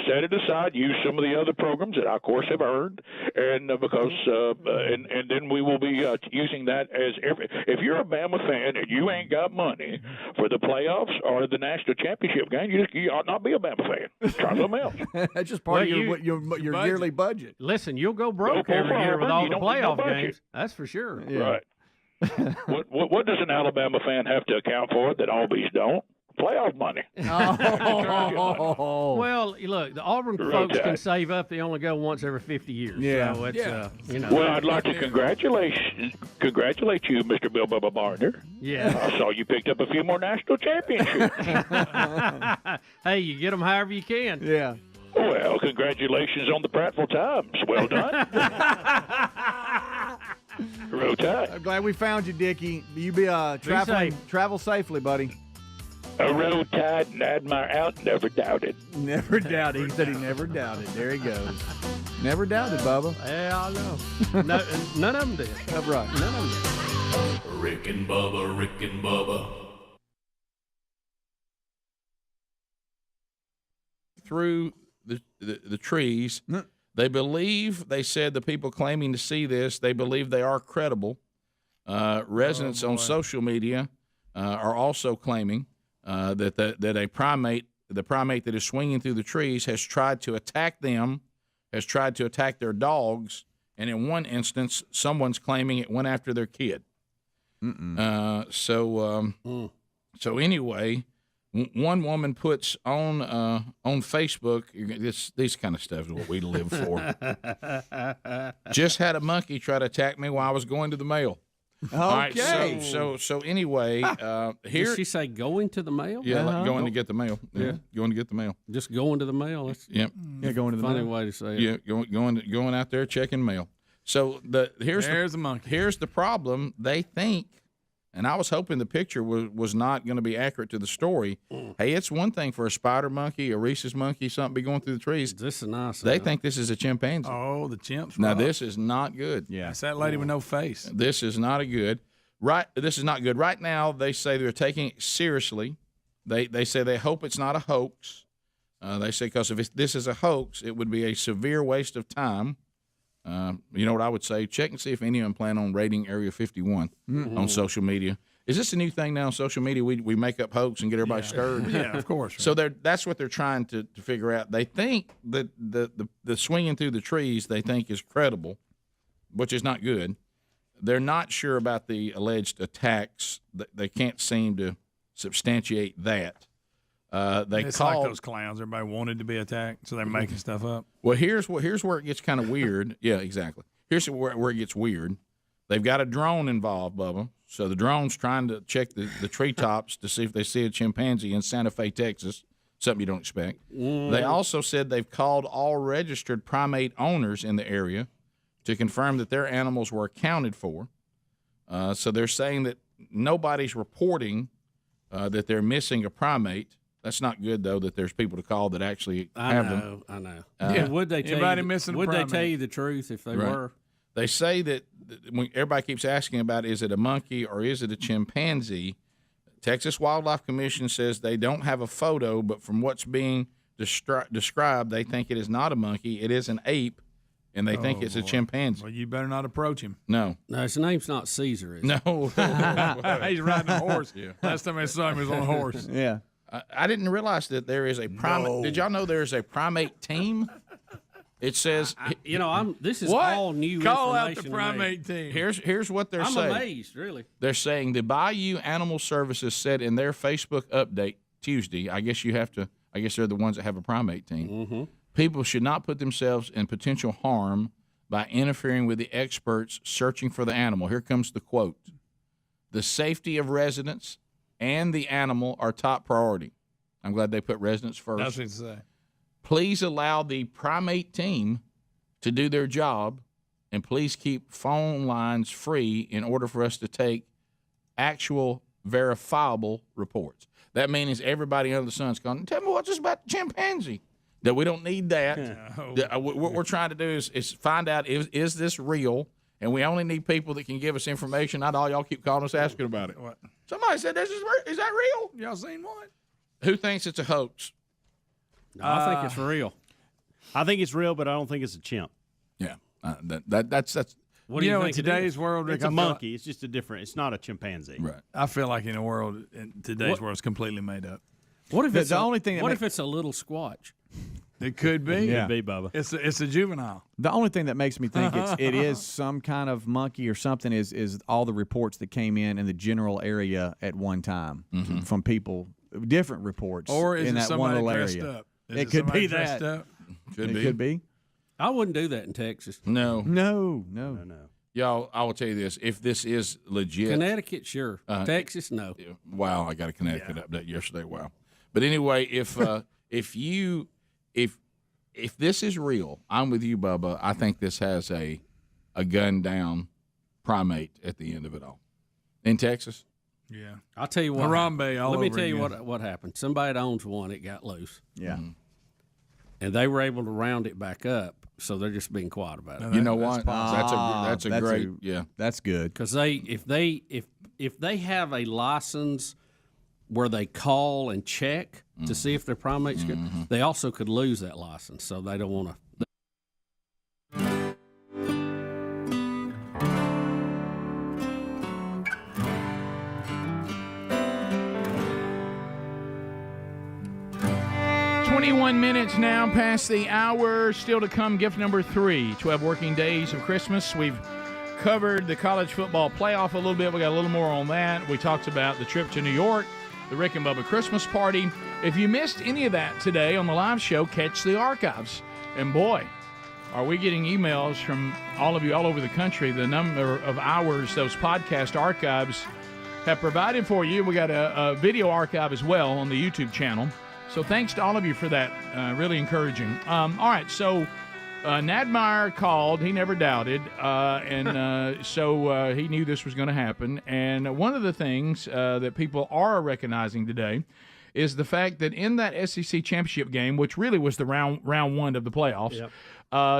Set it aside. Use some of the other programs that I, of course, have earned, and because and then we will be using that as if you're a Bama fan and you ain't got money for the playoffs or the national championship game, you ought not be a Bama fan. Try something else. That's just part of your yearly budget. Listen, you'll go broke every year with all the playoff games. That's for sure. Yeah. Right. What does an Alabama fan have to account for that Albies don't? Playoff money. Well, look, the Auburn folks can save up. They only go once every 50 years. Yeah. So it's, Well, I'd like to congratulate you, Mr. Bill Bubba Barner. Yeah. I saw you picked up a few more national championships. Hey, you get them however you can. Yeah. Well, congratulations on the Prattville Times. Well done. Roll Tide. I'm glad we found you, Dickie. You be travel safely, buddy. A road tide and admire out, never doubted. Never doubted. He said he never doubted. There he goes. Never doubted, Bubba. Yeah, I know. No, none of them did. That's right. None of them did. Rick and Bubba, Rick and Bubba. Through the trees, they said the people claiming to see this, they believe they are credible. Residents on social media are also claiming that a primate, the primate that is swinging through the trees, has tried to attack them, has tried to attack their dogs, and in one instance, someone's claiming it went after their kid. So anyway, one woman puts on Facebook, these kind of stuff is what we live for. Just had a monkey try to attack me while I was going to the mail. Okay. All right, so anyway, here. Did she say going to the mail? Yeah, like going to get the mail. Yeah, going to get the mail. Just going to the mail. That's going to the funny mail. way to say it. Yeah, going out there checking mail. So here's the monkey. Here's the problem. They think, and I was hoping the picture was not going to be accurate to the story. Hey, it's one thing for a spider monkey, a rhesus monkey, something be going through the trees. This is nice. They think this is a chimpanzee. Oh, the chimps. Now rough. this is not good. Yeah, it's that lady with no face. This is not good. This is not good. Right now, they say they're taking it seriously. They say they hope it's not a hoax. They say because if this is a hoax, it would be a severe waste of time. You know what I would say? Check and see if any of them plan on raiding Area 51 on social media. Is this a new thing now on social media? We make up hoax and get everybody stirred. Yeah, of course. So that's what they're trying to figure out. They think that the swinging through the trees they think is credible, which is not good. They're not sure about the alleged attacks. They can't seem to substantiate that. It's like those clowns. Everybody wanted to be attacked, so they're making stuff up. Well, here's where it gets kind of weird. Yeah, exactly. Here's where it gets weird. They've got a drone involved, Bubba. So the drone's trying to check the treetops to see if they see a chimpanzee in Santa Fe, Texas, something you don't expect. They also said they've called all registered primate owners in the area to confirm that their animals were accounted for. So they're saying that nobody's reporting that they're missing a primate. That's not good, though, that there's people to call that actually have them. I know. Yeah. Would they tell Anybody you, missing a would they primate? tell you the truth if they Right. were? They say that when everybody keeps asking about is it a monkey or is it a chimpanzee, Texas Wildlife Commission says they don't have a photo, but from what's being described, they think it is not a monkey. It is an ape, and they think it's a chimpanzee. Well, you better not approach him. No. No, his name's not Caesar, is it? No. He's riding a horse. Yeah. Last time I saw him, he was on a horse. Yeah. I didn't realize that there is a primate. No. Did y'all know there is a primate team? It says, this is What? all new Call out information the to me. primate team. here's what they're I'm saying. amazed, really. They're saying the Bayou Animal Services said in their Facebook update Tuesday, I guess they're the ones that have a primate team. People should not put themselves in potential harm by interfering with the experts searching for the animal. Here comes the quote. The safety of residents and the animal are top priority. I'm glad they put residents first. That's what it say. Please allow the primate team to do their job, and please keep phone lines free in order for us to take actual verifiable reports. That means everybody under the sun's calling, tell me what's this about the chimpanzee? That we don't need that. What we're trying to do is find out, is this real? And we only need people that can give us information, not all y'all keep calling us asking about it. What? Somebody said, is that real? Y'all seen one? Who thinks it's a hoax? No, I think it's real. I think it's real, but I don't think it's a chimp. Yeah, that's. What do you think in today's world, Rick, It's a monkey. It's just it's not a chimpanzee. Right. I feel like in today's world, it's completely made up. What if it's only thing? What if it's a little squatch? It could be. It could be, Bubba. It's a juvenile. The only thing that makes me think it is some kind of monkey or something is all the reports that came in the general area at one time from people, different reports, Or is in it that somebody one little dressed area. up? Is It could somebody be dressed that. up? Could be. I wouldn't do that in Texas. No. No. I will tell you this: if this is legit, Connecticut, sure. Texas, no. Wow, I got a Connecticut update yesterday. Wow. But anyway, if this is real, I'm with you, Bubba. I think this has a gunned down primate at the end of it all. In Texas? Yeah. I'll tell you what. Harambe all Let me over tell you again. what happened. Somebody that owns one, it got loose. Yeah. And they were able to round it back up, so they're just being quiet about it. You know what? That's a great yeah. That's good. Because if they have a license where they call and check to see if their primate's good, they also could lose that license. So they don't want to. 21 minutes now past the hour. Still to come, gift number 3, 12 working days of Christmas. We've covered the college football playoff a little bit. We got a little more on that. We talked about the trip to New York, the Rick and Bubba Christmas party. If you missed any of that today on the live show, catch the archives. And boy, are we getting emails from all of you all over the country. The number of hours those podcast archives have provided for you. We got a video archive as well on the YouTube channel. So thanks to all of you for that. Really encouraging. All right, so Nadmeyer called. He never doubted. So he knew this was going to happen. And one of the things that people are recognizing today is the fact that in that SEC championship game, which really was the round one of the playoffs,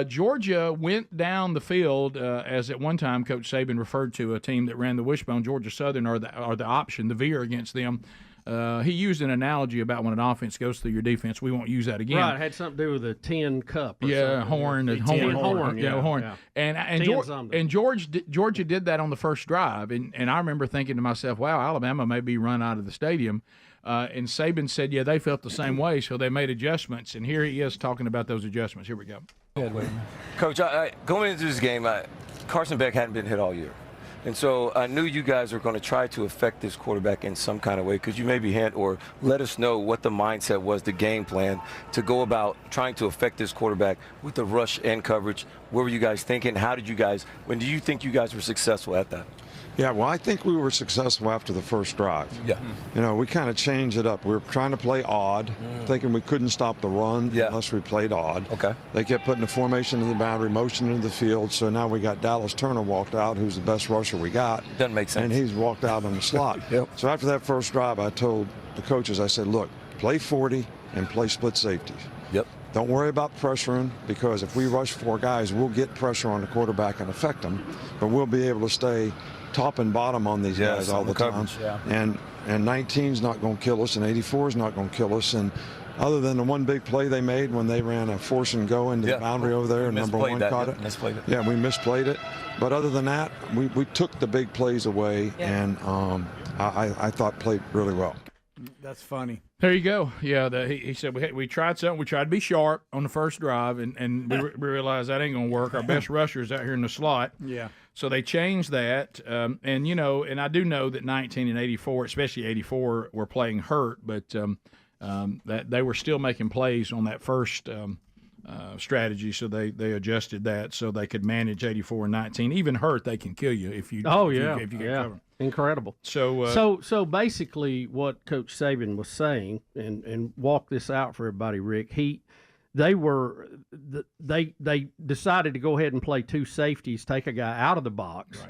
Georgia went down the field, as at one time Coach Saban referred to a team that ran the wishbone, Georgia Southern, or the option, the veer against them. He used an analogy about when an offense goes through your defense. We won't use that again. Right, it had something to do with a tin cup. Or horn. Horn. Yeah. And Georgia did that on the first drive. And I remember thinking to myself, wow, Alabama may be run out of the stadium. And Saban said, yeah, they felt the same way, so they made adjustments. And here he is talking about those adjustments. Here we go. Coach, going into this game, Carson Beck hadn't been hit all year. And so I knew you guys were going to try to affect this quarterback in some kind of way. Could you maybe hint or let us know what the mindset was, the game plan, to go about trying to affect this quarterback with the rush and coverage? What were you guys thinking? When do you think you guys were successful at that? Yeah, well, I think we were successful after the first drive. Yeah. You know, we kind of changed it up. We were trying to play odd, thinking we couldn't stop the run unless we played odd. Okay. They kept putting the formation in the boundary, motion into the field, so now we got Dallas Turner walked out, who's the best rusher we got. Doesn't make sense. And he's walked out in the slot. Yep. So after that first drive, I told the coaches, I said, look, play 40 and play split safeties. Yep. Don't worry about pressuring, because if we rush 4 guys, we'll get pressure on the quarterback and affect them, but we'll be able to stay top and bottom on these guys all the time. And 19's not going to kill us, and 84's not going to kill us. And other than the one big play they made when they ran a force and go into the boundary over there, and number 1 caught it. Misplayed it. Yeah, we misplayed it. But other than that, we took the big plays away, and I thought played really well. That's funny. There you go. Yeah, he said we tried something. We tried to be sharp on the first drive, and we realized that ain't going to work. Our best rusher's out here in the slot. Yeah. So they changed that, and I do know that 19 and 84, especially 84, were playing hurt, but that they were still making plays on that first strategy. So they adjusted that so they could manage 84 and 19. Even hurt, they can kill you if you if you get covered. Incredible. So basically, what Coach Saban was saying, and walk this out for everybody, Rick. They decided to go ahead and play 2 safeties, take a guy out of the box,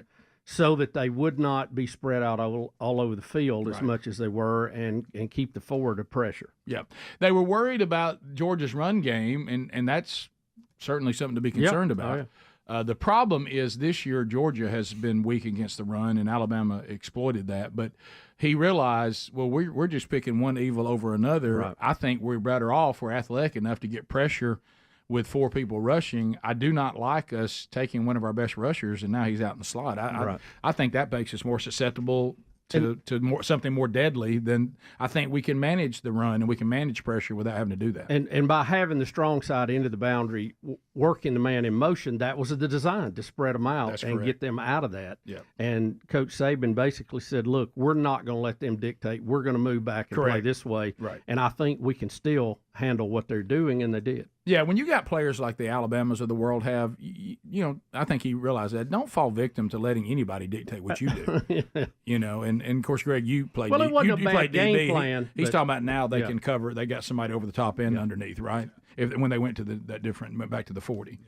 so that they would not be spread out all over the field as much as they were, and keep the forward of pressure. Yeah, they were worried about Georgia's run game, and that's certainly something to be concerned about. Oh, yeah. The problem is this year Georgia has been weak against the run, and Alabama exploited that. But he realized, well, we're just picking one evil over another. Right. I think we're better off. We're athletic enough to get pressure with 4 people rushing. I do not like us taking one of our best rushers, and now he's out in the slot. I think that makes us more susceptible to something more deadly. Than I think we can manage the run and we can manage pressure without having to do that. And by having the strong side into the boundary, working the man in motion, that was the design, to spread them out. That's and correct. get them out of that. Yeah. And Coach Saban basically said, look, we're not going to let them dictate. We're going to move back and play Correct. this way. Right. And I think we can still handle what they're doing, and they did. Yeah, when you got players like the Alabamas of the world have, I think he realized that. Don't fall victim to letting anybody dictate what you do. And of course, Greg, you played. Well, it wasn't you a bad played game DB. plan, He's but- talking about now they Yeah. can cover. They got somebody over the top end underneath, right? When they went to that different, went back to the 40.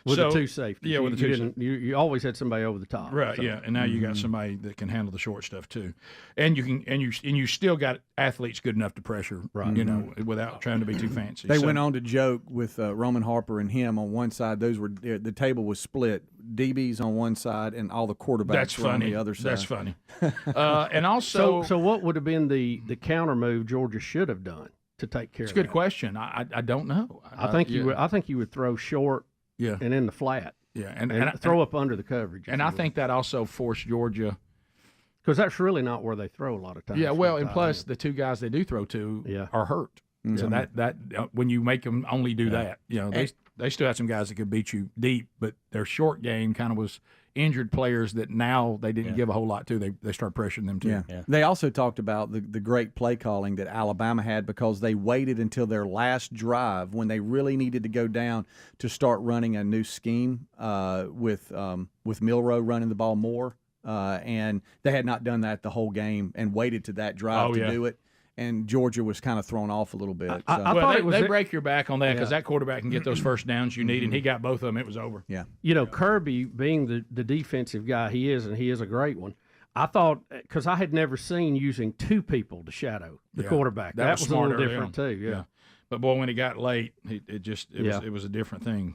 With So- the two safeties. Yeah, with the you two didn't. You always had somebody over the top. Right, so. yeah, and now you got somebody that can handle the short stuff too, and you still got athletes good enough to pressure, Right. you know, without trying to be too fancy. They So- went on to joke with Roman Harper and him on one side. Those were the table was split. DBs on one side and all the quarterbacks That's were funny. on the other side. That's funny. And also, so what would have been the counter move Georgia should have done to take care it's of a good that? question. I don't know. I think you would throw short, Yeah. and in the flat, Yeah, and throw up under the coverage. And I think that also forced Georgia. Because that's really not where they throw a lot of times. Yeah, well, and plus the two guys they do throw to are hurt. So that when you make them only do that, you know, they still have some guys that could beat you deep, but their short game kind of was injured players that now they didn't give a whole lot to. They start pressuring them too. Yeah. They also talked about the great play calling that Alabama had because they waited until their last drive when they really needed to go down to start running a new scheme with Milroe running the ball more. And they had not done that the whole game and waited to that drive to do it. And Georgia was kind of thrown off a little bit. Well, they break your back on that because that quarterback can get those first downs you need, and he got both of them. It was over. Yeah. You know, Kirby being the defensive guy he is, and he is a great one. I thought because I had never seen using two people to shadow the quarterback. That was a smart little early different on. too. Yeah. But boy, when it got late, it was a different thing.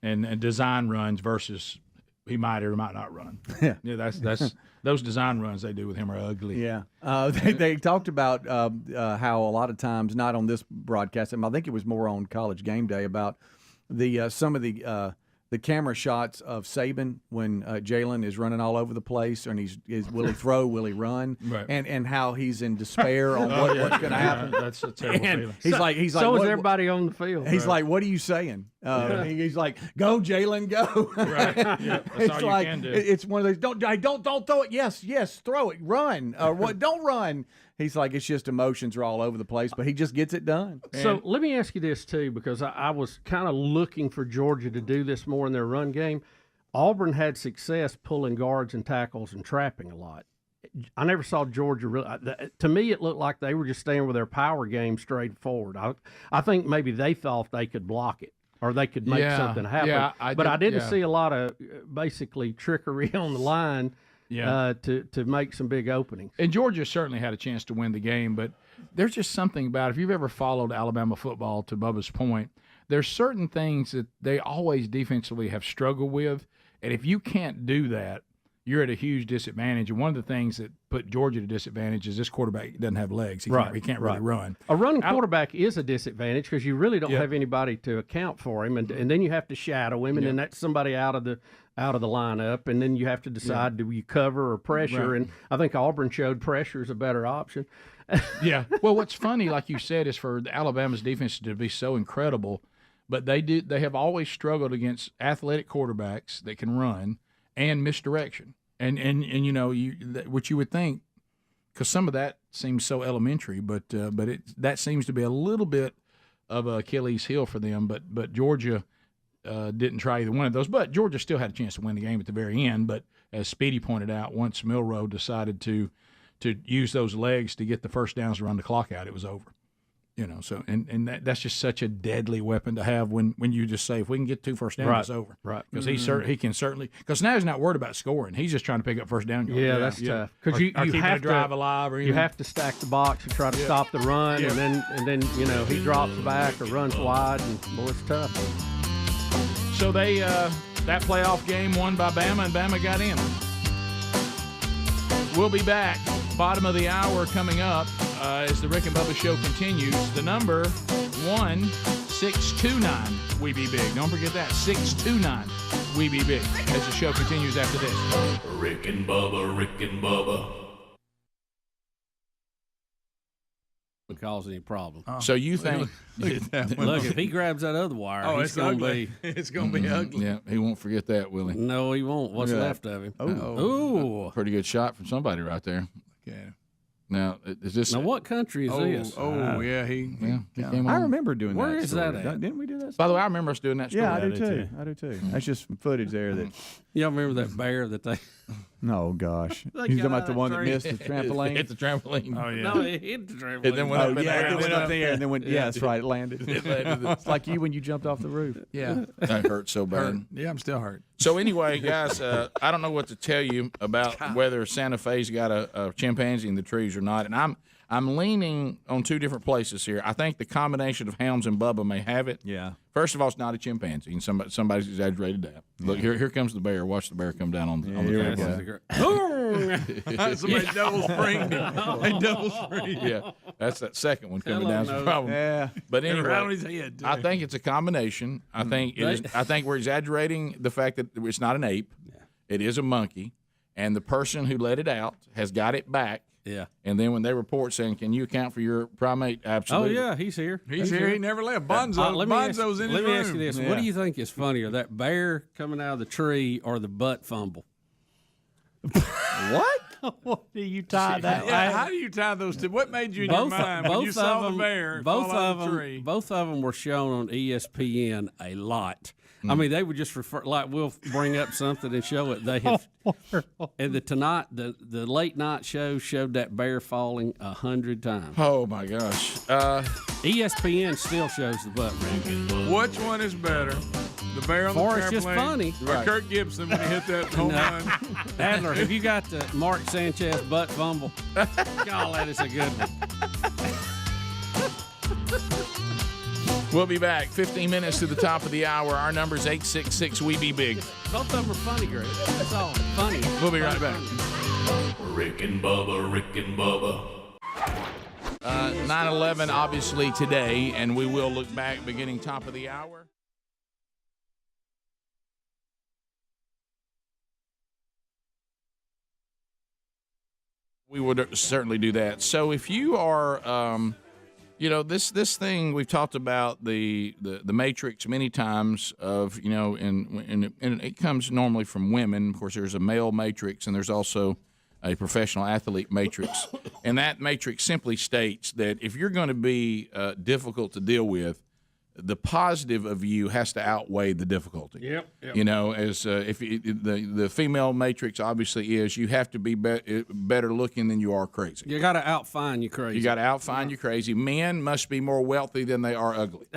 And design runs versus he might or might not run. Yeah, that's those design runs they do with him are ugly. Yeah, they talked about how a lot of times, not on this broadcast, I think it was more on College Game Day, about the some of the camera shots of Saban when Jalen is running all over the place and he's will he throw, will he run, Right. and how he's in despair on what's going to happen. That's a terrible And feeling. he's like, So is what- everybody on the field. He's like, what are you saying? He's like, go, Jalen, go. Right. Yeah, that's It's all you like can do. it's one of those. Don't throw it. Yes, throw it. Run or what? Don't run. He's like, it's just emotions are all over the place, but he just gets it done. So let me ask you this too, because I was kind of looking for Georgia to do this more in their run game. Auburn had success pulling guards and tackles and trapping a lot. I never saw Georgia really. To me, it looked like they were just staying with their power game straight forward. I think maybe they thought they could block it or they could make something happen. Yeah, I did- didn't see a lot of basically trickery on the line. To make some big openings. And Georgia certainly had a chance to win the game, but there's just something about if you've ever followed Alabama football, to Bubba's point, there's certain things that they always defensively have struggled with, and if you can't do that, you're at a huge disadvantage. And one of the things that put Georgia to disadvantage is this quarterback doesn't have legs. He can't really run. A running quarterback is a disadvantage because you really don't have anybody to account for him, and then you have to shadow him, and then that's somebody out of the lineup, and then you have to decide do you cover or pressure. Right. And I think Auburn showed pressure is a better option. Yeah. Well, what's funny, like you said, is for Alabama's defense to be so incredible, but they have always struggled against athletic quarterbacks that can run and misdirection. And you know, what you would think, because some of that seems so elementary, but that seems to be a little bit of a Achilles heel for them. But Georgia didn't try either one of those. But Georgia still had a chance to win the game at the very end. But as Speedy pointed out, once Milroe decided to use those legs to get the first downs to run the clock out, it was over. You know, so and that's just such a deadly weapon to have when you just say if we can get 2 first downs, it's over. Right. Because he can certainly because now he's not worried about scoring. He's just trying to pick up first down yards. Yeah, that's tough because you keeping have a drive alive or you anything. have to stack the box and try to stop the run, and then you know he drops back or runs wide, and boy, it's tough. So they that playoff game won by Bama, and Bama got in. We'll be back. Bottom of the hour coming up as the Rick and Bubba show continues. The number 1-629 We Be Big. Don't forget that 629 We Be Big as the show continues after this. Rick and Bubba, Rick and Bubba. Would cause any problem. So you think? Look, if he grabs that other wire, it's gonna ugly. be. It's going to be ugly. Yeah, he won't forget that, will he? No, he won't. What's left of him? Ooh. Pretty good shot from somebody right there. Yeah. Now, is this? Now, what country is this? He came I on. remember doing Where that. is that at? Didn't we do that? By the way, I remember us doing that story. Yeah, I do too. That's just footage there that. Y'all remember that bear that they Oh gosh, They he's got talking about the out one of that the missed the trampoline. Hit the trampoline. Oh yeah. No, it hit the trampoline. And then went up in the air. It went up there and then went. Yeah, that's right. It landed. It landed. It's like you when you jumped off the roof. Yeah. That hurt so bad. Yeah, I'm still hurt. So anyway, guys, I don't know what to tell you about whether Santa Fe's got a chimpanzee in the trees or not, and I'm leaning on two different places here. I think the combination of Helms and Bubba may have it. Yeah. First of all, it's not a chimpanzee, and somebody's exaggerated that. Look, here comes the bear. Watch the bear come down on the Somebody double springed him. They double springed. Yeah, that's that second one coming Hello, down. no. Problem. Yeah. But Around anyway, his head, too. I think it's a combination. I think it is. I think we're exaggerating the fact that it's not an ape. It is a monkey, and the person who let it out has got it back. Yeah. And then when they report saying, "Can you account for your primate?" Oh Absolutely. yeah, he's here. He's here. He never left. Bonzo's in his room. Let me ask you this: Yeah. What do you think is funnier, that bear coming out of the tree or the butt fumble? What? What do you tie that? Yeah, how do you tie those two? What made you in your mind when you saw the bear fall out of the tree? Both of them were shown on ESPN a lot. I mean, they would just refer, like we'll bring up something and show it. They have, and the late night show showed that bear falling 100 times. Oh my gosh. ESPN still shows the butt fumble. Which one is better? The bear on the Or trampoline? it's just funny. Or Kirk Gibson when he hit that home run? Adler, have you got the Mark Sanchez butt fumble? God, that is a good one. We'll be back 15 minutes to the top of the hour. Our number is 866-WE-BE-BIG. Both of them are funny, Greg. That's all. Funny. We'll be right back. Rick and Bubba, Rick and Bubba. 9/11 obviously today, and we will look back beginning top of the hour. We would certainly do that. So if you are, this thing we've talked about the matrix many times of, and it comes normally from women. Of course, there's a male matrix and there's also a professional athlete matrix. And that matrix simply states that if you're going to be difficult to deal with, the positive of you has to outweigh the difficulty. Yep. As if the female matrix obviously is, you have to be better looking than you are crazy. You got to outfine you crazy. You got to outfind you crazy. Men must be more wealthy than they are ugly,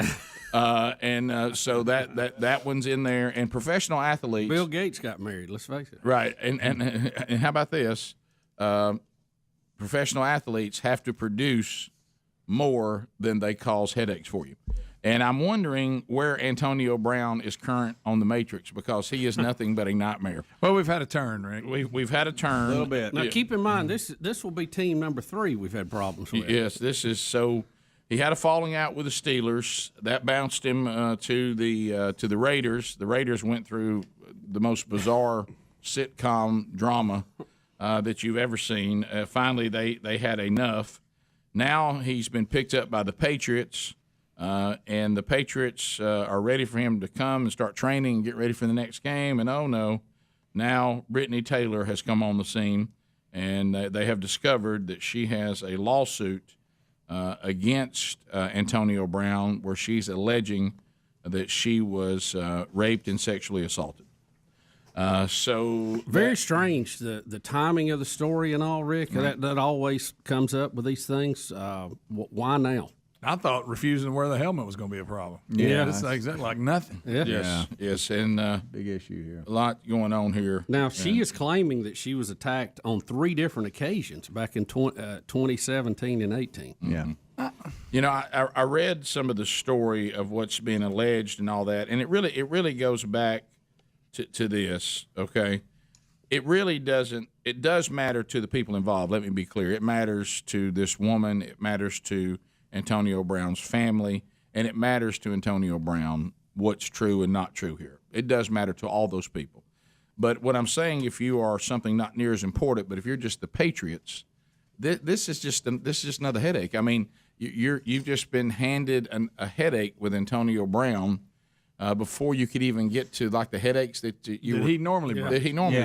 so that one's in there. And professional athletes. Bill Gates got married. Let's face it. Right, and how about this? Professional athletes have to produce more than they cause headaches for you. And I'm wondering where Antonio Brown is current on the matrix, because he is nothing but a nightmare. Well, we've had a turn, Rick. We've had a turn. A little bit. Now, keep in mind, this will be team number 3 we've had problems with. Yes, this is so. He had a falling out with the Steelers that bounced him to the Raiders. The Raiders went through the most bizarre sitcom drama that you've ever seen. Finally, they had enough. Now he's been picked up by the Patriots. And the Patriots are ready for him to come and start training and get ready for the next game. And, oh, no, now Brittany Taylor has come on the scene, and they have discovered that she has a lawsuit against Antonio Brown where she's alleging that she was raped and sexually assaulted. Very strange, the timing of the story and all, Rick. Right. That always comes up with these things. Why now? I thought refusing to wear the helmet was going to be a problem. Yeah, this is exactly like nothing. Yeah. Yes, and big issue here. A lot going on here. Now she is claiming that she was attacked on 3 different occasions back in 2017 and 18. Yeah. I read some of the story of what's being alleged and all that, and it really goes back to this. Okay, it really doesn't. It does matter to the people involved. Let me be clear. It matters to this woman. It matters to Antonio Brown's family, and it matters to Antonio Brown what's true and not true here. It does matter to all those people. But what I'm saying, if you are something not near as important, but if you're just the Patriots, this is just another headache. I mean, you've just been handed a headache with Antonio Brown before you could even get to like the headaches that he normally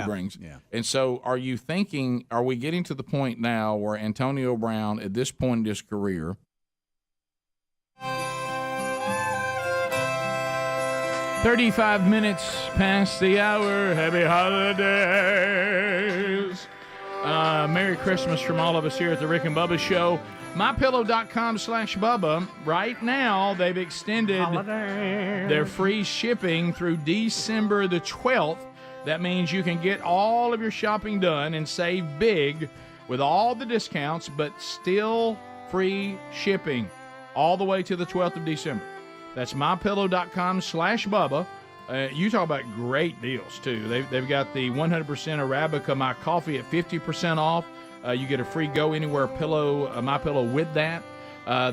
brings. Yeah. And so, are you thinking? Are we getting to the point now where Antonio Brown, at this point in his career, 35 minutes past the hour. Happy holidays. Merry Christmas from all of us here at the Rick and Bubba Show. MyPillow.com/Bubba. Right now, they've extended their free shipping through December the 12th. That means you can get all of your shopping done and save big with all the discounts, but still free shipping all the way to the 12th of December. That's MyPillow.com/Bubba. You talk about great deals, too. They've got the 100% Arabica My Coffee at 50% off. You get a free Go Anywhere pillow, My Pillow with that.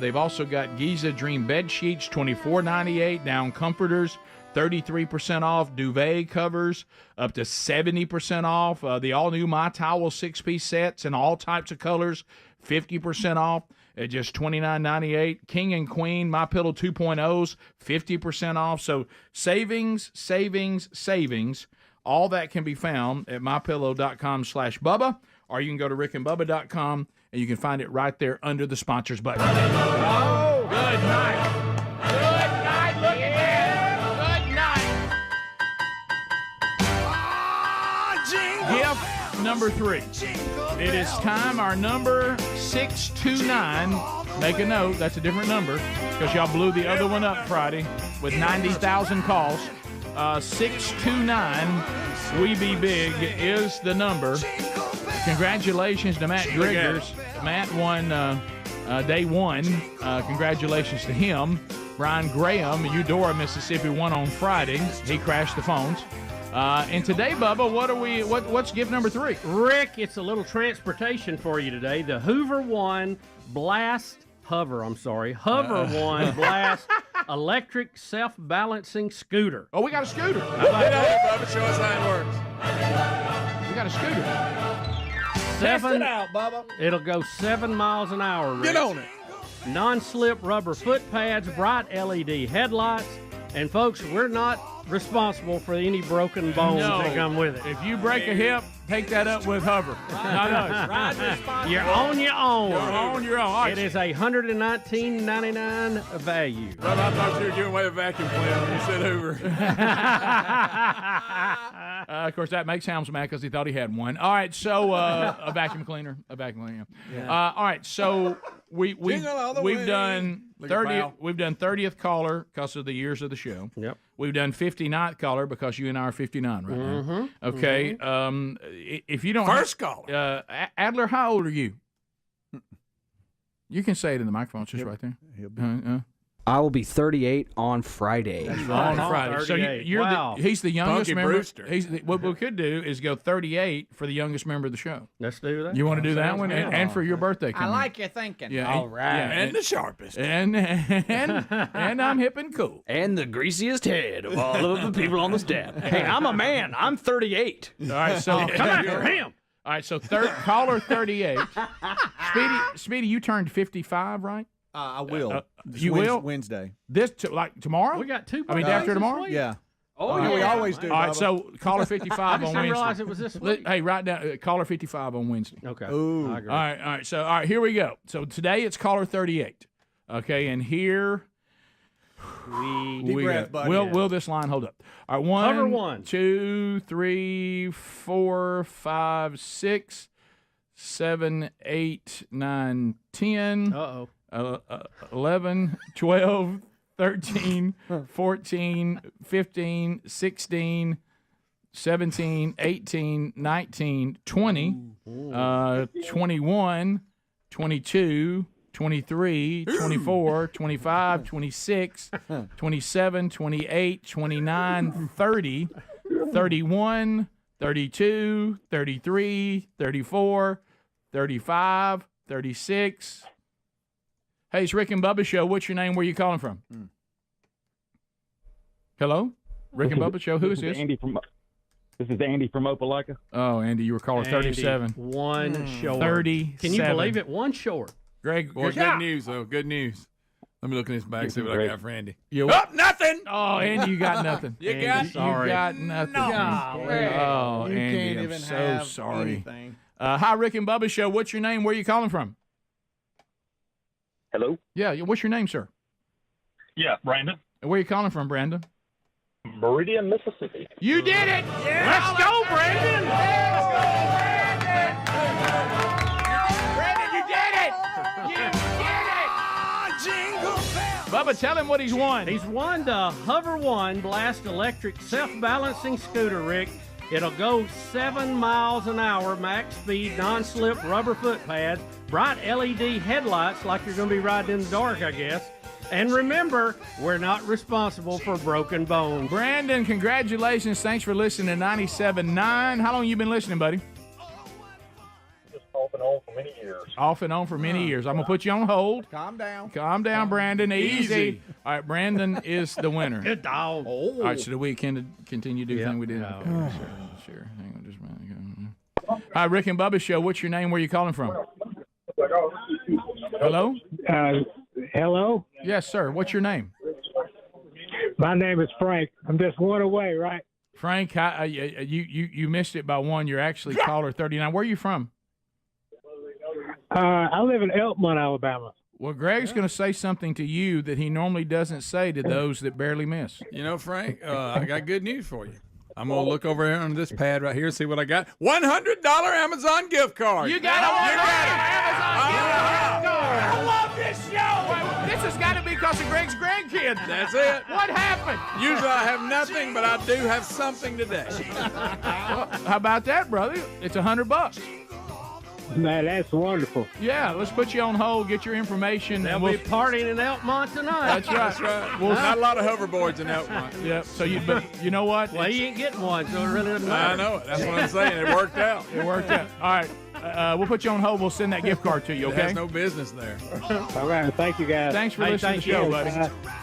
They've also got Giza Dream Bed Sheets, $24.98. Down Comforters, 33% off. Duvet covers, up to 70% off. The all-new My Towel 6-piece sets in all types of colors, 50% off at just $29.98. King and Queen My Pillow 2.0s, 50% off. So savings, savings, savings. All that can be found at MyPillow.com/Bubba. Or you can go to rickandbubba.com, and you can find it right there under the sponsors button. Oh, good night. Good night. Look at that. Good night. Gift number 3. It is time. Our number 629. Make a note. That's a different number because y'all blew the other one up Friday with 90,000 calls. 629. We Be Big is the number. Congratulations to Matt Driggers. Matt won day 1. Congratulations to him. Brian Graham, Eudora, Mississippi, won on Friday. He crashed the phones. And today, Bubba, what's gift number 3? Rick, it's a little transportation for you today. The Hover 1 Hover 1 Blast electric self-balancing scooter. Oh, we got a scooter. Bubba, show us how it works. We got a scooter. Test it out, Bubba. It'll go 7 miles an hour, Rick. Get on it. Non-slip rubber foot pads, bright LED headlights, and folks, we're not responsible for any broken bones that come with it. If you break a hip, take that up with Hover. Not us. You're on your own. You're on your own. It is $119.99 value. Bubba, I thought you were giving away a vacuum cleaner when you said Hoover. Of course, that makes Helms mad because he thought he had one. All right, so a vacuum cleaner. Yeah. All right, so we've done 30th. We've done 30th caller because of the years of the show. Yep. We've done 59th caller because you and I are 59 right now. Okay. If you don't first caller, Adler, how old are you? You can say it in the microphone. It's just right there. I will be 38 on Friday. That's right. On Friday. So you're he's the youngest member. Brewster. What we could do is go 38 for the youngest member of the show. Let's do that. You want to do that one? And for your birthday coming. I like your thinking. Yeah. All right. Yeah, and the sharpest. And I'm hip and cool. And the greasiest head of all of the people on the staff. Hey, I'm a man. I'm 38. All right, so come after him. All right, so caller 38. Speedy, you turned 55, right? I will. You will? Wednesday. Tomorrow? We got 2 day after tomorrow? Yeah. Oh, yeah. We always do. All right, Bubba. so caller 55 on Wednesday. I didn't realize it was this week. Hey, write down caller 55 on Wednesday. Okay. Ooh. I agree. All right. So, all right, here we go. So today it's caller 38. Okay, and here Deep breath, buddy. Will this line hold up? All right, Hover 1, 2, 3, 4, 5, 6, 7, 8, 9, 10. 11, 12, 13, 14, 15, 16, 17, 18, 19, 20, 21, 22, 23, 24, 25, 26, 27, 28, 29, 30, 31, 32, 33, 34, 35, 36. Hey, it's Rick and Bubba Show. What's your name? Where you calling from? Hello? Rick and Bubba Show. Who is this? This is Andy from Opelika. Oh, Andy, you were caller 37. One short. 37. Can you believe it? One short. Greg, boy, good news, though. Good news. Let me look in this bag, see what I got for Andy. Nothing. Oh, Andy, you got nothing. You Andy, got you got nothing. Oh, you Andy, can't I'm even so have sorry. anything. Hi, Rick and Bubba Show. What's your name? Where are you calling from? Hello? Yeah, what's your name, sir? Yeah, Brandon. Where are you calling from, Brandon? Meridian, Mississippi. You did it! Let's go, Brandon! Let's go, Brandon! Bubba, tell him what he's won. He's won the Hover One Blast electric self-balancing scooter, Rick. It'll go 7 miles an hour, max speed, non-slip rubber foot pads, bright LED headlights like you're going to be riding in the dark, I guess. And remember, we're not responsible for broken bones. Brandon, congratulations. Thanks for listening to 97.9. How long you been listening, buddy? Just off and on for many years. Off and on for many years. I'm going to put you on hold. Calm down. Calm down, Brandon. Easy. All right, Brandon is the winner. Good dog. All right, so do we continue to do the thing we did? Yeah. Okay, sure. Hang on just a minute. Hi, Rick and Bubba Show. What's your name? Where you calling from? Hello? Hello? Yes, sir. What's your name? My name is Frank. I'm just one away, right? Frank, you missed it by one. You're actually caller 39. Where are you from? I live in Elkmont, Alabama. Well, Greg's going to say something to you that he normally doesn't say to those that barely miss. You know, Frank, I got good news for you. I'm going to look over here on this pad right here and see what I got. $100 Amazon gift card. You got a Amazon gift card. I love this show. This has got to be because of Greg's grandkids. That's it. What happened? Usually I have nothing, but I do have something today. Well, how about that, brother? It's $100. Man, that's wonderful. Yeah, let's put you on hold, get your information. They'll be partying in Elkmont tonight. That's right. That's right. Well, not a lot of hoverboards in Elkmont. Yep. So but you know what? Well, he ain't getting one, so it really doesn't matter. I know it. That's what I'm saying. It worked out. It worked out. All right. We'll put you on hold. We'll send that gift card to you, It okay? has no business there. All right. Thank you, guys. Thanks for listening to the show, buddy.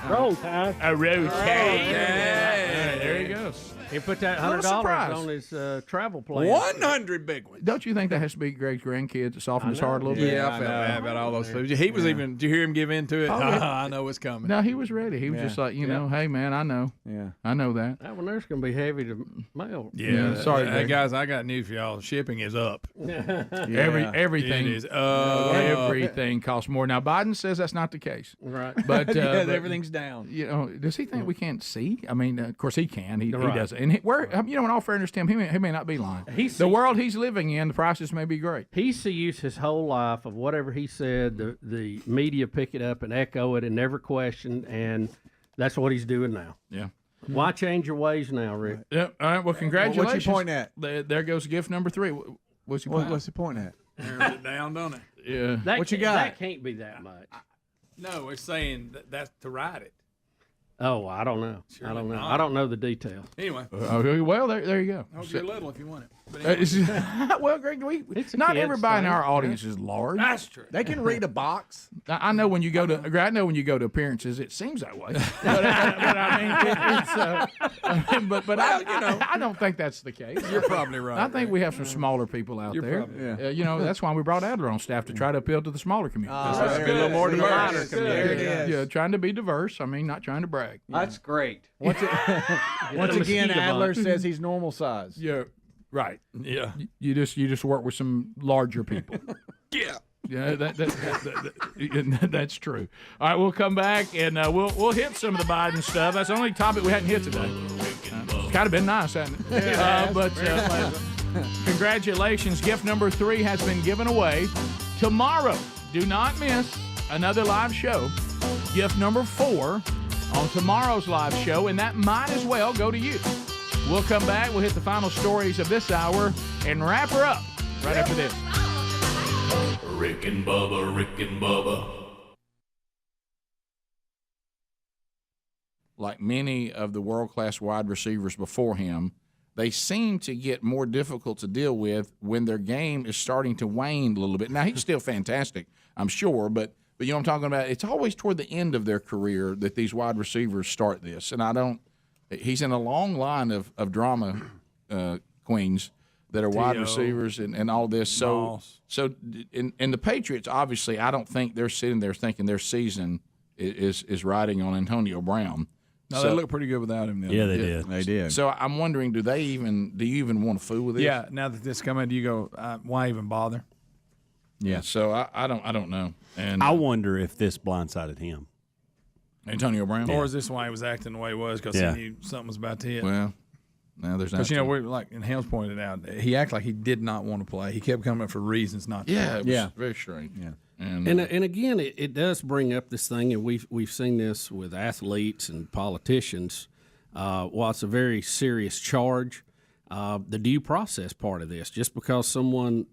Roll Tide. A road tide. Okay. There he goes. He put that What a surprise. $100 on his travel plan. 100 big ones. Don't you think that has to be Greg's grandkids to soften his heart a little bit? Yeah, I felt bad about all those foods. He was even, did you hear him give in to it? Oh, yeah. I know it's coming. No, he was ready. He was just like, you know, hey, man, I know. Yeah. I know that. That one there's going to be heavy to mail. Yeah, sorry, Hey, Greg. guys, I got news for y'all. Shipping is up. Everything It is everything costs more. Now, Biden says that's not the case. Right. But, Yeah, but, everything's down. You know, does he think we can't see? I mean, of course he can. He Right. doesn't. And in all fairness to him, he may not be lying. The world he's living in, the prices may be great. He's used his whole life of whatever he said, the media pick it up and echo it and never question, and that's what he's doing now. Yeah. Why change your ways now, Rick? Yep. All right. Well, congratulations. What's he pointing at? There goes gift number 3. What's he pointing What's he pointing at? Narrows it down, don't it? Yeah. What you got? That can't be that much. No, it's saying that's to ride it. Oh, I don't know. I don't know. I don't know the details. Anyway. Well, there you go. Hope you're little if you want it. But Well, Greg, not kid's everybody in thing. our audience is large. That's true. They can read a box. I know when you go to appearances, it seems that way. but I mean, but I don't think that's the case. You're probably right. I think we have some smaller people out there. probably You know, that's why we brought Adler on staff to try to appeal to the smaller community. Let's be a little more diverse. There it is. Yeah, trying to be diverse. I mean, not trying to brag. That's great. Once again, mosquito Adler bite. says he's normal size. Yeah, right. Yeah. You just work with some larger people. Yeah. Yeah, that's true. All right, we'll come back and we'll hit some of the Biden stuff. That's the only topic we hadn't hit today. It's kind of been nice, hasn't it? But congratulations. Gift number 3 has been given away. Tomorrow, do not miss another live show. Gift number 4 on tomorrow's live show, and that might as well go to you. We'll come back. We'll hit the final stories of this hour and wrap her up right after this. Rick and Bubba, Rick and Bubba. Like many of the world-class wide receivers before him, they seem to get more difficult to deal with when their game is starting to wane a little bit. Now, he's still fantastic, I'm sure, but you know what I'm talking about? It's always toward the end of their career that these wide receivers start this. And he's in a long line of drama queens that are wide receivers and all this. So in the Patriots, obviously, I don't think they're sitting there thinking their season is riding on Antonio Brown. No, they look pretty good without him. Yeah, they did. They did. So I'm wondering, do you even want to fool with this? Yeah, now that this coming, do you go, why even bother? Yeah. So I don't know. And I wonder if this blindsided him. Antonio Brown? Or is this why he was acting the way he was because he knew something was about to hit? Well, now there's not. Because, we're like, and Helms pointed out, he acted like he did not want to play. He kept coming up for reasons not to play. Yeah, it was very strange. Yeah. And again, it does bring up this thing, and we've seen this with athletes and politicians. While it's a very serious charge, the due process part of this, just because someone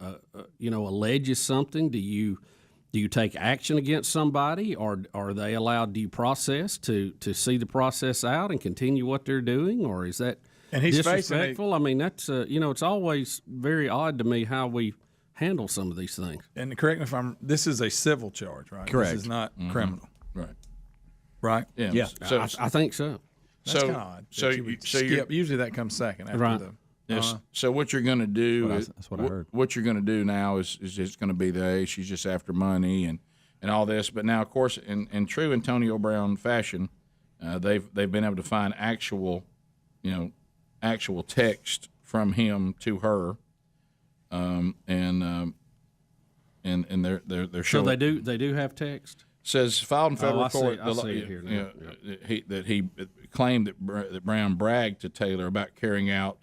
alleges something, do you take action against somebody, or are they allowed due process to see the process out and continue what they're doing, or is that disrespectful? I mean, that's it's always very odd to me how we handle some of these things. And correct me if this is a civil charge, right? Correct. This is not criminal. Right. Right? Yeah. So I think so. That's kind of odd. So usually that comes second after Right. the. Yes. So what you're going to do That's what I heard. What you're going to do now is just going to be she's just after money and all this. But now, of course, in true Antonio Brown fashion, they've been able to find actual text from him to her, and they're showing. So they do have text. Says filed in federal court. I see it here now. That he claimed that Brown bragged to Taylor about carrying out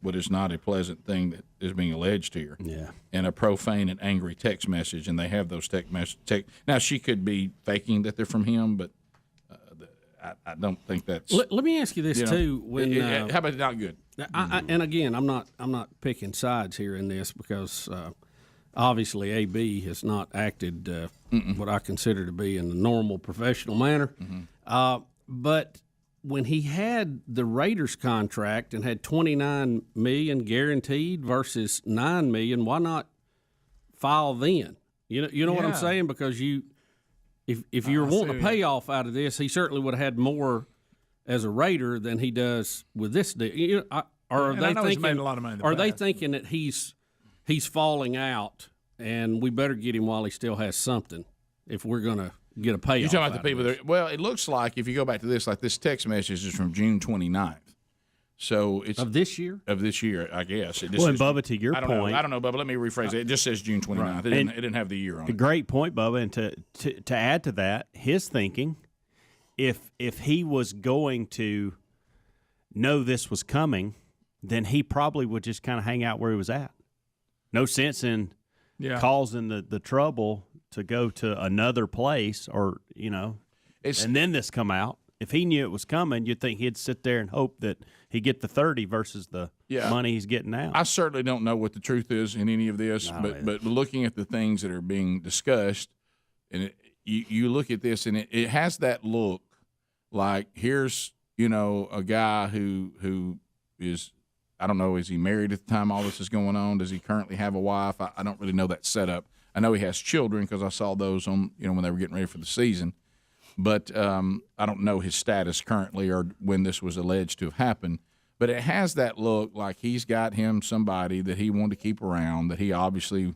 what is not a pleasant thing that is being alleged here. Yeah. And a profane and angry text message, and they have those text messages. Now she could be faking that they're from him, but I don't think that's. Let me ask you this too. How about not good? And again, I'm not picking sides here in this because obviously AB has not acted what I consider to be in the normal professional manner. But when he had the Raiders contract and had $29 million guaranteed versus $9 million, why not file then? You know what I'm saying? Because if you're wanting a payoff out of this, he certainly would have had more as a Raider than he does with this deal. Are they thinking? Made a lot of money in the are they past. thinking that he's falling out, and we better get him while he still has something if we're going to get a payoff? You're talking about the people that. Well, it looks like if you go back to this, like this text message is from June 29th. So it's of this year. Of this year, I guess. And Bubba, to your point, I don't know, Bubba. Let me rephrase it. It just says June 29th. Right. It didn't have the year on it. A great point, Bubba. And to add to that, his thinking, if he was going to know this was coming, then he probably would just kind of hang out where he was at. No sense in causing the trouble to go to another place, or and then this come out. If he knew it was coming, you'd think he'd sit there and hope that he'd get the 30 versus the money he's getting now. I certainly don't know what the truth is in any of this, but looking at the things that are being discussed, and you look at this, and it has that look like here's a guy who is, I don't know, is he married at the time all this is going on? Does he currently have a wife? I don't really know that setup. I know he has children because I saw those on when they were getting ready for the season. But I don't know his status currently or when this was alleged to have happened. But it has that look like he's got him somebody that he wanted to keep around, that he obviously,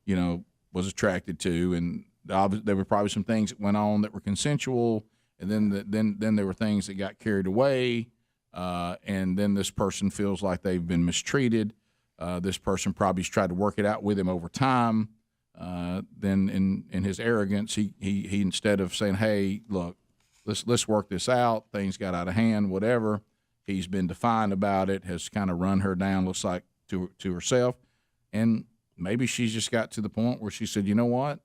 was attracted to, and there were probably some things that went on that were consensual, and then there were things that got carried away, and then this person feels like they've been mistreated. This person probably's tried to work it out with him over time. Then in his arrogance, he instead of saying, "Hey, look, let's work this out. Things got out of hand. Whatever." He's been defiant about it. Has kind of run her down. Looks like to herself, and maybe she's just got to the point where she said, "You know what?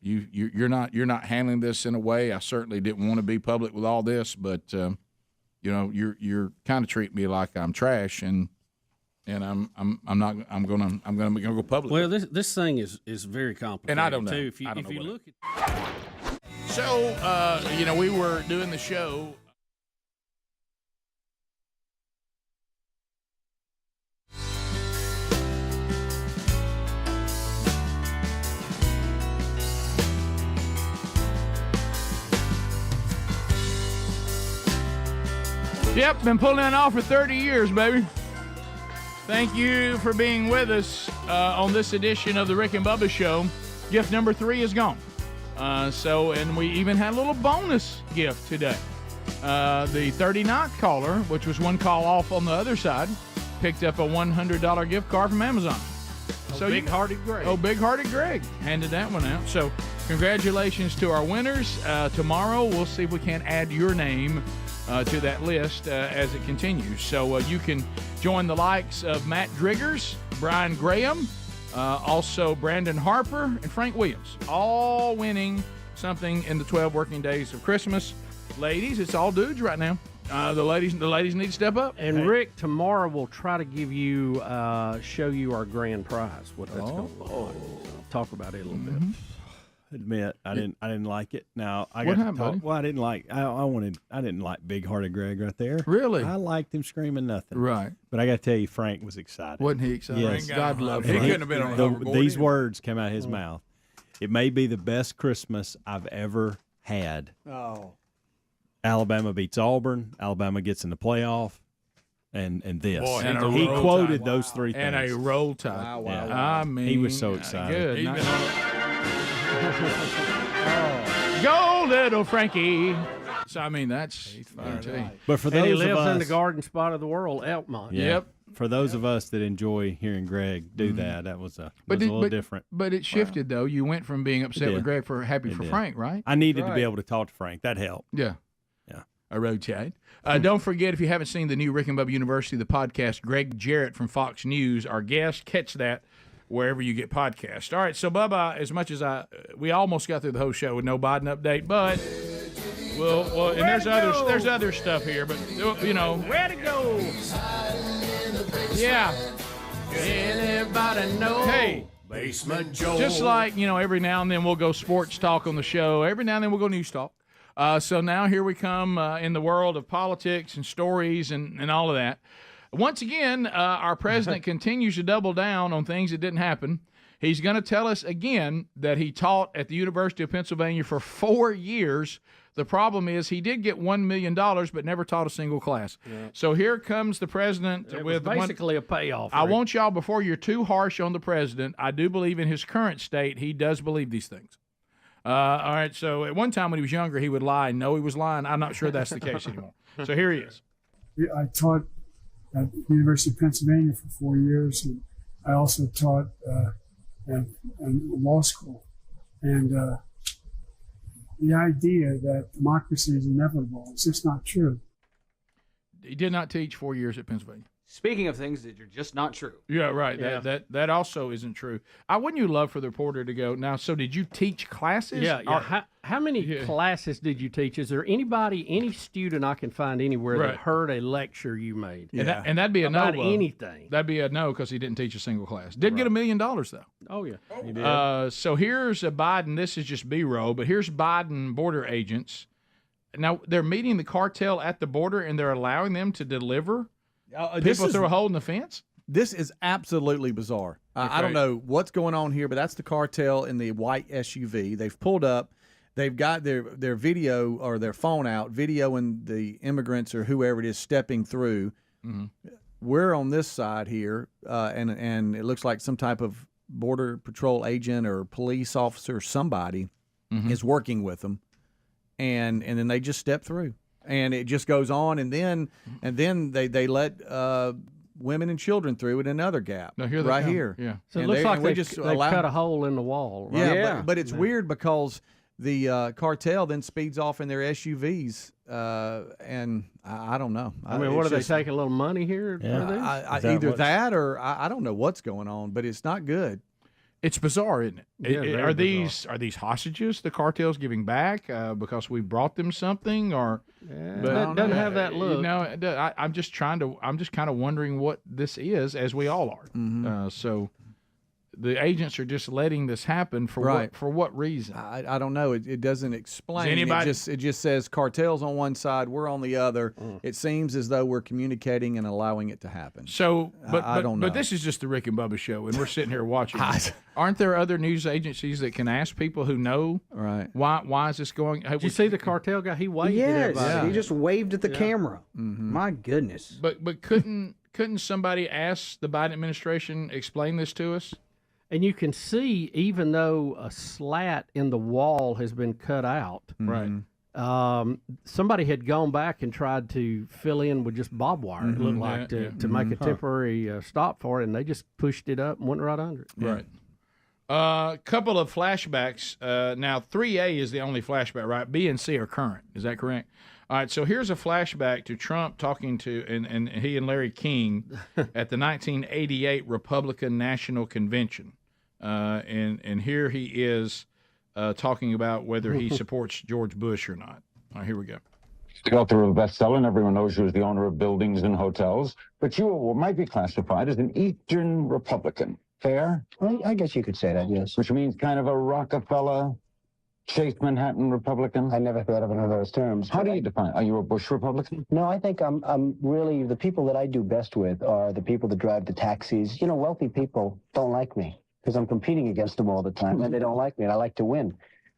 You're not handling this in a way. I certainly didn't want to be public with all this, but you're kind of treating me like I'm trash and." I'm gonna go public. Well, this thing is very complicated. And I don't know. Too. If you look at so we were doing the show. Yep, been pulling it off for 30 years, baby. Thank you for being with us on this edition of the Rick and Bubba Show. Gift number 3 is gone. And we even had a little bonus gift today. The 39th caller, which was one call off on the other side, picked up a $100 gift card from Amazon. Big-hearted Greg. Oh, Big-hearted Greg handed that one out. So congratulations to our winners. Tomorrow we'll see if we can add your name to that list as it continues. So you can join the likes of Matt Driggers, Brian Graham, Also, Brandon Harper and Frank Williams, all winning something in the 12 working days of Christmas. Ladies, it's all dudes right now. The ladies need to step up. And Rick, tomorrow we'll try to give you, show you our grand prize. What that's going to look like. So talk about it a little bit. Admit I didn't like it. Now I What got happened, to talk. buddy? Well, I didn't like. I didn't like Big Hearted Greg right there. Really? I liked him screaming nothing. Right. But I got to tell you, Frank was excited. Wasn't he excited? Yes. God love And him. He couldn't have been on a hoverboard These either. words came out of his mouth. It may be the best Christmas I've ever had. Oh. Alabama beats Auburn. Alabama gets in the playoff. And this. Boy, and a he roll quoted tide. those three things. And a roll tide. Wow, wow, Yeah. wow. I mean, He was so excited. Good. Go, little Frankie. So, I mean, that's But for And he those of lives in the us, garden spot of the world, Elkmont. yeah, Yep. For those of us that enjoy hearing Greg do that was a little different. But it shifted, though. You went from being upset did. with Greg for happy It for did. Frank, right? I needed to Right. be able to talk to Frank. That helped. Yeah. Yeah. A road tide. Don't forget, if you haven't seen the new Rick and Bubba University, the podcast, Greg Jarrett from Fox News, our guest. Catch that wherever you get podcasts. All right, so Bubba, as much as we almost got through the whole show with no Biden update, but well, and there's other stuff here, but you know, Where to go? yeah. Anybody know? Hey, Basement Joe. just like every now and then we'll go sports talk on the show. Every now and then we'll go news talk. So now here we come in the world of politics and stories and all of that. Once again, our president continues to double down on things that didn't happen. He's going to tell us again that he taught at the University of Pennsylvania for 4 years. The problem is he did get $1 million, but never taught a single class. Yeah. So here comes the president It with was basically a payoff. I Rick. want y'all, before you're too harsh on the president, I do believe in his current state, he does believe these things. All right, so at one time when he was younger, he would lie. No, he was lying. I'm not sure that's the case anymore. So here he is. I taught at the University of Pennsylvania for 4 years, and I also taught at law school. And the idea that democracy is inevitable is just not true. He did not teach 4 years at Pennsylvania. Speaking of things that are just not true. Yeah, right. Yeah. That also isn't true. Wouldn't you love for the reporter to go, now, so did you teach classes? Yeah. Or- How many classes did you teach? Is there any student I can find anywhere Right. that heard a lecture you made? And that'd be a no. About Bo. anything. That'd be a no because he didn't teach a single class. Did get $1 million, though. Oh, yeah. He did. So here's a Biden. This is just B-roll, but here's Biden border agents. Now, they're meeting the cartel at the border, and they're allowing them to deliver people through a hole in the fence? This is absolutely bizarre. I don't know what's going on here, but that's the cartel in the white SUV. They've pulled up. They've got their video or their phone out, videoing the immigrants or whoever it is stepping through. Mm-hmm. We're on this side here, and it looks like some type of Border Patrol agent or police officer, somebody is working with them, and then they just step through, and it just goes on, and then they let women and children through at another gap. No, here they right come. here. Yeah. So it And looks like we they cut a hole in the wall. Right? Yeah, but it's weird because the cartel then speeds off in their SUVs, and I don't know. I mean, what are they taking a little money here? Yeah. Either that or I don't know what's going on, but it's not good. It's bizarre, isn't it? Yeah, very are bizarre. these hostages the cartel's giving back because we brought them something, or? It doesn't have that look. I'm just kind of wondering what this is, as we all are. So the agents are just letting this happen for what reason? I don't know. It doesn't explain. Anybody- It just says cartels on one side, we're on the other. It seems as though we're communicating and allowing it to happen. So, I don't know. But this is just the Rick and Bubba show, and we're sitting here watching. Aren't there other news agencies that can ask people who know why is this going? Did you see the cartel guy? He waved at Yes, everybody. he just waved at the camera. My goodness. But couldn't somebody ask the Biden administration explain this to us? And you can see, even though a slat in the wall has been cut out, right? Somebody had gone back and tried to fill in with just barbed wire. It looked like to make a temporary stop for it, and they just pushed it up and went right under it. Right. Couple of flashbacks. Now, 3A is the only flashback, right? B and C are current. Is that correct? All right, so here's a flashback to Trump talking to, and he and Larry King at the 1988 Republican National Convention. And here he is talking about whether he supports George Bush or not. All right, here we go. The author of a bestseller, and everyone knows you as the owner of buildings and hotels, but you might be classified as an Eastern Republican. Fair? Well, I guess you could say that, yes. Which means kind of a Rockefeller, Chase Manhattan Republican? I never thought of it in those terms. How do you define it? Are you a Bush Republican? No, I think I'm really, the people that I do best with are the people that drive the taxis. You know, wealthy people don't like me because I'm competing against them all the time, and they don't like me, and I like to win.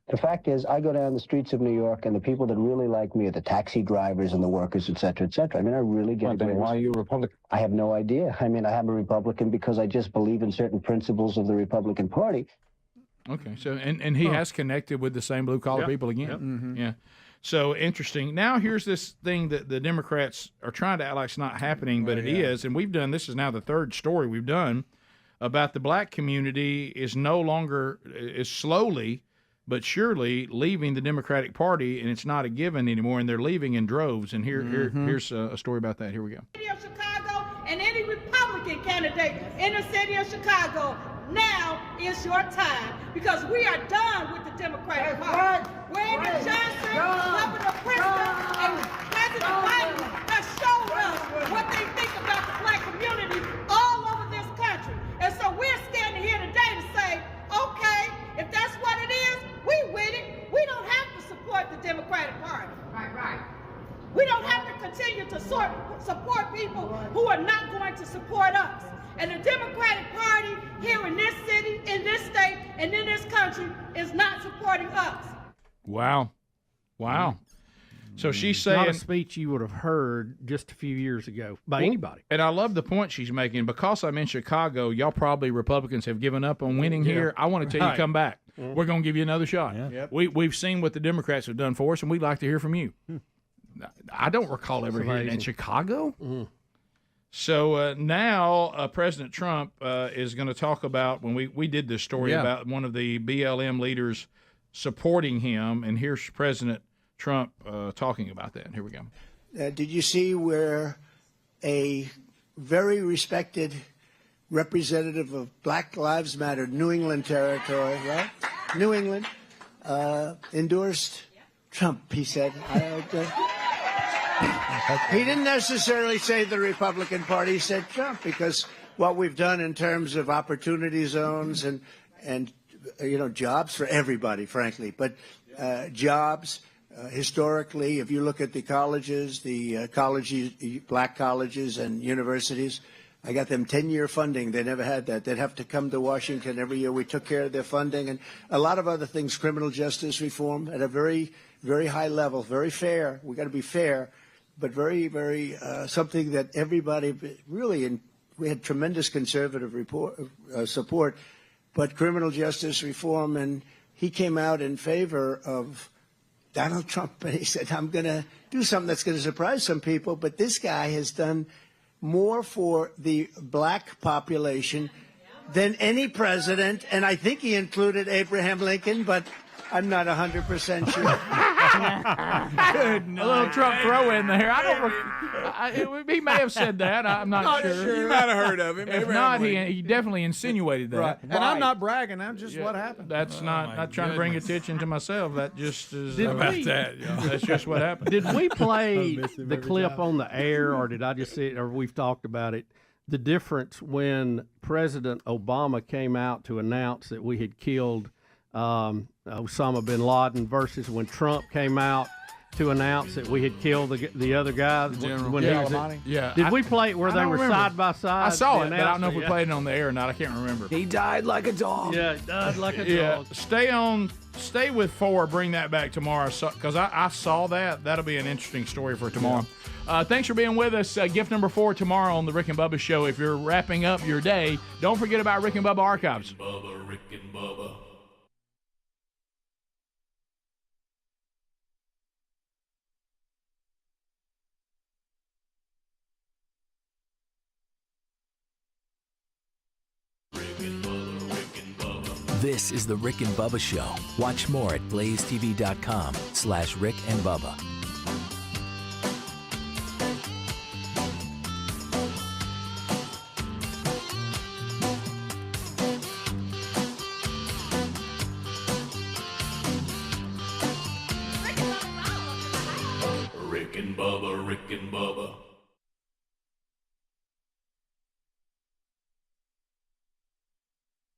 The fact is, I go down the streets of New York, and the people that really like me are the taxi drivers and the workers, et cetera, et cetera. I mean, I really get then why are you a Republican? I have no idea. I mean, I am a Republican because I just believe in certain principles of the Republican Party. Okay, so and he has connected with the same blue-collar people again. Yep. Mm-hmm. Yeah. So interesting. Now here's this thing that the Democrats are trying to act like it's not happening, but it is. And we've done, this is now the third story we've done about the black community is no longer, is slowly but surely leaving the Democratic Party, and it's not a given anymore, and they're leaving in droves. And here's a story about that. Here we go. City of Chicago and any Republican candidate in the city of Chicago, now is your time, because we are done with the Democratic Party. Randy Johnson, Governor Preston, and President Biden have shown us what they think about the black community all over this country. And so we're standing here today to say, okay, if that's what it is, we with it. We don't have to support the Democratic Party. Right. We don't have to continue to support people who are not going to support us. And the Democratic Party here in this city, in this state, and in this country is not supporting us. Wow. So she's saying, not a speech you would have heard just a few years ago by anybody. And I love the point she's making. Because I'm in Chicago, y'all probably Republicans have given up on winning here. I want to tell you, come back. We're going to give you another shot. Yep. We've seen what the Democrats have done for us, and we'd like to hear from you. I don't recall ever hearing in Chicago. So now President Trump is going to talk about, when we did this story about one of the BLM leaders supporting him, and here's President Trump talking about that. Here we go. Did you see where a very respected representative of Black Lives Matter, New England territory, right? New England, endorsed Trump, he said. He didn't necessarily say the Republican Party, he said Trump, because what we've done in terms of opportunity zones and you know, jobs for everybody, frankly, but jobs. Historically, if you look at the colleges, black colleges and universities, I got them 10-year funding. They never had that. They'd have to come to Washington every year. We took care of their funding, and a lot of other things, criminal justice reform at a very, very high level, very fair. We got to be fair, but very, very something that everybody really, and we had tremendous conservative support, but criminal justice reform, and he came out in favor of Donald Trump, and he said, I'm going to do something that's going to surprise some people, but this guy has done more for the black population than any president, and I think he included Abraham Lincoln, but I'm not 100% sure. Good night. A little Trump throw in there. He may have said that. I'm not sure. You might have heard of him. If not, he definitely insinuated that. Right. And I'm not bragging. That's just what happened. That's not trying to bring attention to myself. That just is that's just what happened. Did we play the clip on the air, or did I just see it, or we've talked about it? The difference when President Obama came out to announce that we had killed Osama bin Laden versus when Trump came out to announce that we had killed the other guy. When he was Did we play it where they were side by side? I saw it, but I don't know if we played it on the air or not. I can't remember. He died like a dog. Yeah, he died like a dog. Stay with 4. Bring that back tomorrow, because I saw that. That'll be an interesting story for tomorrow. Thanks for being with us. Gift number 4 tomorrow on the Rick and Bubba Show. If you're wrapping up your day, don't forget about Rick and Bubba Archives. Rick and Bubba. This is the Rick and Bubba Show. Watch more at blazetv.com/Rick and Bubba. Rick and Bubba, Rick and Bubba.